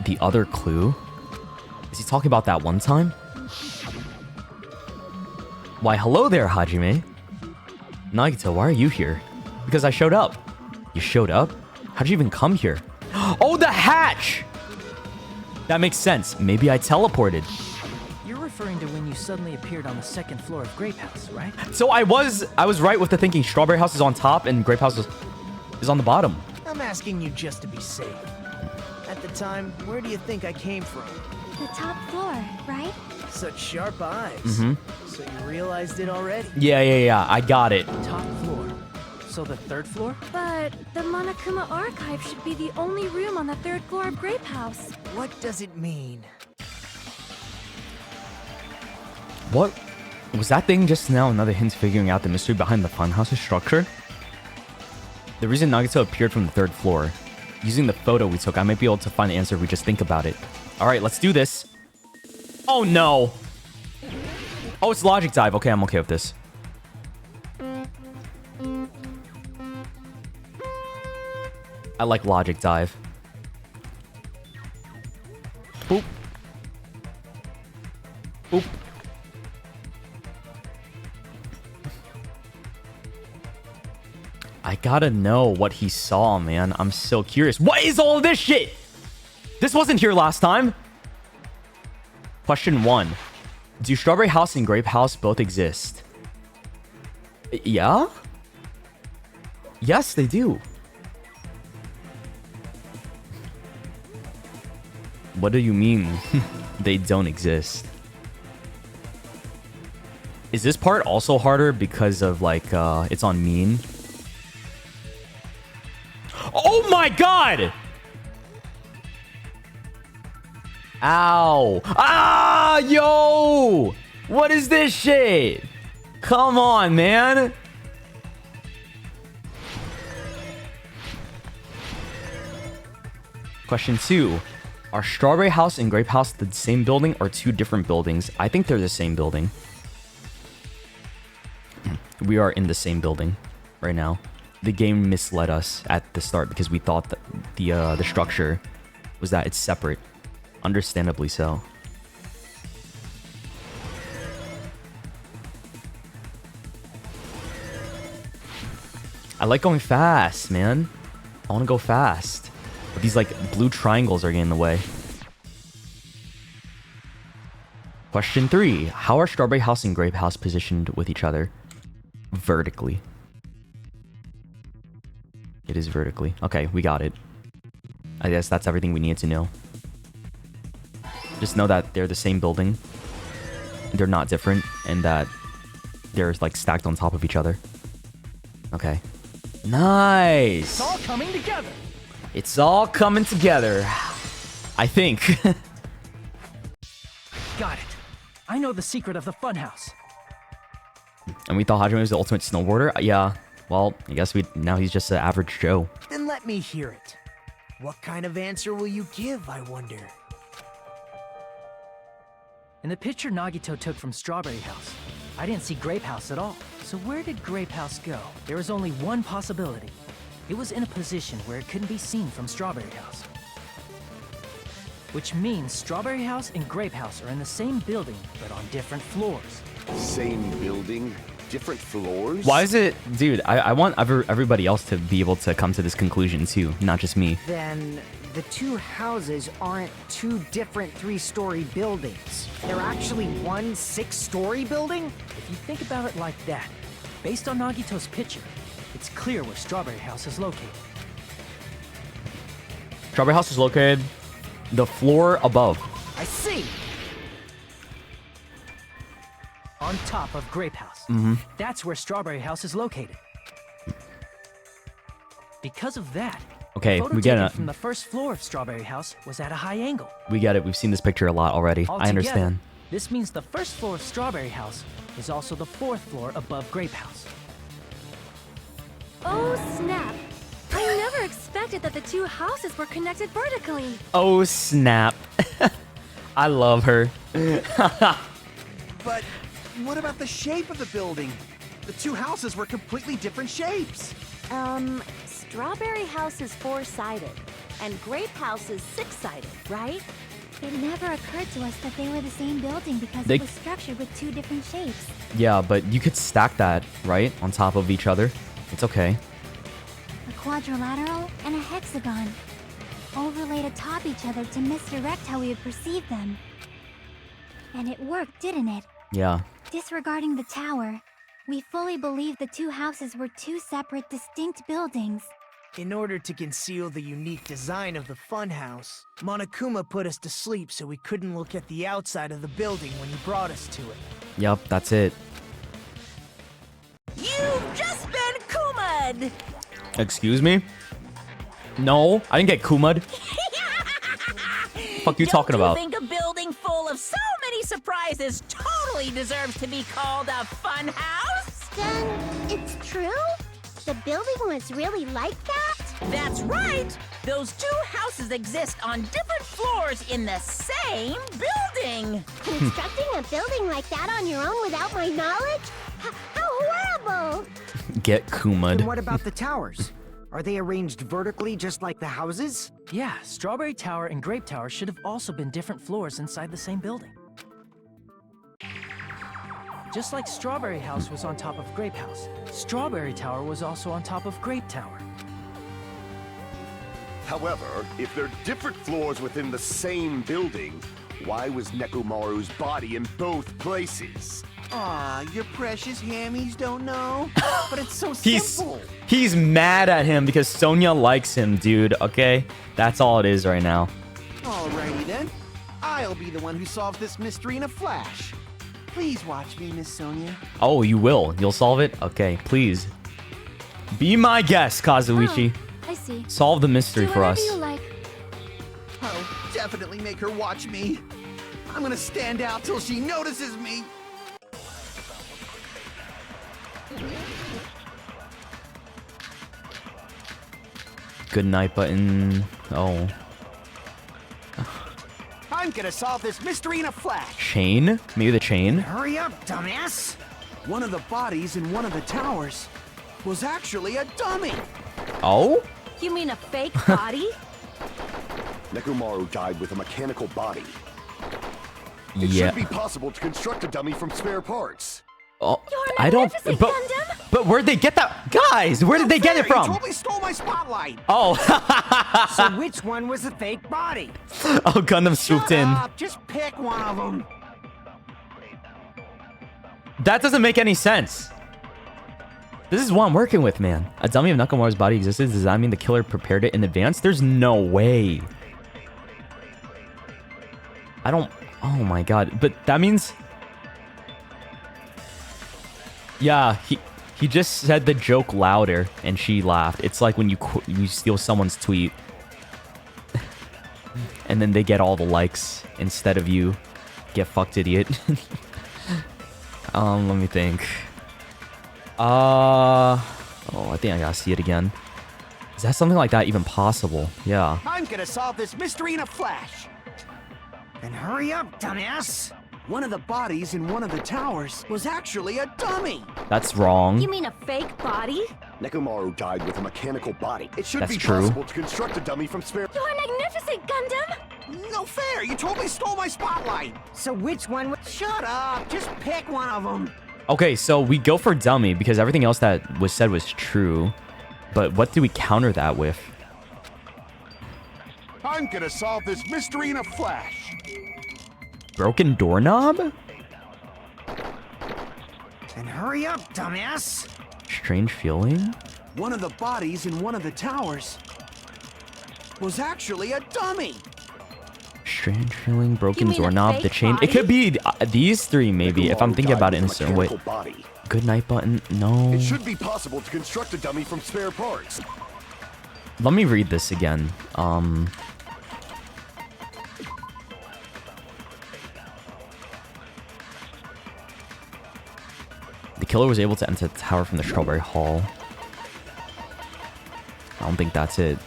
The other clue? Is he talking about that one time? Why, hello there, Hajime. Nagito, why are you here? Because I showed up. You showed up? How'd you even come here? Oh, the hatch! That makes sense. Maybe I teleported. You're referring to when you suddenly appeared on the second floor of Grape House, right? So I was right with the thinking Strawberry House is on top and Grape House is on the bottom. I'm asking you just to be safe. At the time, where do you think I came from? The top floor, right? Such sharp eyes. Mm-hmm. So you realized it already? Yeah, I got it. Top floor. So the third floor? But the Monokuma archive should be the only room on the third floor of Grape House. What does it mean? What? Was that thing just now another hint figuring out the mystery behind the funhouse's structure? The reason Nagito appeared from the third floor. Using the photo we took, I might be able to find the answer if we just think about it. Alright, let's do this. Oh no! Oh, it's logic dive. Okay, I'm okay with this. I like logic dive. Boop. Boop. I gotta know what he saw, man. I'm so curious. What is all of this shit? This wasn't here last time. Question 1. Do Strawberry House and Grape House both exist? Yeah? Yes, they do. What do you mean they don't exist? Is this part also harder because of like it's on mean? Oh my god! Ow! Ah, yo! What is this shit? Come on, man. Question 2. Are Strawberry House and Grape House the same building or two different buildings? I think they're the same building. We are in the same building right now. The game misled us at the start because we thought that the structure was that it's separate. Understandably so. I like going fast, man. I want to go fast. But these like blue triangles are getting in the way. Question 3. How are Strawberry House and Grape House positioned with each other? Vertically. It is vertically. Okay, we got it. I guess that's everything we need to know. Just know that they're the same building. They're not different. And that they're like stacked on top of each other. Okay. Nice! It's all coming together! It's all coming together. I think. Got it. I know the secret of the funhouse. And we thought Hajime was the ultimate snowboarder? Yeah. Well, I guess now he's just an average Joe. Then let me hear it. What kind of answer will you give, I wonder? In the picture Nagito took from Strawberry House, I didn't see Grape House at all. So where did Grape House go? There was only one possibility. It was in a position where it couldn't be seen from Strawberry House. Which means Strawberry House and Grape House are in the same building, but on different floors. Same building, different floors? Why is it... Dude, I want everybody else to be able to come to this conclusion too, not just me. Then the two houses aren't two different 3-story buildings. They're actually one 6-story building? If you think about it like that, based on Nagito's picture, it's clear where Strawberry House is located. Strawberry House is located the floor above. I see. On top of Grape House. That's where Strawberry House is located. Because of that, Okay, the photo we get taken it. from the first floor of Strawberry House was at a high angle. We get it. We've seen this picture a lot already. I Altogether, understand. This means the first floor of Strawberry House is also the 4th floor above Grape House. Oh, snap. I never expected that the two houses were connected vertically. Oh, snap. I love her. But what about the shape of the building? The two houses were completely different shapes. Strawberry House is 4-sided, and Grape House is 6-sided, right? It never occurred to us that they were the same building because They- it was structured with two different shapes. Yeah, but you could stack that, right? On top of each other. It's okay. A quadrilateral and a hexagon, overlaid atop each other to misdirect how we would perceive them. And it worked, didn't it? Yeah. Disregarding the tower, we fully believed the two houses were two separate, distinct buildings. In order to conceal the unique design of the funhouse, Monokuma put us to sleep so we couldn't look at the outside of the building when he brought us to it. Yep, that's it. You've just been Kuma'd! Excuse me? No, I didn't get Kuma'd. Fuck you talking about? Don't you think a building full of so many surprises totally deserves to be called a fun house? Then it's true? The building was really like that? That's right! Those two houses exist on different floors in the same building! Constructing a building like that on your own without my knowledge? How horrible! Get Kuma'd. And what about the towers? Are they arranged vertically just like the houses? Yeah, Strawberry Tower and Grape Tower should have also been different floors inside the same building. Just like Strawberry House was on top of Grape House, Strawberry Tower was also on top of Grape Tower. However, if they're different floors within the same building, why was Nekomaru's body in both places? Aw, your precious hammies don't know? But it's so He's simple. he's mad at him because Sonia likes him, dude. Okay, that's all it is right now. Alrighty then. I'll be the one who solves this mystery in a flash. Please watch me, Miss Sonia. Oh, you will. You'll solve it. Okay, please. Be my guest, Kazuichi. I see. Solve the mystery Do for whatever us. you like. I'll definitely make her watch me. I'm gonna stand out till she notices me. Good night button. Oh. I'm gonna solve this mystery in a flash. Chain? Maybe the chain? Hurry up, dumbass! One of the bodies in one of the towers was actually a dummy. Oh? You mean a fake body? Nekomaru died with a mechanical body. It Yeah. should be possible to construct a dummy from spare parts. Oh, You're I don't. magnificent, But, Gundam! but where'd they get that? Guys, where did they get it You from? totally stole my spotlight. Oh. So which one was the fake body? Oh, Gundam swooped Shut in. up, just pick one of them. That doesn't make any sense. This is what I'm working with, man. A dummy of Nekomaru's body existed. Does that mean the killer prepared it in advance? There's no way. I don't... Oh my god. But that means... Yeah, he just said the joke louder and she laughed. It's like when you steal someone's tweet and then they get all the likes instead of you. Get fucked, idiot. Let me think. Oh, I think I gotta see it again. Is that something like that even possible? Yeah. I'm gonna solve this mystery in a flash. And hurry up, dumbass! One of the bodies in one of the towers was actually a dummy. That's wrong. You mean a fake body? Nekomaru died with a mechanical body. It should That's be true. possible to construct a dummy from spare... You're magnificent, Gundam! No fair, you totally stole my spotlight. So which one was... Shut up, just pick one of them. Okay, so we go for dummy because everything else that was said was true. But what do we counter that with? I'm gonna solve this mystery in a flash. Broken doorknob? And hurry up, dumbass! Strange feeling? One of the bodies in one of the towers was actually a dummy. Strange feeling, You broken mean a doorknob, the fake chain. It could body? be these three, maybe, if I'm Nekomaru thinking died about it in a with certain way. mechanical body. Good night button? No. It should be possible to construct a dummy from spare parts. Let me read this again. The killer was able to enter the tower from the Strawberry Hall. I don't think that's it.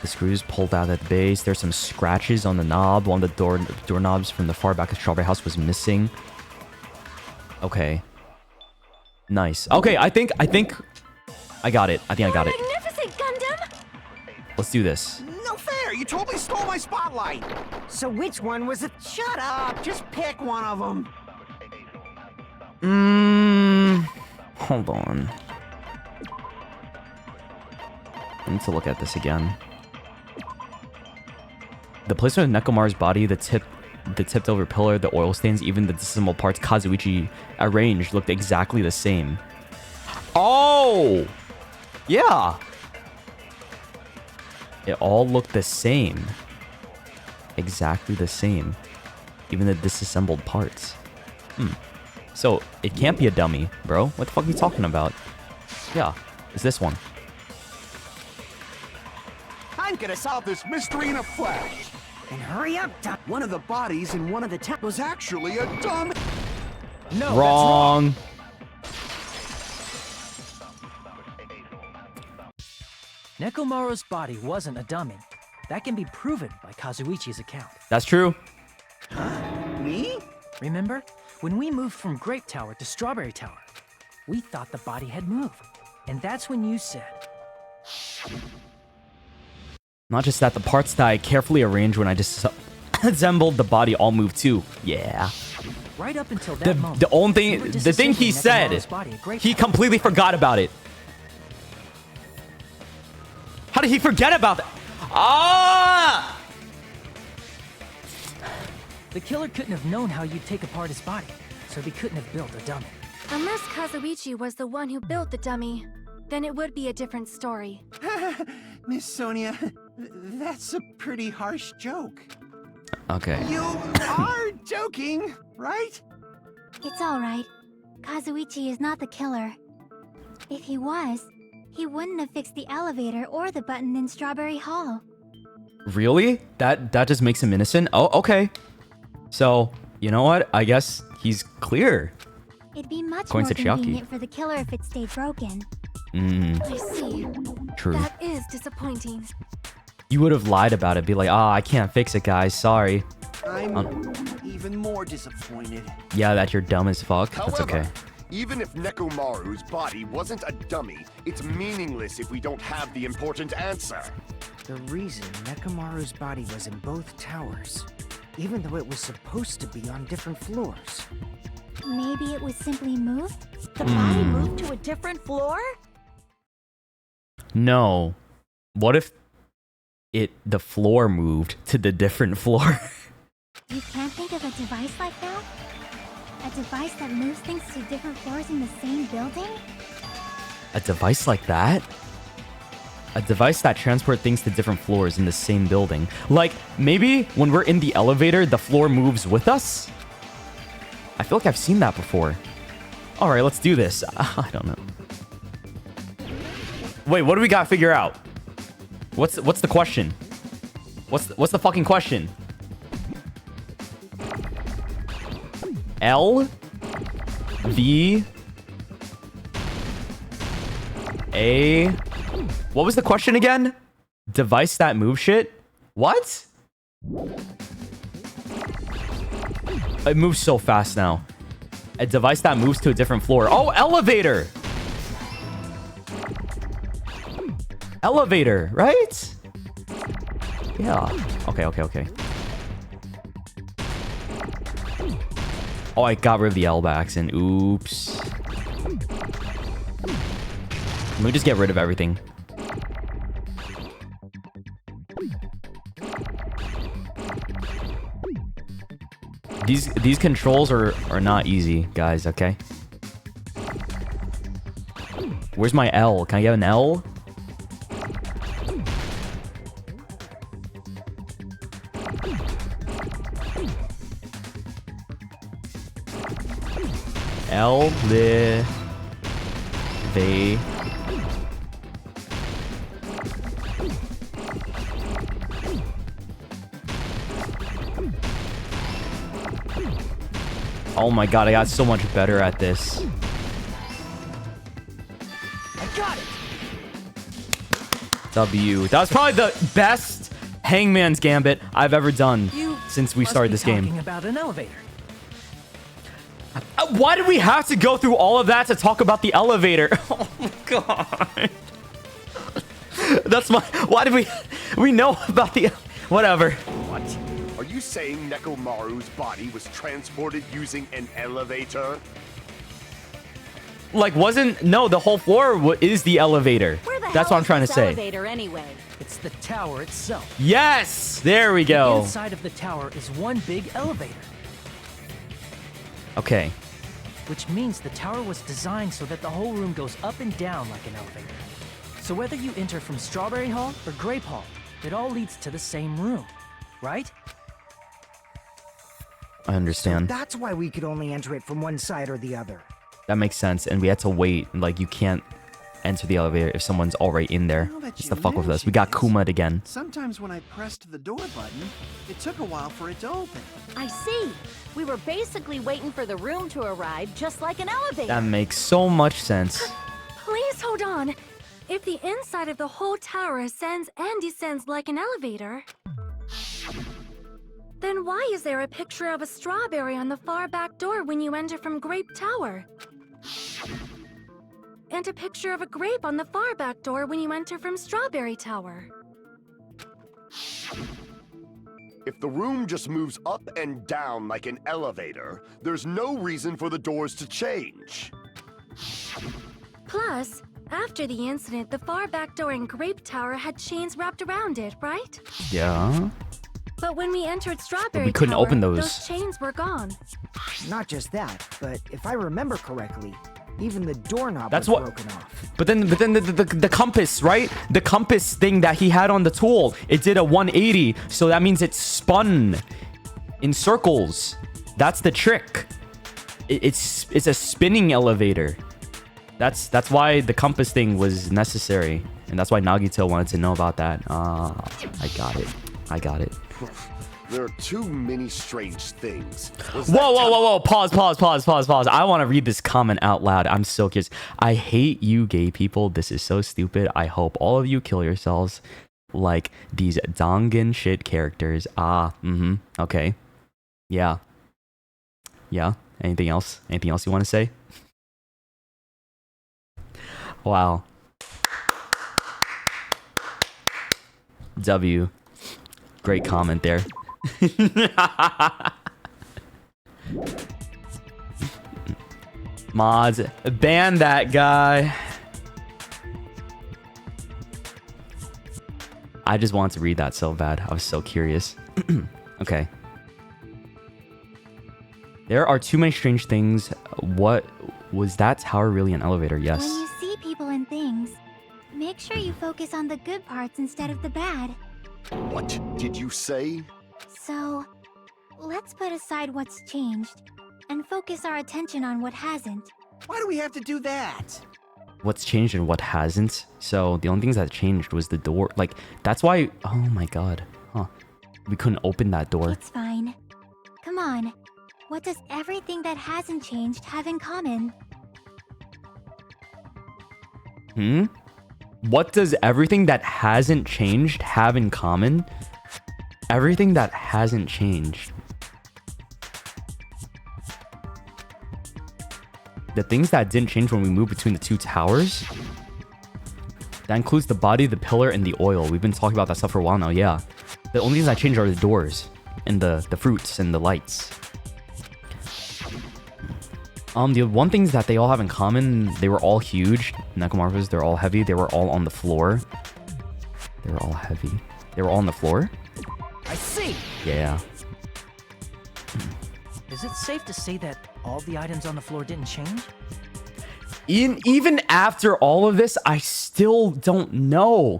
The screws pulled out at the base. There's some scratches on the knob. One of the doorknobs from the far back of Strawberry House was missing. Okay. Nice. Okay, I think I got it. I think I got it. Magnificent, Gundam! Let's do this. No fair, you totally stole my spotlight. So which one was it? Shut up, just pick one of them. Hold on. I need to look at this again. The placement of Nekomaru's body, the tipped over pillar, the oil stains, even the disassembled parts Kazuichi arranged looked exactly the same. Oh! Yeah! It all looked the same. Exactly the same. Even the disassembled parts. So, it can't be a dummy, bro. What the fuck are you talking about? Yeah, it's this one. I'm gonna solve this mystery in a flash. And hurry up, One of the bodies in one of the towers was actually a dummy. No, Wrong. Nekomaru's body wasn't a dummy. That can be proven by Kazuichi's account. That's true. Me? Remember? When we moved from Grape Tower to Strawberry Tower, we thought the body had moved. And that's when you said... Not just that, the parts that I carefully arranged when I disassembled the body all moved too. Yeah. Right up until that moment, The only we thing, were the thing he disassembling said, Nekomaru's body at Grape he Tower. completely forgot about it. How did he forget about that? Ah! The killer couldn't have known how you'd take apart his body, so he couldn't have built a dummy. Unless Kazuichi was the one who built the dummy, then it would be a different story. Miss Sonia, that's a pretty harsh joke. Okay. You are joking, right? It's alright. Kazuichi is not the killer. If he was, he wouldn't have fixed the elevator or the button in Strawberry Hall. Really? That just makes him innocent? Oh, okay. So, you know what? I guess he's clear. It'd be much According more to Chiaki. convenient for the killer if it stayed broken. I see. True. That is disappointing. You would have lied about it. Be like, I can't fix it, guys. Sorry. I'm even more disappointed. Yeah, that you're dumb as fuck. That's However, okay. even if Nekomaru's body wasn't a dummy, it's meaningless if we don't have the important answer. The reason Nekomaru's body was in both towers, even though it was supposed to be on different floors. Maybe it was simply moved? The body moved to a different floor? No. What if the floor moved to the different floor? You can't think of a device like that? A device that moves things to different floors in the same building? A device like that? A device that transports things to different floors in the same building. Like, maybe when we're in the elevator, the floor moves with us? I feel like I've seen that before. Alright, let's do this. I don't know. Wait, what do we gotta figure out? What's the question? What's the fucking question? L V A. What was the question again? Device that moves shit? What? It moves so fast now. A device that moves to a different floor. Oh, elevator! Elevator, right? Yeah. Okay. Oh, I got rid of the L by accident. Oops. Let me just get rid of everything. These controls are not easy, guys, okay? Where's my L? Can I get an L? Oh my god, I got so much better at this. I got it. W. That was probably the best Hangman's Gambit I've ever done since we started this game. Talking about an elevator. Why did we have to go through all of that to talk about the elevator? Oh my god. That's my... Why did we know about the... Whatever. What? Are you saying Nekomaru's body was transported using an elevator? Like, no, the whole floor is the elevator. Where the That's hell what I'm is trying to this say. elevator anyway? It's the tower itself. Yes! There we go. Inside of the tower is one big elevator. Okay. Which means the tower was designed so that the whole room goes up and down like an elevator. So whether you enter from Strawberry Hall or Grape Hall, it all leads to the same room, right? I understand. That's why we could only enter it from one side or the other. That makes sense. And we had to wait. Like, you can't enter the elevator if someone's already in there. Just to fuck with us. We got Kuma'd again. Sometimes when I pressed the door button, it took a while for it to open. I see. We were basically waiting for the room to arrive, just like an elevator. That makes so much sense. Please hold on. If the inside of the whole tower ascends and descends like an elevator, then why is there a picture of a strawberry on the far back door when you enter from Grape Tower? And a picture of a grape on the far back door when you enter from Strawberry Tower. If the room just moves up and down like an elevator, there's no reason for the doors to change. Plus, after the incident, the far back door in Grape Tower had chains wrapped around it, right? Yeah. But when we entered Strawberry we couldn't Tower, open those. those chains were gone. Not just that, but if I remember correctly, even the doorknob That's was what- broken off. But then the compass, right? The compass thing that he had on the tool, it did a 180, so that means it spun in circles. That's the trick. It's a spinning elevator. That's why the compass thing was necessary, and that's why Nagito wanted to know about that. I got it. There are too many strange things. Whoa. Pause. I want to read this comment out loud. I'm so curious. I hate you gay people. This is so stupid. I hope all of you kill yourselves like these Dangan shit characters. Okay. Yeah. Anything else? Anything else you want to say? Wow. W. Great comment there. Mods, ban that guy. I just wanted to read that so bad. I was so curious. Okay. There are too many strange things. What was that tower really an elevator? Yes. When you see people and things, make sure you focus on the good parts instead of the bad. What did you say? So, let's put aside what's changed and focus our attention on what hasn't. Why do we have to do that? What's changed and what hasn't? So the only things that changed was the door. Like, that's why... Oh my god. Huh. We couldn't open that door. It's fine. Come on. What does everything that hasn't changed have in common? What does everything that hasn't changed have in common? Everything that hasn't changed. The things that didn't change when we moved between the two towers? That includes the body, the pillar, and the oil. We've been talking about that stuff for a while now, yeah. The only things that changed are the doors, and the fruits, and the lights. The one things that they all have in common, they were all huge. Necromarvas, they're all heavy. They were all on the floor. They were all heavy. They were all on the floor? I see! Yeah. Is it safe to say that all the items on the floor didn't change? Even after all of this, I still don't know.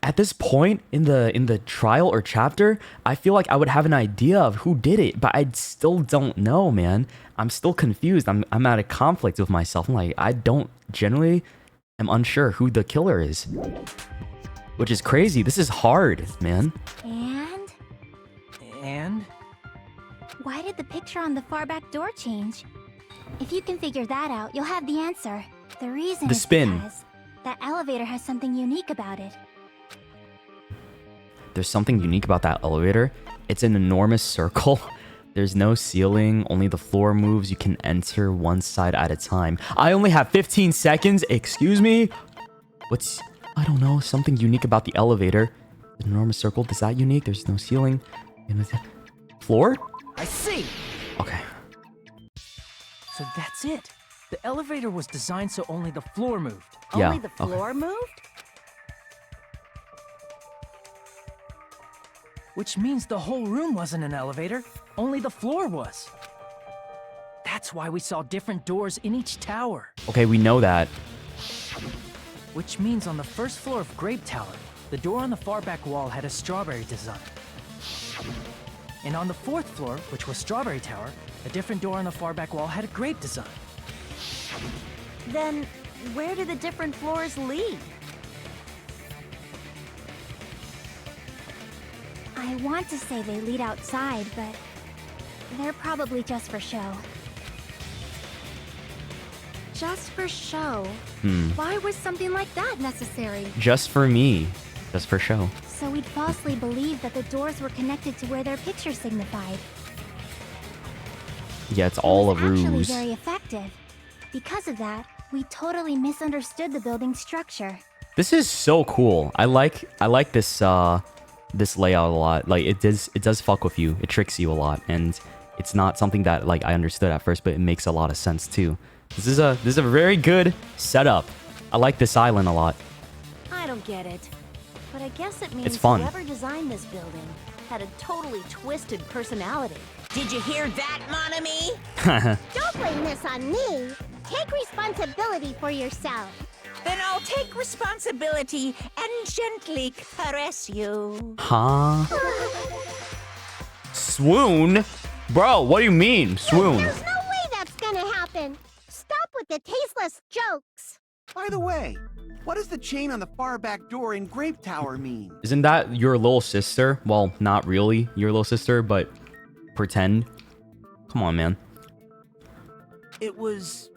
At this point in the trial or chapter, I feel like I would have an idea of who did it, but I still don't know, man. I'm still confused. I'm at a conflict with myself. I'm like, I don't generally am unsure who the killer is. Which is crazy. This is hard, man. And? Why did the picture on the far back door change? If you can figure that out, you'll have the answer. The reason is because that elevator has something unique about it. There's something unique about that elevator. It's an enormous circle. There's no ceiling, only the floor moves. You can enter one side at a time. I only have 15 seconds. Excuse me? I don't know, something unique about the elevator. An enormous circle, is that unique? There's no ceiling. Floor? I see! Okay. So that's it. The elevator was designed so only the floor moved. Yeah, Only the floor moved? Which means the whole room wasn't an elevator, only the floor was. That's why we saw different doors in each tower. Okay, we know that. Which means on the first floor of Grape Tower, the door on the far back wall had a strawberry design. And on the fourth floor, which was Strawberry Tower, a different door on the far back wall had a grape design. Then, where do the different floors lead? I want to say they lead outside, but they're probably just for show. Just for show? Why was something like that necessary? Just for me. Just for show. So we'd falsely believe that the doors were connected to where their picture signified. Yeah, it's all a Actually ruse. very effective. Because of that, we totally misunderstood the building's structure. This is so cool. I like this this layout a lot. Like it does fuck with you. It tricks you a lot, and it's not something that like I understood at first, but it makes a lot of sense too. This is a very good setup. I like this island a lot. I don't get it. But I guess it means It's fun. whoever designed this building had a totally twisted personality. Did you hear that, mon ami? Don't blame this on me. Take responsibility for yourself. Then I'll take responsibility and gently caress you. Huh? Swoon? Bro, what do you mean, swoon? There's no way that's gonna happen. Stop with the tasteless jokes. By the way, what does the chain on the far back door in Grape Tower mean? Isn't that your little sister? Well, not really your little sister, but pretend. Come on, man. It was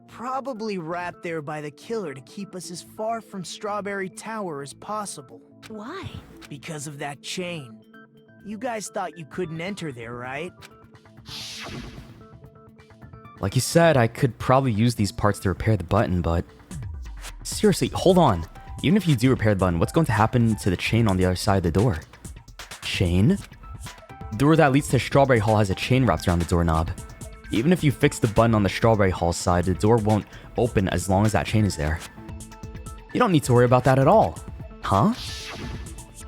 probably wrapped there by the killer to keep us as far from Strawberry Tower as possible. Why? Because of that chain. You guys thought you couldn't enter there, right? Like you said, I could probably use these parts to repair the button, but... Seriously, hold on. Even if you do repair the button, what's going to happen to the chain on the other side of the door? Chain? The door that leads to Strawberry Hall has a chain wrapped around the doorknob. Even if you fix the button on the Strawberry Hall side, the door won't open as long as that chain is there. You don't need to worry about that at all. Huh?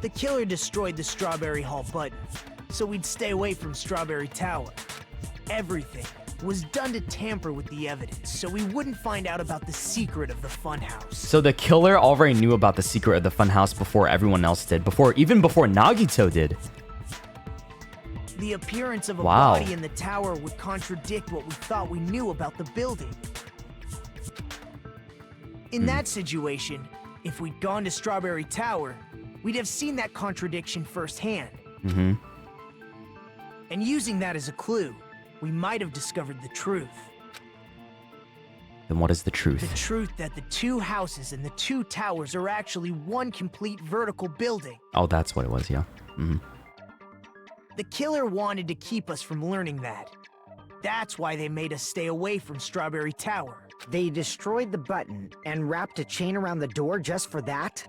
The killer destroyed the Strawberry Hall button, so we'd stay away from Strawberry Tower. Everything was done to tamper with the evidence, so we wouldn't find out about the secret of the funhouse. So the killer already knew about the secret of the funhouse before everyone else did, even before Nagito did. The appearance of a body in the tower would contradict what we thought we knew about the building. In that situation, if we'd gone to Strawberry Tower, we'd have seen that contradiction firsthand. Mm-hmm. And using that as a clue, we might have discovered the truth. Then what is the truth? The truth that the two houses and the two towers are actually one complete vertical building. Oh, that's what it was, yeah. Mm-hmm. The killer wanted to keep us from learning that. That's why they made us stay away from Strawberry Tower. They destroyed the button and wrapped a chain around the door just for that?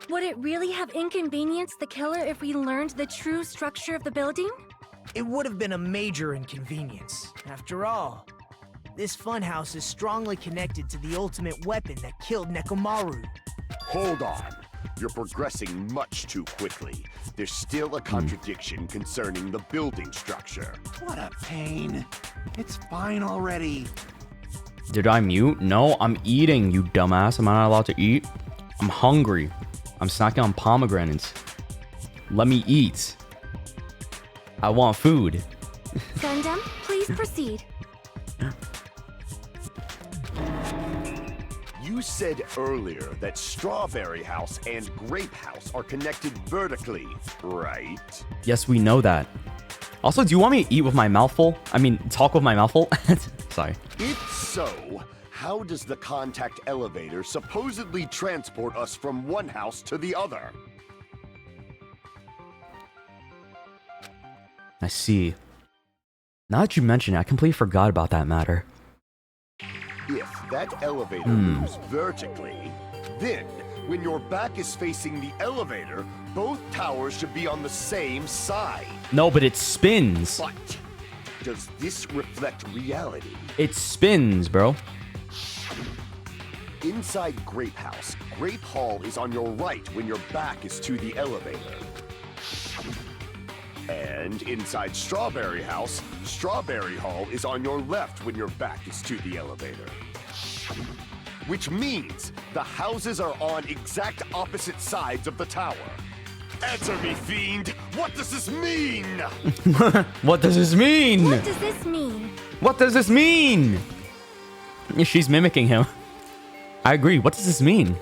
Would it really have inconvenienced the killer if we learned the true structure of the building? It would have been a major inconvenience. After all, this funhouse is strongly connected to the ultimate weapon that killed Nekomaru. Hold on. You're progressing much too quickly. There's still a contradiction concerning the building structure. What a pain. It's fine already. Did I mute? No, I'm eating, you dumbass. Am I not allowed to eat? I'm hungry. I'm snacking on pomegranates. Let me eat. I want food. Gundam, please proceed. You said earlier that Strawberry House and Grape House are connected vertically, right? Yes, we know that. Also, do you want me to eat with my mouth full? I mean, talk with my mouth full? Sorry. If so, how does the contact elevator supposedly transport us from one house to the other? I see. Now that you mention it, I completely forgot about that matter. If that elevator moves vertically, then when your back is facing the elevator, both towers should be on the same side. No, but it spins. But does this reflect reality? It spins, bro. Inside Grape House, Grape Hall is on your right when your back is to the elevator. And inside Strawberry House, Strawberry Hall is on your left when your back is to the elevator. Which means the houses are on exact opposite sides of the tower. Answer me, fiend! What does this mean? What does this mean? What does this mean? What does this mean? She's mimicking him. I agree. What does this mean?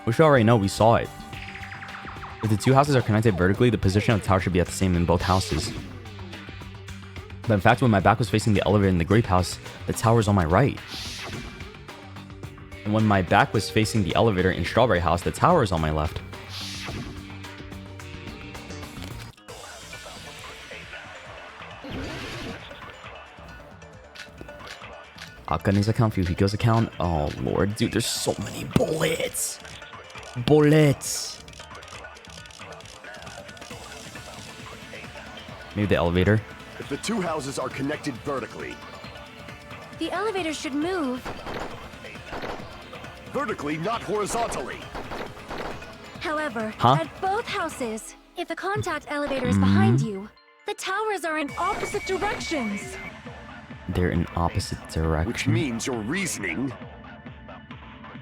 We should already know. We saw it. If the two houses are connected vertically, the position of the tower should be at the same in both houses. But in fact, when my back was facing the elevator in the Grape House, the tower is on my right. And when my back was facing the elevator in Strawberry House, the tower is on my left. Akane's account, Fuyuhiko's account. Oh lord, dude, there's so many bullets. Bullets. Maybe the elevator. If the two houses are connected vertically. The elevator should move. Vertically, not horizontally. However, at both houses, if the contact elevator is behind you, the towers are in opposite directions. They're in opposite directions. Which means your reasoning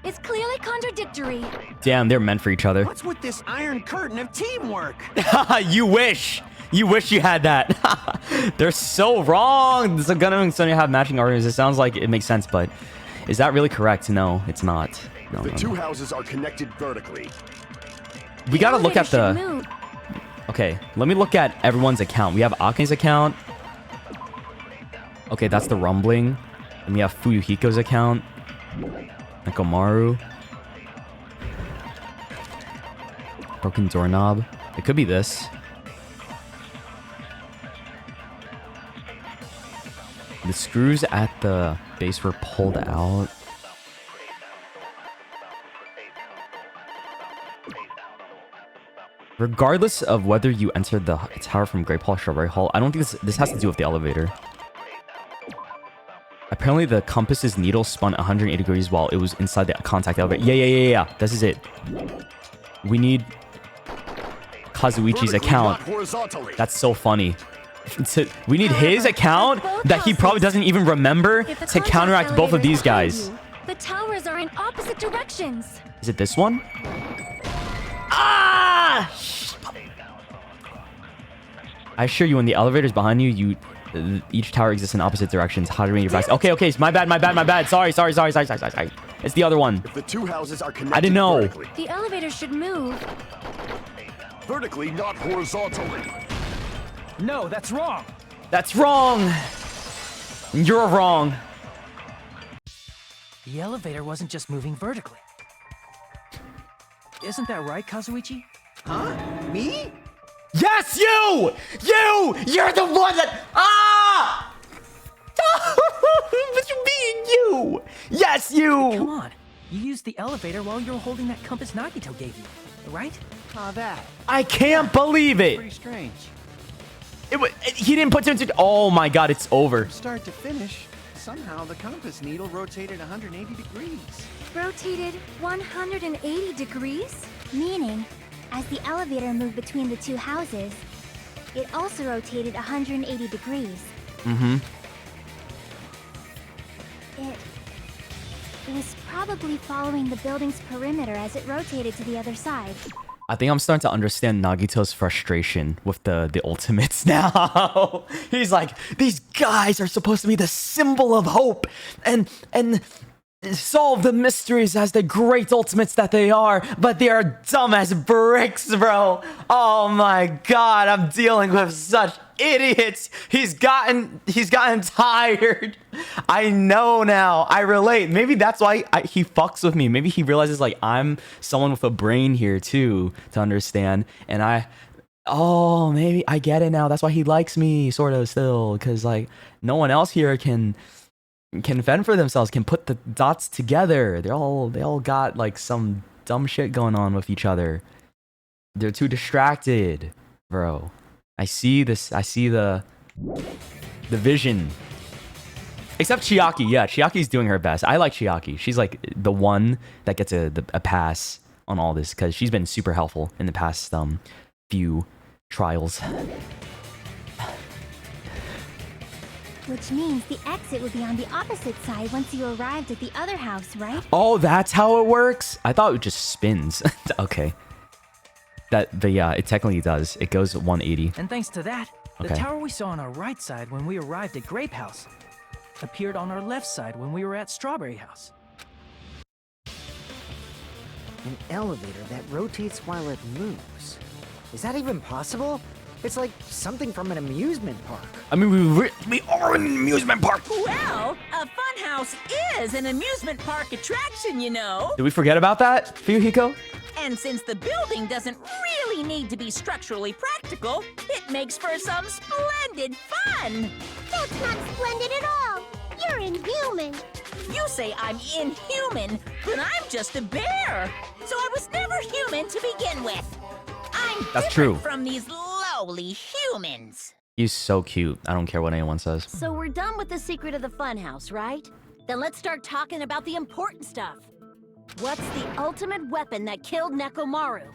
is clearly contradictory. Damn, they're meant for each other. What's with this iron curtain of teamwork? You wish. You wish you had that. They're so wrong. So Gunnar and Sonya have matching arguments. It sounds like it makes sense, but is that really correct? No, it's not. No, The two houses are connected vertically. We gotta look at Elevator the... should move. Okay, let me look at everyone's account. We have Akane's account. Okay, that's the rumbling. And we have Fuyuhiko's account. Nekomaru. Broken doorknob. It could be this. The screws at the base were pulled out. Regardless of whether you entered the tower from Great Hall or Strawberry Hall, I don't think this has to do with the elevator. Apparently, the compass's needle spun 180 degrees while it was inside the contact elevator. Yeah. This is it. We need Kazuichi's Vertically, account. not horizontally. That's so funny. We need his account that he probably doesn't even remember If the to contact counteract both of elevator these is behind guys. you, the towers are in opposite directions. Is it this one? Ah! I assure you, when the elevator's behind you, each tower exists in opposite directions. How do you read your backs? Okay, it's my bad. Sorry. It's the other one. If the two houses are connected I didn't know. vertically. The elevator should move. Vertically, not horizontally. No, that's wrong. That's wrong. You're wrong. The elevator wasn't just moving vertically. Isn't that right, Kazuichi? Huh? Me? Yes, you! You're the one that... Ah! But you being you! Yes, Come you! on. You used the elevator while you were holding that compass Nagito gave you, right? Ah, that. I can't believe Pretty it! strange. He didn't put two and two... Oh my god, it's over. From start to finish, somehow the compass needle rotated 180 degrees. Rotated 180 degrees? Meaning, as the elevator moved between the two houses, it also rotated 180 degrees. Mm-hmm. It was probably following the building's perimeter as it rotated to the other side. I think I'm starting to understand Nagito's frustration with the ultimates now. He's like, these guys are supposed to be the symbol of hope and solve the mysteries as the great ultimates that they are, but they are dumb as bricks, bro. Oh my god, I'm dealing with such idiots. He's gotten tired. I know now. I relate. Maybe that's why he fucks with me. Maybe he realizes like I'm someone with a brain here too to understand, and maybe I get it now. That's why he likes me sort of still, because like no one else here can fend for themselves, can put the dots together. They all got like some dumb shit going on with each other. They're too distracted, bro. I see this. I see the vision. Except Chiaki. Yeah, Chiaki's doing her best. I like Chiaki. She's like the one that gets a pass on all this because she's been super helpful in the past few trials. Which means the exit would be on the opposite side once you arrived at the other house, right? Oh, that's how it works? I thought it just spins. Okay. But yeah, it technically does. It goes 180. And thanks to that, the Okay. tower we saw on our right side when we arrived at Grape House appeared on our left side when we were at Strawberry House. An elevator that rotates while it moves. Is that even possible? It's like something from an amusement park. I mean, we are in an amusement park. Well, a funhouse is an amusement park attraction, you know. Did we forget about that, Fuyuhiko? And since the building doesn't really need to be structurally practical, it makes for some splendid fun. That's not splendid at all! You're inhuman! You say I'm inhuman, but I'm just a bear. So I was never human to begin with. I'm That's different true. from these lowly humans. He's so cute. I don't care what anyone says. So we're done with the secret of the funhouse, right? Then let's start talking about the important stuff. What's the ultimate weapon that killed Nekomaru?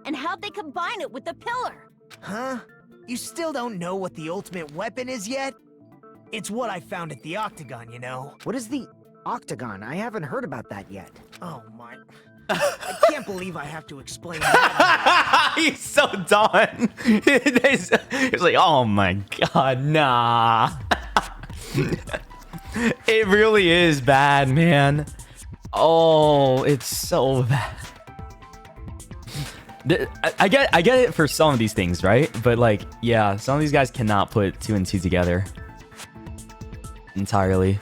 And how'd they combine it with the pillar? Huh? You still don't know what the ultimate weapon is yet? It's what I found at the Octagon, you know. What does the Octagon, I haven't heard about that yet. Oh my... I can't believe I have to explain that. He's so done. He's like, oh my god, nah. It really is bad, man. Oh, it's so bad. I get it for some of these things, right? But like, yeah, some of these guys cannot put 2 and 2 together entirely.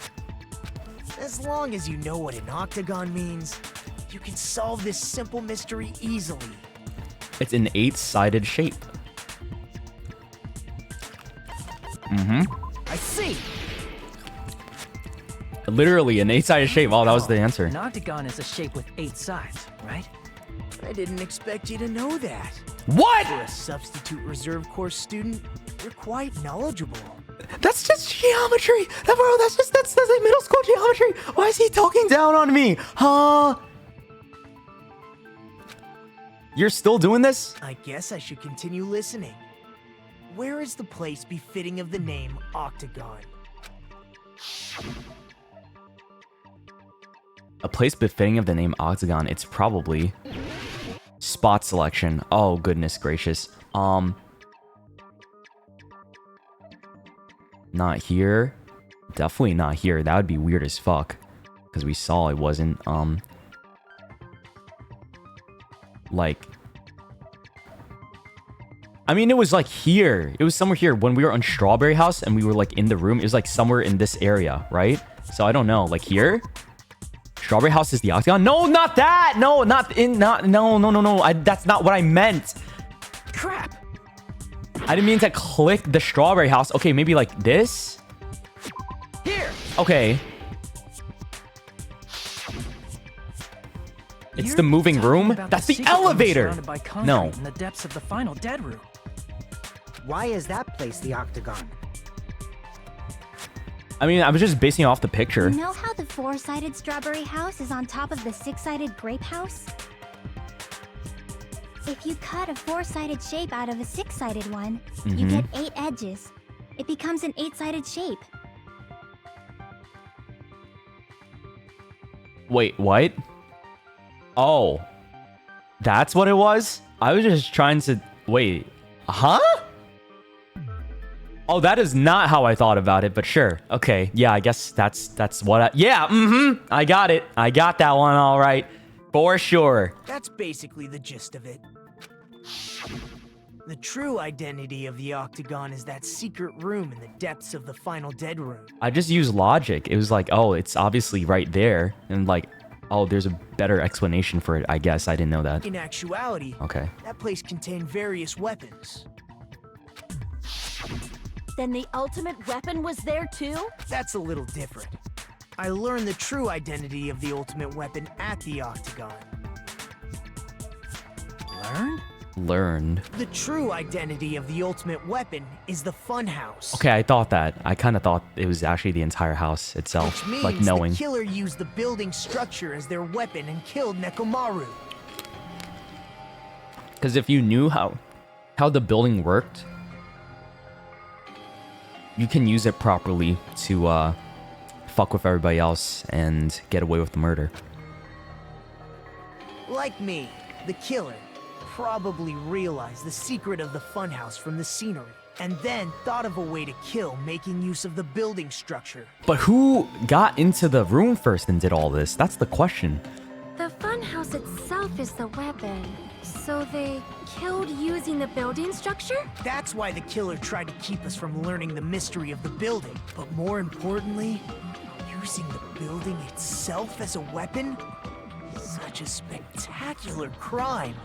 As long as you know what an octagon means, you can solve this simple mystery easily. It's an 8-sided shape. I see. Literally an 8-sided shape. Oh, that was the answer. An octagon is a shape with 8 sides, right? I didn't expect you to know that. What? For a substitute reserve course student, you're quite knowledgeable. That's just geometry. Bro, that's like middle school geometry. Why is he talking down on me? Huh? You're still doing this? I guess I should continue listening. Where is the place befitting of the name Octagon? A place befitting of the name Octagon. It's probably spot selection. Oh, goodness gracious. Not here. Definitely not here. That would be weird as fuck. Because we saw it wasn't, like... I mean, it was like here. It was somewhere here when we were on Strawberry House and we were like in the room. It was like somewhere in this area, right? So I don't know. Like here? Strawberry House is the Octagon? No, not that! No, no. That's not what I meant. Crap! I didn't mean to click the Strawberry House. Okay, maybe like this? Here! Okay. It's the moving room? That's the elevator! No. In the depths of the final dead room. Why is that place the Octagon? I mean, I was just basing it off the picture. You know how the 4-sided strawberry house is on top of the 6-sided grape house? If you cut a 4-sided shape out of a 6-sided one, you get 8 edges. It becomes an 8-sided shape. Wait, what? Oh. That's what it was? I was just trying to... Wait. Huh? Oh, that is not how I thought about it, but sure. Okay, yeah, I guess that's what I... Yeah, I got it. I got that one all right. For sure. That's basically the gist of it. The true identity of the Octagon is that secret room in the depths of the final dead room. I just used logic. It was like, oh, it's obviously right there. And like, oh, there's a better explanation for it, I guess. I didn't know that. In actuality, okay, that place contained various weapons. Then the ultimate weapon was there too? That's a little different. I learned the true identity of the ultimate weapon at the Octagon. Learned? The true identity of the ultimate weapon is the funhouse. Okay, I thought that. I kind of thought it was actually the entire house itself. Which means like knowing. The killer used the building structure as their weapon and killed Nekomaru. Because if you knew how the building worked, you can use it properly to fuck with everybody else and get away with the murder. Like me, the killer probably realized the secret of the funhouse from the scenery, and then thought of a way to kill making use of the building structure. But who got into the room first and did all this? That's the question. The funhouse itself is the weapon. So they killed using the building structure? That's why the killer tried to keep us from learning the mystery of the building. But more importantly, using the building itself as a weapon? Such a spectacular crime.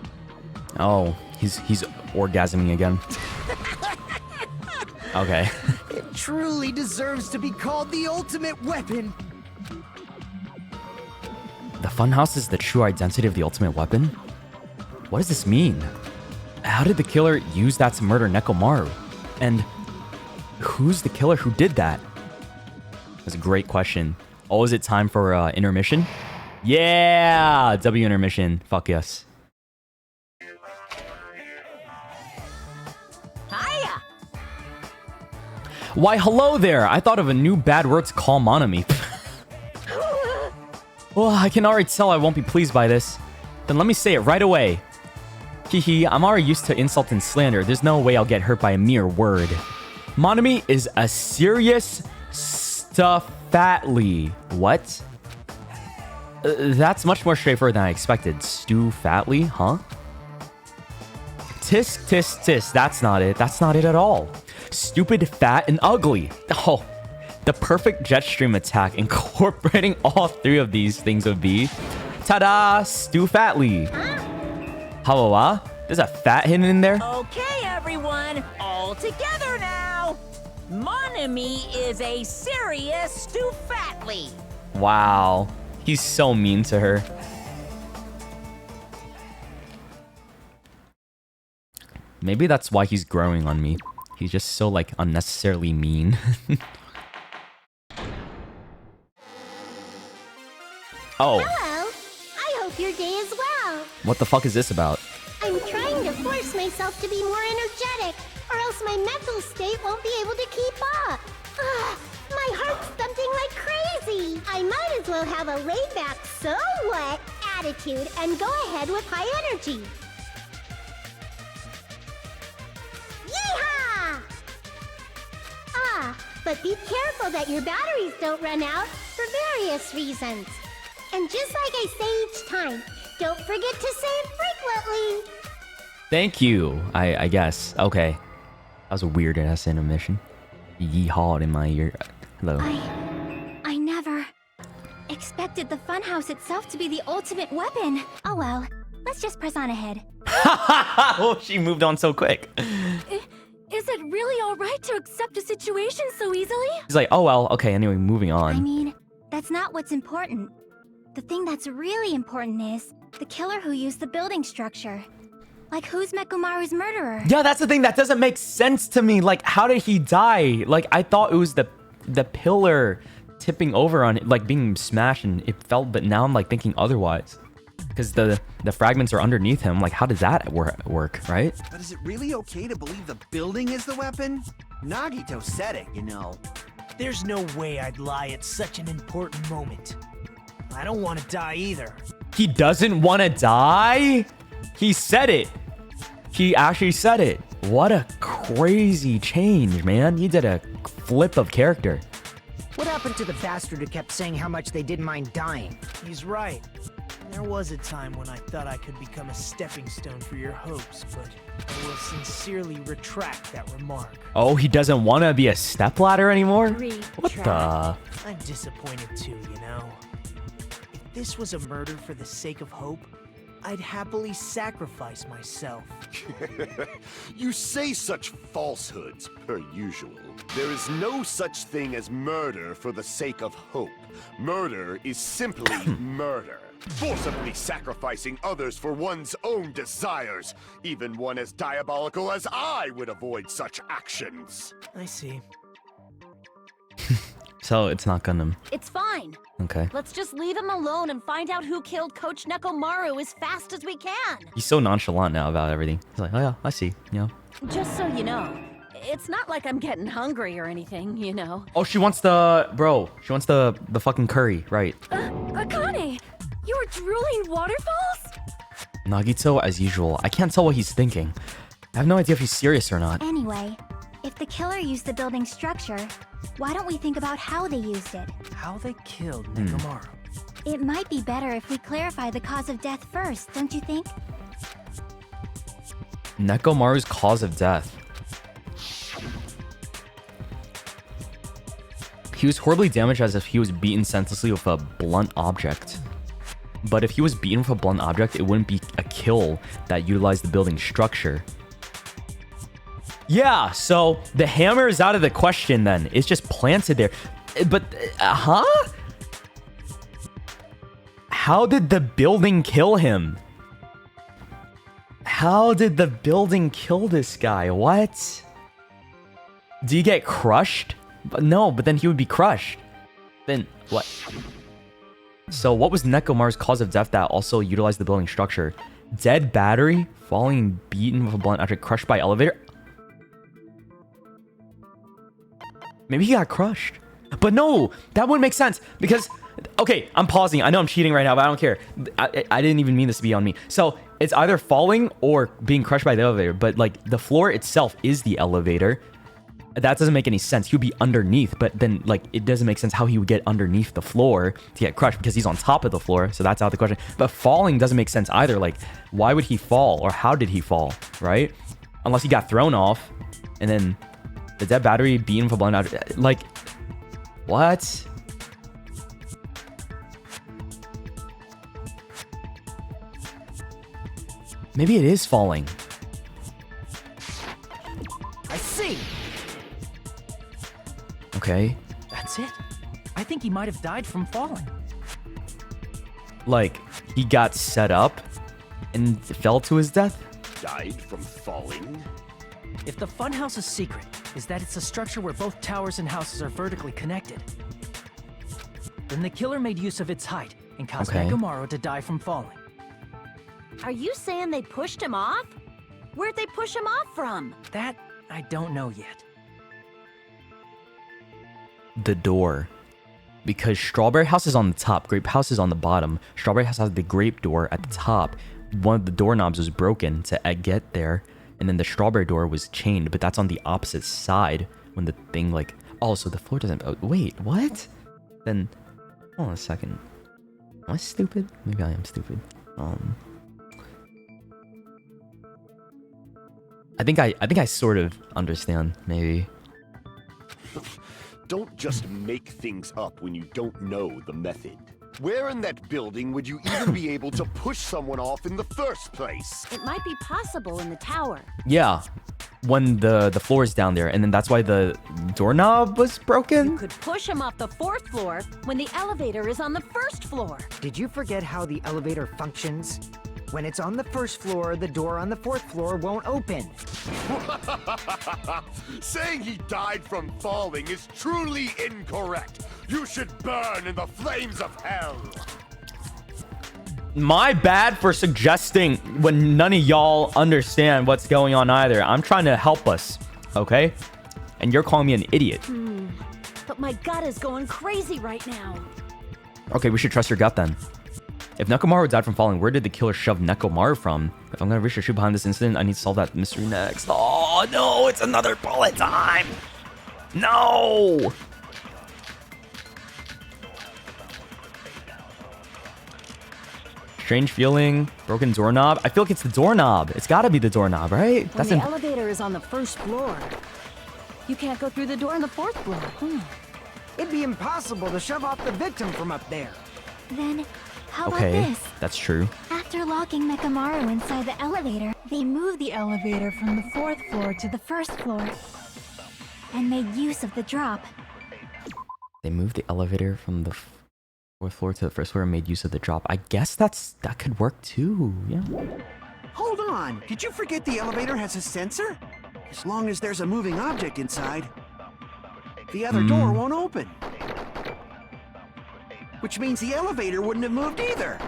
Oh, he's orgasming again. Okay. It truly deserves to be called the ultimate weapon. The funhouse is the true identity of the ultimate weapon? What does this mean? How did the killer use that to murder Nekomaru? And who's the killer who did that? That's a great question. Oh, is it time for intermission? Yeah! W intermission. Fuck yes. Hiya! Why, hello there! I thought of a new bad word to call Monami. Well, I can already tell I won't be pleased by this. Then let me say it right away. Hehe, I'm already used to insult and slander. There's no way I'll get hurt by a mere word. Monami is a serious stuffatly. What? That's much more straightforward than I expected. Stew fatly, huh? Tisk, tisk, tisk. That's not it. That's not it at all. Stupid, fat, and ugly. Oh, the perfect jet stream attack incorporating all three of these things would be... Ta-da! Stew fatly. How? There's a fat hidden in there? Okay, everyone, all together now. Monami is a serious stuffatly. Wow. He's so mean to her. Maybe that's why he's growing on me. He's just so, like, unnecessarily mean. Oh. Hello. I hope your day is well. What the fuck is this about? I'm trying to force myself to be more energetic, or else my mental state won't be able to keep up. My heart's thumping like crazy. I might as well have a laid-back, so what attitude and go ahead with high energy. Yeehaw! But be careful that your batteries don't run out for various reasons. And just like I say each time, don't forget to say it frequently. Thank you, I guess. Okay. That was a weird-ass intermission. Yeehawed in my ear. Hello. I never expected the funhouse itself to be the ultimate weapon. Oh well, let's just press on ahead. Oh, she moved on so quick. Is it really alright to accept a situation so easily? He's like, oh well, okay, anyway, moving on. I mean, that's not what's important. The thing that's really important is the killer who used the building structure. Like, who's Mekomaru's murderer? Yeah, that's the thing that doesn't make sense to me. Like, how did he die? Like, I thought it was the pillar tipping over on it, like being smashed, and it fell. But now I'm like thinking otherwise, because the fragments are underneath him. Like, how does that work, right? But is it really okay to believe the building is the weapon? Nagito said it, you know. There's no way I'd lie at such an important moment. I don't want to die either. He doesn't want to die? He said it. He actually said it. What a crazy change, man. He did a flip of character. What happened to the bastard who kept saying how much they didn't mind dying? He's right. There was a time when I thought I could become a stepping stone for your hopes, but I will sincerely retract that remark. Oh, he doesn't want to be a stepladder anymore? What the? I'm disappointed too, you know. If this was a murder for the sake of hope, I'd happily sacrifice myself. You say such falsehoods, per usual. There is no such thing as murder for the sake of hope. Murder is simply murder. Forcibly sacrificing others for one's own desires. Even one as diabolical as I would avoid such actions. I see. So it's not gonna... It's fine. Okay. Let's just leave him alone and find out who killed Coach Nekomaru as fast as we can. He's so nonchalant now about everything. He's like, oh yeah, I see, you know. Just so you know, it's not like I'm getting hungry or anything, you know. Oh, she wants the... Bro, she wants the fucking curry, right. Akane, you were drooling waterfalls? Nagito, as usual. I can't tell what he's thinking. I have no idea if he's serious or not. Anyway, if the killer used the building structure, why don't we think about how they used it? How they killed Nekomaru. It might be better if we clarify the cause of death first, don't you think? Nekomaru's cause of death. He was horribly damaged as if he was beaten senselessly with a blunt object. But if he was beaten with a blunt object, it wouldn't be a kill that utilized the building structure. Yeah, so the hammer is out of the question then. It's just planted there. But, huh? How did the building kill him? How did the building kill this guy? What? Did he get crushed? But no, but then he would be crushed. Then what? So what was Nekomaru's cause of death that also utilized the building structure? Dead battery? Falling beaten with a blunt after crushed by elevator? Maybe he got crushed. But no, that wouldn't make sense because Okay, I'm pausing. I know I'm cheating right now, but I don't care. I didn't even mean this to be on me. So it's either falling or being crushed by the elevator. But like the floor itself is the elevator. That doesn't make any sense. He would be underneath, but then like it doesn't make sense how he would get underneath the floor to get crushed because he's on top of the floor. So that's out of the question. But falling doesn't make sense either. Like, why would he fall, or how did he fall, right? Unless he got thrown off, and then the dead battery beat him for blown out. Like, what? Maybe it is falling. I see. Okay. That's it. I think he might have died from falling. Like, he got set up and fell to his death? Died from falling? If the funhouse's secret is that it's a structure where both towers and houses are vertically connected, then the killer made use of its height and caused Okay. Nekomaru to die from falling. Are you saying they pushed him off? Where'd they push him off from? That I don't know yet. The door. Because Strawberry House is on the top, Grape House is on the bottom. Strawberry House has the grape door at the top. One of the doorknobs was broken to get there, and then the strawberry door was chained, but that's on the opposite side when the thing like... Oh, so the floor doesn't... Oh, wait, what? Then... Hold on a second. Am I stupid? Maybe I am stupid. I think I sort of understand, maybe. Don't just make things up when you don't know the method. Where in that building would you even be able to push someone off in the first place? It might be possible in the tower. Yeah, when the floor is down there, and then that's why the doorknob was broken? You could push him off the 4th floor when the elevator is on the 1st floor. Did you forget how the elevator functions? When it's on the 1st floor, the door on the 4th floor won't open. Saying he died from falling is truly incorrect. You should burn in the flames of hell. My bad for suggesting when none of y'all understand what's going on either. I'm trying to help us, okay? And you're calling me an idiot. But my gut is going crazy right now. Okay, we should trust your gut then. If Nekomaru died from falling, where did the killer shove Nekomaru from? If I'm gonna reach the truth behind this incident, I need to solve that mystery next. Oh no, it's another bullet time! No! Strange feeling, broken doorknob. I feel like it's the doorknob. It's gotta be the doorknob, right? When the elevator is on the 1st floor, you can't go through the door on the 4th floor. It'd be impossible to shove off the victim from up there. Then, how about Okay, this? that's true. After locking Nekomaru inside the elevator, they moved the elevator from the 4th floor to the 1st floor and made use of the drop. They moved the elevator from the 4th floor to the 1st floor and made use of the drop. I guess that could work too, yeah. Hold on, did you forget the elevator has a sensor? As long as there's a moving object inside, the other door won't open. Which means the elevator wouldn't have moved either.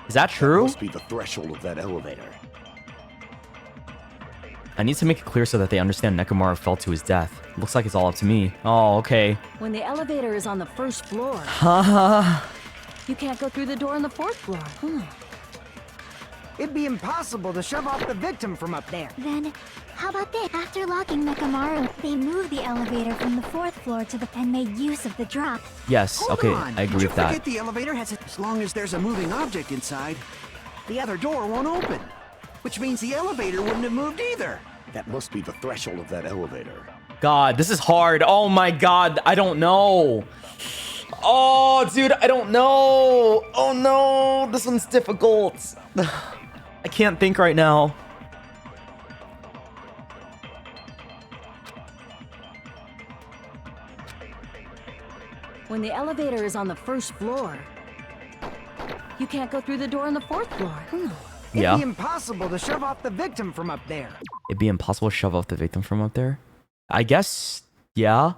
Is that true? Must be the threshold of that elevator. I need to make it clear so that they understand Nekomaru fell to his death. Looks like it's all up to me. Oh, okay. When the elevator is on the 1st floor, Haha. you can't go through the door on the 4th floor. It'd be impossible to shove off the victim from up there. Then, how about this? After locking Nekomaru, they moved the elevator from the 4th floor to the and made use of the drop. Yes, Hold okay, on, I agree did you with that. forget the elevator has as long as there's a moving object inside, the other door won't open. Which means the elevator wouldn't have moved either. That must be the threshold of that elevator. God, this is hard. Oh my god, I don't know. Oh, dude, I don't know. Oh no, this one's difficult. I can't think right now. When the elevator is on the 1st floor, you can't go through the door on the 4th floor. Yeah. It'd be impossible to shove off the victim from up there. It'd be impossible to shove off the victim from up there? I guess, yeah.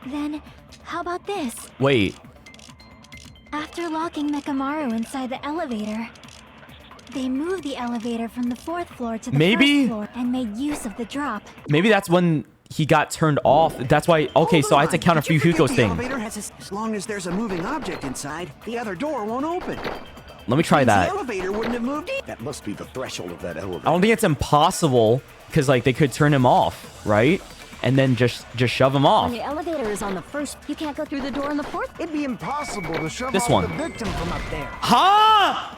Then, how about this? Wait, After locking Nekomaru inside the elevator, they moved the elevator from the 4th floor to the Maybe- 1st floor and made use of the drop. maybe that's when he got turned off. That's why. Okay, so I had to counter Did you forget Fuyuhiko's the thing. elevator has as long as there's a moving object inside, the other door won't open. Let me try Means that. The elevator wouldn't have moved either. That must be the threshold of that elevator. I don't think it's impossible because like they could turn him off, right? And then just shove him When off. the elevator is on the first, you can't go through the door on the fourth. It'd be impossible to shove This off one. the victim from up there. Huh?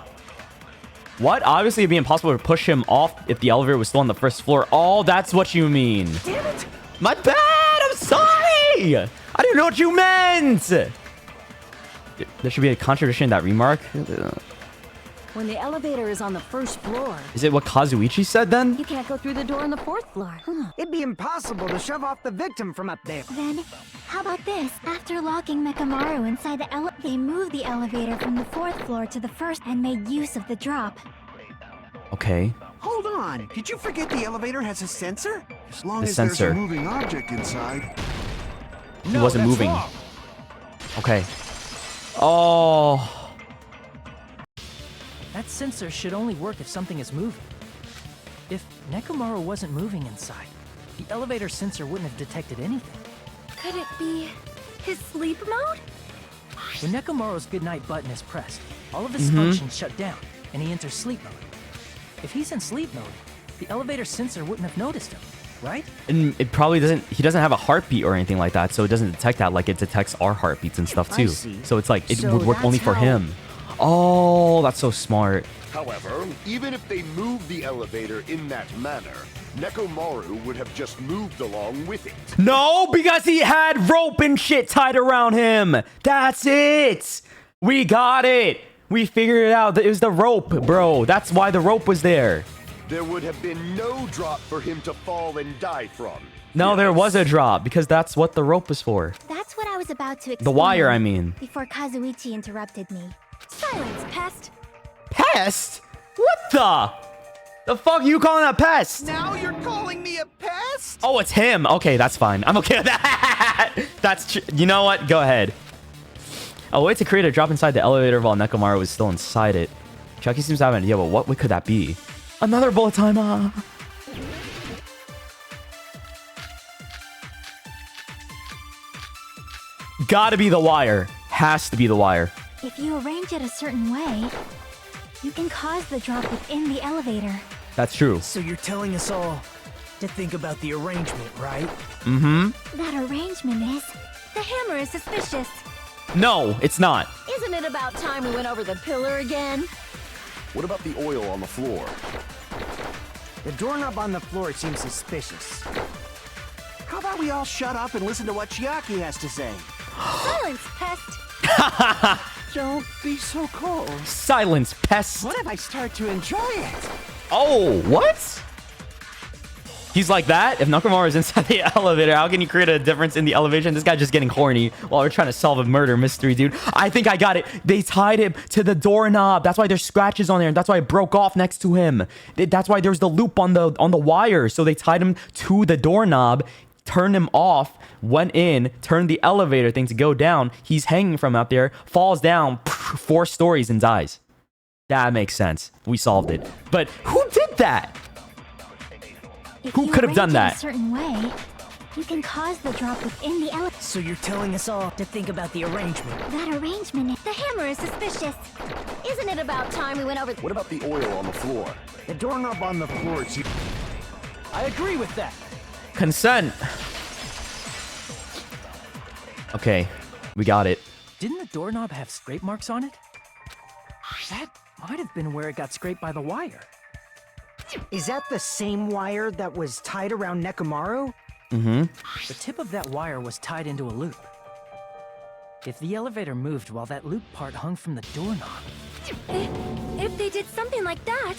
What? Obviously, it'd be impossible to push him off if the elevator was still on the first floor. Oh, that's what you mean. Damn it! My bad. I'm sorry. I didn't know what you meant. There should be a contradiction in that remark. When the elevator is on the first floor, Is it what Kazuichi said then? you can't go through the door on the fourth floor. It'd be impossible to shove off the victim from up there. Then, how about this? After locking Mekamaru inside the they moved the elevator from the fourth floor to the first and made use of the drop. Okay. Hold on. Did you forget the elevator has a sensor? As long The as sensor. there's a moving object inside. He wasn't moving. wrong. Okay. Oh. That sensor should only work if something is moving. If Nekomaru wasn't moving inside, the elevator sensor wouldn't have detected anything. Could it be his sleep mode? When Nekomaru's goodnight button is pressed, all of his functions shut down, and he enters sleep mode. If he's in sleep mode, the elevator sensor wouldn't have noticed him, right? And it probably doesn't, he doesn't have a heartbeat or anything like that, so it doesn't detect that like it detects our heartbeats and stuff I too. see. So it's like, it So would work that's only for how- him. Oh, that's so smart. However, even if they moved the elevator in that manner, Nekomaru would have just moved along with it. No, because he had rope and shit tied around him. That's it. We got it. We figured it out. It was the rope, bro. That's why the rope was there. There would have been no drop for him to fall and die from. No, there was a drop because that's what the rope was for. That's what I was about to explain. The wire, I mean. Before Kazuichi interrupted me. Silence, pest. Pest? What the fuck are you calling a pest? Now you're calling me a pest? Oh, it's him. Okay, that's fine. I'm okay with that. That's you know what? Go ahead. A way to create a drop inside the elevator while Nekomaru was still inside it. Chucky seems to have an idea, but what could that be? Another bullet timer. Gotta be the wire. Has to be the wire. If you arrange it a certain way, you can cause the drop within the elevator. That's true. So you're telling us all to think about the arrangement, right? Mm-hmm. That arrangement is... The hammer is suspicious. No, it's not. Isn't it about time we went over the pillar again? What about the oil on the floor? The doorknob on the floor seems suspicious. How about we all shut up and listen to what Chiaki has to say? Silence, pest. Don't be so cold. Silence, pest. What if I start to enjoy it? Oh, what? He's like that? If Nekomaru is inside the elevator, how can you create a difference in the elevation? This guy's just getting horny while we're trying to solve a murder mystery, dude. I think I got it. They tied him to the doorknob. That's why there's scratches on there. That's why it broke off next to him. That's why there's the loop on the wire. So they tied him to the doorknob, turned him off, went in, turned the elevator thing to go down. He's hanging from out there, falls down 4 stories and dies. That makes sense. We solved it. But who did that? If Who you could have done arrange it that? a certain way, you can cause the drop within the elevator. So you're telling us all to think about the arrangement. That arrangement is... The hammer is suspicious. Isn't it about time we went over... What about the oil on the floor? The doorknob on the floor seems... I agree with that. Consent. Okay, we got it. Didn't the doorknob have scrape marks on it? That might have been where it got scraped by the wire. Is that the same wire that was tied around Nekomaru? Mm-hmm. The tip of that wire was tied into a loop. If the elevator moved while that loop part hung from the doorknob, If they did something like that,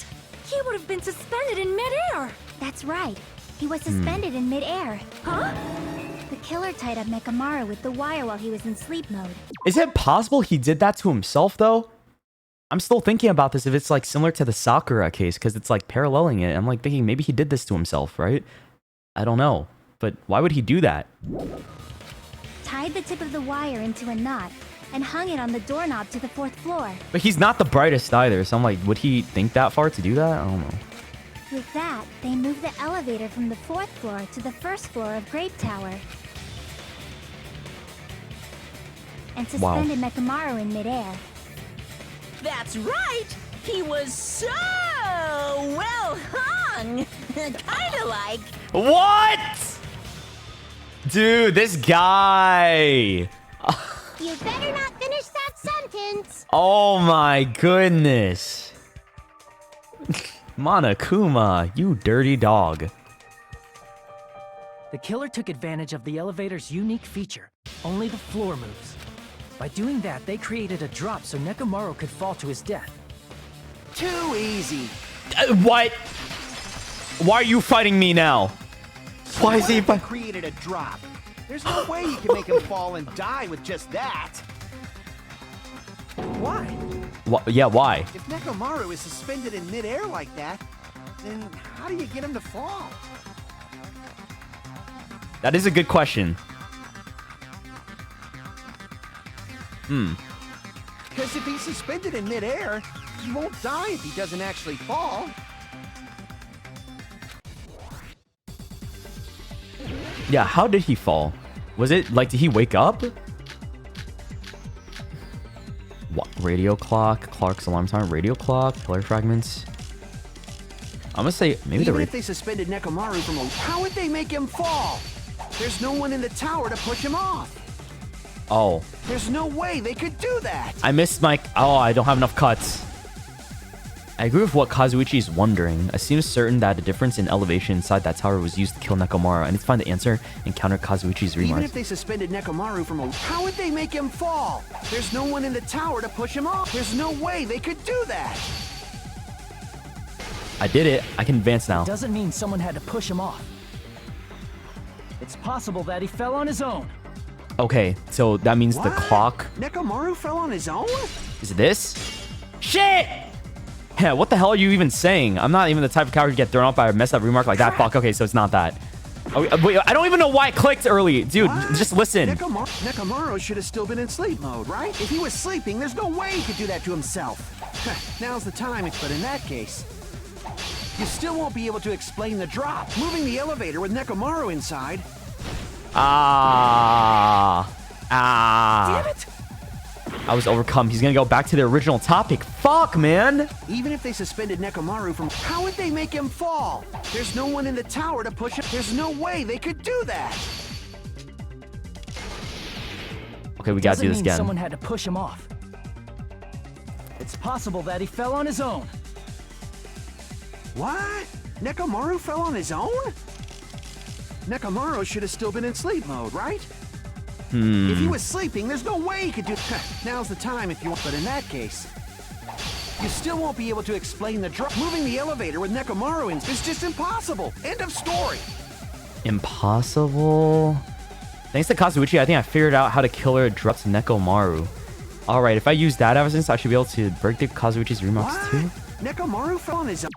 he would have been suspended in midair. That's right. He was suspended in midair. Huh? The killer tied up Mekamaru with the wire while he was in sleep mode. Is it possible he did that to himself, though? I'm still thinking about this if it's like similar to the Sakura case, because it's like paralleling it. I'm like thinking maybe he did this to himself, right? I don't know. But why would he do that? Tied the tip of the wire into a knot and hung it on the doorknob to the 4th floor. But he's not the brightest either, so I'm like, would he think that far to do that? I don't know. With that, they moved the elevator from the 4th floor to the 1st floor of Grape Tower. And suspended Mechamaru in midair. That's right! He was so well hung! Kinda like... What? Dude, this guy. You better not finish that sentence. Oh my goodness. Monokuma, you dirty dog. The killer took advantage of the elevator's unique feature. Only the floor moves. By doing that, they created a drop so Nekomaru could fall to his death. Too easy. What? Why are you fighting me now? Why is he created a drop? There's no way you can make him fall and die with just that. Why? Yeah, why? If Nekomaru is suspended in midair like that, then how do you get him to fall? That is a good question. Because if he's suspended in midair, he won't die if he doesn't actually fall. Yeah, how did he fall? Was it like, did he wake up? What? Radio clock, Clark's alarm time, radio clock, pillar fragments. I'm gonna say maybe Even if they suspended Nekomaru from how would they make him fall? There's no one in the tower to push him off. Oh. There's no way they could do that. I missed my... Oh, I don't have enough cuts. I agree with what Kazuichi is wondering. I seem certain that a difference in elevation inside that tower was used to kill Nekomaru. I need to find the answer and counter Kazuichi's remarks. Even if they suspended Nekomaru from how would they make him fall? There's no one in the tower to push him off. There's no way they could do that. I did it. I can advance now. Doesn't mean someone had to push him off. It's possible that he fell on his own. Okay, so that means what? the clock... Nekomaru fell on his own? Is it this? Shit! Yeah, what the hell are you even saying? I'm not even the type of coward to get thrown off by a messed up remark like that. Fuck, okay, so it's not that. Oh, wait, I don't even know why I clicked early. Dude, just listen. Nekomaru should have still been in sleep mode, right? If he was sleeping, there's no way he could do that to himself. Now's the time, but in that case, you still won't be able to explain the drop. Moving the elevator with Nekomaru inside. Damn it! I was overcome. He's gonna go back to the original topic. Fuck, man! Even if they suspended Nekomaru from... How would they make him fall? There's no one in the tower to push him. There's no way they could do that. Okay, we gotta do this again. Someone had to push him off. It's possible that he fell on his own. What? Nekomaru fell on his own? Nekomaru should have still been in sleep mode, right? If he was sleeping, there's no way he could do... Now's the time if you want, but in that case, you still won't be able to explain the drop. Moving the elevator with Nekomaru in is just impossible. End of story. Impossible? Thanks to Kazuichi, I think I figured out how to kill her drop to Nekomaru. Alright, if I use that evidence, I should be able to break through Kazuichi's remarks too. Nekomaru fell on his own?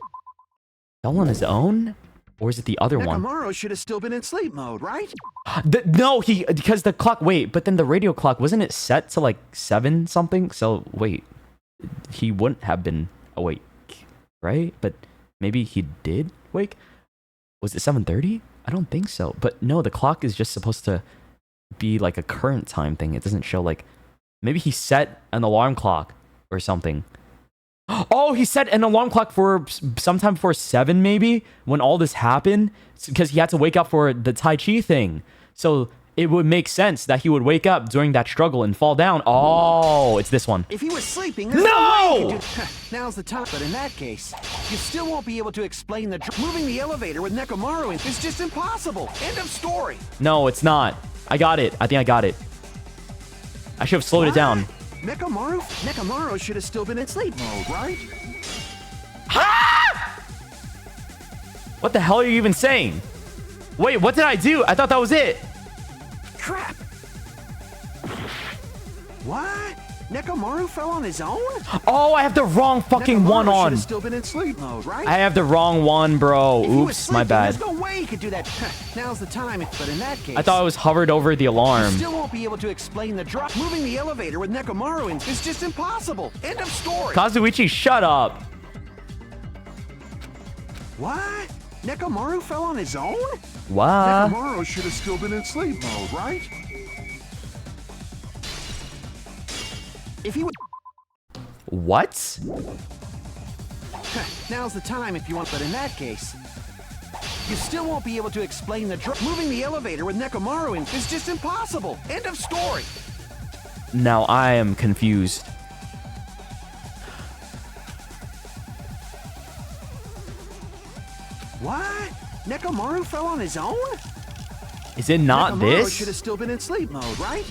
Fell on his own? Or is it the other one? Nekomaru should have still been in sleep mode, right? No, because the clock, wait, but then the radio clock, wasn't it set to like 7 something? So wait, he wouldn't have been awake, right? But maybe he did wake? Was it 7:30? I don't think so. But no, the clock is just supposed to be like a current time thing. It doesn't show like, maybe he set an alarm clock or something. Oh, he set an alarm clock for sometime before 7 maybe, when all this happened, because he had to wake up for the Tai Chi thing. So it would make sense that he would wake up during that struggle and fall down. Oh, it's this one. If he was sleeping, there's no way he could do... Now's the time, but in that case, you still won't be able to explain the... Moving the elevator with Nekomaru in is just impossible. End of story. No, it's not. I got it. I think I got it. I should have slowed it down. Nekomaru should have still been in sleep mode, right? What the hell are you even saying? Wait, what did I do? I thought that was it. Crap. What? Nekomaru fell on his own? Oh, I have the wrong fucking one on. Should have still been in sleep mode, right? I have the wrong one, bro. Oops, my bad. There's no way he could do that. Now's the time, but in that case... I thought I was hovered over the alarm. You still won't be able to explain the drop. Moving the elevator with Nekomaru in is just impossible. End of story. Kazuichi, shut up. What? Nekomaru fell on his own? What? Nekomaru should have still been in sleep mode, right? If he would... What? Now's the time if you want, but in that case, you still won't be able to explain the moving the elevator with Nekomaru in is just impossible. End of story. Now I am confused. What? Nekomaru fell on his own? Is it not Nekomaru this? should have still been in sleep mode, right?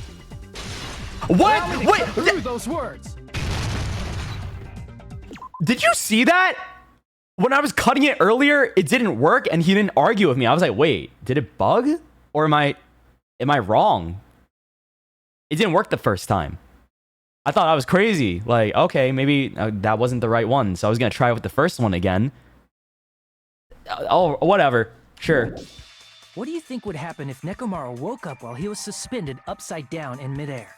What? Wait, Through those words. did you see that? When I was cutting it earlier, it didn't work and he didn't argue with me. I was like, wait, did it bug? Or am I wrong? It didn't work the first time. I thought I was crazy. Like, okay, maybe that wasn't the right one. So I was going to try with the first one again. Oh, whatever. Sure. What do you think would happen if Nekomaru woke up while he was suspended upside down in midair?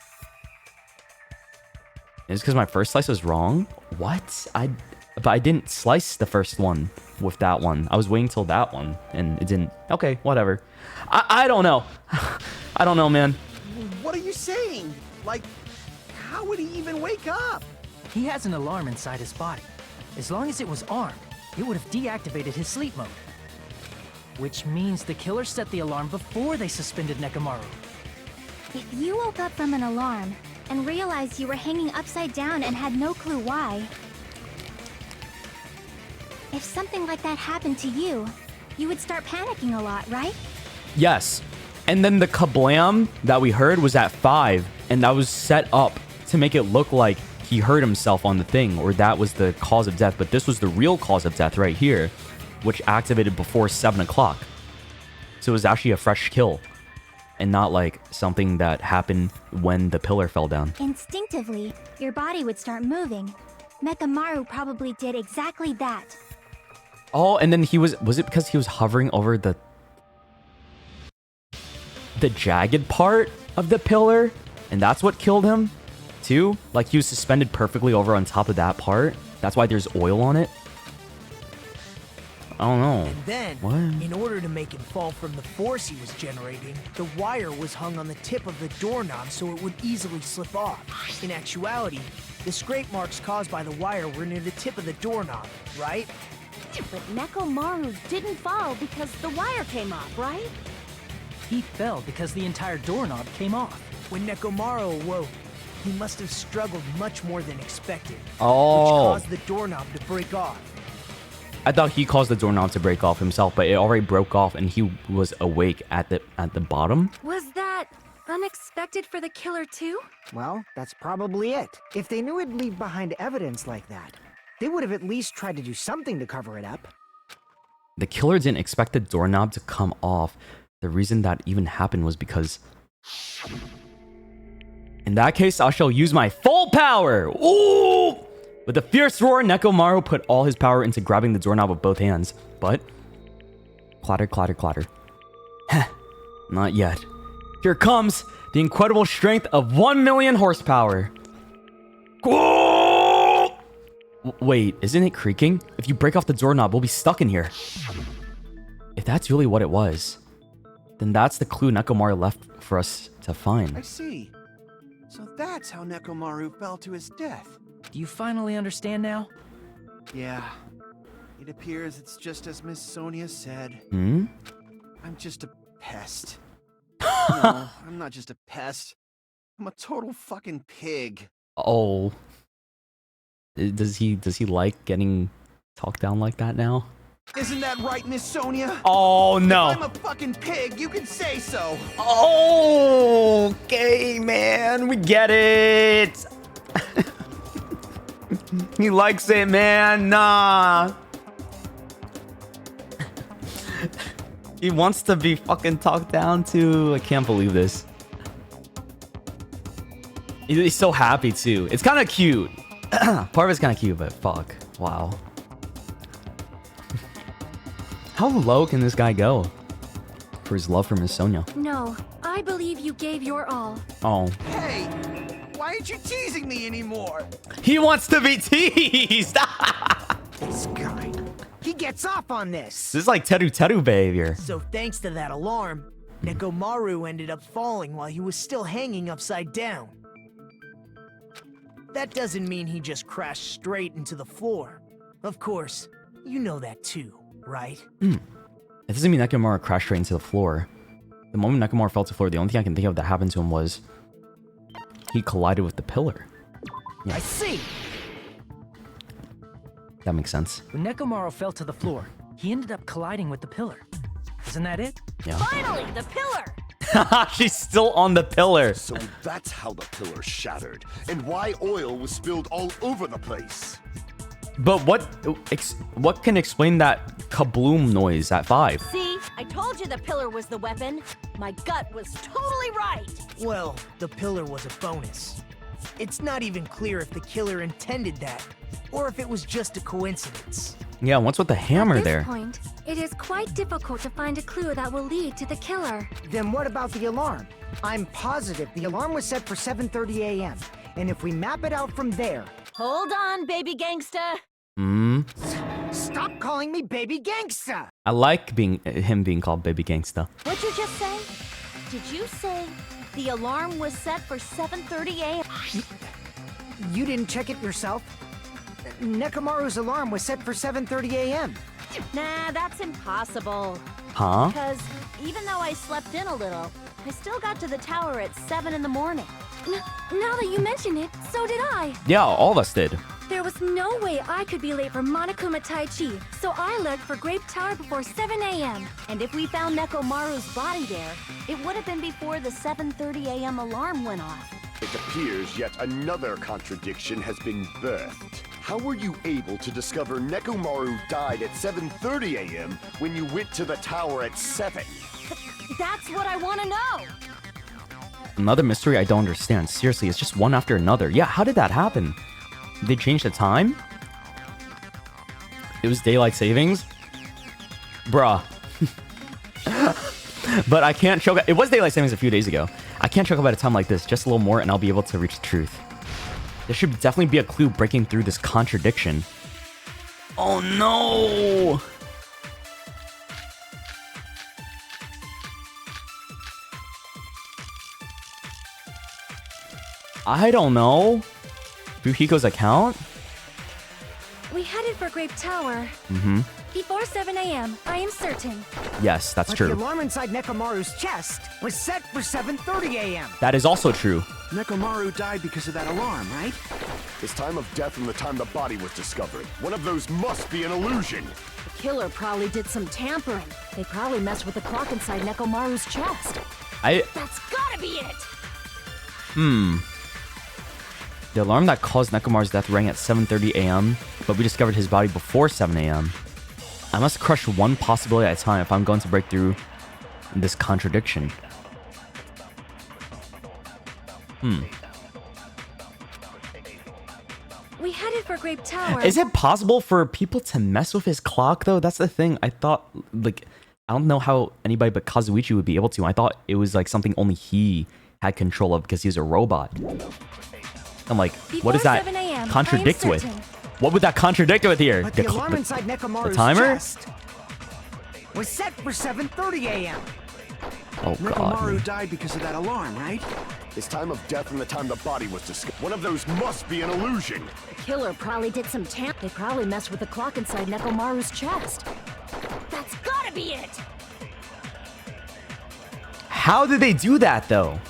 It's because my first slice was wrong? What? But I didn't slice the first one with that one. I was waiting till that one, and it didn't. Okay, whatever. I don't know. I don't know, man. What are you saying? Like, how would he even wake up? He has an alarm inside his body. As long as it was armed, it would have deactivated his sleep mode. Which means the killer set the alarm before they suspended Nekomaru. If you woke up from an alarm and realized you were hanging upside down and had no clue why, if something like that happened to you, you would start panicking a lot, right? Yes. And then the kablam that we heard was at 5, and that was set up to make it look like he hurt himself on the thing, or that was the cause of death. But this was the real cause of death right here, which activated before 7 o'clock. So it was actually a fresh kill, and not like something that happened when the pillar fell down. Instinctively, your body would start moving. Nekomaru probably did exactly that. Oh, and then he was it because he was hovering over the jagged part of the pillar, and that's what killed him too? Like he was suspended perfectly over on top of that part. That's why there's oil on it. I don't know. And then, What? in order to make him fall from the force he was generating, the wire was hung on the tip of the doorknob so it would easily slip off. In actuality, the scrape marks caused by the wire were near the tip of the doorknob, right? But Nekomaru didn't fall because the wire came off, right? He fell because the entire doorknob came off. When Nekomaru awoke, he must have struggled much more than expected, which Oh, caused the doorknob to break off. I thought he caused the doorknob to break off himself, but it already broke off, and he was awake at the bottom. Was that unexpected for the killer too? Well, that's probably it. If they knew it'd leave behind evidence like that, they would have at least tried to do something to cover it up. The killer didn't expect the doorknob to come off. The reason that even happened was because... In that case, I shall use my full power! Ooh! With a fierce roar, Nekomaru put all his power into grabbing the doorknob with both hands. But... Clatter, clatter, clatter. Heh. Not yet. Here comes the incredible strength of 1 million horsepower. Wait, isn't it creaking? If you break off the doorknob, we'll be stuck in here. If that's really what it was, then that's the clue Nekomaru left for us to I find. see. So that's how Nekomaru fell to his death. Do you finally understand now? Yeah. It appears it's just as Miss Sonia said. Hmm? I'm just a pest. No, I'm not just a pest. I'm a total fucking pig. Oh. Does he like getting talked down like that now? Isn't that right, Miss Sonia? Oh no. If I'm a fucking pig, you can say so. Oh, okay, man. We get it. He likes it, man. Nah. He wants to be fucking talked down too. I can't believe this. He's so happy too. It's kind of cute. Part of it's kind of cute, but fuck. Wow. How low can this guy go for his love for Miss Sonia? No, I believe you gave your all. Oh. Hey, why aren't you teasing me anymore? He wants to be teased. This guy. He gets off on this. This is like Teru Teru behavior. So thanks to that alarm, Nekomaru ended up falling while he was still hanging upside down. That doesn't mean he just crashed straight into the floor. Of course, you know that too, right? It doesn't mean Nekomaru crashed straight into the floor. The moment Nekomaru fell to the floor, the only thing I can think of that happened to him was he collided with the pillar. I see! That makes sense. When Nekomaru fell to the floor, he ended up colliding with the pillar. Isn't that it? Yeah. Finally, the pillar! She's still on the pillar. So that's how the pillar shattered, and why oil was spilled all over the place. But what can explain that kabloom noise at 5? See, I told you the pillar was the weapon. My gut was totally right. Well, the pillar was a bonus. It's not even clear if the killer intended that, or if it was just a coincidence. Yeah, what's with the hammer At this there? point, it is quite difficult to find a clue that will lead to the killer. Then what about the alarm? I'm positive the alarm was set for 7:30 a.m. And if we map it out from there... Hold on, baby gangsta. Stop calling me baby gangsta! I like him being called baby gangsta. What'd you just say? Did you say the alarm was set for 7:30 a.m.? You didn't check it yourself? Nekomaru's alarm was set for 7:30 a.m. Nah, that's impossible. Huh? Because even though I slept in a little, I still got to the tower at 7 in the morning. Now that you mention it, so did I. Yeah, all of us did. There was no way I could be late for Monokuma Tai Chi, so I left for Grape Tower before 7 a.m. And if we found Nekomaru's body there, it would have been before the 7:30 a.m. alarm went off. It appears yet another contradiction has been birthed. How were you able to discover Nekomaru died at 7:30 a.m. when you went to the tower at 7? That's what I want to know. Another mystery I don't understand. Seriously, it's just one after another. Yeah, how did that happen? Did they change the time? It was daylight savings? Bruh. But I can't choke. It was daylight savings a few days ago. I can't choke up at a time like this. Just a little more and I'll be able to reach the truth. There should definitely be a clue breaking through this contradiction. Oh no! I don't know. Yuhiko's account? We headed for Grape Tower. Before 7 a.m., I am certain. Yes, that's But true. the alarm inside Nekomaru's chest was set for 7:30 a.m. That is also true. Nekomaru died because of that alarm, right? His time of death and the time the body was discovered. One of those must be an illusion. The killer probably did some tampering. They probably messed with the clock inside Nekomaru's chest. That's gotta be it! The alarm that caused Nekomaru's death rang at 7:30 a.m., but we discovered his body before 7 a.m. I must crush one possibility at a time if I'm going to break through this contradiction. We headed for Grape Tower. Is it possible for people to mess with his clock, though? That's the thing. I thought, like, I don't know how anybody but Kazuichi would be able to. I thought it was, like, something only he had control of because he's a robot. I'm like, what does that contradict with? What would that contradict with here? But the alarm inside Nekomaru's timer? chest was set for 7:30 a.m. Oh, God. Nekomaru died because of that alarm, right? His time of death and the time the body was discovered. One of those must be an illusion. The killer probably did some They probably messed with the clock inside Nekomaru's chest. That's gotta be it! How did they do that, though?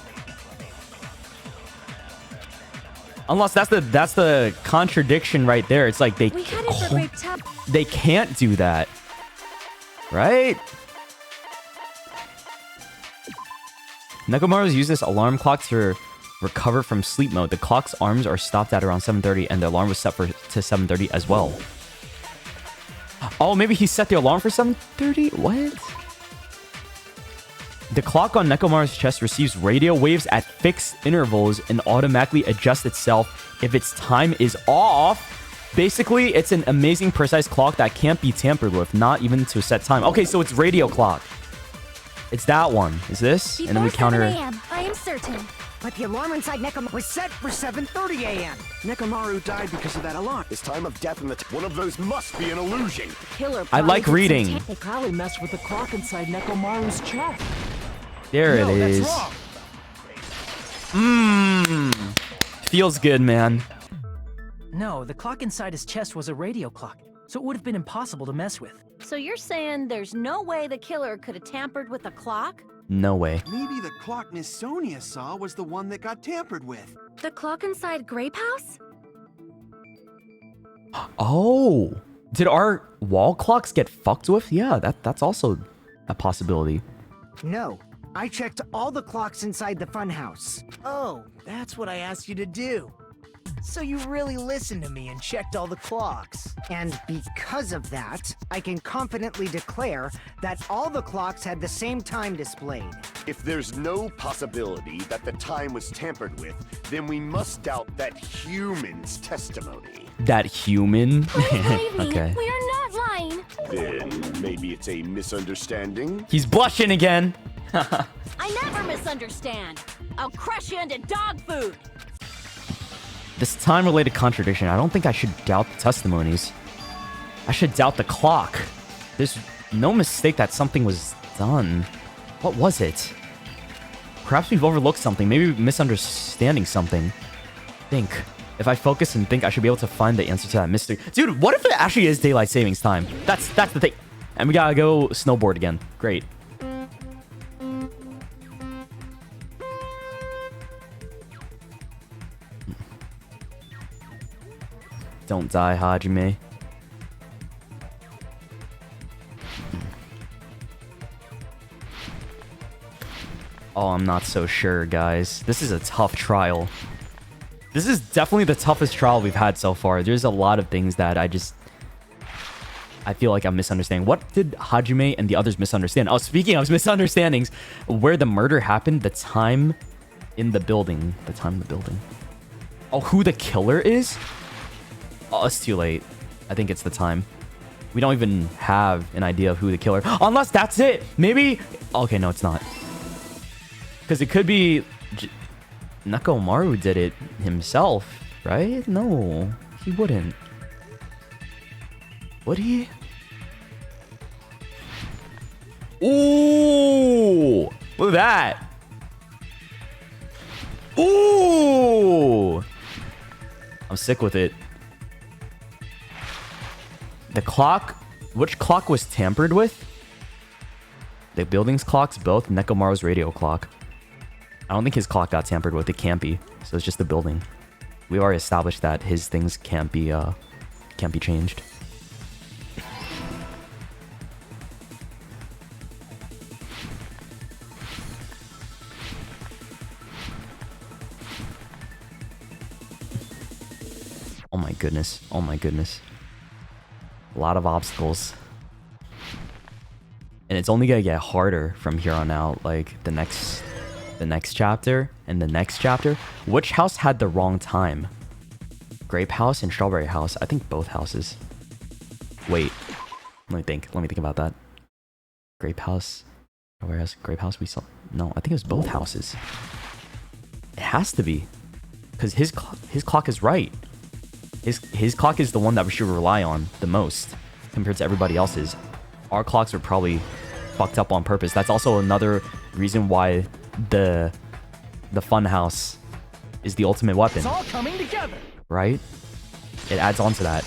Unless that's the contradiction right there. It's like We headed for Grape Tower. they can't do that, right? Nekomaru's used this alarm clock to recover from sleep mode. The clock's arms are stopped at around 7:30, and the alarm was set to 7:30 as well. Oh, maybe he set the alarm for 7:30? What? The clock on Nekomaru's chest receives radio waves at fixed intervals and automatically adjusts itself if its time is off. Basically, it's an amazing precise clock that can't be tampered with, not even to a set time. Okay, so it's radio clock. It's that one. Is this? Before And then we counter... 7 a.m., I am certain. But the alarm inside Nekomaru was set for 7:30 a.m. Nekomaru died because of that alarm. His time of death and one of those must be an illusion. Killer I like reading. They probably messed with the clock inside Nekomaru's chest. There No, it that's is. wrong. Feels good, man. No, the clock inside his chest was a radio clock, so it would have been impossible to mess with. So you're saying there's no way the killer could have tampered with the clock? No way. Maybe the clock Miss Sonia saw was the one that got tampered with. The clock inside Grape House? Oh, did our wall clocks get fucked with? Yeah, that's also a possibility. No, I checked all the clocks inside the funhouse. Oh, that's what I asked you to do. So you really listened to me and checked all the clocks. And because of that, I can confidently declare that all the clocks had the same time displayed. If there's no possibility that the time was tampered with, then we must doubt that human's testimony. That human? Believe me, Okay. we are not lying. Then maybe it's a misunderstanding? He's blushing again. I never misunderstand. I'll crush you into dog food. This time-related contradiction. I don't think I should doubt the testimonies. I should doubt the clock. There's no mistake that something was done. What was it? Perhaps we've overlooked something. Maybe misunderstanding something. Think. If I focus and think, I should be able to find the answer to that mystery. Dude, what if it actually is daylight savings time? That's the thing. And we gotta go snowboard again. Great. Don't die, Hajime. Oh, I'm not so sure, guys. This is a tough trial. This is definitely the toughest trial we've had so far. There's a lot of things that I feel like I'm misunderstanding. What did Hajime and the others misunderstand? Oh, speaking of misunderstandings, where the murder happened, the time in the building. The time in the building. Oh, who the killer is? Oh, it's too late. I think it's the time. We don't even have an idea of who the killer... Unless that's it! Maybe... Okay, no, it's not. Because it could be... Nekomaru did it himself, right? No, he wouldn't. Would he? Ooh! Look at that! Ooh! I'm sick with it. The clock... Which clock was tampered with? The building's clocks, both. Nekomaru's radio clock. I don't think his clock got tampered with. It can't be. So it's just the building. We already established that his things can't be changed. Oh my goodness. Oh my goodness. A lot of obstacles. And it's only gonna get harder from here on out. Like the next chapter and the next chapter. Which house had the wrong time? Grape House and Strawberry House. I think both houses. Wait. Let me think about that. Grape House. Strawberry House. Grape House. We saw... No, I think it was both houses. It has to be. Because his clock is right. His clock is the one that we should rely on the most compared to everybody else's. Our clocks are probably fucked up on purpose. That's also another reason why the fun house is the ultimate weapon. It's all coming together. Right? It adds on to that.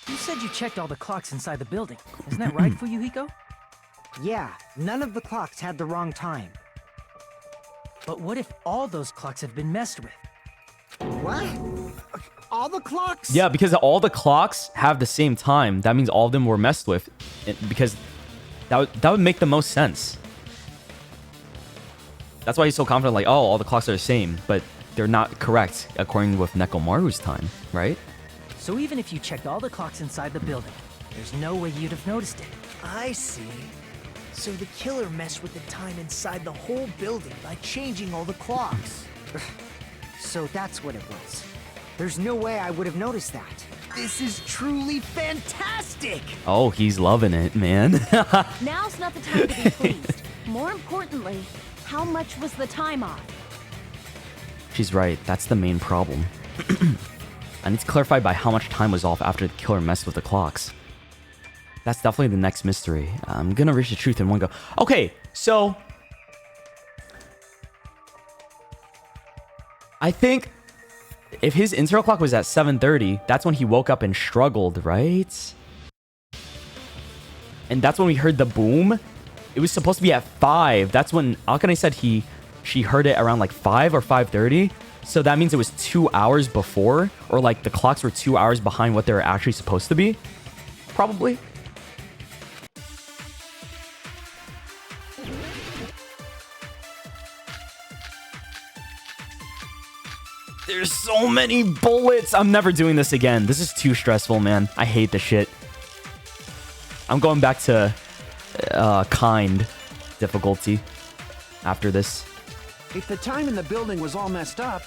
You said you checked all the clocks inside the building. Isn't that right, Fuyuhiko? Yeah, none of the clocks had the wrong time. But what if all those clocks have been messed with? What? All the clocks? Yeah, because all the clocks have the same time. That means all of them were messed with. Because that would make the most sense. That's why he's so confident, like, oh, all the clocks are the same. But they're not correct according with Nekomaru's time, right? So even if you checked all the clocks inside the building, there's no way you'd have noticed it. I see. So the killer messed with the time inside the whole building by changing all the clocks. So that's what it was. There's no way I would have noticed that. This is truly fantastic! Oh, he's loving it, man. Now's not the time to be pleased. More importantly, how much was the time off? She's right. That's the main problem. I need to clarify by how much time was off after the killer messed with the clocks. That's definitely the next mystery. I'm gonna reach the truth in one go. Okay, so... I think if his internal clock was at 7:30, that's when he woke up and struggled, right? And that's when we heard the boom. It was supposed to be at 5. That's when Akane said she heard it around like 5 or 5:30. So that means it was 2 hours before, or like the clocks were 2 hours behind what they were actually supposed to be. Probably. There's so many bullets. I'm never doing this again. This is too stressful, man. I hate this shit. I'm going back to kind difficulty after this. If the time in the building was all messed up,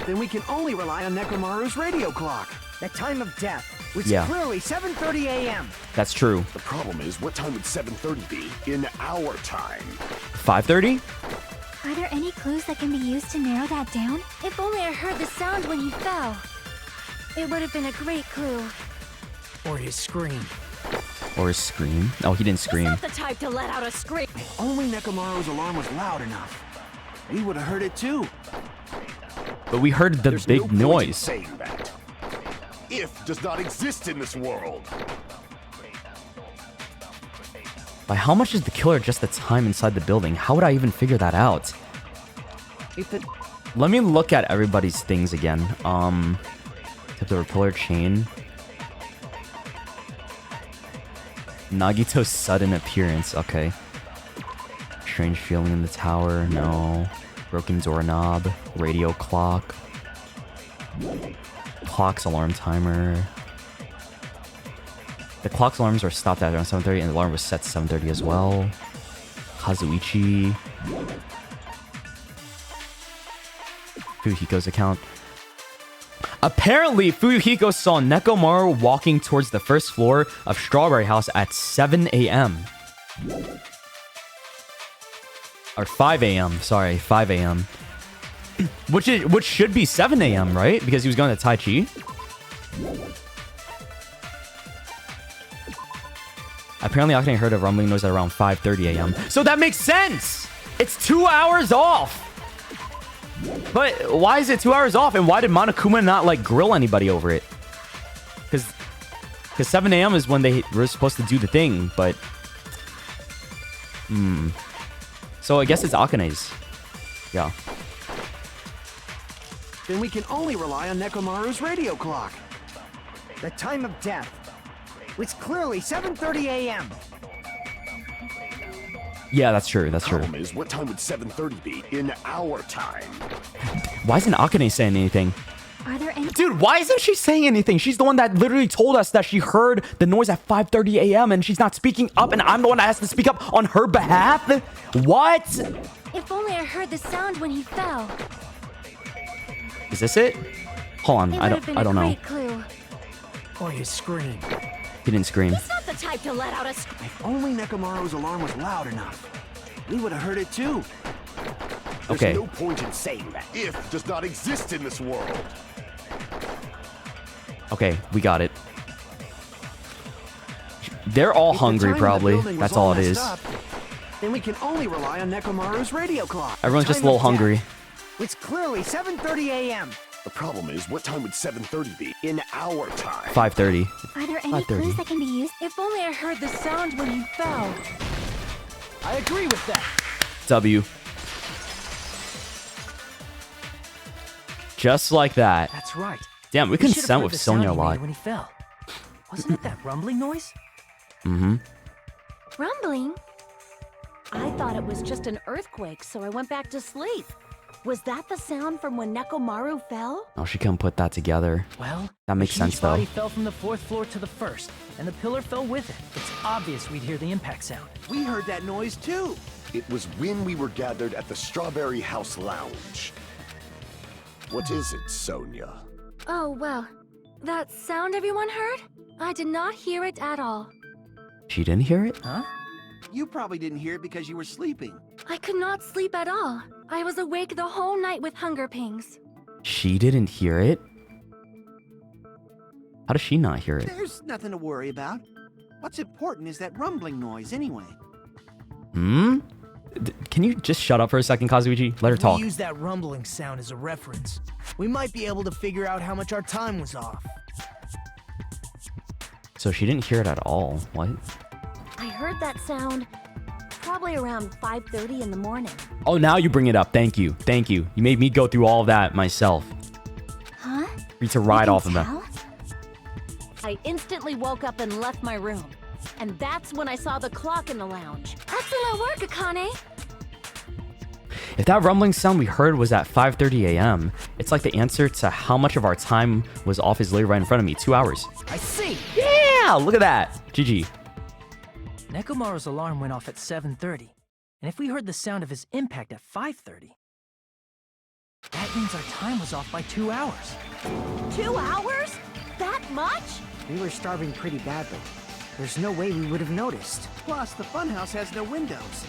then we can only rely on Nekomaru's radio clock. The time of death, which Yeah. is clearly 7:30 a.m. That's true. The problem is, what time would 7:30 be in our time? 5:30? Are there any clues that can be used to narrow that down? If only I heard the sound when he fell. It would have been a great clue. Or his scream. Or his scream? Oh, he didn't scream. Not the type to let out a scream. If only Nekomaru's alarm was loud enough, we would have heard it too. But we heard the There's big no point in noise. saying that. If does not exist in this world. By how much is the killer just the time inside the building? How would I even figure that out? If the Let me look at everybody's things again. Tip the pillar chain. Nagito's sudden appearance. Okay. Strange feeling in the tower. No. Broken doorknob. Radio clock. Clock's alarm timer. The clock's alarms were stopped at around 7:30 and the alarm was set to 7:30 as well. Kazuichi. Fuyuhiko's account. Apparently, Fuyuhiko saw Nekomaru walking towards the first floor of Strawberry House at 7 a.m. Or 5 a.m. Sorry, 5 a.m. Which should be 7 a.m., right? Because he was going to Tai Chi. Apparently, Akane heard a rumbling noise at around 5:30 a.m. So that makes sense! It's 2 hours off! But why is it 2 hours off? And why did Monokuma not, like, grill anybody over it? Because 7 a.m. is when they were supposed to do the thing, but... So I guess it's Akane's. Yeah. then we can only rely on Nekomaru's radio clock. The time of death, which is clearly 7:30 a.m. Yeah, that's true. That's true. Problem is, what time would 7:30 be in our time? Why isn't Akane saying anything? Are there any... Dude, why isn't she saying anything? She's the one that literally told us that she heard the noise at 5:30 a.m. and she's not speaking up, and I'm the one that has to speak up on her behalf? What? If only I heard the sound when he fell. Is this it? Hold on, It I would have been don't a know. great clue. Or his scream. He didn't scream. He's not the type to let out a scream. If only Nekomaru's alarm was loud enough, we would have heard it too. There's Okay. no point in saying that. If does not exist in this world. Okay, we got it. They're all If the hungry, time in the probably. building was That's all it messed is. up, then we can only rely on Nekomaru's radio clock. Everyone's just a Time little of death, hungry. which is clearly 7:30 a.m. The problem is, what time would 7:30 be in our time? 5:30. Are there any 5:30. clues that can be used? If only I heard the sound when he fell. I agree with that. W. Just like that. That's right. Damn, we should've consent heard with the sound Sonya a he made lot. when he fell. Wasn't it that rumbling noise? Mm-hmm. Rumbling? I thought it was just an earthquake, so I went back to sleep. Was that the sound from when Nekomaru fell? Oh, she couldn't put that together. Well, That makes the sense, huge though. body fell from the 4th floor to the 1st, and the pillar fell with it. It's obvious we'd hear the impact sound. We heard that noise too. It was when we were gathered at the Strawberry House Lounge. What is it, Sonya? Oh, well. That sound everyone heard? I did not hear it at all. She didn't hear it? Huh? You probably didn't hear it because you were sleeping. I could not sleep at all. I was awake the whole night with hunger pangs. She didn't hear it? How does she not hear it? There's nothing to worry about. What's important is that rumbling noise anyway. Hmm? Can you just shut up for a second, Kazuichi? Let her talk. We use that rumbling sound as a reference. We might be able to figure out how much our time was off. So she didn't hear it at all. What? I heard that sound probably around 5:30 in the morning. Oh, now you bring it up. Thank you. Thank you. You made me go through all of that myself. Huh? For you to ride off of that. I instantly woke up and left my room. And that's when I saw the clock in the lounge. Excellent work, Akane. If that rumbling sound we heard was at 5:30 a.m., it's like the answer to how much of our time was off is literally right in front of me. 2 hours. I see. Yeah, look at that. GG. Nekomaru's alarm went off at 7:30, and if we heard the sound of his impact at 5:30, that means our time was off by 2 hours. 2 hours? That much? We were starving pretty badly. There's no way we would have noticed. Plus, the funhouse has no windows.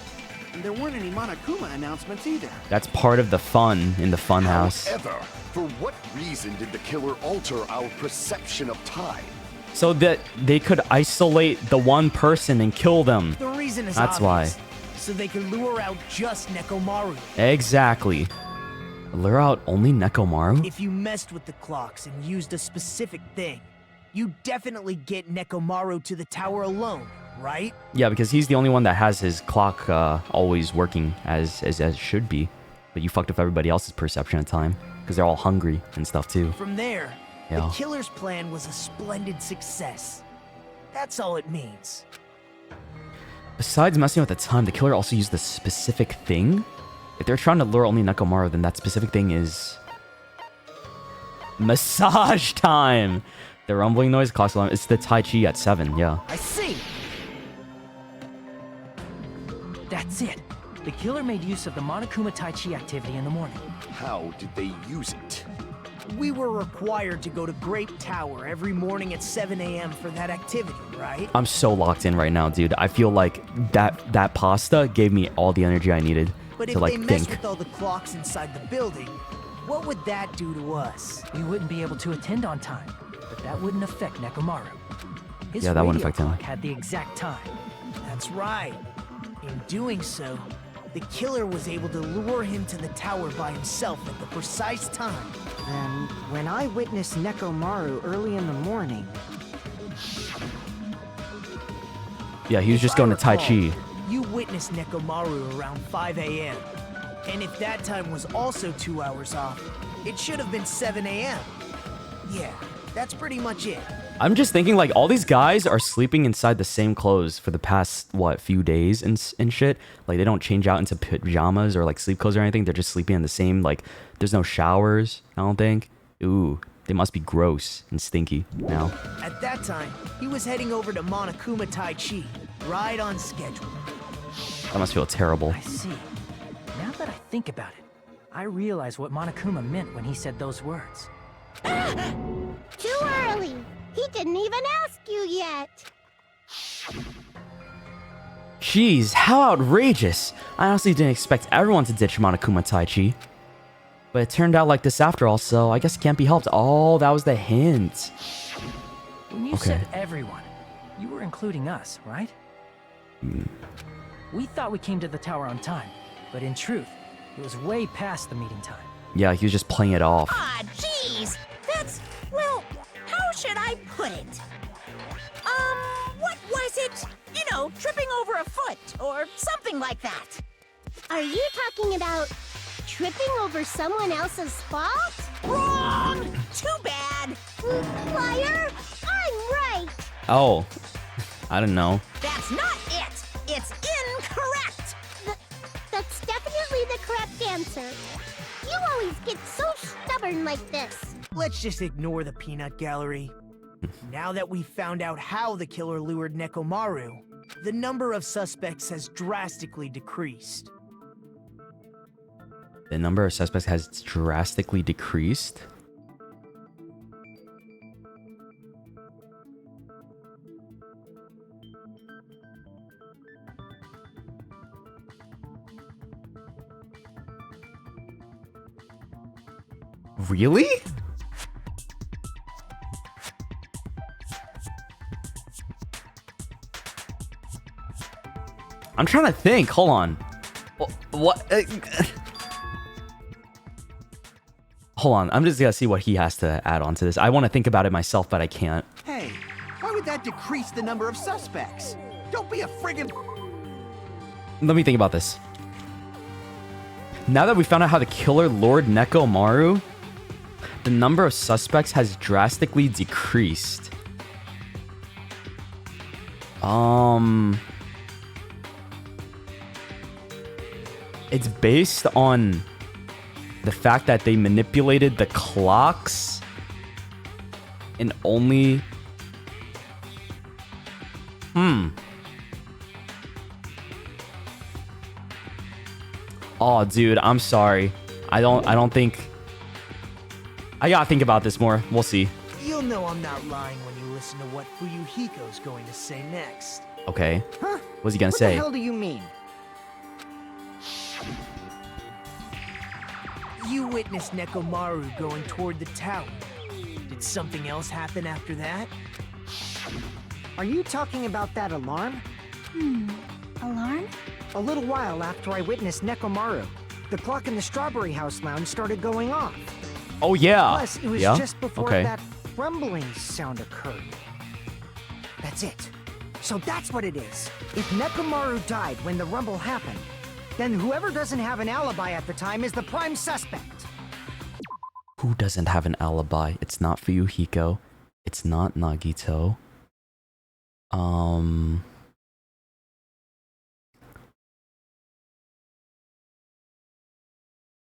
And there weren't any Monokuma announcements either. That's part of the fun in the funhouse. However, for what reason did the killer alter our perception of time? So that they could isolate the one person and kill them. The reason is That's obvious. why. So they could lure out just Nekomaru. Exactly. Lure out only Nekomaru? If you messed with the clocks and used a specific thing, you definitely get Nekomaru to the tower alone, right? Yeah, because he's the only one that has his clock always working as it should be. But you fucked up everybody else's perception of time. Because they're all hungry and stuff too. From there, Yeah. the killer's plan was a splendid success. That's all it means. Besides messing with the time, the killer also used the specific thing? If they're trying to lure only Nekomaru, then that specific thing is... massage time! The rumbling noise, clock's alarm, it's the Tai Chi at 7, yeah. I see! That's it. The killer made use of the Monokuma Tai Chi activity in the morning. How did they use it? We were required to go to Grape Tower every morning at 7 a.m. for that activity, right? I'm so locked in right now, dude. I feel like that pasta gave me all the energy I needed But to if like they messed think. with all the clocks inside the building, what would that do to us? We wouldn't be able to attend on time, but that wouldn't affect Nekomaru. His Yeah, that wouldn't radio affect him. clock had the exact time. That's right. In doing so, the killer was able to lure him to the tower by himself at the precise time. Then, when I witnessed Nekomaru early in the morning, Yeah, he was just going to Tai Chi. You witnessed Nekomaru around 5 a.m. And if that time was also 2 hours off, it should have been 7 a.m. Yeah, that's pretty much it. I'm just thinking like all these guys are sleeping inside the same clothes for the past few days and shit. Like they don't change out into pajamas or like sleep clothes or anything. They're just sleeping in the same like. There's no showers. I don't think. Ooh, they must be gross and stinky now. At that time, he was heading over to Monokuma Tai Chi, right on schedule. That must feel terrible. I see. Now that I think about it, I realize what Monokuma meant when he said those words. Too early. He didn't even ask you yet. Jeez, how outrageous! I honestly didn't expect everyone to ditch Monokuma Tai Chi. But it turned out like this after all, so I guess it can't be helped. Oh, that was the hint. When you said everyone, you were including us, right? We thought we came to the tower on time, but in truth, it was way past the meeting time. Yeah, he was just playing it off. Ah, jeez. That's, well, how should I put it? What was it? You know, tripping over a foot or something like that. Are you talking about tripping over someone else's fault? Wrong! Too bad. Liar! I'm right! Oh, I don't know. That's not it. It's incorrect. That's definitely the correct answer. You always get so stubborn like this. Let's just ignore the peanut gallery. Now that we've found out how the killer lured Nekomaru, the number of suspects has drastically decreased. The number of suspects has drastically decreased. Really? I'm trying to think. Hold on. What? Hold on. I'm just gonna see what he has to add on to this. I want to think about it myself, but I can't. Hey, why would that decrease the number of suspects? Don't be a friggin'... Let me think about this. Now that we found out how to killer Lord Nekomaru, the number of suspects has drastically decreased. It's based on the fact that they manipulated the clocks and only... Oh, dude, I'm sorry. I don't think... I gotta think about this more. We'll see. You'll know I'm not lying when you listen to what Fuyuhiko's going to say next. Okay. Huh? What's he gonna What say? the hell do you mean? You witnessed Nekomaru going toward the tower. Did something else happen after that? Are you talking about that alarm? Alarm? A little while after I witnessed Nekomaru, the clock in the Strawberry House lounge started going off. Oh, yeah. Plus, it was just before that rumbling sound occurred. That's it. So that's what it is. If Nekomaru died when the rumble happened, then whoever doesn't have an alibi at the time is the prime suspect. Who doesn't have an alibi? It's not Fuyuhiko. It's not Nagito.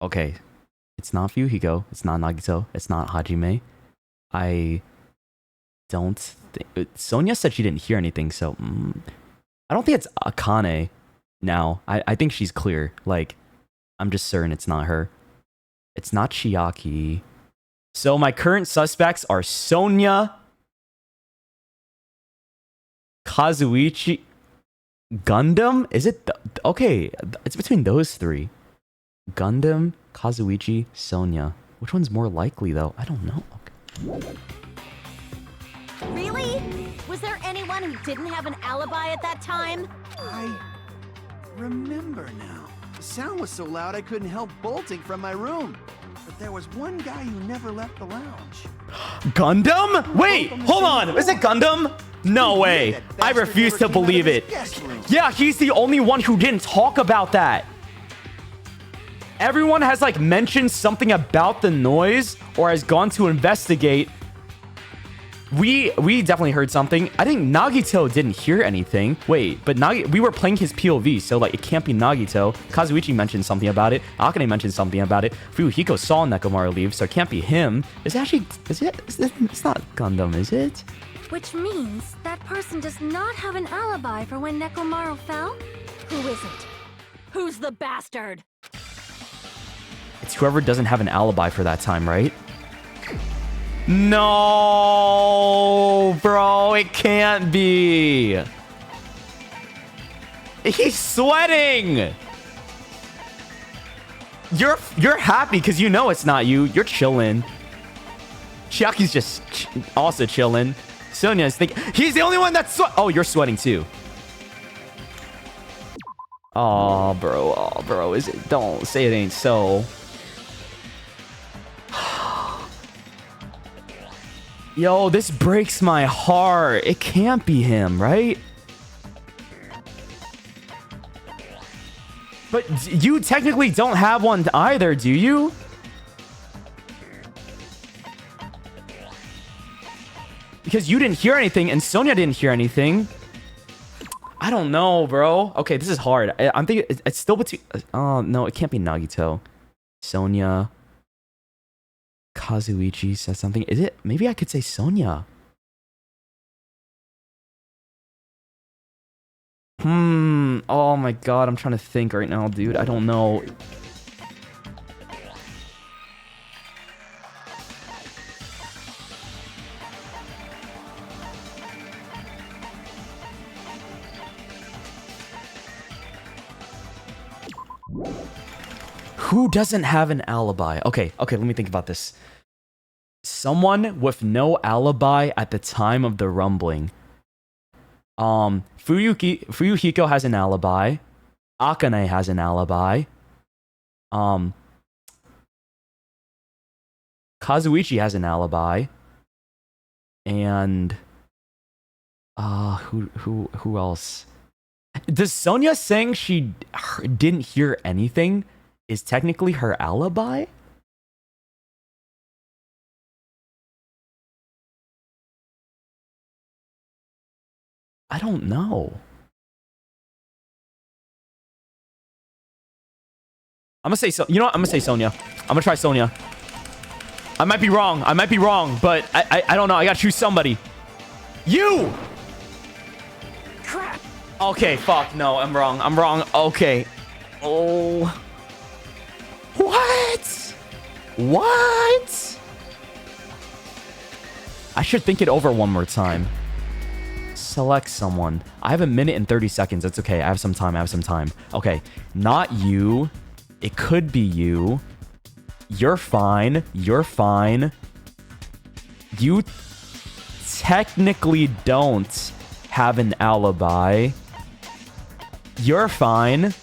Okay. It's not Fuyuhiko. It's not Nagito. It's not Hajime. I don't think... Sonia said she didn't hear anything, so... I don't think it's Akane now. I think she's clear. Like, I'm just certain it's not her. It's not Chiaki. So my current suspects are Sonia, Kazuichi, Gundam? Is it... Okay, it's between those three. Gundam, Kazuichi, Sonia. Which one's more likely, though? I don't know. Okay. Really? Was there anyone who didn't have an alibi at that time? I remember now. The sound was so loud I couldn't help bolting from my room. But there was one guy who never left the lounge. Gundam? Wait, hold on. Is it Gundam? No way. I refuse to believe it. Yeah, he's the only one who didn't talk about that. Everyone has like mentioned something about the noise or has gone to investigate. We definitely heard something. I think Nagito didn't hear anything. Wait, but we were playing his POV, so like it can't be Nagito. Kazuichi mentioned something about it. Akane mentioned something about it. Fuyuhiko saw Nekomaru leave, so it can't be him. It's not Gundam, is it? Which means that person does not have an alibi for when Nekomaru fell? Who is it? Who's the bastard? It's whoever doesn't have an alibi for that time, right? No, bro, it can't be. He's sweating. You're happy because you know it's not you. You're chilling. Chiaki's just also chilling. Sonia's thinking he's the only one that's oh, you're sweating too. Oh, bro, is it? Don't say it ain't so. Yo, this breaks my heart. It can't be him, right? But you technically don't have one either, do you? Because you didn't hear anything and Sonia didn't hear anything. I don't know, bro. Okay, this is hard. I'm thinking it's still between... Oh, no, it can't be Nagito. Sonia... Kazuichi says something. Is it? Maybe I could say Sonia. Oh my god, I'm trying to think right now, dude. I don't know. Who doesn't have an alibi? Okay, let me think about this. Someone with no alibi at the time of the rumbling. Fuyuhiko has an alibi. Akane has an alibi. Kazuichi has an alibi. And who else? Does Sonia saying she didn't hear anything is technically her alibi? I don't know. I'm gonna say so. You know what? I'm gonna say Sonia. I'm gonna try Sonia. I might be wrong, but I don't know. I gotta choose somebody. You! Crap! Okay, fuck. No, I'm wrong. Okay. Oh. What? I should think it over one more time. Select someone. I have a minute and 30 seconds. That's okay. I have some time. Okay. Not you. It could be you. You're fine. You technically don't have an alibi. You're fine.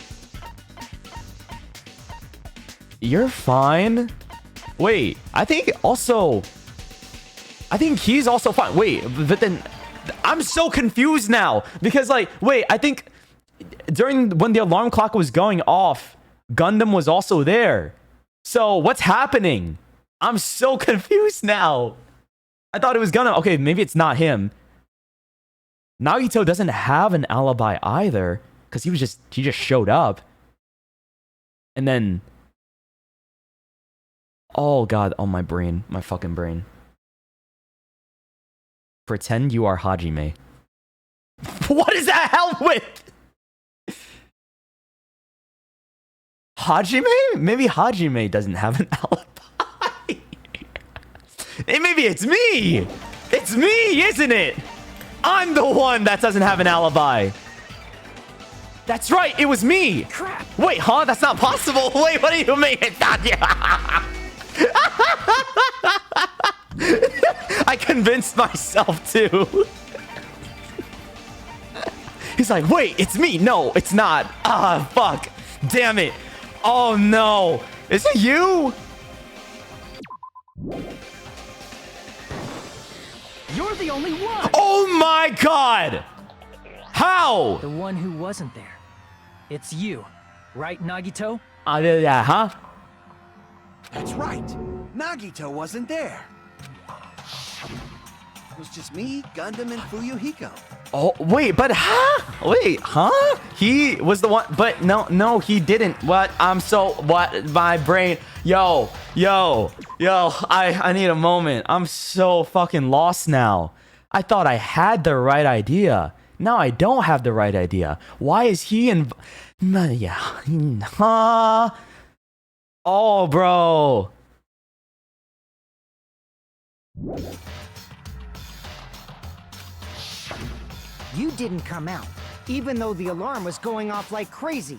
Wait, I think he's also fine. Wait, but then I'm so confused now because I think when the alarm clock was going off, Gundam was also there. So what's happening? I'm so confused now. I thought it was Gundam. Okay, maybe it's not him. Nagito doesn't have an alibi either because he just showed up. And then, oh god, my fucking brain. Pretend you are Hajime. What does that help with? Hajime? Maybe Hajime doesn't have an alibi. Hey, maybe it's me. It's me, isn't it? I'm the one that doesn't have an alibi. That's right, it was me. Crap. Wait, huh? That's not possible. Wait, what do you mean? I convinced myself too. He's like, wait, it's me. No, it's not. Ah, fuck. Damn it. Oh no. Is it you? You're the only one! Oh my god! How? The one who wasn't there. It's you, right, Nagito? Yeah, huh? That's right. Nagito wasn't there. It was just me, Gundam, and Fuyuhiko. Oh, wait, but huh? Wait, huh? He was the one, but no, he didn't. What? My brain. Yo, I need a moment. I'm so fucking lost now. I thought I had the right idea. Now I don't have the right idea. Why is he in... Yeah, huh? Oh, bro. You didn't come out, even though the alarm was going off like crazy.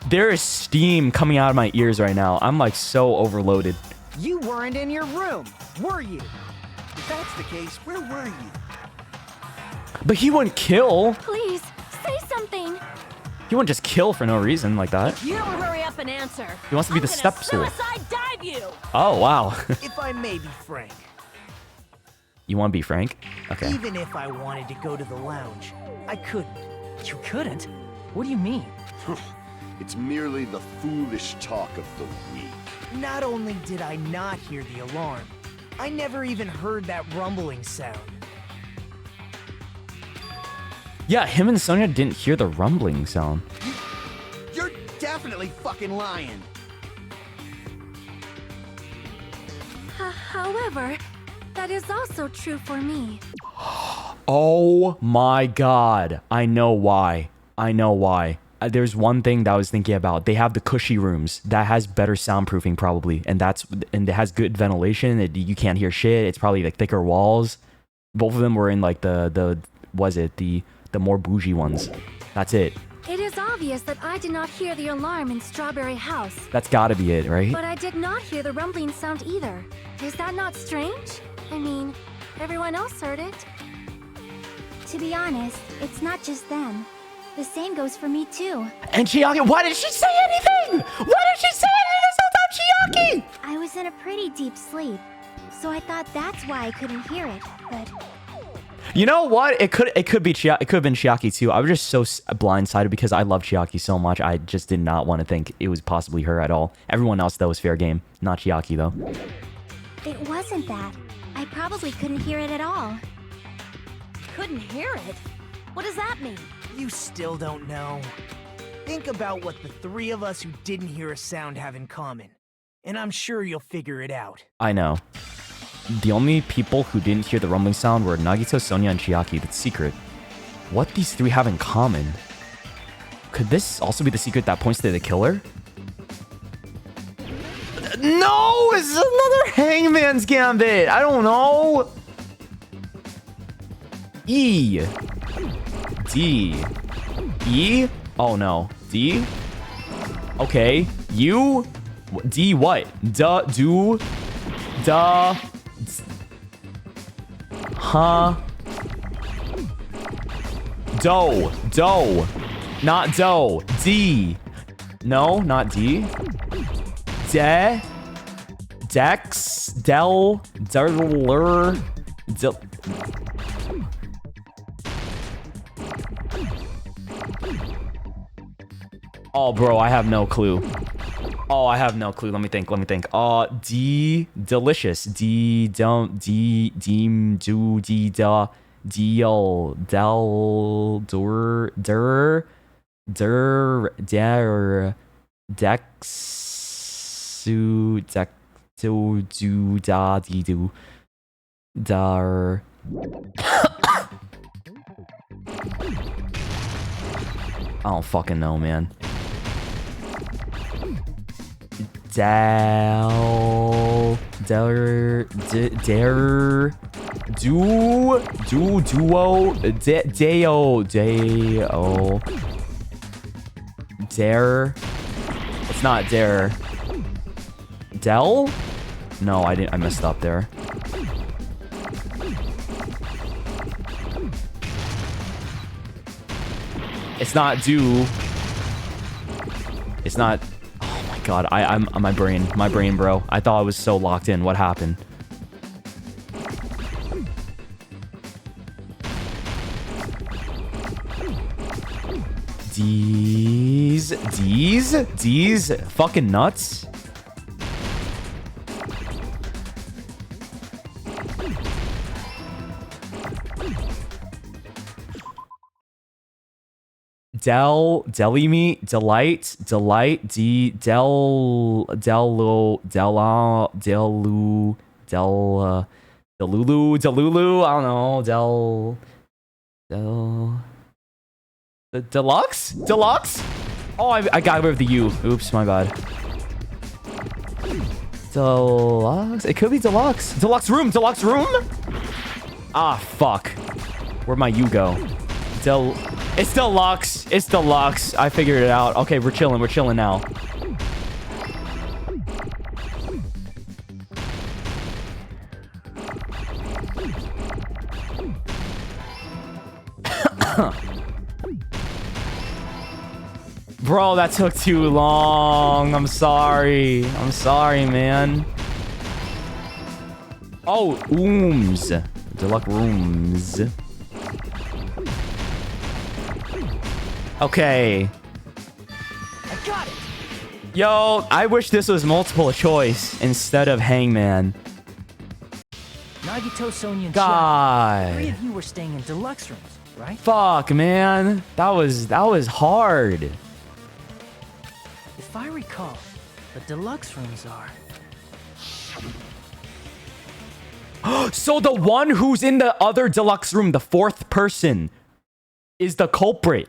There is steam coming out of my ears right now. I'm like so overloaded. You weren't in your room, were you? If that's the case, where were you? But he wouldn't kill. Please, say something. He wouldn't just kill for no reason like that. You don't hurry up and answer. He wants to be the step stool. Suicide dive you. Oh, wow. If I may be frank. You want to be frank? Okay. Even if I wanted to go to the lounge, I couldn't. You couldn't? What do you mean? It's merely the foolish talk of the weak. Not only did I not hear the alarm, I never even heard that rumbling sound. Yeah, him and Sonia didn't hear the rumbling sound. You're definitely fucking lying. However, that is also true for me. Oh my god. I know why. There's one thing that I was thinking about. They have the cushy rooms that has better soundproofing probably, and it has good ventilation. You can't hear shit. It's probably like thicker walls. Both of them were in like the more bougie ones. That's it. It is obvious that I did not hear the alarm in Strawberry House. That's gotta be it, right? But I did not hear the rumbling sound either. Is that not strange? I mean, everyone else heard it. To be honest, it's not just them. The same goes for me too. And Chiaki, why did she say anything? Why did she say anything this whole time, Chiaki? I was in a pretty deep sleep, so I thought that's why I couldn't hear it. But you know what? It could be Chiaki. It could have been Chiaki too. I was just so blindsided because I love Chiaki so much. I just did not want to think it was possibly her at all. Everyone else though was fair game, not Chiaki though. it wasn't that. I probably couldn't hear it at all. Couldn't hear it? What does that mean? You still don't know. Think about what the three of us who didn't hear a sound have in common, and I'm sure you'll figure it out. I know. The only people who didn't hear the rumbling sound were Nagito, Sonia, and Chiaki. That's secret. What these three have in common? Could this also be the secret that points to the killer? No! It's another Hangman's Gambit! I don't know! E. D. E? Oh no. D? Okay. U? D what? Duh. Do? Duh. Huh? Doe. Doe. Not doe. D. No, not D. De. Dex. Del. Derler. Del. Oh, bro, I have no clue. Oh, I have no clue. Let me think. D. Delicious. D. Don't. D. Deem. Do. D. Da. Deal. Del. Dur. Der. Der. Der. Dex. Su. Dex. Do. Do. Da. Dee. Do. Dar. I don't fucking know, man. Del. Der. Der. Do. Do. Duo. Deo. Deo. Dare. It's not dare. Del? No, I didn't. I messed up there. It's not do. It's not. Oh my god. I'm my brain, bro. I thought I was so locked in. What happened? D's fucking nuts. Deli meat, delight, D, delulu, I don't know, deluxe? Oh, I got rid of the U. Oops, my bad. Deluxe? It could be deluxe. Deluxe room? Ah, fuck. Where'd my U go? It's deluxe. I figured it out. Okay, we're chilling now. Bro, that took too long. I'm sorry, man. Oh, deluxe rooms. Okay. I got it. Yo, I wish this was multiple choice instead of Hangman. Nagito, Sonia, and God. Chiaki, 3 of you were staying in deluxe rooms, right? Fuck, man. That was hard. If I recall, the deluxe rooms are... So the one who's in the other deluxe room, the 4th person, is the culprit.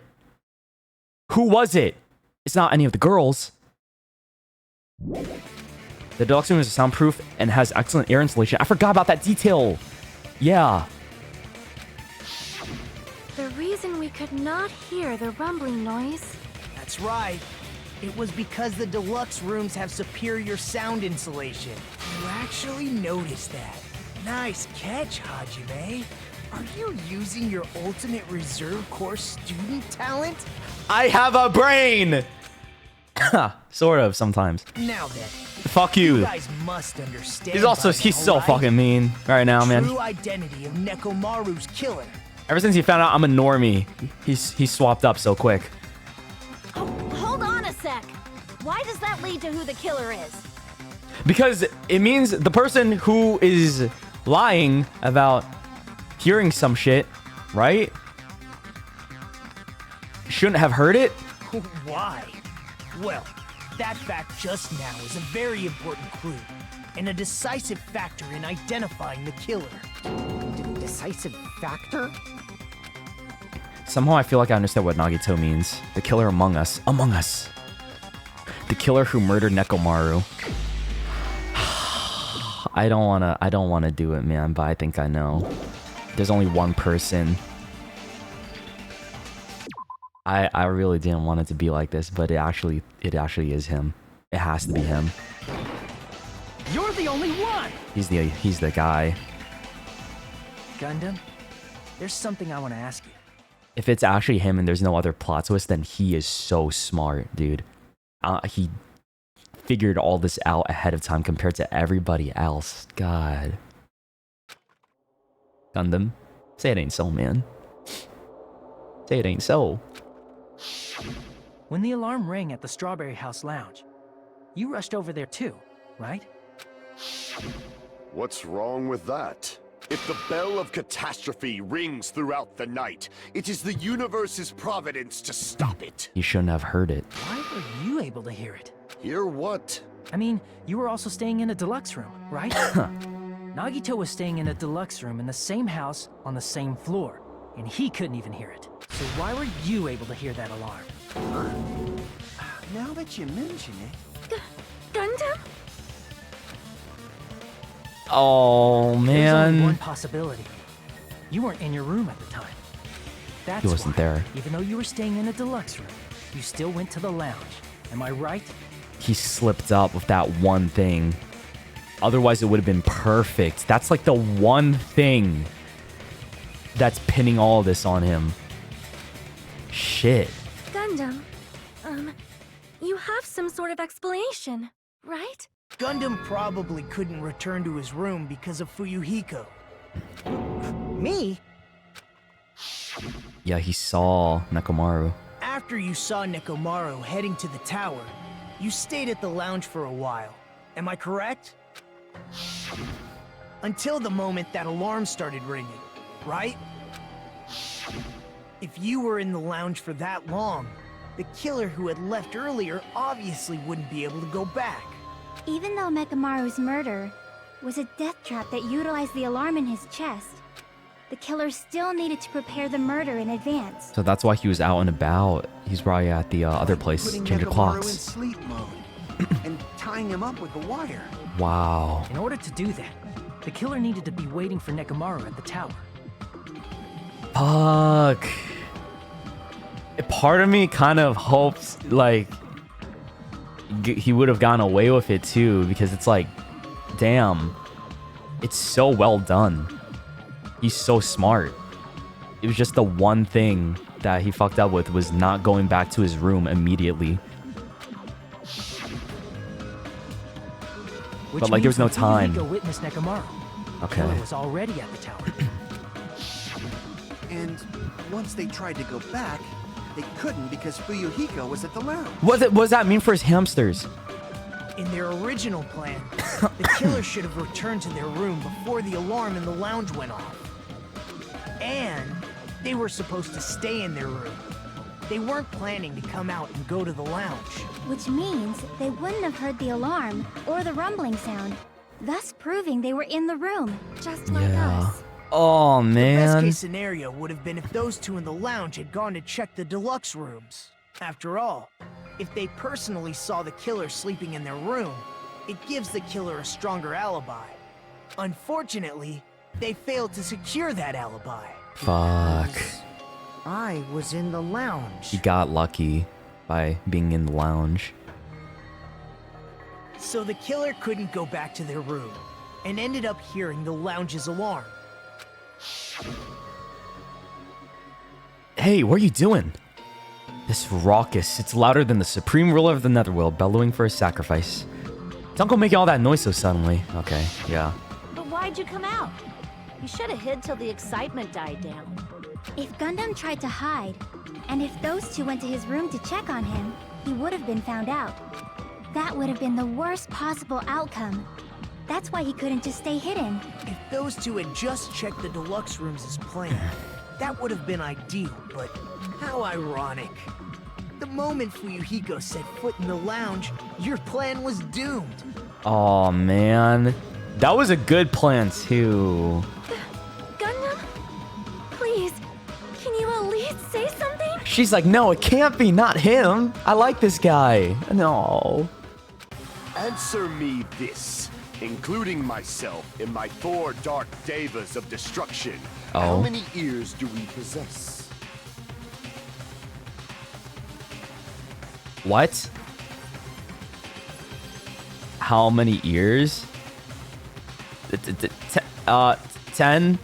Who was it? It's not any of the girls. The deluxe room is soundproof and has excellent air insulation. I forgot about that detail. Yeah. The reason we We could not hear the rumbling noise. That's right. It was because the deluxe rooms have superior sound insulation. You actually noticed that. Nice catch, Hajime. Are you using your ultimate reserve corps student talent? I have a brain! Sort of, sometimes. Now then. Fuck you. You guys must understand. He's so fucking mean right now, man. True identity of Nekomaru's killer. Ever since he found out I'm a normie, he's swapped up so quick. Oh, hold on a sec. Why does that lead to who the killer is? Because it means the person who is lying about hearing some shit, right? Shouldn't have heard it? Why? Well, that fact just now is a very important clue and a decisive factor in identifying the killer. Decisive factor? Somehow I feel like I understand what Nagito means. The killer among us. Among us. The killer who murdered Nekomaru. I don't wanna do it, man, but I think I know. There's only one person. I really didn't want it to be like this, but it actually is him. It has to be him. You're the only one! He's the guy. Gundam, there's something I want to ask you. If it's actually him and there's no other plot twist, then he is so smart, dude. He figured all this out ahead of time compared to everybody else. God. Gundam, say it ain't so, man. Say it ain't so. When the alarm rang at the Strawberry House Lounge, you rushed over there too, right? What's wrong with that? If the bell of catastrophe rings throughout the night, it is the universe's providence to stop it. He shouldn't have heard it. Why were you able to hear it? Hear what? I mean, you were also staying in a deluxe room, right? Nagito was staying in a deluxe room in the same house on the same floor, and he couldn't even hear it. So why were you able to hear that alarm? Now that you mention it... Gundam? Oh, There's only one man. possibility. You weren't in your room at the time. That's He wasn't why, there. even though you were staying in a deluxe room, you still went to the lounge. Am I right? He slipped up with that one thing. Otherwise, it would have been perfect. That's like the one thing that's pinning all this on him. Shit. Gundam, you have some sort of explanation, right? Gundam probably couldn't return to his room because of Fuyuhiko. Me? Yeah, he saw Nekomaru. After you saw Nekomaru heading to the tower, you stayed at the lounge for a while. Am I correct? Until the moment that alarm started ringing, right? If you were in the lounge for that long, the killer who had left earlier obviously wouldn't be able to go back. Even though Mekamaru's murder was a death trap that utilized the alarm in his chest, the killer still needed to prepare the murder in advance. So that's why he was out and about. He's probably at the other place, Putting changing Nekomaru in clocks. sleep mode and tying him up with a wire. Wow. In order to do that, the killer needed to be waiting for Nekomaru at the tower. Fuck. Part of me kind of hopes, like, he would have gone away with it too, because it's like, damn, it's so well done. He's so smart. It was just the one thing that he fucked up with was not going back to his room immediately. But like, there was no time. Fuyuhiko witnessed Nekomaru. Okay. The killer was already at the tower. And once they tried to go back, they couldn't because Fuyuhiko was at the lounge. What does that mean for his hamsters? In their original plan, the killer should have returned to their room before the alarm in the lounge went off. And they were supposed to stay in their room. They weren't planning to come out and go to the lounge. Which means they wouldn't have heard the alarm or the rumbling sound, thus proving they were in the room, just like us. Oh, Best man. case scenario would have been if those two in the lounge had gone to check the deluxe rooms. After all, if they personally saw the killer sleeping in their room, it gives the killer a stronger alibi. Unfortunately, they failed to secure that alibi. Fuck. I was in the lounge. He got lucky by being in the lounge. So the killer couldn't go back to their room, and ended up hearing the lounge's alarm. Hey, what are you doing? This raucous. It's louder than the supreme ruler of the Netherworld bellowing for a sacrifice. Don't go making all that noise so suddenly. Okay, yeah. But why'd you come out? You should have hid till the excitement died down. If Gundam tried to hide, and if those two went to his room to check on him, he would have been found out. That would have been the worst possible outcome. That's why he couldn't just stay hidden. If those two had just checked the deluxe rooms as planned, that would have been ideal, but how ironic. The moment Fuyuhiko set foot in the lounge, your plan was doomed. Oh man, that was a good plan too. Gundam? Please, can you at least say something? She's like, no, it can't be, not him. I like this guy. No. Answer me this, including myself in my 4 dark devas of destruction. How Oh. many ears do we possess? What? How many ears? 10?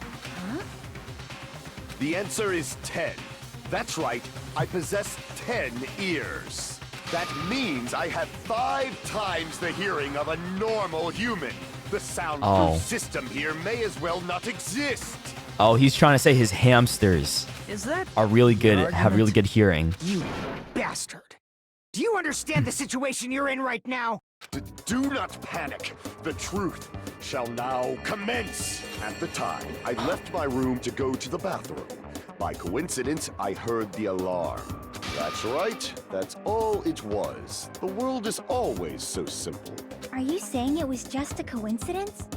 The answer is 10. That's right, I possess 10 ears. That means I have 5 times the hearing of a normal human. The soundproof Oh. system here may as well not exist. Oh, he's trying to say his hamsters Is that are really good, your have really argument? good hearing. You bastard. Do you understand the situation you're in right now? Do not panic. The truth shall now commence. At the time, I left my room to go to the bathroom. By coincidence, I heard the alarm. That's right. That's all it was. The world is always so simple. Are you saying it was just a coincidence?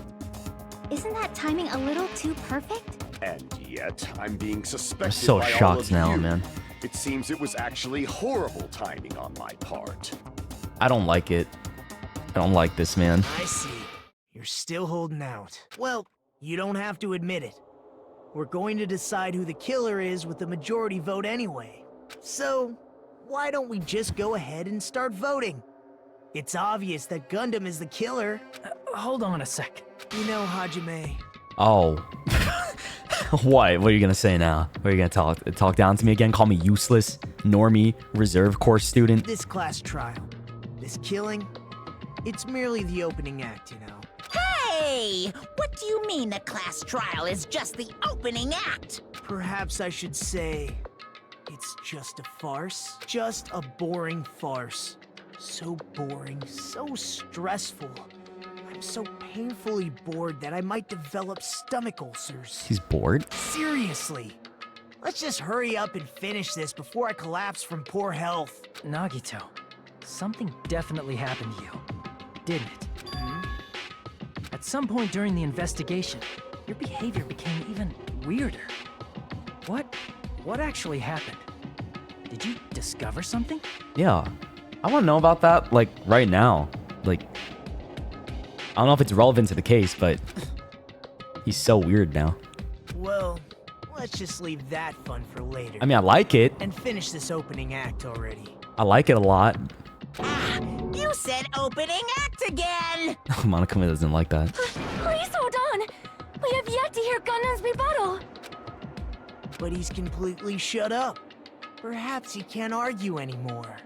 Isn't that timing a little too perfect? And yet, I'm being suspected so by all shocked of now, you. man. It seems it was actually horrible timing on my part. I don't like it. I don't like this, man. I see. You're still holding out. Well, you don't have to admit it. We're going to decide who the killer is with the majority vote anyway. So, why don't we just go ahead and start voting? It's obvious that Gundam is the killer. Hold on a sec. You know, Hajime, Oh. What? What are you gonna say now? What are you gonna talk down to me again? Call me useless, normie, reserve course student? this class trial, this killing, it's merely the opening act, you know. Hey! What do you mean the class trial is just the opening act? Perhaps I should say, it's just a farce. Just a boring farce. So boring, so stressful. I'm so painfully bored that I might develop stomach ulcers. He's bored? Seriously. Let's just hurry up and finish this before I collapse from poor health. Nagito, something definitely happened to you, didn't it? At some point during the investigation, your behavior became even weirder. What actually happened? Did you discover something? Yeah. I wanna know about that, like, right now. Like, I don't know if it's relevant to the case, but he's so weird now. Well, let's just leave that fun for later. I mean, I like it. And finish this opening act already. I like it a lot. You said opening act again! Monokuma doesn't like that. Please hold on. We have yet to hear Gundam's rebuttal. But he's completely shut up. Perhaps he can't argue anymore.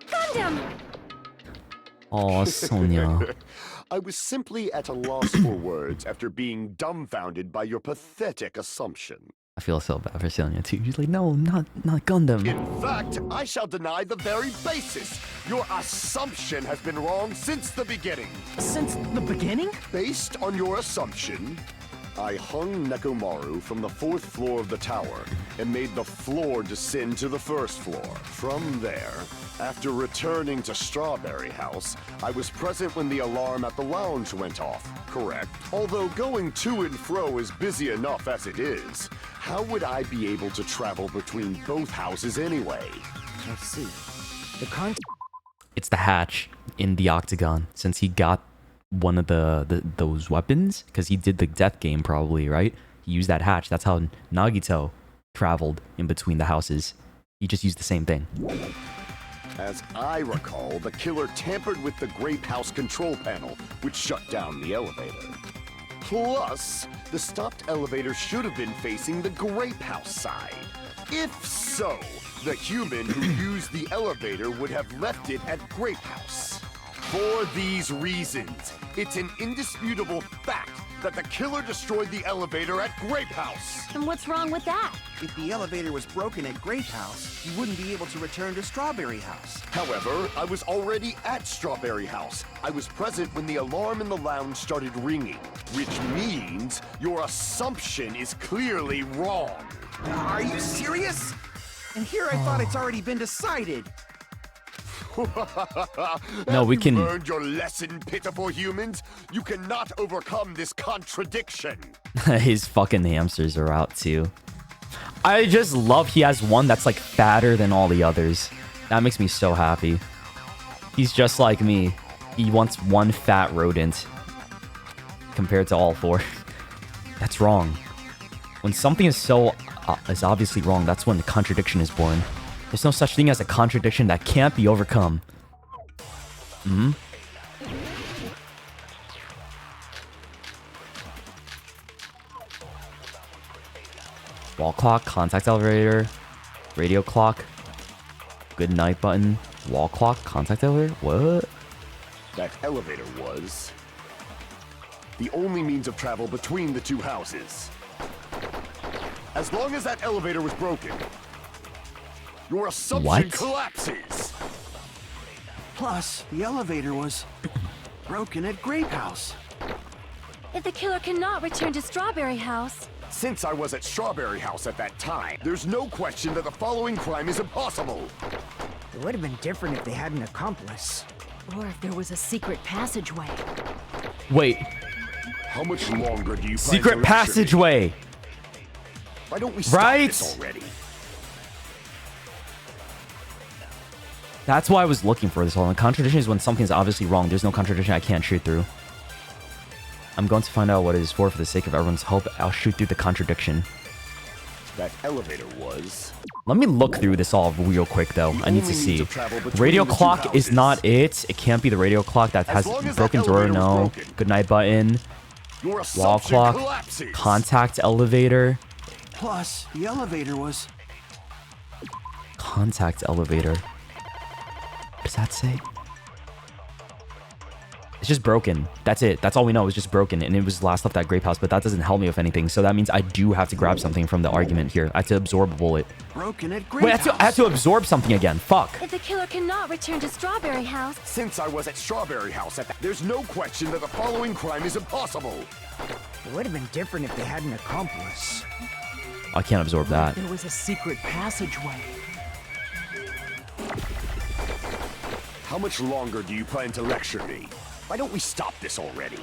Gundam! Oh, Sonia. I was simply at a loss for words after being dumbfounded by your pathetic assumption. I feel so bad for Sonia too. She's like, no, not Gundam. In fact, I shall deny the very basis. Your assumption has been wrong since the beginning. Since the beginning? Based on your assumption, I hung Nekomaru from the 4th floor of the tower and made the floor descend to the 1st floor. From there, after returning to Strawberry House, I was present when the alarm at the lounge went off, correct? Although going to and fro is busy enough as it is, how would I be able to travel between both houses anyway? Let's see. It's the hatch in the octagon, since he got one of those weapons, because he did the death game probably, right? He used that hatch. That's how Nagito traveled in between the houses. He just used the same thing. As I recall, the killer tampered with the Grape House control panel, which shut down the elevator. Plus, the stopped elevator should have been facing the Grape House side. If so, the human who used the elevator would have left it at Grape House. For these reasons, it's an indisputable fact that the killer destroyed the elevator at Grape House. And what's wrong with that? If the elevator was broken at Grape House, you wouldn't be able to return to Strawberry House. However, I was already at Strawberry House. I was present when the alarm in the lounge started ringing, which means your assumption is clearly wrong. Are you serious? And here I thought it's already been decided. No, we can. Have you learned your lesson, pitiful humans? You cannot overcome this contradiction. His fucking hamsters are out too. I just love he has one that's like fatter than all the others. That makes me so happy. He's just like me. He wants one fat rodent compared to all four. That's wrong. When something is is obviously wrong, that's when the contradiction is born. There's no such thing as a contradiction that can't be overcome. Wall clock, contact elevator, radio clock, good night button, wall clock, contact elevator. What? That elevator was the only means of travel between the two houses. As long as that elevator was broken, your assumption collapses. Plus, the elevator was broken at Grape House. If the killer cannot return to Strawberry House... Since I was at Strawberry House at that time, there's no question that the following crime is impossible. It would have been different if they had an accomplice. Or if there was a secret passageway. Wait. How much longer do you plan Secret to passageway. Why don't we stop this already? That's why I was looking for this whole thing. Contradiction is when something's obviously wrong. There's no contradiction I can't shoot through. I'm going to find out what it is for the sake of everyone's hope. I'll shoot through the contradiction. That elevator was... Let me look through this all real quick, though. I need to see. Radio clock is not it. It can't be the radio clock that has broken door. No. Good night button. Wall clock. Contact elevator. Plus, the elevator was... Contact elevator. What does that say? It's just broken. That's it. That's all we know. It's just broken. And it was last left at Grape House, but that doesn't help me with anything. So that means I do have to grab something from the argument here. I have to absorb a bullet. Broken at Grape Wait, I have to absorb something again. Fuck. If the killer cannot return to Strawberry House... Since I was at Strawberry House at that... There's no question that the following crime is impossible. It would have been different if they had an accomplice. I can't absorb that. There was a secret passageway. How much longer do you plan to lecture me? Why don't we stop this already?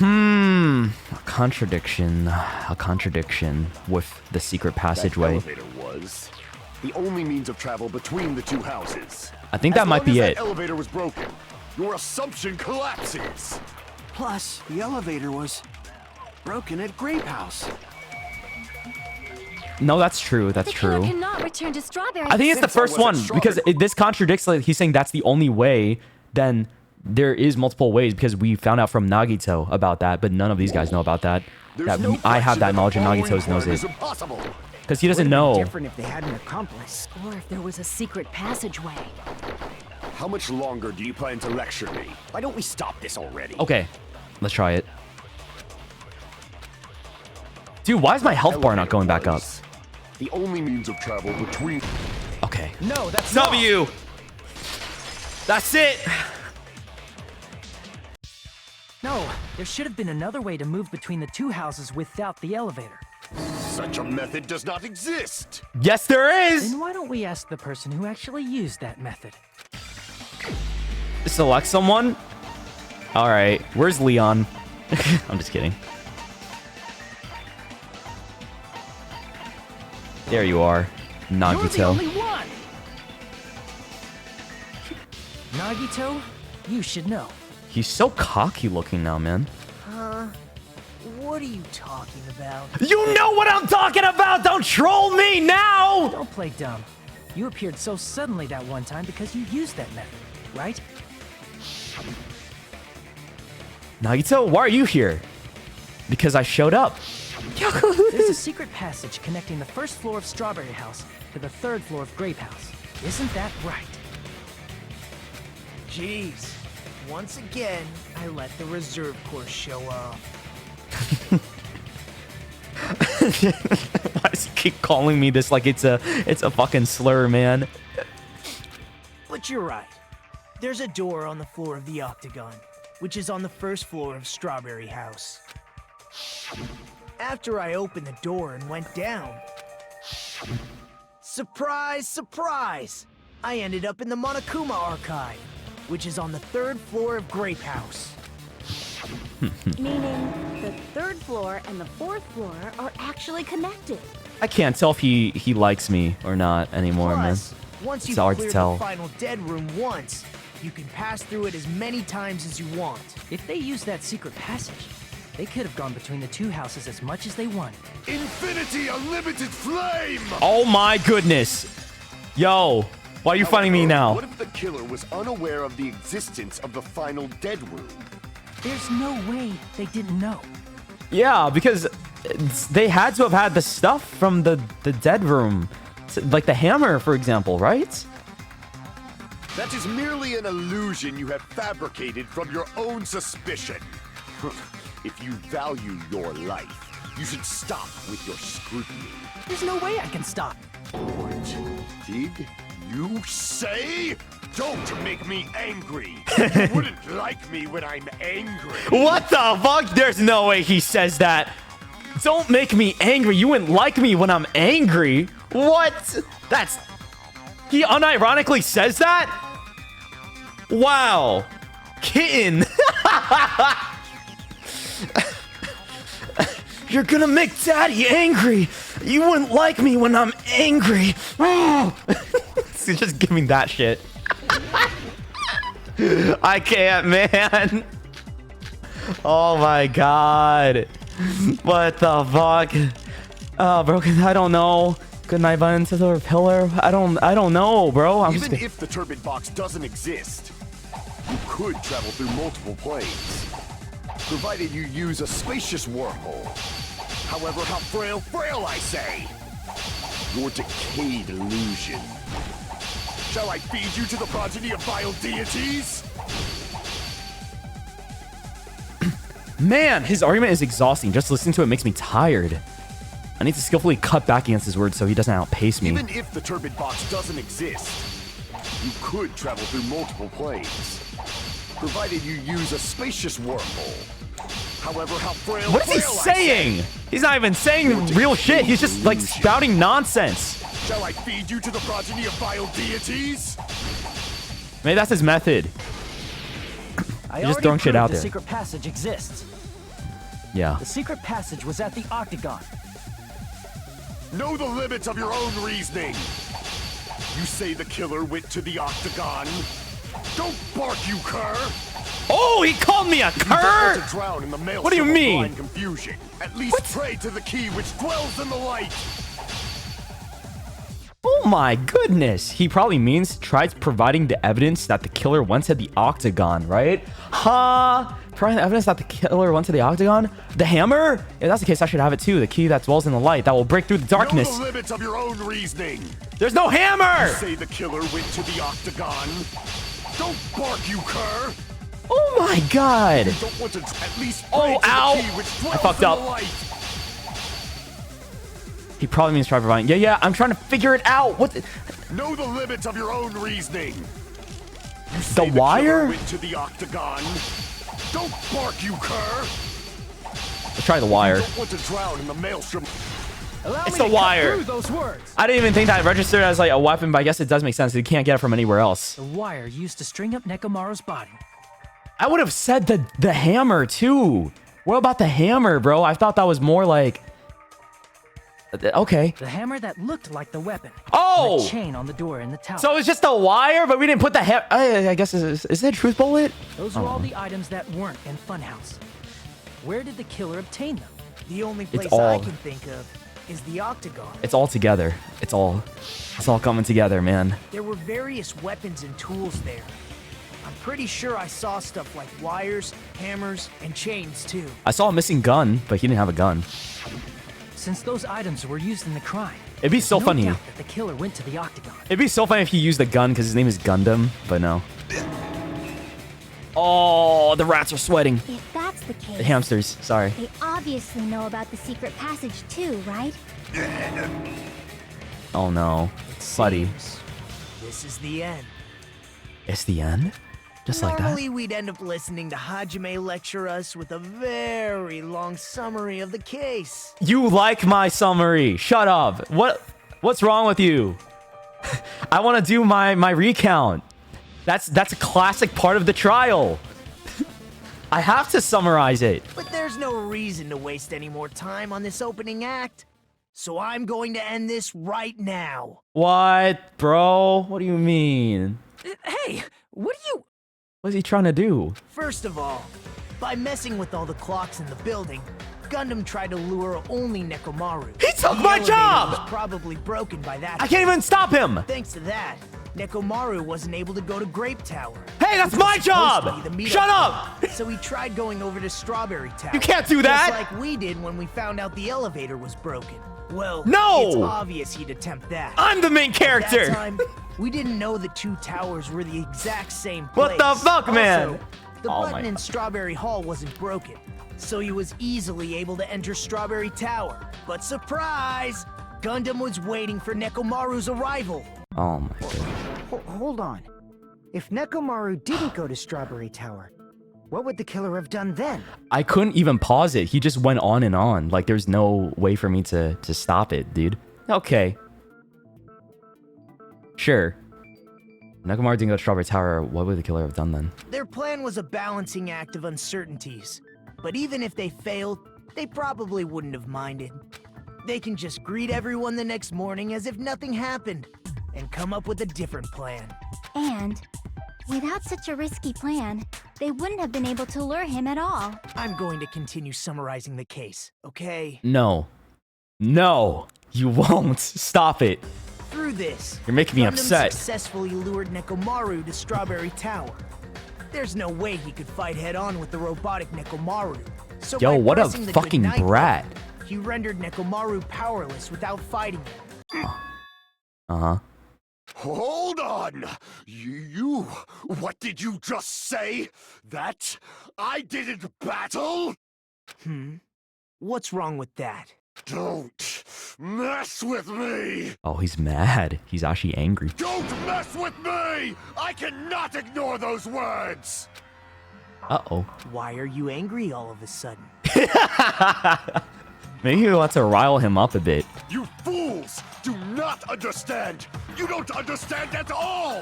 A contradiction. A contradiction with the secret passageway. That elevator was the only means of travel between the two houses. I think that might be it. That elevator was broken, your assumption collapses. Plus, the elevator was broken at Grape House. No, that's true. That's true. Cannot return to Strawberry. I think it's the first one because this contradicts. Like he's saying that's the only way. Then there is multiple ways because we found out from Nagito about that, but none of these guys know about that. I have that knowledge and Nagito knows it because he doesn't know. Different if they had an accomplice, or if there was a secret passageway. How much longer do you plan to lecture me? Why don't we stop this already? Okay, let's try it. Dude, why is my health bar not going back up? The only means of travel between... Okay. No, that's W. That's it. No, there should have been another way to move between the two houses without the elevator. Such a method does not exist. Yes, there is. Then why don't we ask the person who actually used that method? Select someone. All right. Where's Leon? I'm just kidding. There you are, Nagito. You're the only one. Nagito, you should know. He's so cocky looking now, man. What What are you talking about? You know what I'm talking about! Don't troll me now! Don't play dumb. You appeared so suddenly that one time because you used that method, right? Nagito, why are you here? Because I showed up. There's a secret passage connecting the first floor of Strawberry House to the third floor of Grape House. Isn't that right? Jeez. Once again, I let the reserve course show up. Why does he keep calling me this like it's a fucking slur, man? But you're right. There's a door on the floor of the Octagon, which is on the first floor of Strawberry House. After I opened the door and went down, surprise, surprise! I ended up in the Monokuma Archive, which is on the third floor of Grape House. Meaning the third floor and the fourth floor are actually connected. I can't tell if he likes me or not anymore, Plus, man. once It's you've hard to cleared tell. the final dead room once, you can pass through it as many times as you want. If they used that secret passage, they could have gone between the two houses as much as they wanted. Infinity Unlimited Flame! Oh my goodness. Yo, why are you fighting me now? What if the killer was unaware of the existence of the final dead room? There's no way they didn't know. Yeah, because they had to have had the stuff from the dead room. Like the hammer, for example, right? That is merely an illusion you have fabricated from your own suspicion. If you value your life, you should stop with your scrutiny. There's no way I can stop. What did you say? Don't make me angry. You wouldn't like me when I'm angry. What the fuck? There's no way he says that. Don't make me angry. You wouldn't like me when I'm angry. What? That's... He unironically says that? Wow. Kitten. You're gonna make Daddy angry. You wouldn't like me when I'm angry. He's just giving that shit. I can't, man. Oh my god. What the fuck? Broken, I don't know. Good night, violence to the pillar. I don't know, bro. Even if the turbid box doesn't exist, you could travel through multiple planes, provided you use a spacious wormhole. However, how frail, I say. Your decayed illusion. Shall I feed you to the progeny of vile deities? Man, his argument is exhausting. Just listening to it makes me tired. I need to skillfully cut back against his words so he doesn't outpace me. Even if the turbid box doesn't exist, you could travel through multiple planes, provided you use a spacious wormhole. However, how frail... What is he saying? He's not even saying real shit. He's just like spouting nonsense. Shall I feed you to the progeny of vile deities? Maybe that's his method. He's just throwing shit out the there. secret passage exists. Yeah. The secret passage was at the Octagon. Know the limits of your own reasoning. You say the killer went to the Octagon. Don't bark, you cur! Oh, he called me a cur! To drown in the What do you mean? blind confusion. At least pray to the key which dwells in the light. Oh my goodness. He probably means tried providing the evidence that the killer went to the Octagon, right? Providing the evidence that the killer went to the Octagon? The hammer? If that's the case, I should have it too. The key that dwells in the light that will break through the darkness. Know the limits of your own reasoning. There's no hammer! You say the killer went to the Octagon. Don't bark, you cur! Oh my god! Don't want to at least pray to ow! the key which dwells I fucked in up. the light. He probably means try providing. Yeah, I'm trying to figure it out. What? Know the limits of your own reasoning. You The say wire? killer went to the Octagon. Don't bark, you cur! Let's try the wire. Don't want to drown in the maelstrom. Allow It's me the to cut wire. through those words. I didn't even think that registered as like a weapon, but I guess it does make sense. You can't get it from anywhere else. The wire used to string up Nekomaru's body. I would have said the hammer too. What about the hammer, bro? I thought that was more like... Okay. The hammer that looked like the weapon. Oh! And the chain on the door in the tower. So it's just a wire, but we didn't put the hammer... I guess, is it a truth bullet? Those are all the items that weren't in Funhouse. Where did the killer obtain them? The only place all- I can think of is the octagon. It's all together. It's all coming together, man. There were various weapons and tools there. I'm pretty sure I saw stuff like wires, hammers, and chains too. I saw a missing gun, but he didn't have a gun. Since those items were used in the crime, It'd be so no funny. doubt that the killer went to the octagon. It'd be so funny if he used a gun because his name is Gundam, but no. Oh, the rats are sweating. If that's the case, The hamsters, sorry. they obviously know about the secret passage too, right? Oh no. Buddy. This is the end. It's the end? Just like that? Normally, we'd end up listening to Hajime lecture us with a very long summary of the case. You like my summary. Shut up. What's wrong with you? I want to do my recount. That's a classic part of the trial. I have to summarize it. But there's no reason to waste any more time on this opening act. So I'm going to end this right now. What, bro? What do you mean? Hey, what are you... What's he trying to do? First of all, by messing with all the clocks in the building, Gundam tried to lure only Nekomaru. He took The my elevator job! was probably broken by that. I can't even stop him! Thanks to that, Nekomaru wasn't able to go to Grape Tower. Hey, that's my job! Supposed to be the meetup Shut up! point, So he tried going over to Strawberry Tower. You can't do that! Just like we did when we found out the elevator was broken. Well, No! it's obvious he'd attempt that. I'm the main At character! that time, we didn't know the two towers were the exact same What place. the fuck, man? Also, the Oh button my- in Strawberry Hall wasn't broken, so he was easily able to enter Strawberry Tower. But surprise! Gundam was waiting for Nekomaru's arrival. Oh my god. Hold on. If Nekomaru didn't go to Strawberry Tower, what would the killer have done then? I couldn't even pause it. He just went on and on. Like, there's no way for me to stop it, dude. Okay. Sure. Nekomaru didn't go to Strawberry Tower. What would the killer have done then? Their plan was a balancing act of uncertainties. But even if they failed, they probably wouldn't have minded. They can just greet everyone the next morning as if nothing happened, and come up with a different plan. And without such a risky plan, they wouldn't have been able to lure him at all. I'm going to continue summarizing the case, okay? No. No. You won't. Stop it. Through this, You're making me Gundam upset. successfully lured Nekomaru to Strawberry Tower. There's no way he could fight head-on with the robotic Nekomaru. So Yo, by what a pressing the fucking goodnight brat. button, he rendered Nekomaru powerless without fighting him. Uh-huh. Hold on! You... What did you just say? That I didn't battle? What's wrong with that? Don't mess with me! Oh, he's mad. He's actually angry. Don't mess with me! I cannot ignore those words! Uh-oh. Why are you angry all of a sudden? Maybe he wants to rile him up a bit. You fools do not understand! You don't understand at all!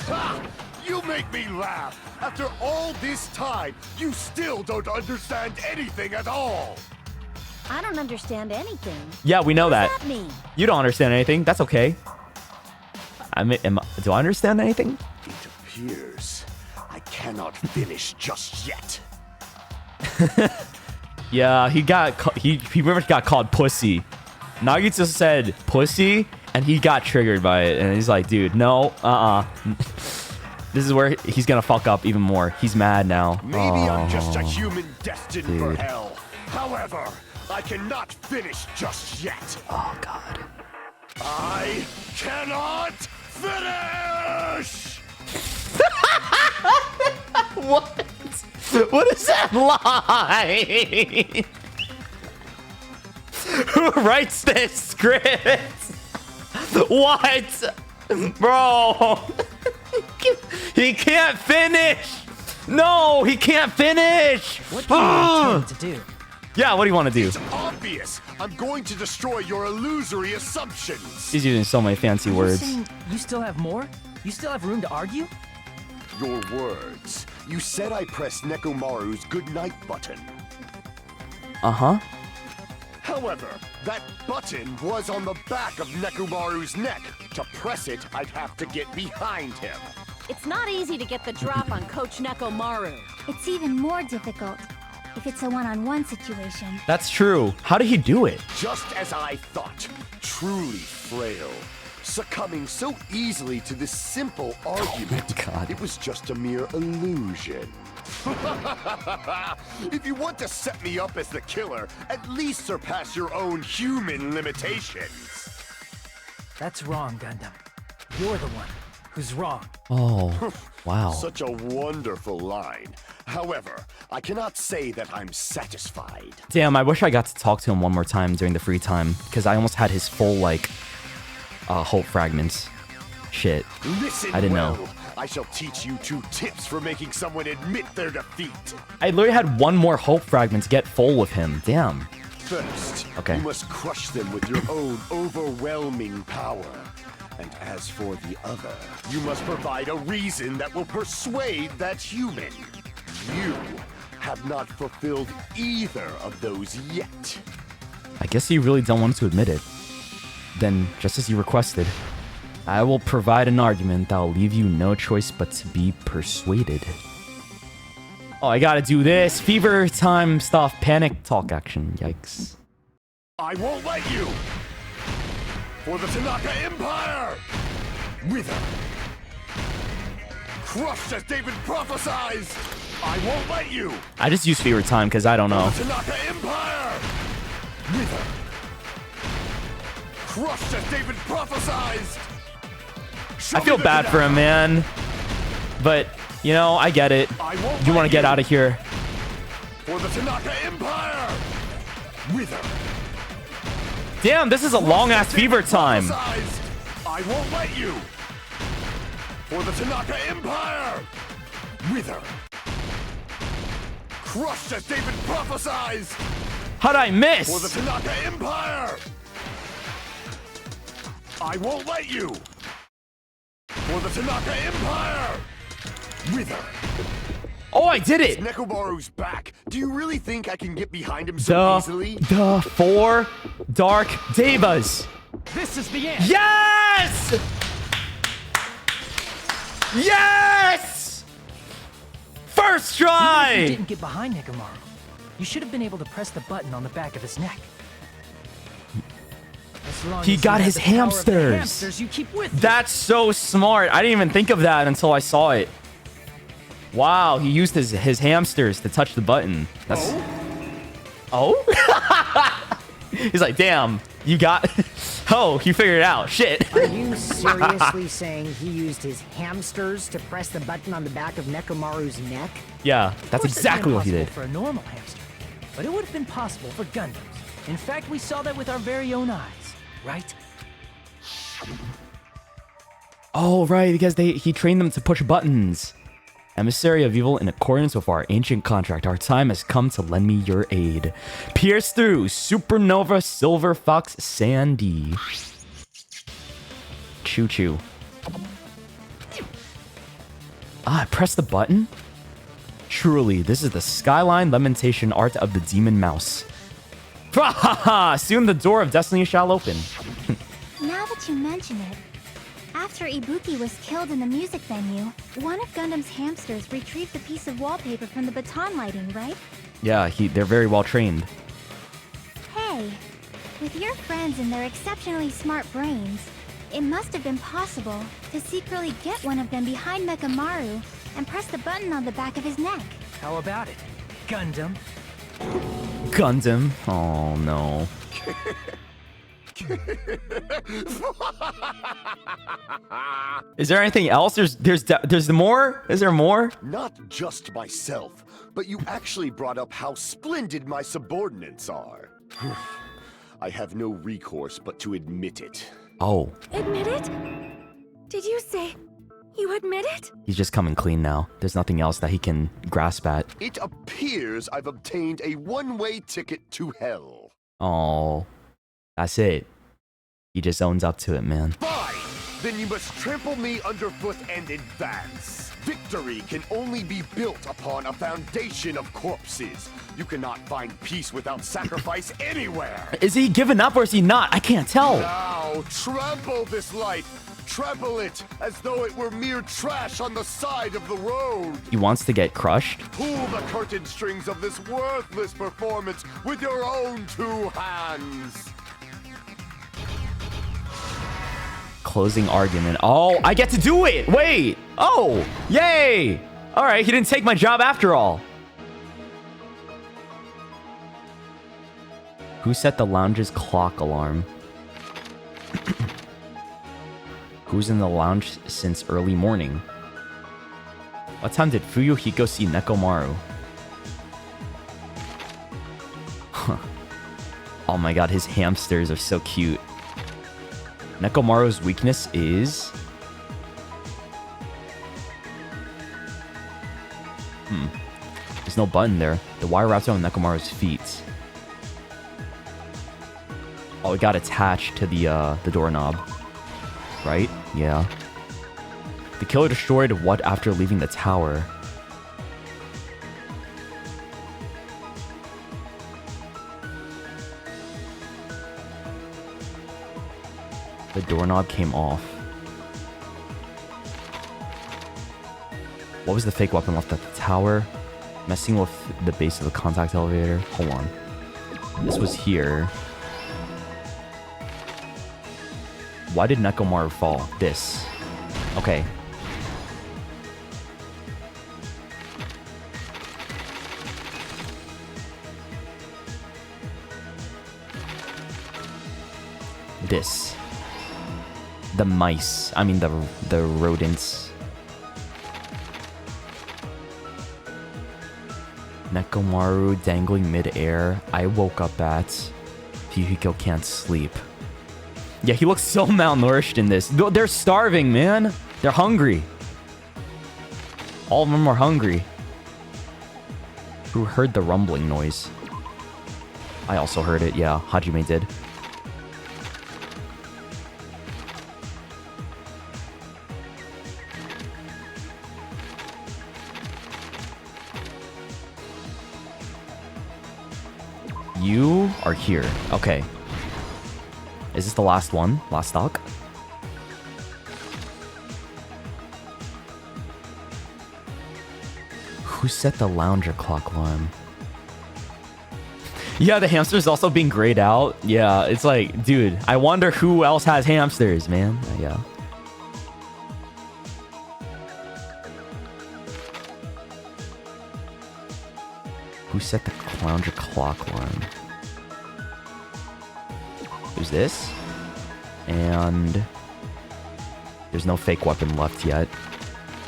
Ha! You make me laugh! After all this time, you still don't understand anything at all! I don't understand anything. Yeah, we know What that. does that mean? You don't understand anything. That's okay. Do I understand anything? It appears I cannot finish just yet. Yeah, he pretty much got called pussy. Nagito said pussy, and he got triggered by it, and he's like, dude, no, This is where he's gonna fuck up even more. He's mad now. Maybe I'm just a Oh, human destined for dude. hell. However, I cannot finish just yet. Oh god. I cannot finish! What? What is that line? Who writes this script? What? Bro. He can't finish. No, he can't finish. What do you intend to do? Yeah, what do you want to do? It's obvious. I'm going to destroy your illusory assumptions. He's using so many fancy You're words. saying you still have more? You still have room to argue? Your words. You said I pressed Nekomaru's goodnight button. Uh-huh. However, that button was on the back of Nekomaru's neck. To press it, I'd have to get behind him. It's not easy to get the drop on Coach Nekomaru. It's even more difficult. if it's a one-on-one situation. That's true. How did he do it? Just as I thought, truly frail. Succumbing so easily to this simple argument. God. It was just a mere illusion. If you want to set me up as the killer, at least surpass your own human limitations. That's wrong, Gundam. You're the one who's wrong. Oh, wow. Such a wonderful line. However, I cannot say that I'm satisfied. Damn, I wish I got to talk to him one more time during the free time, because I almost had his full, like, hope fragments. Shit. Listen I didn't well. know. I shall teach you 2 tips for making someone admit their defeat. I literally had one more hope fragment to get full with him. Damn. First, Okay. you must crush them with your own overwhelming power. And as for the other, you must provide a reason that will persuade that human. You have not fulfilled either of those yet. I guess you really don't want to admit it. Then, just as you requested, I will provide an argument that will leave you no choice but to be persuaded. Oh, I gotta do this. Fever time stuff. Panic talk action. Yikes. I won't let you! For the Tanaka Empire! Wither! Crushed as David prophesies! I won't let you! I just use fever time because I don't know. For the Tanaka Empire! Wither! Crushed as David prophesies! I feel bad for him, man. But, you know, I get it. You want to get out of here. For the Tanaka Empire! Wither! Damn, this is a long-ass fever time. I won't let you! For the Tanaka Empire! Wither! Crushed as David prophesies! How'd I miss? For the Tanaka Empire! I won't let you! For the Tanaka Empire! Wither! Oh, I did it! Nekomaru's back. Do you really think I can get behind him so easily? The 4 Dark Devas. This is the end. Yes! Yes! First try! Even if you didn't get behind Nekomaru, you should have been able to press the button on the back of his neck. As long He as got you his have the power of the hamsters. hamsters you keep with you. That's so smart. I didn't even think of that until I saw it. Wow, he used his hamsters to touch the button. That's... Oh? He's like, damn, you got... Oh, you figured it out. Shit. Are you seriously saying he used his hamsters to press the button on the back of Nekomaru's neck? Yeah, that's Of course, it's exactly what he impossible did. for a normal hamster, but it would have been possible for Gundams. In fact, we saw that with our very own eyes, right? Oh, right, because he trained them to push buttons. Emissary of evil, in accordance with our ancient contract, our time has come to lend me your aid. Pierce through, Supernova, Silver Fox, Sandy. Choo choo. Ah, press the button? Truly, this is the skyline lamentation art of the demon mouse. Soon the door of destiny shall open. Now that you mention it, after Ibuki was killed in the music venue, one of Gundam's hamsters retrieved the piece of wallpaper from the baton lighting, right? Yeah, they're very well trained. Hey, with your friends and their exceptionally smart brains, it must have been possible to secretly get one of them behind Nekomaru and press the button on the back of his neck. How about it, Gundam? Gundam. Oh no. Is there anything else? There's more? Is there more? Not just myself, but you actually brought up how splendid my subordinates are. I have no recourse but to admit it. Oh, Admit it? Did you say you admit it? he's just coming clean now. There's nothing else that he can grasp at. It appears I've obtained a one-way ticket to hell. Oh, that's it. He just owns up to it, man. Fine! Then you must trample me underfoot and advance. Victory can only be built upon a foundation of corpses. You cannot find peace without sacrifice anywhere. Is he giving up or is he not? I can't tell. Now, trample this life Trample it as though it were mere trash on the side of the road. He wants to get crushed. Pull the curtain strings of this worthless performance with your own 2 hands. Closing argument. Oh, I get to do it. Wait. Oh, yay. All right, he didn't take my job after all. Who set the lounge's clock alarm? Who's in the lounge since early morning? What time did Fuyuhiko see Nekomaru? Huh. Oh my god, his hamsters are so cute. Nekomaru's weakness is... There's no button there. The wire wraps around Nekomaru's feet. Oh, it got attached to the doorknob. Right? Yeah. The killer destroyed what after leaving the tower? The doorknob came off. What was the fake weapon left at the tower? Messing with the base of the contact elevator. Hold on. This was here. Why did Nekomaru fall? This. Okay. This. The mice. I mean the rodents. Nekomaru dangling mid-air. I woke up at... Fuyuhiko can't sleep. Yeah, he looks so malnourished in this. They're starving, man. They're hungry. All of them are hungry. Who heard the rumbling noise? I also heard it. Yeah, Hajime did. You are here. Okay. Is this the last one? Last stock? Who set the lounger clock alarm? Yeah, the hamster's also being grayed out. Yeah, it's like, dude, I wonder who else has hamsters, man. Yeah. Who set the lounger clock alarm? There's this. And there's no fake weapon left yet.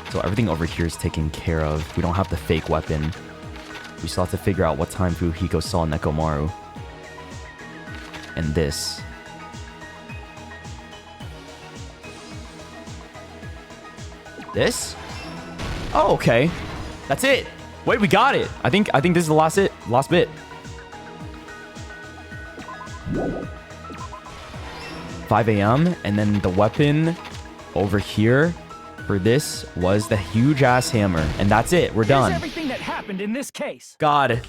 So everything over here is taken care of. We don't have the fake weapon. We still have to figure out what time Fuyuhiko saw Nekomaru. And this. This? Oh, okay. That's it. Wait, we got it. I think this is the last bit. 5 a.m. and then the weapon over here for this was the huge ass hammer, and that's it. We're done. Here's everything that happened in this case. God,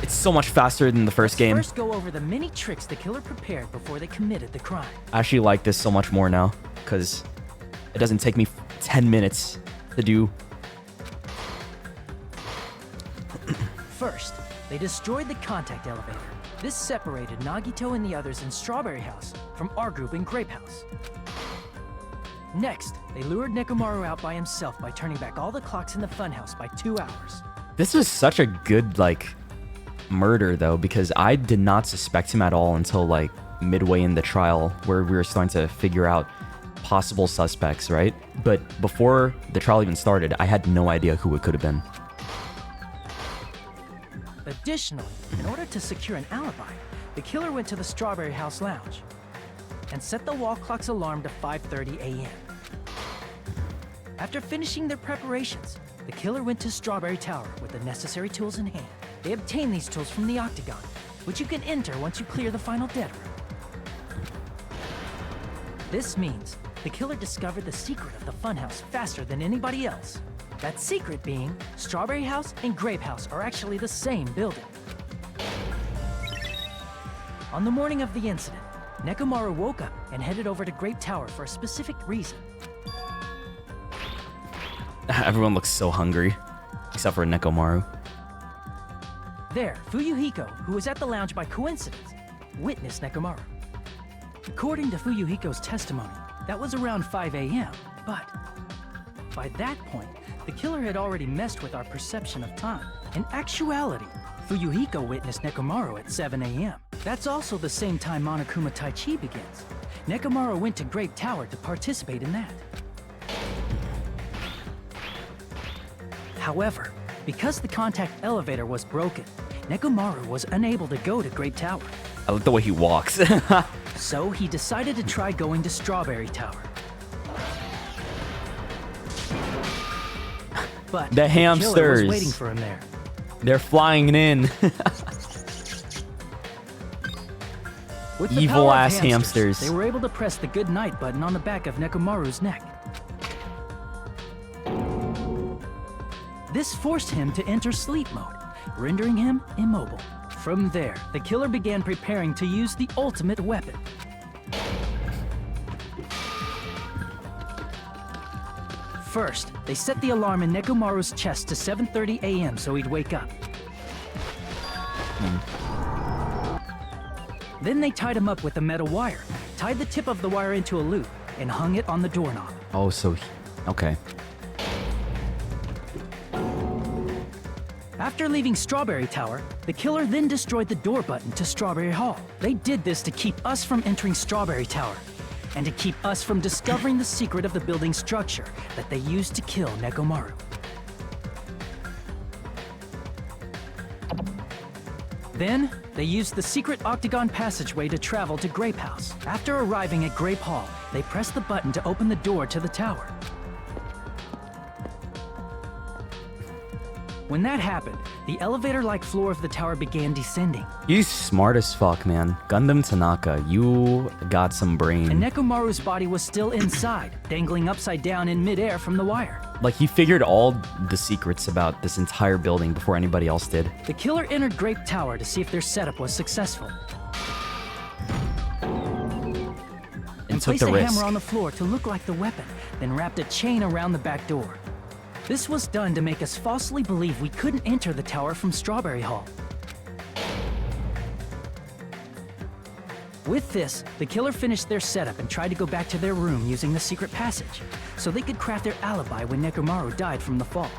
it's so much faster than the first game. First, go over the many tricks the killer prepared before they committed the crime. I actually like this so much more now because it doesn't take me 10 minutes to do. First, they destroyed the contact elevator. This separated Nagito and the others in Strawberry House from our group in Grape House. Next, they lured Nekomaru out by himself by turning back all the clocks in the funhouse by 2 hours. This was such a good, like, murder, though, because I did not suspect him at all until, like, midway in the trial, where we were starting to figure out possible suspects, right? But before the trial even started, I had no idea who it could have been. Additionally, in order to secure an alibi, the killer went to the Strawberry House lounge and set the wall clock's alarm to 5:30 a.m. After finishing their preparations, the killer went to Strawberry Tower with the necessary tools in hand. They obtained these tools from the Octagon, which you can enter once you clear the final dead room. This means the killer discovered the secret of the funhouse faster than anybody else. That secret being, Strawberry House and Grape House are actually the same building. On the morning of the incident, Nekomaru woke up and headed over to Great Tower for a specific reason. Everyone looks so hungry, except for Nekomaru. There, Fuyuhiko, who was at the lounge by coincidence, witnessed Nekomaru. According to Fuyuhiko's testimony, that was around 5 a.m., but by that point, the killer had already messed with our perception of time. In actuality, Fuyuhiko witnessed Nekomaru at 7 a.m. That's also the same time Monokuma Taichi begins. Nekomaru went to Great Tower to participate in that. However, because the contact elevator was broken, Nekomaru was unable to go to Great Tower. I like the way he walks. So he decided to try going to Strawberry Tower. But The hamsters. killer was waiting for him there. They're flying in. With the Evil power of ass hamsters. They were able to press the good night button on the back of Nekomaru's neck. This forced him to enter sleep mode, rendering him immobile. From there, the killer began preparing to use the ultimate weapon. First, they set the alarm in Nekomaru's chest to 7:30 a.m. so he'd wake up. Then they tied him up with a metal wire, tied the tip of the wire into a loop, and hung it on the doorknob. Oh, so okay. After leaving Strawberry Tower, the killer then destroyed the door button to Strawberry Hall. They did this to keep us from entering Strawberry Tower, and to keep us from discovering the secret of the building's structure that they used to kill Nekomaru. Then, they used the secret octagon passageway to travel to Grape House. After arriving at Grape Hall, they pressed the button to open the door to the tower. When that happened, the elevator-like floor of the tower began descending. He's smart as fuck, man. Gundam Tanaka, you got some brain. And Nekomaru's body was still inside, dangling upside down in midair from the wire. Like, he figured all the secrets about this entire building before anybody else did. The killer entered Grape Tower to see if their setup was successful. And took placed the a risk. hammer on the floor to look like the weapon, then wrapped a chain around the back door. This was done to make us falsely believe we couldn't enter the tower from Strawberry Hall. With this, the killer finished their setup and tried to go back to their room using the secret passage, so they could craft their alibi when Nekomaru died from the fall.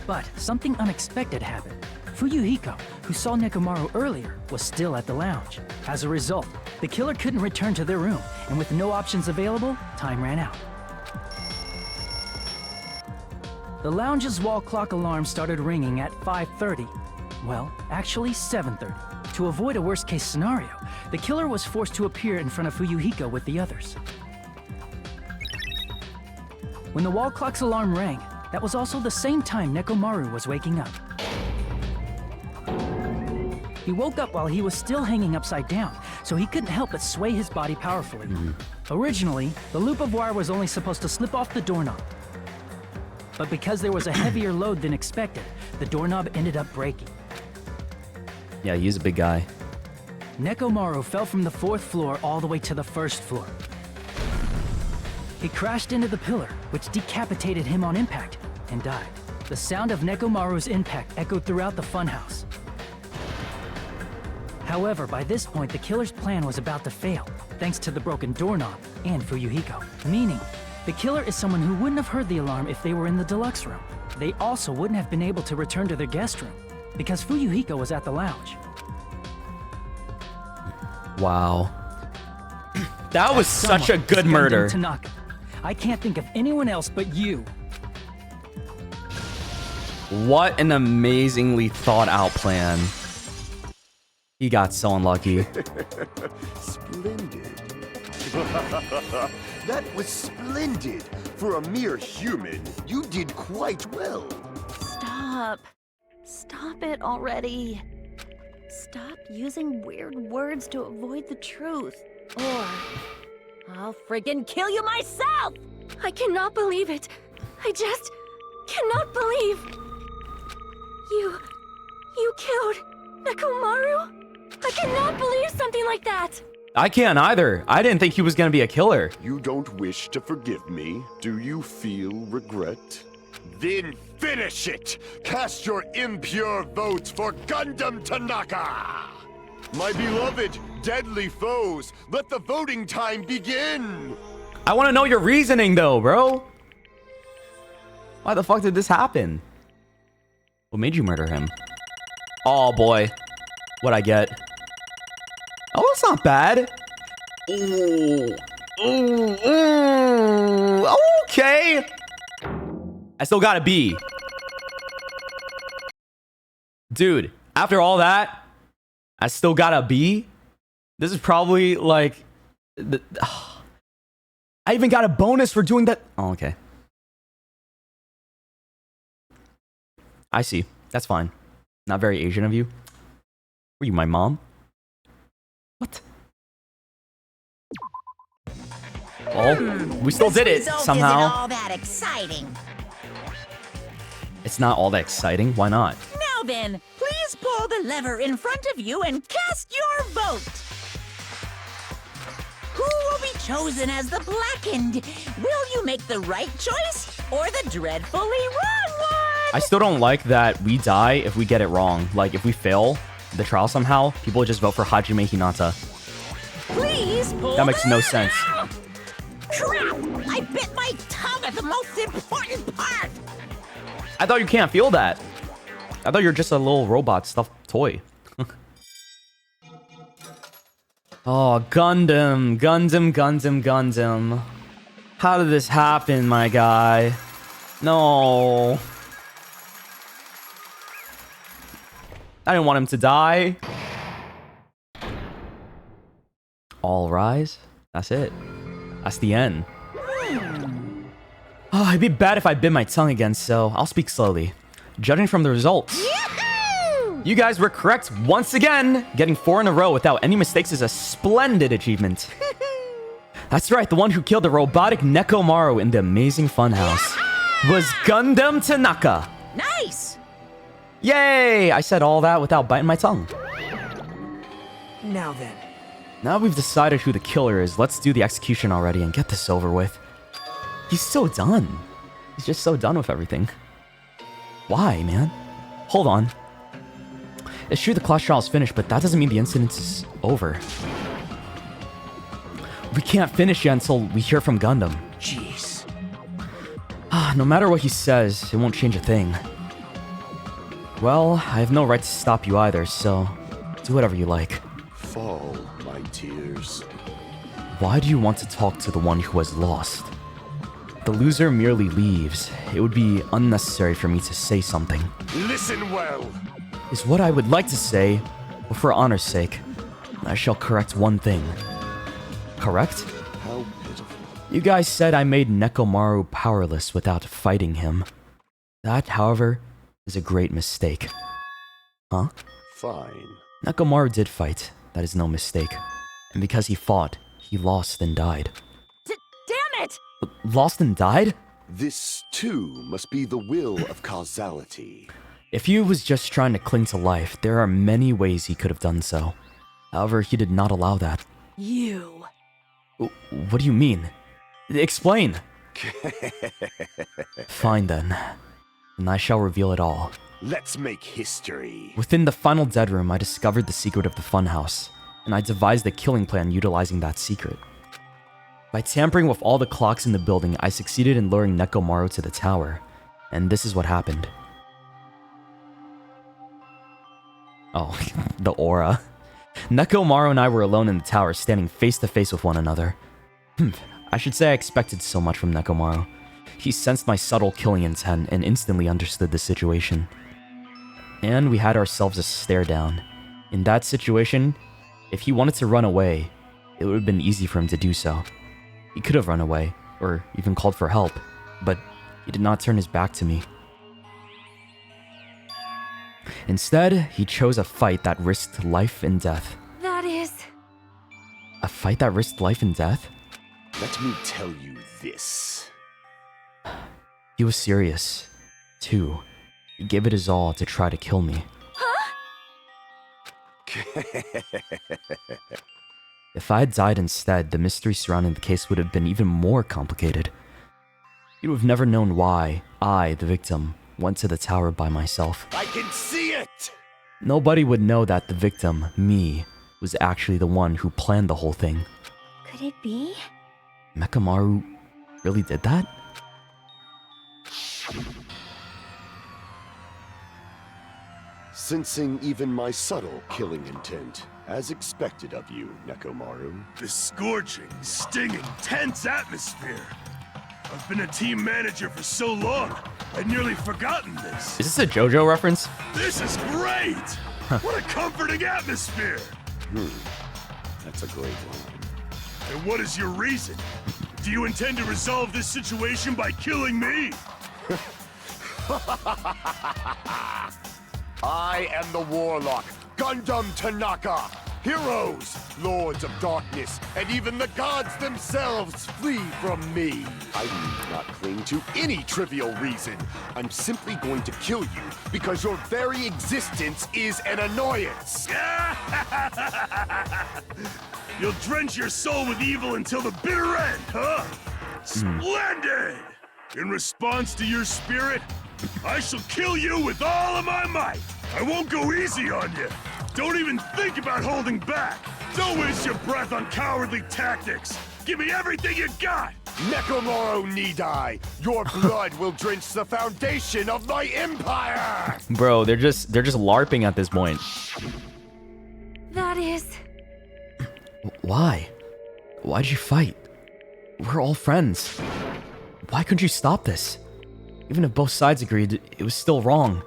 But something unexpected happened. Fuyuhiko, who saw Nekomaru earlier, was still at the lounge. As a result, the killer couldn't return to their room, and with no options available, time ran out. The lounge's wall clock alarm started ringing at 5:30. Well, actually 7:30. To avoid a worst-case scenario, the killer was forced to appear in front of Fuyuhiko with the others. When the wall clock's alarm rang, that was also the same time Nekomaru was waking up. He woke up while he was still hanging upside down, so he couldn't help but sway his body powerfully. Originally, the loop of wire was only supposed to slip off the doorknob. But because there was a heavier load than expected, the doorknob ended up breaking. Yeah, he's a big guy. Nekomaru fell from the 4th floor all the way to the 1st floor. He crashed into the pillar, which decapitated him on impact, and died. The sound of Nekomaru's impact echoed throughout the funhouse. However, by this point, the killer's plan was about to fail, thanks to the broken doorknob and Fuyuhiko. Meaning, the killer is someone who wouldn't have heard the alarm if they were in the deluxe room. They also wouldn't have been able to return to their guest room, because Fuyuhiko was at the lounge. Wow. That was such a Someone good is murder. Gundam Tanaka. I can't think of anyone else but you. What an amazingly thought out plan. He got so unlucky. Splendid. That was splendid. For a mere human, you did quite well. Stop. Stop it already. Stop using weird words to avoid the truth. Or I'll friggin' kill you myself! I cannot believe it. I just cannot believe. You killed Nekomaru? I cannot believe something like that! I can't either. I didn't think he was gonna be a killer. You don't wish to forgive me? Do you feel regret? Then finish it! Cast your impure votes for Gundam Tanaka! My beloved, deadly foes, let the voting time begin! I want to know your reasoning though, bro. Why the fuck did this happen? What made you murder him? Oh boy. What'd I get? Oh, it's not bad. Ooh. Ooh. Ooh. Okay. I still got a B. Dude, after all that, I still got a B? This is probably like... I even got a bonus for doing that. Oh, okay. I see. That's fine. Not very Asian of you. Were you my mom? What? Oh, we still did it somehow. Isn't all that exciting. It's not all that exciting. Why not? Now then, please pull the lever in front of you and cast your vote. Who will be chosen as the blackened? Will you make the right choice or the dreadfully wrong one? I still don't like that we die if we get it wrong. Like, if we fail the trial somehow, people would just vote for Hajime Hinata. Please pull That makes the no lever. sense. Crap! I bit my tongue at the most important part. I thought you can't feel that. I thought you're just a little robot stuffed toy. Oh, Gundam. Gundam, Gundam, Gundam. How did this happen, my guy? No. I didn't want him to die. All rise. That's it. That's the end. Oh, it'd be bad if I bit my tongue again, so I'll speak slowly. Judging from the results, you guys were correct once again. Getting 4 in a row without any mistakes is a splendid achievement. That's right, the one who killed the robotic Nekomaru in the amazing funhouse was Gundam Tanaka. Nice! Yay! I said all that without biting my tongue. Now then. Now we've decided who the killer is, let's do the execution already and get this over with. He's so done. He's just so done with everything. Why, man? Hold on. It's true the class trial is finished, but that doesn't mean the incident is over. We can't finish yet until we hear from Gundam. Jeez. No matter what he says, it won't change a thing. Well, I have no right to stop you either, so do whatever you like. Fall, my tears. Why do you want to talk to the one who has lost? The loser merely leaves. It would be unnecessary for me to say something. Listen well. Is what I would like to say, but for honor's sake, I shall correct one thing. Correct? How pitiful. You guys said I made Nekomaru powerless without fighting him. That, however, is a great mistake. Huh? Fine. Nekomaru did fight, that is no mistake. And because he fought, he lost and died. Damn it! Lost and died? This, too, must be the will of causality. If he was just trying to cling to life, there are many ways he could have done so. However, he did not allow that. You. What do you mean? Explain! Fine then. And I shall reveal it all. Let's make history. Within the final dead room, I discovered the secret of the funhouse, and I devised a killing plan utilizing that secret. By tampering with all the clocks in the building, I succeeded in luring Nekomaru to the tower, and this is what happened. Oh, the aura. Nekomaru and I were alone in the tower, standing face to face with one another. I should say I expected so much from Nekomaru. He sensed my subtle killing intent and instantly understood the situation. And we had ourselves a stare down. In that situation, if he wanted to run away, it would have been easy for him to do so. He could have run away, or even called for help, but he did not turn his back to me. Instead, he chose a fight that risked life and death. That is... A fight that risked life and death? Let me tell you this. He was serious, too. He gave it his all to try to kill me. Huh? If I had died instead, the mystery surrounding the case would have been even more complicated. You would have never known why I, the victim, went to the tower by myself. I can see it! Nobody would know that the victim, me, was actually the one who planned the whole thing. Could it be? Mechamaru really did that? Sensing even my subtle killing intent, as expected of you, Nekomaru. The scorching, stinging, tense atmosphere. I've been a team manager for so long, I'd nearly forgotten this. Is this a JoJo reference? This is great! What a comforting atmosphere! That's a great line. And what is your reason? Do you intend to resolve this situation by killing me? I am the Warlock, Gundam Tanaka. Heroes, Lords of Darkness, and even the gods themselves flee from me. I need not cling to any trivial reason. I'm simply going to kill you because your very existence is an annoyance. You'll drench your soul with evil until the bitter end, huh? Splendid! In response to your spirit, I shall kill you with all of my might. I won't go easy on you. Don't even think about holding back. Don't waste your breath on cowardly tactics. Give me everything you got. Nekomaru Nidai, your blood will drench the foundation of my empire. Bro, they're just LARPing at this point. That is... Why? Why'd you fight? We're all friends. Why couldn't you stop this? Even if both sides agreed, it was still wrong.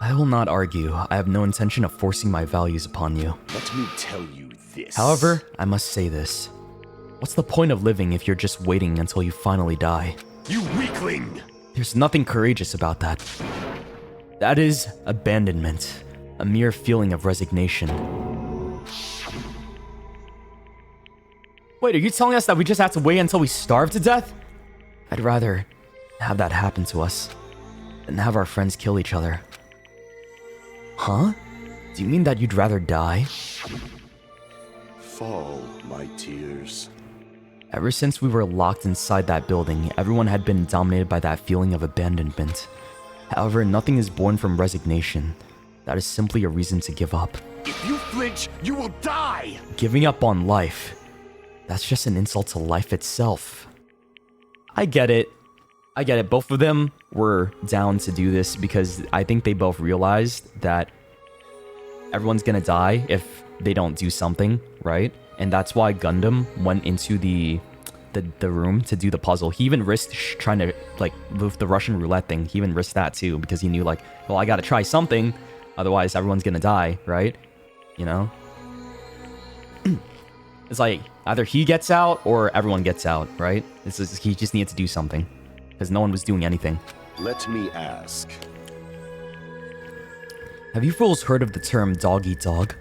I will not argue. I have no intention of forcing my values upon you. Let me tell you this. However, I must say this. What's the point of living if you're just waiting until you finally die? You weakling! There's nothing courageous about that. That is abandonment. A mere feeling of resignation. Wait, are you telling us that we just have to wait until we starve to death? I'd rather have that happen to us than have our friends kill each other. Huh? Do you mean that you'd rather die? Fall, my tears. Ever since we were locked inside that building, everyone had been dominated by that feeling of abandonment. However, nothing is born from resignation. That is simply a reason to give up. If you flinch, you will die! Giving up on life. That's just an insult to life itself. I get it. Both of them were down to do this because I think they both realized that everyone's gonna die if they don't do something, right? And that's why Gundam went into the room to do the puzzle. He even risked trying to, like, move the Russian roulette thing. He even risked that too because he knew, like, well, I gotta try something, otherwise everyone's gonna die, right? You know? It's like, either he gets out or everyone gets out, right? He just needed to do something because no one was doing anything. Let me ask. Have you fools heard of the term dog eat dog?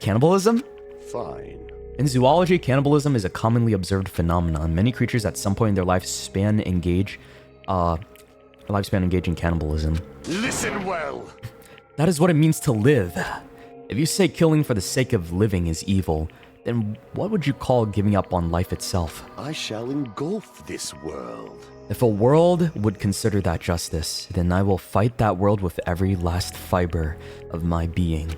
Cannibalism? Fine. In zoology, cannibalism is a commonly observed phenomenon. Many creatures at some point in their lifespan engage in cannibalism. Listen well. That is what it means to live. If you say killing for the sake of living is evil, then what would you call giving up on life itself? I shall engulf this world. If a world would consider that justice, then I will fight that world with every last fiber of my being.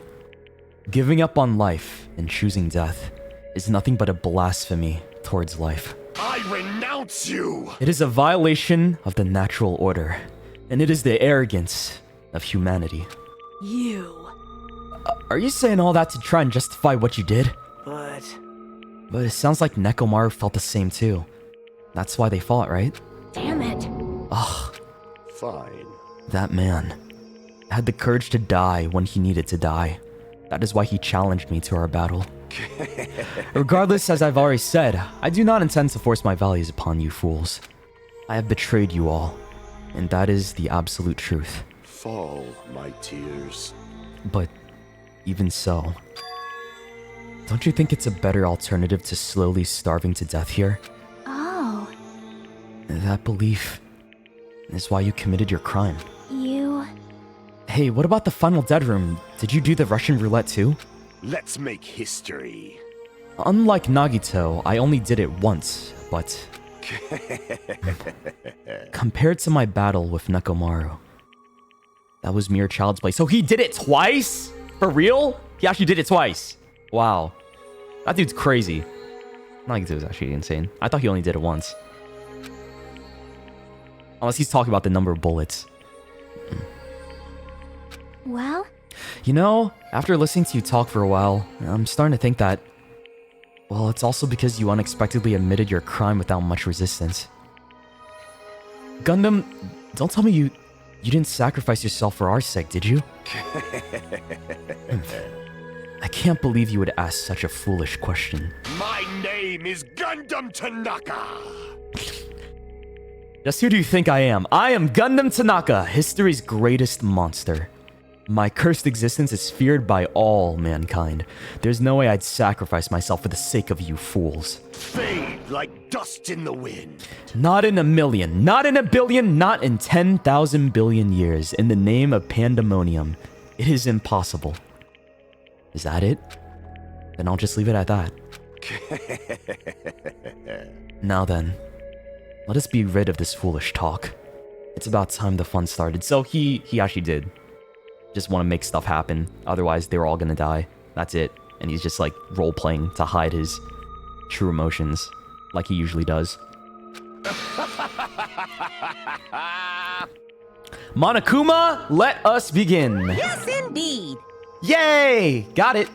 Giving up on life and choosing death is nothing but a blasphemy towards life. I renounce you! It is a violation of the natural order, and it is the arrogance of humanity. You. Are you saying all that to try and justify what you did? But it sounds like Nekomaru felt the same too. That's why they fought, right? Damn it. Ugh. Fine. That man had the courage to die when he needed to die. That is why he challenged me to our battle. Regardless, as I've already said, I do not intend to force my values upon you fools. I have betrayed you all, and that is the absolute truth. Fall, my tears. But even so, don't you think it's a better alternative to slowly starving to death here? Oh. That belief is why you committed your crime. You... Hey, what about the final dead room? Did you do the Russian roulette too? Let's make history. Unlike Nagito, I only did it once, but compared to my battle with Nekomaru, that was mere child's play. So he did it twice? For real? He actually did it twice. Wow. That dude's crazy. Nagito is actually insane. I thought he only did it once. Unless he's talking about the number of bullets. Well? You know, after listening to you talk for a while, I'm starting to think that, well, it's also because you unexpectedly admitted your crime without much resistance. Gundam, don't tell me you didn't sacrifice yourself for our sake, did you? I can't believe you would ask such a foolish question. My name is Gundam Tanaka. Just who do you think I am? I am Gundam Tanaka, history's greatest monster. My cursed existence is feared by all mankind. There's no way I'd sacrifice myself for the sake of you fools. Fade like dust in the wind. Not in a million, not in a billion, not in 10,000 billion years. In the name of pandemonium, it is impossible. Is that it? Then I'll just leave it at that. Now then, let us be rid of this foolish talk. It's about time the fun started. So he actually did just want to make stuff happen. Otherwise, they were all gonna die. That's it. And he's just like role-playing to hide his true emotions, like he usually does. Monokuma, let us begin. Yes, indeed. Yay! Got it.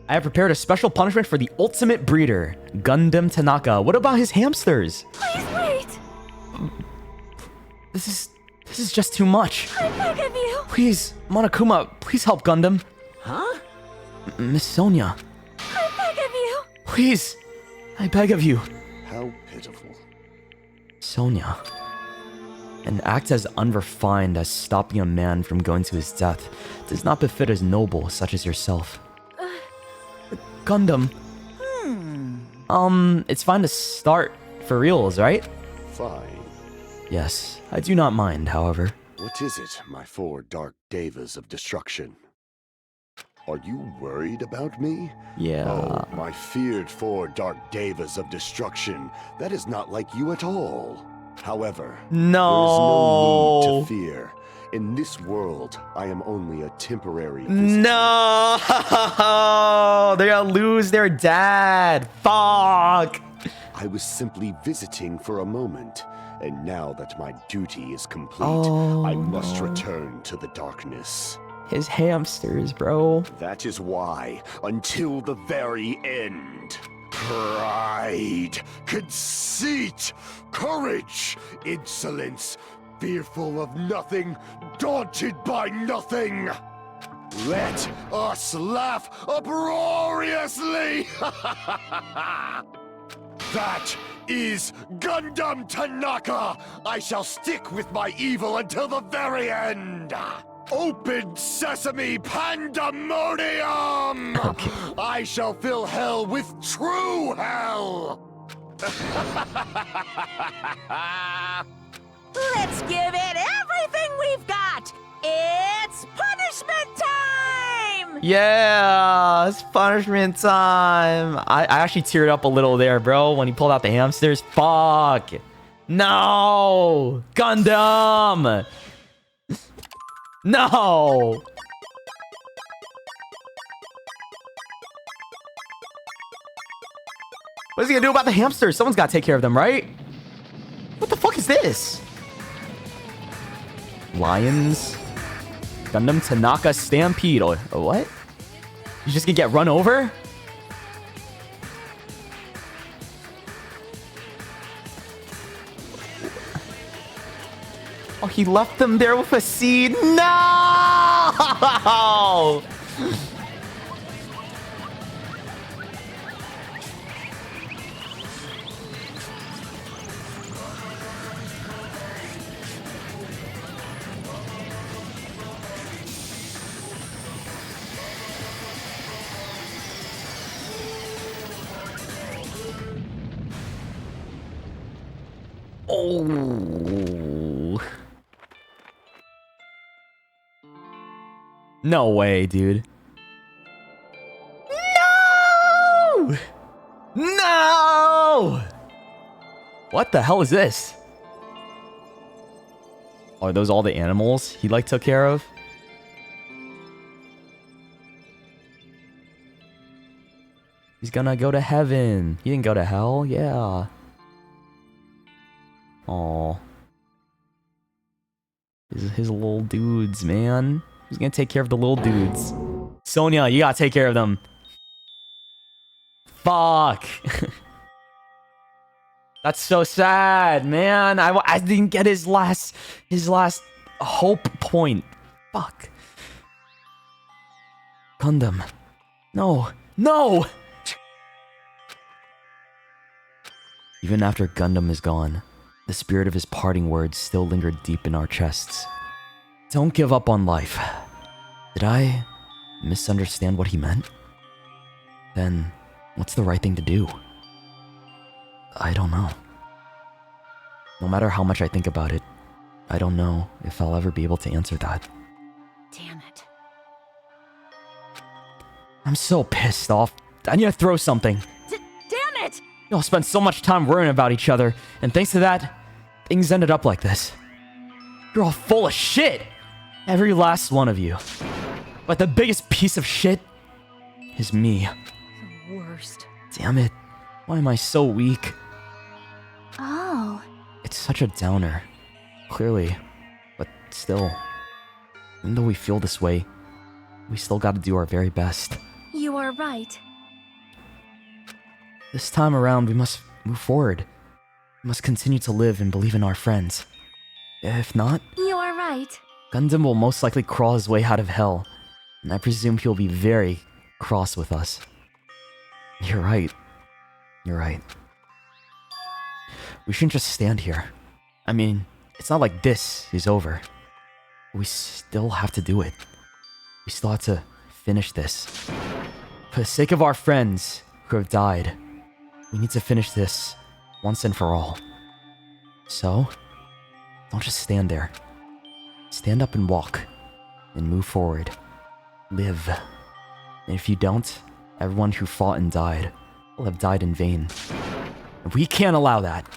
I have prepared a special punishment for the ultimate breeder, Gundam Tanaka. What about his hamsters? Please wait! This is just too much. I beg of you! Please, Monokuma, please help Gundam. Huh? Miss Sonia. I beg of you! Please, I beg of you. How pitiful. Sonia. An act as unrefined as stopping a man from going to his death does not befit as noble such as yourself. Gundam. It's fine to start for reals, right? Fine. Yes, I do not mind, however. What is it, my four dark devas of destruction? Are you worried about me? Yeah. Oh, my feared four dark devas of destruction. That is not like you at all. However, there is no need to fear. In this world, I am only a temporary visitor. No! They're gonna lose their dad. Fuck! I was simply visiting for a moment, and now that my duty is complete, I must return to the darkness. His hamsters, bro. That is why, until the very end, pride, conceit, courage, insolence, fearful of nothing, daunted by nothing. Let us laugh uproariously! That is Gundam Tanaka! I shall stick with my evil until the very end! Open sesame pandemonium! Okay. I shall fill hell with true hell! Let's give it everything we've got. It's punishment time! Yeah, it's punishment time. I actually teared up a little there, bro, when he pulled out the hamsters. Fuck. No! Gundam! No! What is he gonna do about the hamsters? Someone's gotta take care of them, right? What the fuck is this? Lions? Gundam Tanaka Stampede. Oh, what? You just gonna get run over? Oh, he left them there with a seed. No! Oh. No way, dude. No! No! What the hell is this? Are those all the animals he like took care of? He's gonna go to heaven. He didn't go to hell. Yeah. Aw. His little dudes, man. He's gonna take care of the little dudes. Sonia, you gotta take care of them. Fuck. That's so sad, man. I didn't get his last hope point. Fuck. Gundam. No. No! Even after Gundam is gone, the spirit of his parting words still lingered deep in our chests. Don't give up on life. Did I misunderstand what he meant? Then, what's the right thing to do? I don't know. No matter how much I think about it, I don't know if I'll ever be able to answer that. Damn it. I'm so pissed off. I need to throw something. Damn it! Y'all spent so much time worrying about each other, and thanks to that, things ended up like this. You're all full of shit! Every last one of you. But the biggest piece of shit is me. The worst. Damn it. Why am I so weak? Oh. It's such a downer. Clearly. But still. Even though we feel this way, we still gotta do our very best. You are right. This time around, we must move forward. We must continue to live and believe in our friends. If not, You are right. Gundam will most likely crawl his way out of hell, and I presume he'll be very cross with us. You're right. You're right. We shouldn't just stand here. I mean, it's not like this is over. We still have to do it. We still have to finish this. For the sake of our friends who have died, we need to finish this once and for all. So, don't just stand there. Stand up and walk, and move forward. Live. And if you don't, everyone who fought and died will have died in vain. We can't allow that.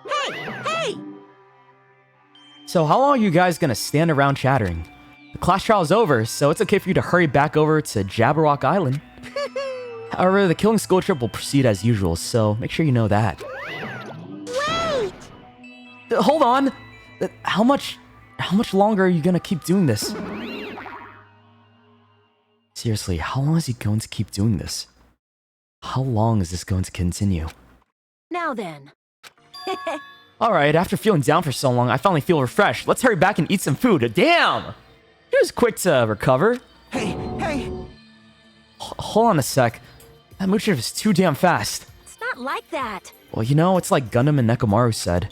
Hey! So how long are you guys gonna stand around chattering? The class trial is over, so it's okay for you to hurry back over to Jabberwock Island. However, the killing school trip will proceed as usual, so make sure you know that. Wait! Hold on! How much longer are you gonna keep doing this? Seriously, how long is he going to keep doing this? How long is this going to continue? Now then. Alright, after feeling down for so long, I finally feel refreshed. Let's hurry back and eat some food. Damn! He was quick to recover. Hey! Hold on a sec. That mood shift is too damn fast. It's not like that. Well, you know, it's like Gundam and Nekomaru said.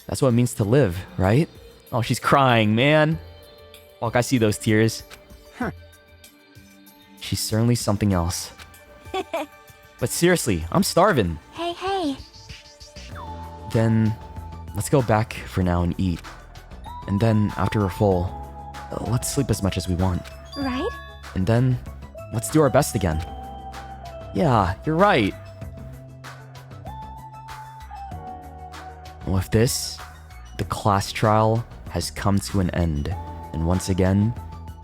That's what it means to live, right? Oh, she's crying, man. Fuck, I see those tears. She's certainly something else. But seriously, I'm starving. Hey. Then, let's go back for now and eat. And then, after we're full, let's sleep as much as we want. Right? And then, let's do our best again. Yeah, you're right. With this, the class trial has come to an end, and once again,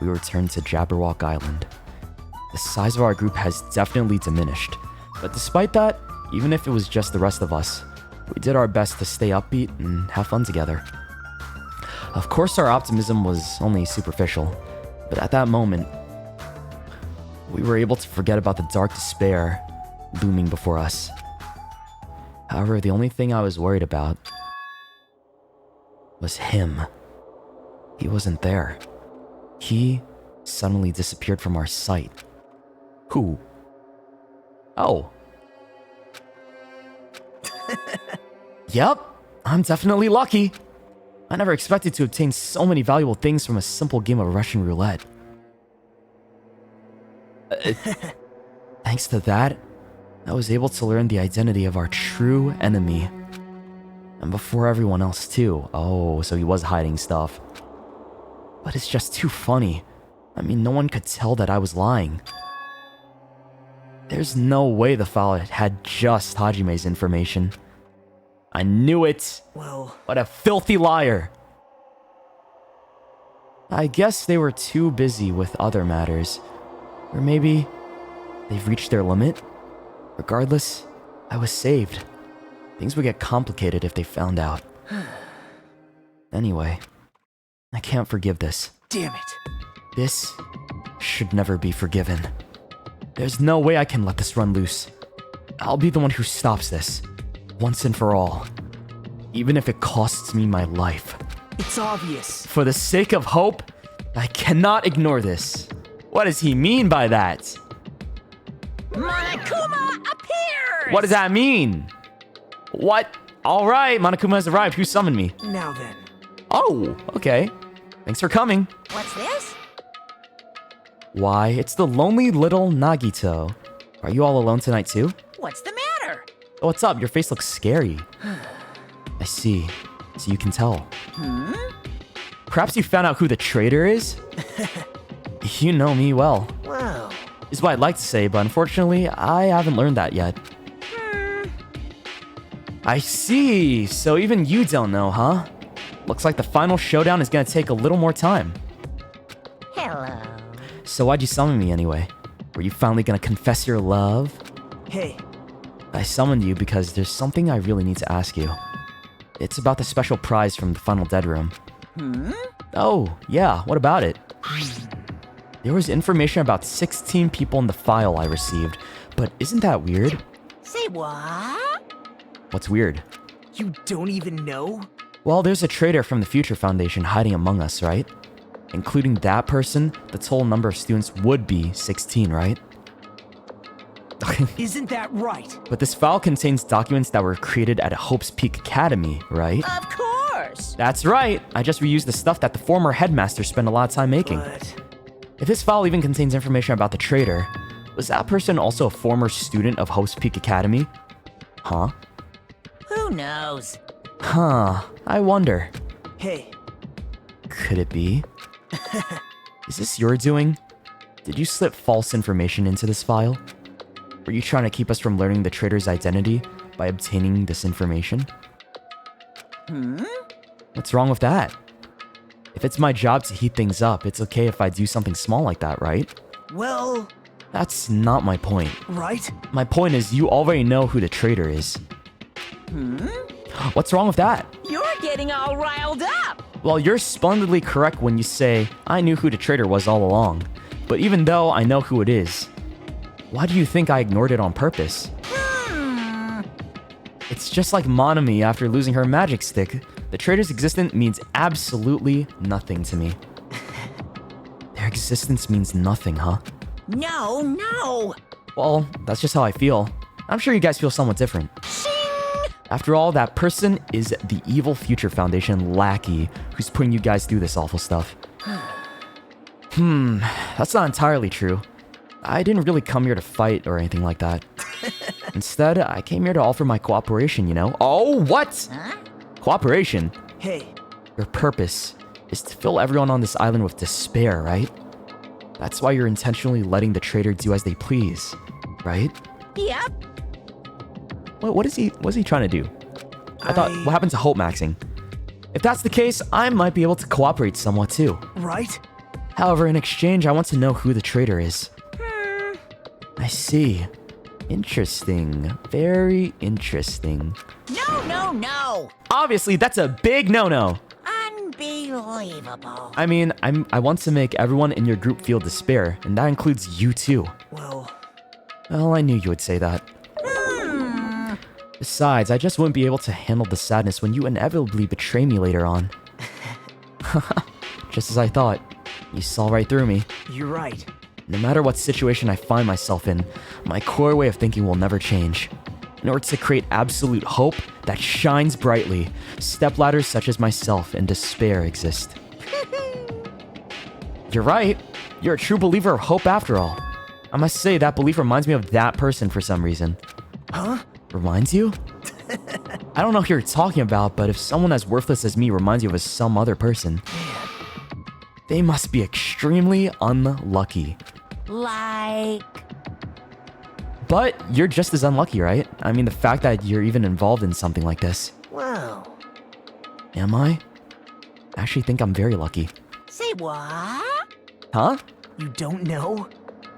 we return to Jabberwock Island. The size of our group has definitely diminished, but despite that, even if it was just the rest of us, we did our best to stay upbeat and have fun together. Of course, our optimism was only superficial, but at that moment, we were able to forget about the dark despair looming before us. However, the only thing I was worried about was him. He wasn't there. He suddenly disappeared from our sight. Who? Oh. Yep, I'm definitely lucky. I never expected to obtain so many valuable things from a simple game of Russian roulette. Thanks to that, I was able to learn the identity of our true enemy. And before everyone else too. Oh, so he was hiding stuff. But it's just too funny. I mean, no one could tell that I was lying. There's no way the file had just Hajime's information. I knew it! Well... What a filthy liar! I guess they were too busy with other matters. Or maybe they've reached their limit? Regardless, I was saved. Things would get complicated if they found out. Anyway, I can't forgive this. Damn it. This should never be forgiven. There's no way I can let this run loose. I'll be the one who stops this, once and for all. Even if it costs me my life. It's obvious. For the sake of hope, I cannot ignore this. What does he mean by that? Monokuma appears! What does that mean? What? Alright, Monokuma has arrived. Who summoned me? Now then. Oh, okay. Thanks for coming. What's this? Why, it's the lonely little Nagito. Are you all alone tonight too? What's the matter? Oh, what's up? Your face looks scary. I see. So you can tell. Perhaps you found out who the traitor is? You know me well. Wow. Is what I'd like to say, but unfortunately, I haven't learned that yet. I see. So even you don't know, huh? Looks like the final showdown is gonna take a little more time. Hello. So why'd you summon me anyway? Were you finally gonna confess your love? Hey. I summoned you because there's something I really need to ask you. It's about the special prize from the final dead room. Oh, yeah, what about it? There was information about 16 people in the file I received, but isn't that weird? Say what? What's weird? You don't even know? Well, there's a traitor from the Future Foundation hiding among us, right? Including that person, the total number of students would be 16, right? Isn't that right? But this file contains documents that were created at Hope's Peak Academy, right? Of course! That's right! I just reused the stuff that the former headmaster spent a lot of time making. But... If this file even contains information about the traitor, was that person also a former student of Hope's Peak Academy? Huh? Who knows? Huh, I wonder. Hey. Could it be? Is this your doing? Did you slip false information into this file? Were you trying to keep us from learning the traitor's identity by obtaining this information? What's wrong with that? If it's my job to heat things up, it's okay if I do something small like that, right? Well... That's not my point. Right? My point is you already know who the traitor is. What's wrong with that? You're getting all riled up! Well, you're splendidly correct when you say, I knew who the traitor was all along. But even though I know who it is, why do you think I ignored it on purpose? It's just like Monami after losing her magic stick. The traitor's existence means absolutely nothing to me. Their existence means nothing, huh? No, no! Well, that's just how I feel. I'm sure you guys feel somewhat different. After all, that person is the evil Future Foundation lackey who's putting you guys through this awful stuff. That's not entirely true. I didn't really come here to fight or anything like that. Instead, I came here to offer my cooperation, you know? Oh, what? Huh? Cooperation? Hey. Your purpose is to fill everyone on this island with despair, right? That's why you're intentionally letting the traitor do as they please, right? Yep. What's he trying to do? I thought, what happened to hope maxing? If that's the case, I might be able to cooperate somewhat too. Right? However, in exchange, I want to know who the traitor is. I see. Interesting. Very interesting. No, no, no! Obviously, that's a big no-no. Unbelievable. I mean, I want to make everyone in your group feel despair, and that includes you too. Well, I knew you would say that. Besides, I just wouldn't be able to handle the sadness when you inevitably betray me later on. Just as I thought. You saw right through me. You're right. No matter what situation I find myself in, my core way of thinking will never change. In order to create absolute hope that shines brightly, stepladders such as myself and despair exist. You're right. You're a true believer of hope after all. I must say that belief reminds me of that person for some reason. Huh? Reminds you? I don't know who you're talking about, but if someone as worthless as me reminds you of some other person... They must be extremely unlucky. Like... But you're just as unlucky, right? I mean, the fact that you're even involved in something like this. Wow. Am I? I actually think I'm very lucky. Say what? Huh? You don't know?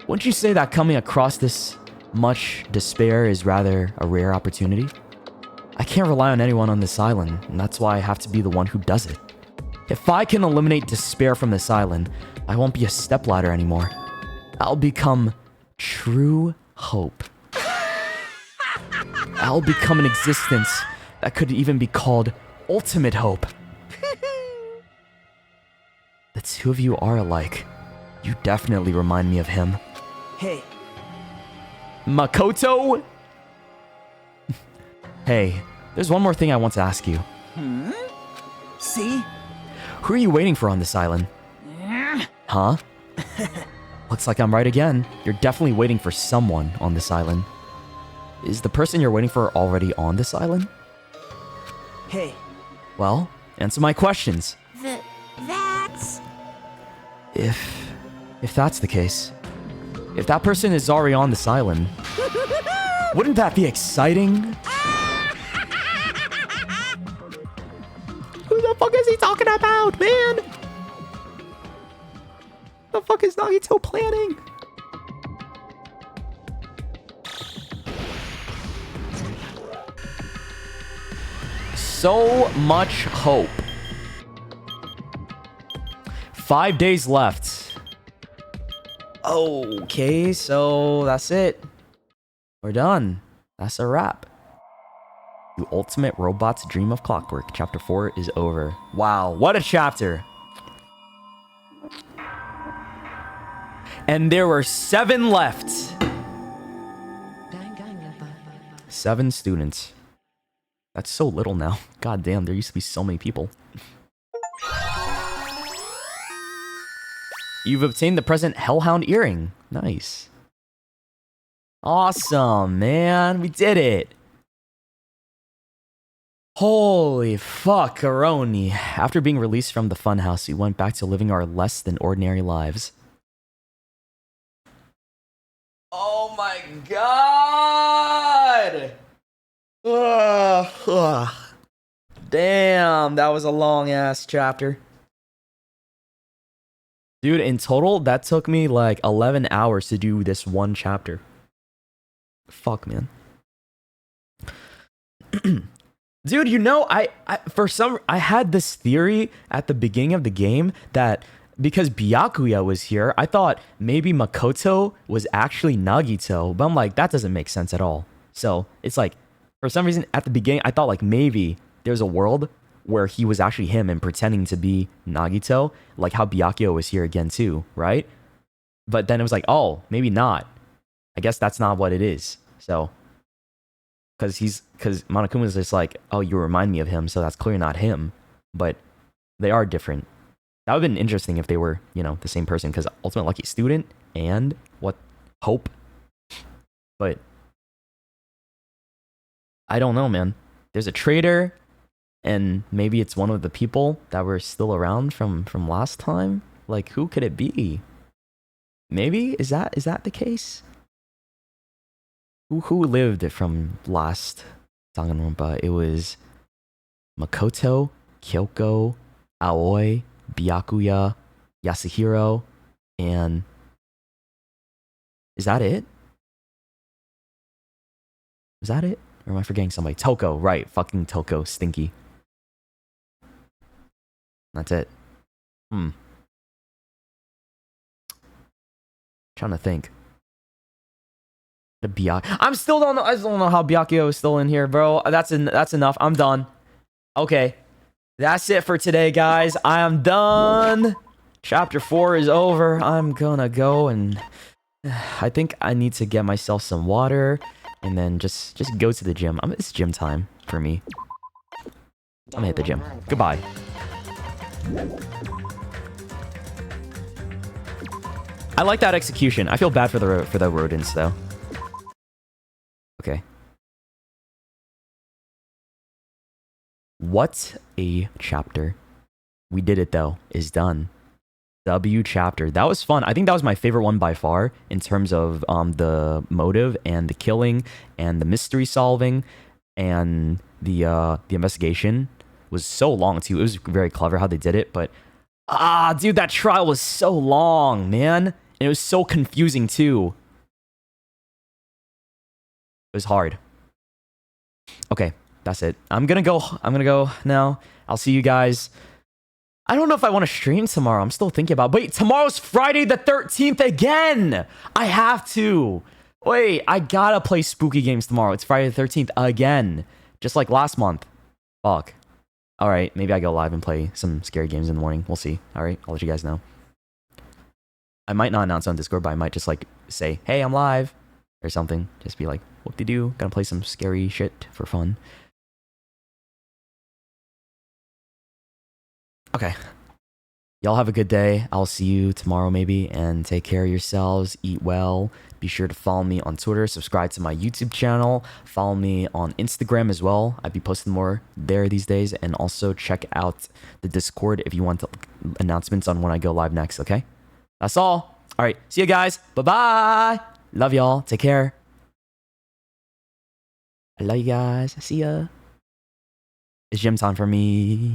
Wouldn't you say that coming across this much despair is rather a rare opportunity? I can't rely on anyone on this island, and that's why I have to be the one who does it. If I can eliminate despair from this island, I won't be a stepladder anymore. I'll become true hope. I'll become an existence that could even be called ultimate hope. The two of you are alike. You definitely remind me of him. Hey. Makoto? Hey, there's one more thing I want to ask you. See? Who are you waiting for on this island? Huh? Looks like I'm right again. You're definitely waiting for someone on this island. Is the person you're waiting for already on this island? Hey. Well, answer my questions. That's... If that's the case, if that person is already on this island, wouldn't that be exciting? Who the fuck is he talking about, man? The fuck is Nagito planning? So much hope. 5 days left. Okay, so that's it. We're done. That's a wrap. The ultimate robot's dream of clockwork. Chapter 4 is over. Wow, what a chapter. And there were 7 left. 7 students. That's so little now. God damn, there used to be so many people. You've obtained the present Hellhound earring. Nice. Awesome, man. We did it. Holy fuckaroni. After being released from the funhouse, we went back to living our less than ordinary lives. Oh my god! Ugh. Damn, that was a long ass chapter. Dude, in total, that took me like 11 hours to do this one chapter. Fuck, man. Dude, you know, I had this theory at the beginning of the game that because Byakuya was here, I thought maybe Makoto was actually Nagito, but I'm like, that doesn't make sense at all. So it's like, for some reason, at the beginning, I thought like maybe there's a world where he was actually him and pretending to be Nagito, like how Byakuya was here again too, right? But then it was like, oh, maybe not. I guess that's not what it is. So, because Monokuma's just like, oh, you remind me of him, so that's clearly not him. But they are different. That would have been interesting if they were, you know, the same person, because Ultimate Lucky Student and what Hope. But I don't know, man. There's a traitor. And maybe it's one of the people that were still around from last time. Like, who could it be? Maybe is that the case? Who lived from last Danganronpa? It was Makoto, Kyoko, Aoi, Byakuya, Yasuhiro, and is that it? Is that it? Or am I forgetting somebody? Toko, right? Fucking Toko, stinky. That's it. Trying to think. I still don't know how Byakuya is still in here, bro. That's enough. I'm done. Okay. That's it for today, guys. I am done. Chapter 4 is over. I'm gonna go and I think I need to get myself some water and then just go to the gym. It's gym time for me. I'm gonna hit the gym. Goodbye. I like that execution. I feel bad for the rodents though. Okay. What a chapter. We did it though. It's done. W chapter. That was fun. I think that was my favorite one by far in terms of the motive and the killing and the mystery solving and the investigation was so long too. It was very clever how they did it, but dude, that trial was so long, man. And it was so confusing too. It was hard. Okay, that's it. I'm gonna go now. I'll see you guys. I don't know if I want to stream tomorrow. I'm still thinking about. Wait, tomorrow's Friday the 13th again. I have to. Wait, I gotta play spooky games tomorrow. It's Friday the 13th again, just like last month. Fuck. All right, maybe I go live and play some scary games in the morning. We'll see. All right, I'll let you guys know. I might not announce on Discord, but I might just like say, "Hey, I'm live," or something. Just be like, "Whoop-de-doo, gonna play some scary shit for fun." Okay. Y'all have a good day. I'll see you tomorrow maybe, and take care of yourselves. Eat well. Be sure to follow me on Twitter. Subscribe to my YouTube channel. Follow me on Instagram as well. I'd be posting more there these days. And also check out the Discord if you want announcements on when I go live next, okay? That's all. All right. See you guys. Bye-bye. Love y'all. Take care. I love you guys. See ya. It's gym time for me.